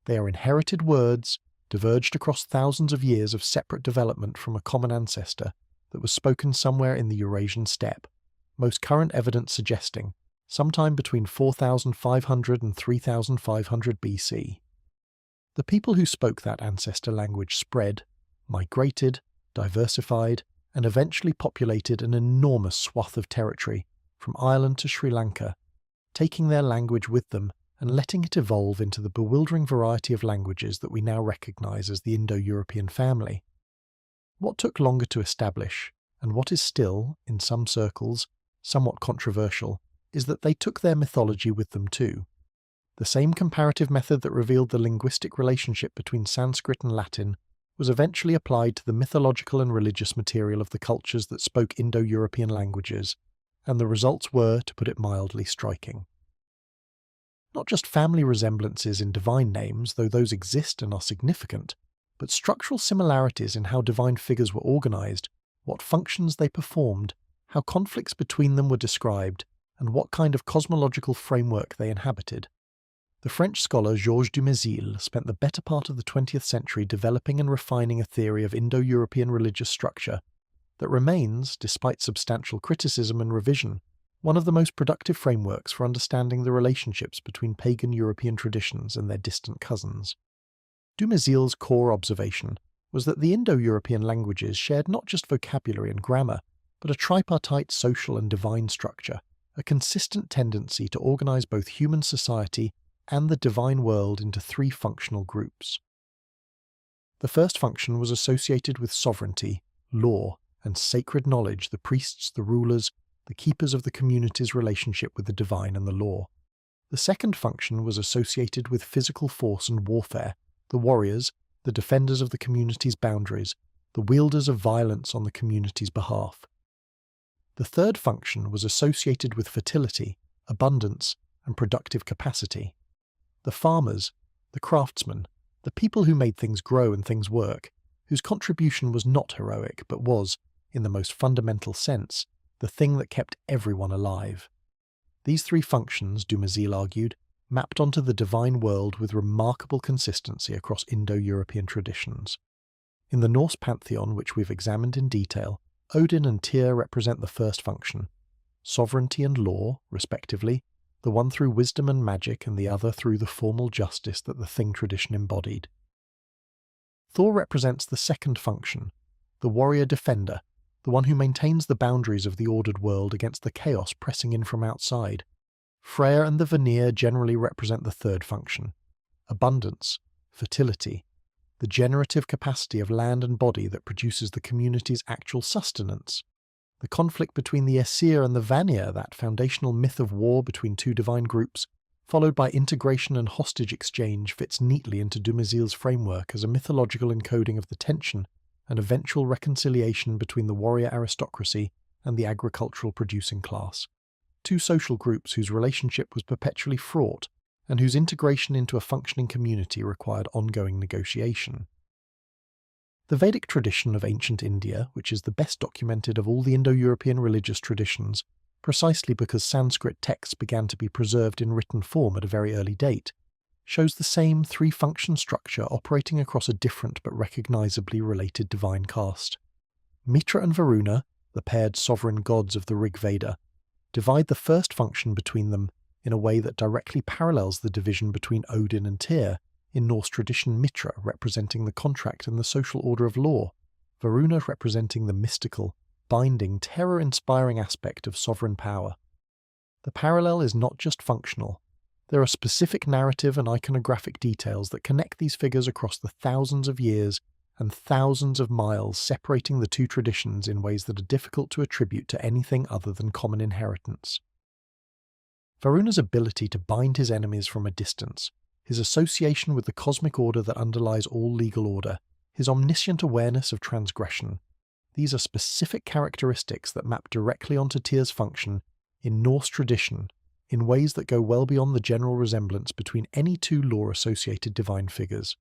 They are inherited words, diverged across thousands of years of separate development from a common ancestor that was spoken somewhere in the Eurasian steppe, most current evidence suggesting sometime between 4,500 and 3,500 BC. The people who spoke that ancestor language spread, migrated, diversified, and eventually populated an enormous swath of territory, from Ireland to Sri Lanka, taking their language with them and letting it evolve into the bewildering variety of languages that we now recognize as the Indo-European family. What took longer to establish, and what is still, in some circles, somewhat controversial, is that they took their mythology with them too. The same comparative method that revealed the linguistic relationship between Sanskrit and Latin was eventually applied to the mythological and religious material of the cultures that spoke Indo-European languages, and the results were, to put it mildly, striking. Not just family resemblances in divine names, though those exist and are significant, but structural similarities in how divine figures were organized, what functions they performed, how conflicts between them were described, and what kind of cosmological framework they inhabited. The French scholar Georges Dumézil spent the better part of the 20th century developing and refining a theory of Indo-European religious structure that remains, despite substantial criticism and revision, one of the most productive frameworks for understanding the relationships between pagan European traditions and their distant cousins. Dumézil's core observation was that the Indo-European languages shared not just vocabulary and grammar, but a tripartite social and divine structure, a consistent tendency to organize both human society and the divine world into three functional groups. The first function was associated with sovereignty, law, and sacred knowledge, the priests, the rulers, the keepers of the community's relationship with the divine and the law. The second function was associated with physical force and warfare, the warriors, the defenders of the community's boundaries, the wielders of violence on the community's behalf. The third function was associated with fertility, abundance, and productive capacity. The farmers, the craftsmen, the people who made things grow and things work, whose contribution was not heroic but was, in the most fundamental sense, the thing that kept everyone alive. These three functions, Dumézil argued, mapped onto the divine world with remarkable consistency across Indo-European traditions. In the Norse pantheon, which we've examined in detail, Odin and Tyr represent the first function, sovereignty and law, respectively, the one through wisdom and magic and the other through the formal justice that the Thing tradition embodied. Thor represents the second function, the warrior-defender, the one who maintains the boundaries of the ordered world against the chaos pressing in from outside. Freyr and the Vanir generally represent the third function, abundance, fertility, the generative capacity of land and body that produces the community's actual sustenance. The conflict between the Aesir and the Vanir, that foundational myth of war between two divine groups, followed by integration and hostage exchange, fits neatly into Dumézil's framework as a mythological encoding of the tension and eventual reconciliation between the warrior aristocracy and the agricultural producing class. Two social groups whose relationship was perpetually fraught and whose integration into a functioning community required ongoing negotiation. The Vedic tradition of ancient India, which is the best documented of all the Indo-European religious traditions, precisely because Sanskrit texts began to be preserved in written form at a very early date, shows the same three-function structure operating across a different but recognizably related divine caste. Mitra and Varuna, the paired sovereign gods of the Rig Veda, divide the first function between them in a way that directly parallels the division between Odin and Tyr, in Norse tradition Mitra representing the contract and the social order of law, Varuna representing the mystical, binding, terror-inspiring aspect of sovereign power. The parallel is not just functional. There are specific narrative and iconographic details that connect these figures across the thousands of years and thousands of miles separating the two traditions in ways that are difficult to attribute to anything other than common inheritance. Varuna's ability to bind his enemies from a distance, his association with the cosmic order that underlies all legal order, his omniscient awareness of transgression, these are specific characteristics that map directly onto Tyr's function in Norse tradition in ways that go well beyond the general resemblance between any two law-associated divine figures.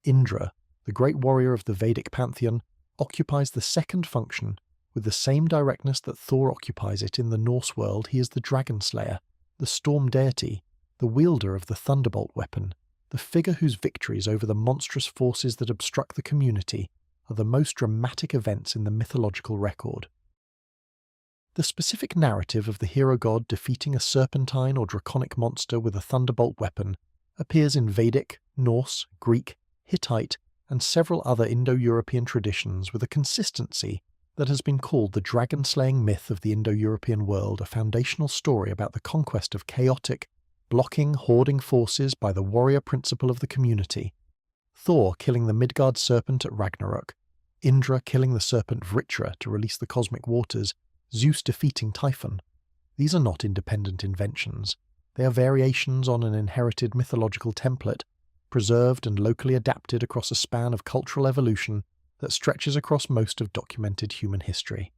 Indra, the great warrior of the Vedic pantheon, occupies the second function with the same directness that Thor occupies it in the Norse world. He is the dragon slayer, the storm deity, the wielder of the thunderbolt weapon, the figure whose victories over the monstrous forces that obstruct the community are the most dramatic events in the mythological record. The specific narrative of the hero god defeating a serpentine or draconic monster with a thunderbolt weapon appears in Vedic, Norse, Greek, Hittite, and several other Indo-European traditions with a consistency that has been called the dragon-slaying myth of the Indo-European world, a foundational story about the conquest of chaotic, blocking, hoarding forces by the warrior principle of the community. Thor killing the Midgard serpent at Ragnarok, Indra killing the serpent Vritra to release the cosmic waters, Zeus defeating Typhon. These are not independent inventions. They are variations on an inherited mythological template, preserved and locally adapted across a span of cultural evolution that stretches across most of documented human history.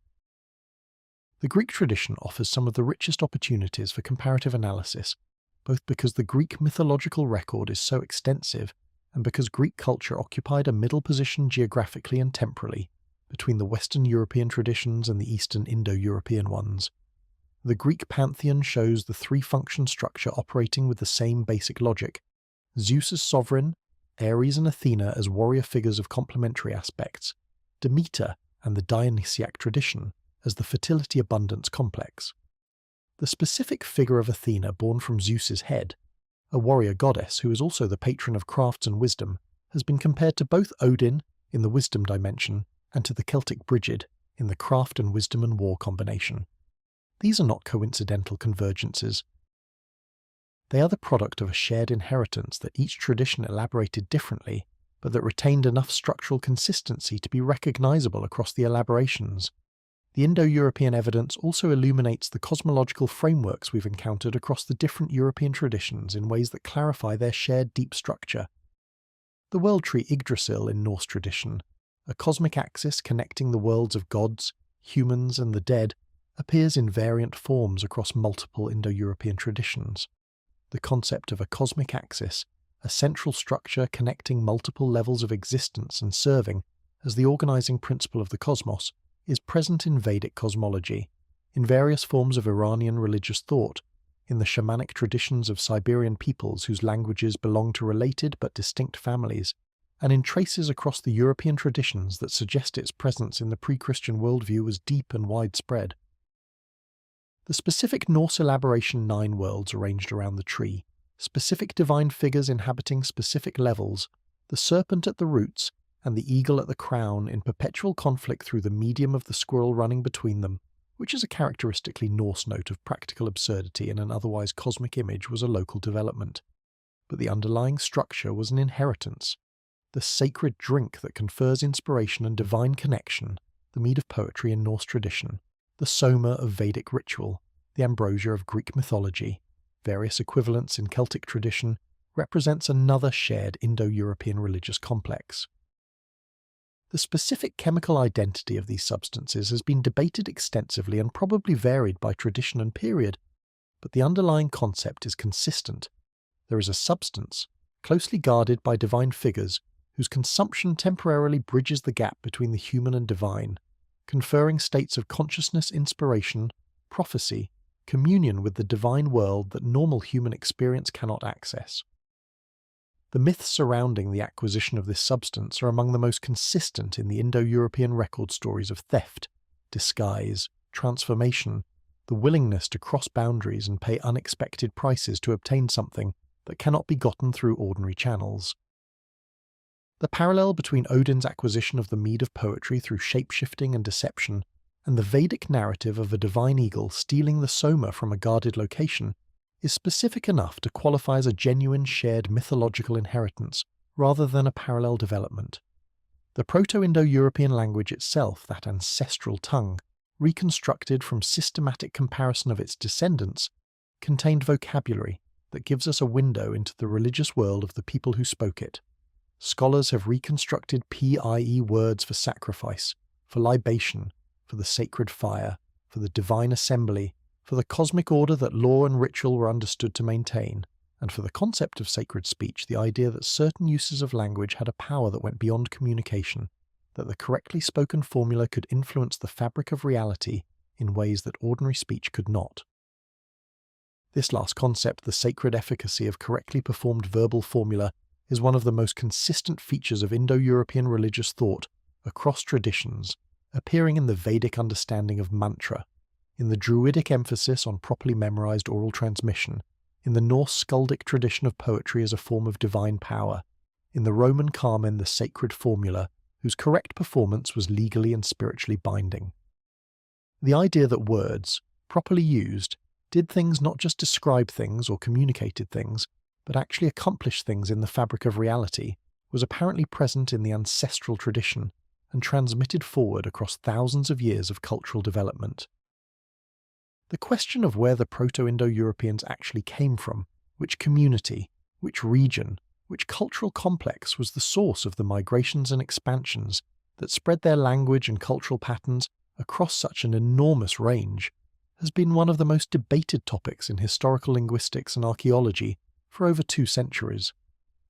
The Greek tradition offers some of the richest opportunities for comparative analysis, both because the Greek mythological record is so extensive and because Greek culture occupied a middle position geographically and temporally between the Western European traditions and the Eastern Indo-European ones. The Greek pantheon shows the three-function structure operating with the same basic logic: Zeus as sovereign, Ares and Athena as warrior figures of complementary aspects, Demeter and the Dionysiac tradition as the fertility-abundance complex. The specific figure of Athena born from Zeus's head, a warrior goddess who is also the patron of crafts and wisdom, has been compared to both Odin in the wisdom dimension and to the Celtic Brigid in the craft and wisdom and war combination. These are not coincidental convergences. They are the product of a shared inheritance that each tradition elaborated differently, but that retained enough structural consistency to be recognizable across the elaborations. The Indo-European evidence also illuminates the cosmological frameworks we've encountered across the different European traditions in ways that clarify their shared deep structure. The world tree Yggdrasil in Norse tradition, a cosmic axis connecting the worlds of gods, humans, and the dead, appears in variant forms across multiple Indo-European traditions. The concept of a cosmic axis, a central structure connecting multiple levels of existence and serving as the organizing principle of the cosmos, is present in Vedic cosmology, in various forms of Iranian religious thought, in the shamanic traditions of Siberian peoples whose languages belong to related but distinct families, and in traces across the European traditions that suggest its presence in the pre-Christian worldview was deep and widespread. The specific Norse elaboration 9 worlds arranged around the tree, specific divine figures inhabiting specific levels, the serpent at the roots, and the eagle at the crown in perpetual conflict through the medium of the squirrel running between them, which is a characteristically Norse note of practical absurdity in an otherwise cosmic image, was a local development. But the underlying structure was an inheritance. The sacred drink that confers inspiration and divine connection, the mead of poetry in Norse tradition, the soma of Vedic ritual, the ambrosia of Greek mythology, various equivalents in Celtic tradition, represents another shared Indo-European religious complex. The specific chemical identity of these substances has been debated extensively and probably varied by tradition and period, but the underlying concept is consistent. There is a substance, closely guarded by divine figures, whose consumption temporarily bridges the gap between the human and divine, conferring states of consciousness, inspiration, prophecy, communion with the divine world that normal human experience cannot access. The myths surrounding the acquisition of this substance are among the most consistent in the Indo-European record stories of theft, disguise, transformation, the willingness to cross boundaries and pay unexpected prices to obtain something that cannot be gotten through ordinary channels. The parallel between Odin's acquisition of the mead of poetry through shape-shifting and deception and the Vedic narrative of a divine eagle stealing the soma from a guarded location is specific enough to qualify as a genuine shared mythological inheritance rather than a parallel development. The Proto-Indo-European language itself, that ancestral tongue, reconstructed from systematic comparison of its descendants, contained vocabulary that gives us a window into the religious world of the people who spoke it. Scholars have reconstructed PIE words for sacrifice, for libation, for the sacred fire, for the divine assembly, for the cosmic order that law and ritual were understood to maintain, and for the concept of sacred speech, the idea that certain uses of language had a power that went beyond communication, that the correctly spoken formula could influence the fabric of reality in ways that ordinary speech could not. This last concept, the sacred efficacy of correctly performed verbal formula, is one of the most consistent features of Indo-European religious thought across traditions, appearing in the Vedic understanding of mantra, in the Druidic emphasis on properly memorized oral transmission, in the Norse skaldic tradition of poetry as a form of divine power, in the Roman Carmen the sacred formula, whose correct performance was legally and spiritually binding. The idea that words, properly used, did things not just describe things or communicated things, but actually accomplished things in the fabric of reality, was apparently present in the ancestral tradition and transmitted forward across thousands of years of cultural development. The question of where the Proto-Indo-Europeans actually came from, which community, which region, which cultural complex was the source of the migrations and expansions that spread their language and cultural patterns across such an enormous range, has been one of the most debated topics in historical linguistics and archaeology for over 2 centuries.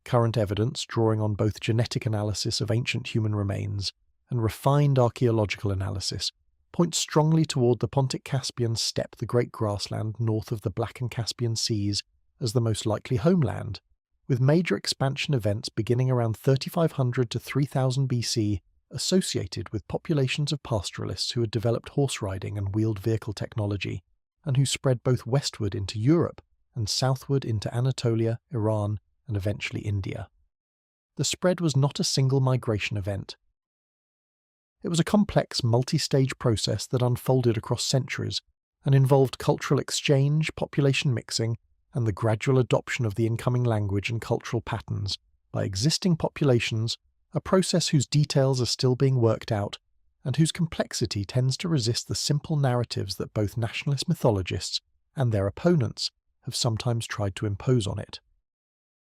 Current evidence, drawing on both genetic analysis of ancient human remains and refined archaeological analysis, points strongly toward the Pontic-Caspian steppe, the great grassland north of the Black and Caspian Seas, as the most likely homeland, with major expansion events beginning around 3500 to 3000 BC associated with populations of pastoralists who had developed horse riding and wheeled vehicle technology, and who spread both westward into Europe and southward into Anatolia, Iran, and eventually India. the spread was not a single migration event. It was a complex, multi-stage process that unfolded across centuries and involved cultural exchange, population mixing, and the gradual adoption of the incoming language and cultural patterns by existing populations, a process whose details are still being worked out and whose complexity tends to resist the simple narratives that both nationalist mythologists and their opponents have sometimes tried to impose on it.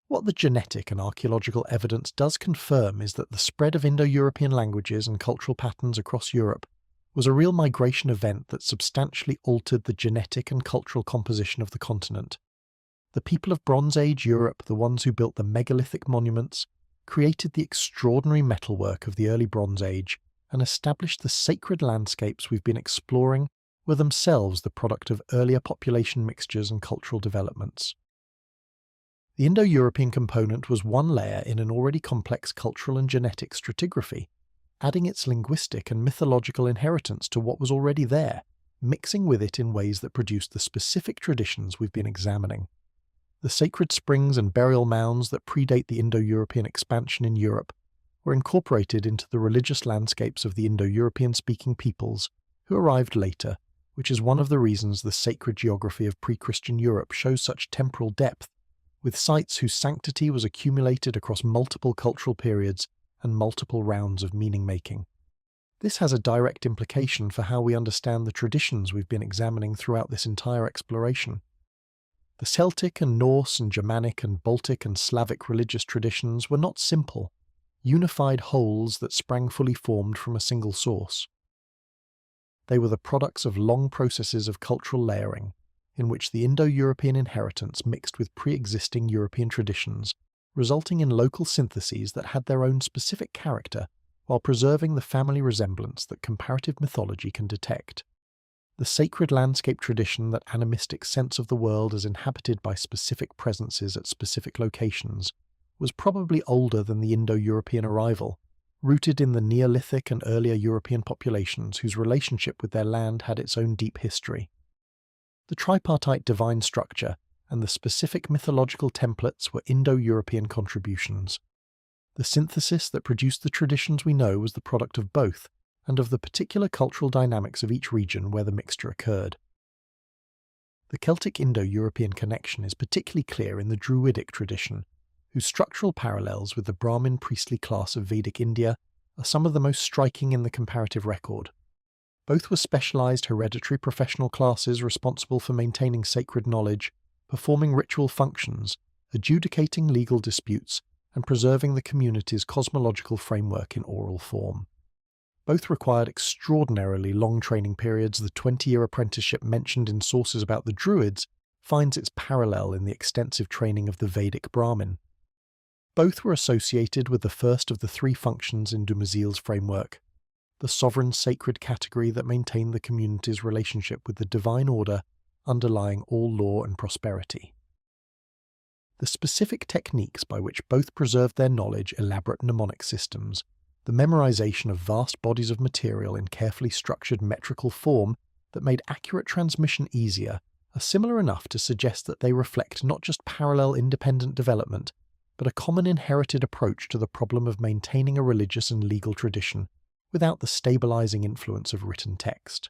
What the genetic and archaeological evidence does confirm is that the spread of Indo-European languages and cultural patterns across Europe was a real migration event that substantially altered the genetic and cultural composition of the continent. The people of Bronze Age Europe, the ones who built the megalithic monuments, created the extraordinary metalwork of the early Bronze Age and established the sacred landscapes we've been exploring were themselves the product of earlier population mixtures and cultural developments. The Indo-European component was one layer in an already complex cultural and genetic stratigraphy, adding its linguistic and mythological inheritance to what was already there, mixing with it in ways that produced the specific traditions we've been examining. The sacred springs and burial mounds that predate the Indo-European expansion in Europe were incorporated into the religious landscapes of the Indo-European speaking peoples who arrived later, which is one of the reasons the sacred geography of pre-Christian Europe shows such temporal depth, with sites whose sanctity was accumulated across multiple cultural periods and multiple rounds of meaning-making. This has a direct implication for how we understand the traditions we've been examining throughout this entire exploration. The Celtic and Norse and Germanic and Baltic and Slavic religious traditions were not simple, unified wholes that sprang fully formed from a single source. They were the products of long processes of cultural layering, in which the Indo-European inheritance mixed with pre-existing European traditions, resulting in local syntheses that had their own specific character while preserving the family resemblance that comparative mythology can detect. The sacred landscape tradition, that animistic sense of the world as inhabited by specific presences at specific locations, was probably older than the Indo-European arrival, rooted in the Neolithic and earlier European populations whose relationship with their land had its own deep history. The tripartite divine structure and the specific mythological templates were Indo-European contributions. The synthesis that produced the traditions we know was the product of both, and of the particular cultural dynamics of each region where the mixture occurred. The Celtic Indo-European connection is particularly clear in the Druidic tradition, whose structural parallels with the Brahmin priestly class of Vedic India are some of the most striking in the comparative record. Both were specialized hereditary professional classes responsible for maintaining sacred knowledge, performing ritual functions, adjudicating legal disputes, and preserving the community's cosmological framework in oral form. Both required extraordinarily long training periods. The 20-year apprenticeship mentioned in sources about the Druids finds its parallel in the extensive training of the Vedic Brahmin. Both were associated with the first of the three functions in Dumézil's framework, the sovereign sacred category that maintained the community's relationship with the divine order underlying all law and prosperity. The specific techniques by which both preserved their knowledge, elaborate mnemonic systems, the memorization of vast bodies of material in carefully structured metrical form that made accurate transmission easier, are similar enough to suggest that they reflect not just parallel independent development, but a common inherited approach to the problem of maintaining a religious and legal tradition without the stabilizing influence of written text.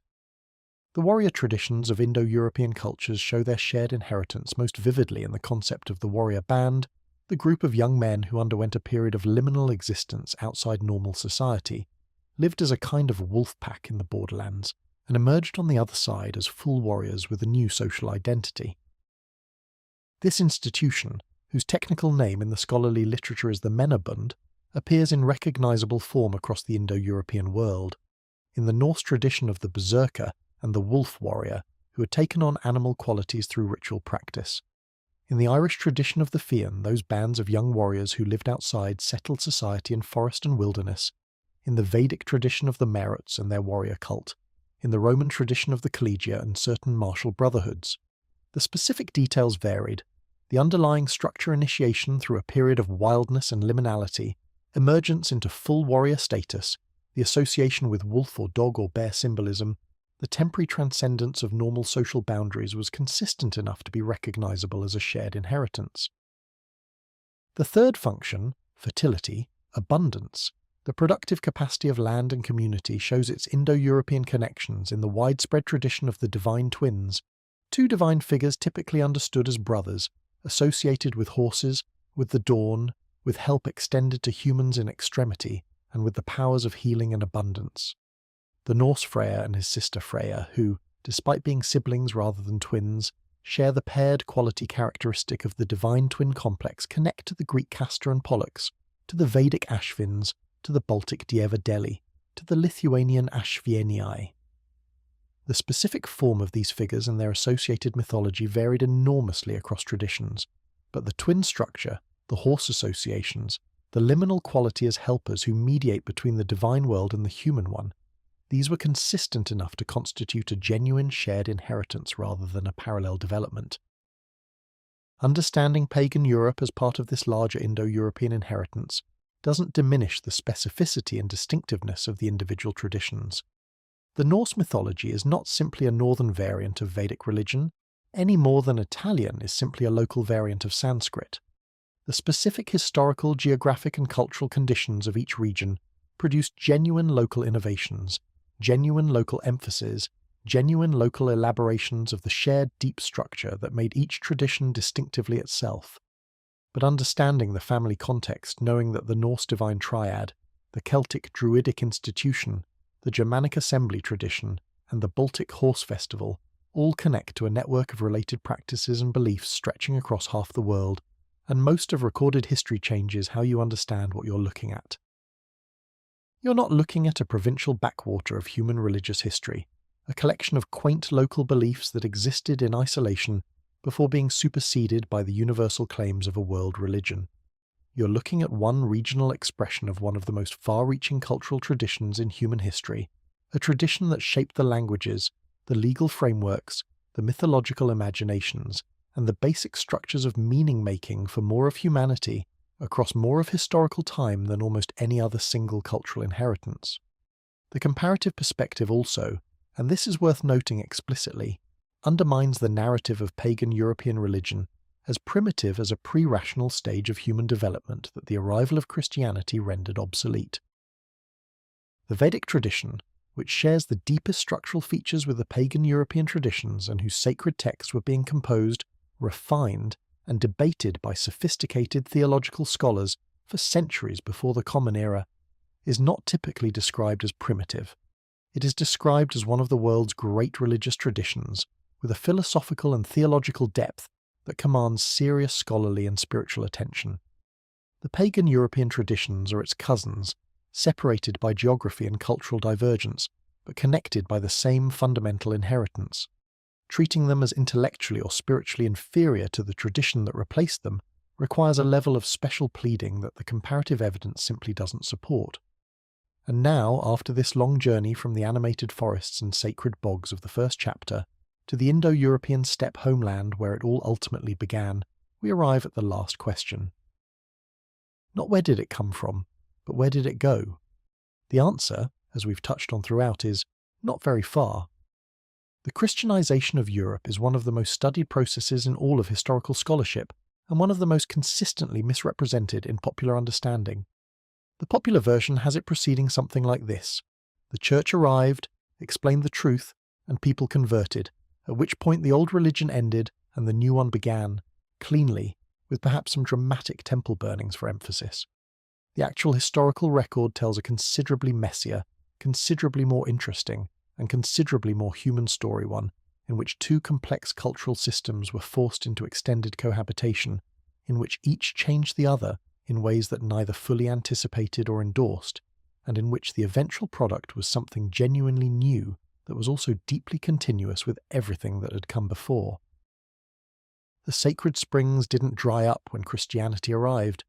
The warrior traditions of Indo-European cultures show their shared inheritance most vividly in the concept of the warrior band, the group of young men who underwent a period of liminal existence outside normal society, lived as a kind of wolf pack in the borderlands, and emerged on the other side as full warriors with a new social identity. This institution, whose technical name in the scholarly literature is the Männerbund, appears in recognizable form across the Indo-European world. In the Norse tradition of the berserker and the wolf warrior, who had taken on animal qualities through ritual practice. In the Irish tradition of the Fiann, those bands of young warriors who lived outside settled society in forest and wilderness. In the Vedic tradition of the Maruts and their warrior cult. In the Roman tradition of the collegia and certain martial brotherhoods. The specific details varied. The underlying structure initiation through a period of wildness and liminality, emergence into full warrior status, the association with wolf or dog or bear symbolism, the temporary transcendence of normal social boundaries was consistent enough to be recognizable as a shared inheritance. The third function, fertility, abundance. The productive capacity of land and community shows its Indo-European connections in the widespread tradition of the divine twins, two divine figures typically understood as brothers, associated with horses, with the dawn, with help extended to humans in extremity, and with the powers of healing and abundance. The Norse Freyr and his sister Freya, who, despite being siblings rather than twins, share the paired quality characteristic of the divine twin complex, connect to the Greek Castor and Pollux, to the Vedic Ashvins, to the Baltic Dieva Deli, to the Lithuanian Ashvienii. The specific form of these figures and their associated mythology varied enormously across traditions, but the twin structure, the horse associations, the liminal quality as helpers who mediate between the divine world and the human one, these were consistent enough to constitute a genuine shared inheritance rather than a parallel development. Understanding pagan Europe as part of this larger Indo-European inheritance doesn't diminish the specificity and distinctiveness of the individual traditions. The Norse mythology is not simply a northern variant of Vedic religion, any more than Italian is simply a local variant of Sanskrit. The specific historical, geographic and cultural conditions of each region produced genuine local innovations, genuine local emphasis, genuine local elaborations of the shared deep structure that made each tradition distinctively itself. But understanding the family context, knowing that the Norse divine triad, the Celtic druidic institution, the Germanic assembly tradition, and the Baltic horse festival all connect to a network of related practices and beliefs stretching across half the world, and most of recorded history changes how you understand what you're looking at. You're not looking at a provincial backwater of human religious history, a collection of quaint local beliefs that existed in isolation before being superseded by the universal claims of a world religion. You're looking at one regional expression of one of the most far-reaching cultural traditions in human history, a tradition that shaped the languages, the legal frameworks, the mythological imaginations, and the basic structures of meaning-making for more of humanity across more of historical time than almost any other single cultural inheritance. The comparative perspective also, and this is worth noting explicitly, undermines the narrative of pagan European religion as primitive as a pre-rational stage of human development that the arrival of Christianity rendered obsolete. The Vedic tradition, which shares the deepest structural features with the pagan European traditions and whose sacred texts were being composed, refined, and debated by sophisticated theological scholars for centuries before the Common Era, is not typically described as primitive. It is described as one of the world's great religious traditions, with a philosophical and theological depth that commands serious scholarly and spiritual attention. The pagan European traditions are its cousins, separated by geography and cultural divergence, but connected by the same fundamental inheritance. Treating them as intellectually or spiritually inferior to the tradition that replaced them requires a level of special pleading that the comparative evidence simply doesn't support. And now, after this long journey from the animated forests and sacred bogs of the first chapter to the Indo-European steppe homeland where it all ultimately began, we arrive at the last question. Not where did it come from, but where did it go? The answer, as we've touched on throughout, is not very far. The Christianization of Europe is one of the most studied processes in all of historical scholarship, and one of the most consistently misrepresented in popular understanding. The popular version has it proceeding something like this. The church arrived, explained the truth, and people converted, at which point the old religion ended and the new one began, cleanly, with perhaps some dramatic temple burnings for emphasis. The actual historical record tells a considerably messier, considerably more interesting, and considerably more human story one, in which two complex cultural systems were forced into extended cohabitation, in which each changed the other in ways that neither fully anticipated or endorsed, and in which the eventual product was something genuinely new that was also deeply continuous with everything that had come before. The sacred springs didn't dry up when Christianity arrived.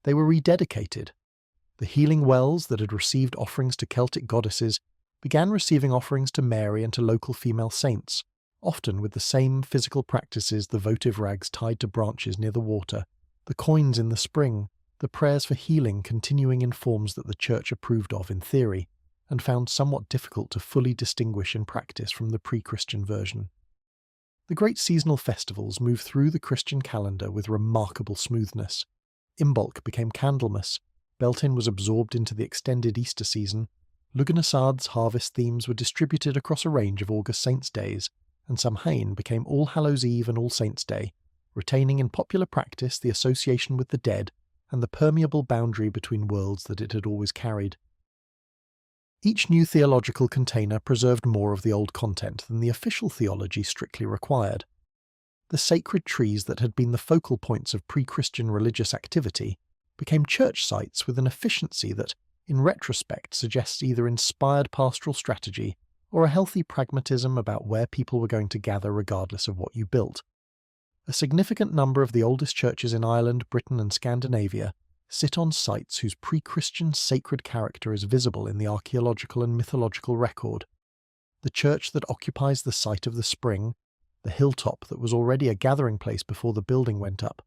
They were rededicated. The healing wells that had received offerings to Celtic goddesses began receiving offerings to Mary and to local female saints, often with the same physical practices, the votive rags tied to branches near the water, the coins in the spring, the prayers for healing continuing in forms that the Church approved of in theory, and found somewhat difficult to fully distinguish in practice from the pre-Christian version. The great seasonal festivals move through the Christian calendar with remarkable smoothness. Imbolc became Candlemas, Beltane was absorbed into the extended Easter season, Lugnasad's harvest themes were distributed across a range of August Saints' days, and Samhain became All Hallows' Eve and All Saints' Day, retaining in popular practice the association with the dead and the permeable boundary between worlds that it had always carried. Each new theological container preserved more of the old content than the official theology strictly required. The sacred trees that had been the focal points of pre-Christian religious activity became church sites with an efficiency that, in retrospect, suggests either inspired pastoral strategy or a healthy pragmatism about where people were going to gather regardless of what you built. A significant number of the oldest churches in Ireland, Britain and Scandinavia sit on sites whose pre-Christian sacred character is visible in the archaeological and mythological record. The church that occupies the site of the spring, the hilltop that was already a gathering place before the building went up,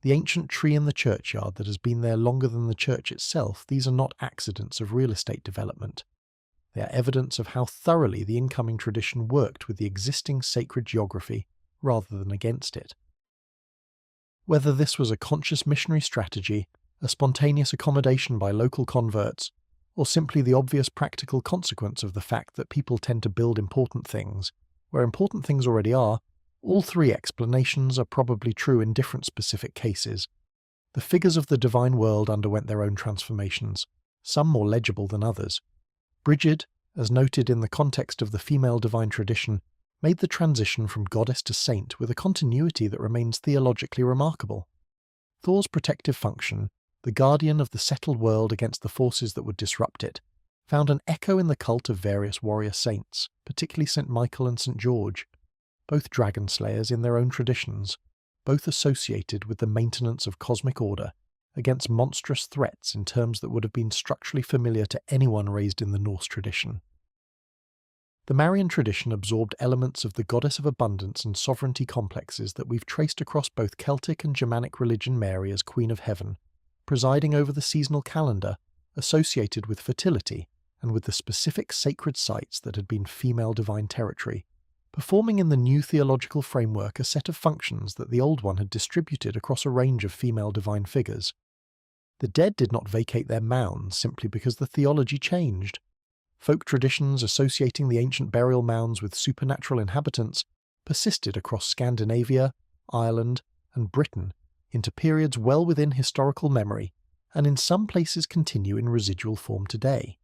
the ancient tree in the churchyard that has been there longer than the church itself, these are not accidents of real estate development. They are evidence of how thoroughly the incoming tradition worked with the existing sacred geography rather than against it. Whether this was a conscious missionary strategy, a spontaneous accommodation by local converts, or simply the obvious practical consequence of the fact that people tend to build important things where important things already are, all three explanations are probably true in different specific cases. The figures of the divine world underwent their own transformations, some more legible than others. Brigid, as noted in the context of the female divine tradition, made the transition from goddess to saint with a continuity that remains theologically remarkable. Thor's protective function, the guardian of the settled world against the forces that would disrupt it, found an echo in the cult of various warrior saints, particularly St. Michael and St. George, both dragon slayers in their own traditions, both associated with the maintenance of cosmic order against monstrous threats in terms that would have been structurally familiar to anyone raised in the Norse tradition. The Marian tradition absorbed elements of the goddess of abundance and sovereignty complexes that we've traced across both Celtic and Germanic religion. Mary as Queen of Heaven, presiding over the seasonal calendar, associated with fertility and with the specific sacred sites that had been female divine territory, performing in the new theological framework a set of functions that the old one had distributed across a range of female divine figures. The dead did not vacate their mounds simply because the theology changed. Folk traditions associating the ancient burial mounds with supernatural inhabitants persisted across Scandinavia, Ireland, and Britain into periods well within historical memory, and in some places continue in residual form today.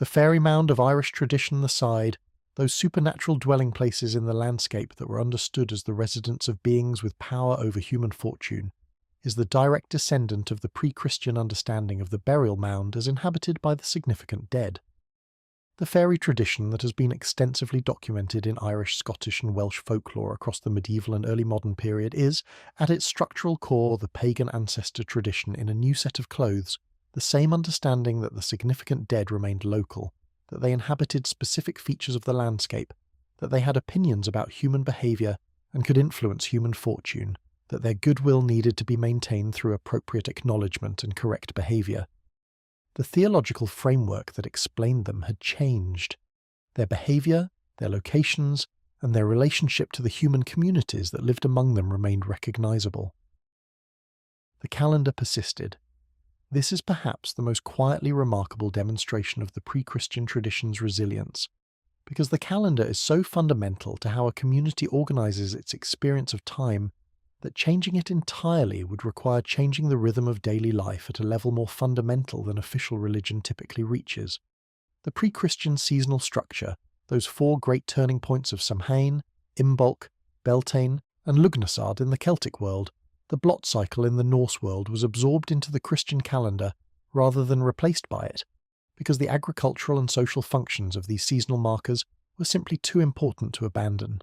The fairy mound of Irish tradition aside, those supernatural dwelling places in the landscape that were understood as the residence of beings with power over human fortune, is the direct descendant of the pre-Christian understanding of the burial mound as inhabited by the significant dead. The fairy tradition that has been extensively documented in Irish, Scottish and Welsh folklore across the medieval and early modern period is, at its structural core, the pagan ancestor tradition in a new set of clothes, the same understanding that the significant dead remained local, that they inhabited specific features of the landscape, that they had opinions about human behaviour and could influence human fortune, that their goodwill needed to be maintained through appropriate acknowledgement and correct behaviour. The theological framework that explained them had changed. Their behaviour, their locations, and their relationship to the human communities that lived among them remained recognisable. The calendar persisted. This is perhaps the most quietly remarkable demonstration of the pre-Christian tradition's resilience, because the calendar is so fundamental to how a community organises its experience of time that changing it entirely would require changing the rhythm of daily life at a level more fundamental than official religion typically reaches. The pre-Christian seasonal structure, those four great turning points of Samhain, Imbolc, Beltane, and Lugnasad in the Celtic world, the blot cycle in the Norse world, was absorbed into the Christian calendar rather than replaced by it, because the agricultural and social functions of these seasonal markers were simply too important to abandon.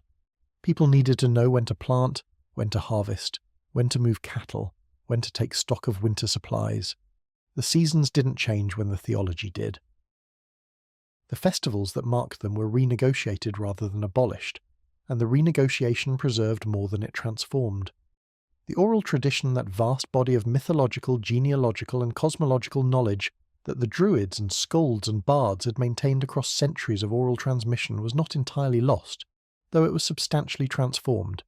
People needed to know when to plant, when to harvest, when to move cattle, when to take stock of winter supplies. The seasons didn't change when the theology did. The festivals that marked them were renegotiated rather than abolished, and the renegotiation preserved more than it transformed. The oral tradition, that vast body of mythological, genealogical and cosmological knowledge that the Druids and Skalds and Bards had maintained across centuries of oral transmission, was not entirely lost, though it was substantially transformed.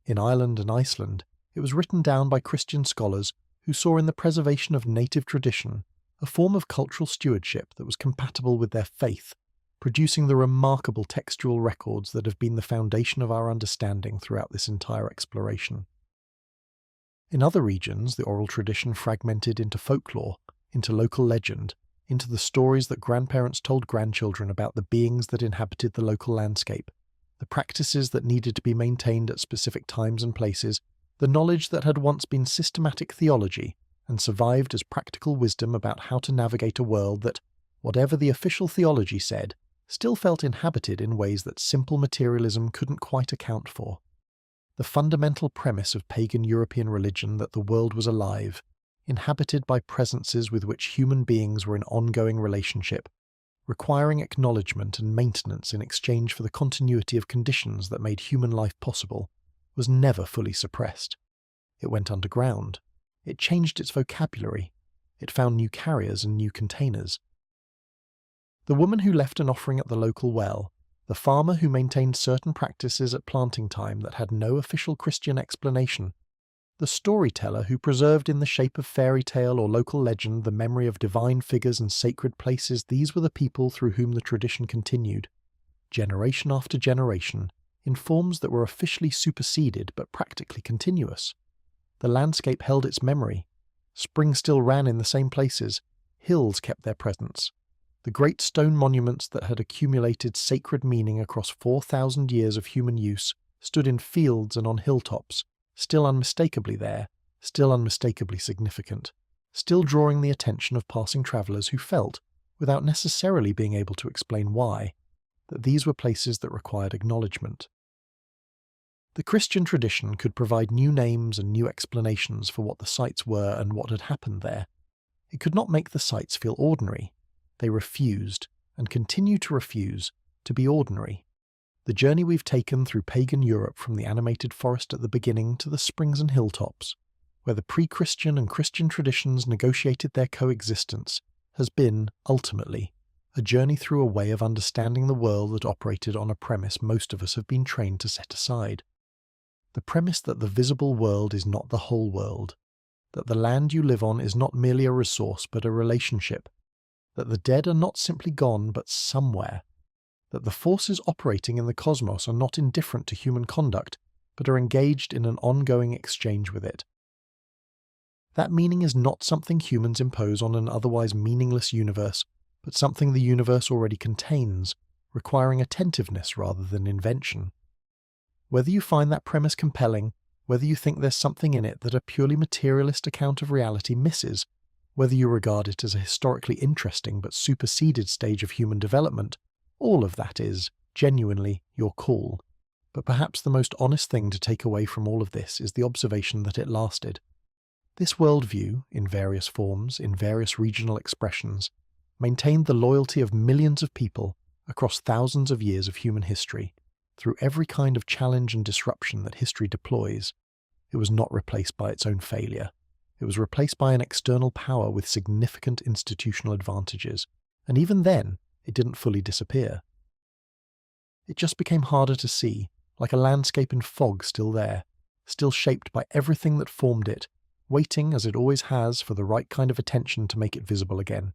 In Ireland and Iceland, It was written down by Christian scholars who saw in the preservation of native tradition a form of cultural stewardship that was compatible with their faith, producing the remarkable textual records that have been the foundation of our understanding throughout this entire exploration. In other regions, the oral tradition fragmented into folklore, into local legend, into the stories that grandparents told grandchildren about the beings that inhabited the local landscape, the practices that needed to be maintained at specific times and places, the knowledge that had once been systematic theology and survived as practical wisdom about how to navigate a world that, whatever the official theology said, still felt inhabited in ways that simple materialism couldn't quite account for. The fundamental premise of pagan European religion that the world was alive, inhabited by presences with which human beings were in ongoing relationship, requiring acknowledgement and maintenance in exchange for the continuity of conditions that made human life possible, was never fully suppressed. It went underground. It changed its vocabulary. It found new carriers and new containers. The woman who left an offering at the local well, the farmer who maintained certain practices at planting time that had no official Christian explanation, the storyteller who preserved in the shape of fairy tale or local legend the memory of divine figures and sacred places, these were the people through whom the tradition continued, generation after generation, in forms that were officially superseded but practically continuous. The landscape held its memory. Spring still ran in the same places. Hills kept their presence. The great stone monuments that had accumulated sacred meaning across 4,000 years of human use stood in fields and on hilltops, still unmistakably there, still unmistakably significant, still drawing the attention of passing travellers who felt, without necessarily being able to explain why, that these were places that required acknowledgement. The Christian tradition could provide new names and new explanations for what the sites were and what had happened there. It could not make the sites feel ordinary. They refused, and continue to refuse, to be ordinary. The journey we've taken through pagan Europe from the animated forest at the beginning to the springs and hilltops, where the pre-Christian and Christian traditions negotiated their coexistence, has been, ultimately, a journey through a way of understanding the world that operated on a premise most of us have been trained to set aside. The premise that the visible world is not the whole world, that the land you live on is not merely a resource but a relationship, that the dead are not simply gone but somewhere, that the forces operating in the cosmos are not indifferent to human conduct but are engaged in an ongoing exchange with it. That meaning is not something humans impose on an otherwise meaningless universe, but something the universe already contains, requiring attentiveness rather than invention. Whether you find that premise compelling, whether you think there's something in it that a purely materialist account of reality misses, whether you regard it as a historically interesting but superseded stage of human development, all of that is, genuinely, your call. But perhaps the most honest thing to take away from all of this is the observation that it lasted. This worldview, in various forms, in various regional expressions, maintained the loyalty of millions of people across thousands of years of human history, through every kind of challenge and disruption that history deploys. It was not replaced by its own failure. It was replaced by an external power with significant institutional advantages, and even then, it didn't fully disappear. It just became harder to see, like a landscape in fog still there, still shaped by everything that formed it, waiting, as it always has, for the right kind of attention to make it visible again.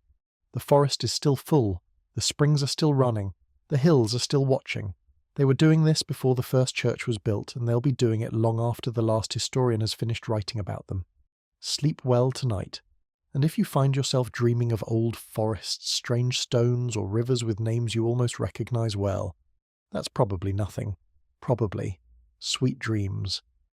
The forest is still full, the springs are still running, the hills are still watching. They were doing this before the first church was built, and they'll be doing it long after the last historian has finished writing about them. Sleep well tonight, and if you find yourself dreaming of old forests, strange stones, or rivers with names you almost recognize well, that's probably nothing. Probably sweet dreams.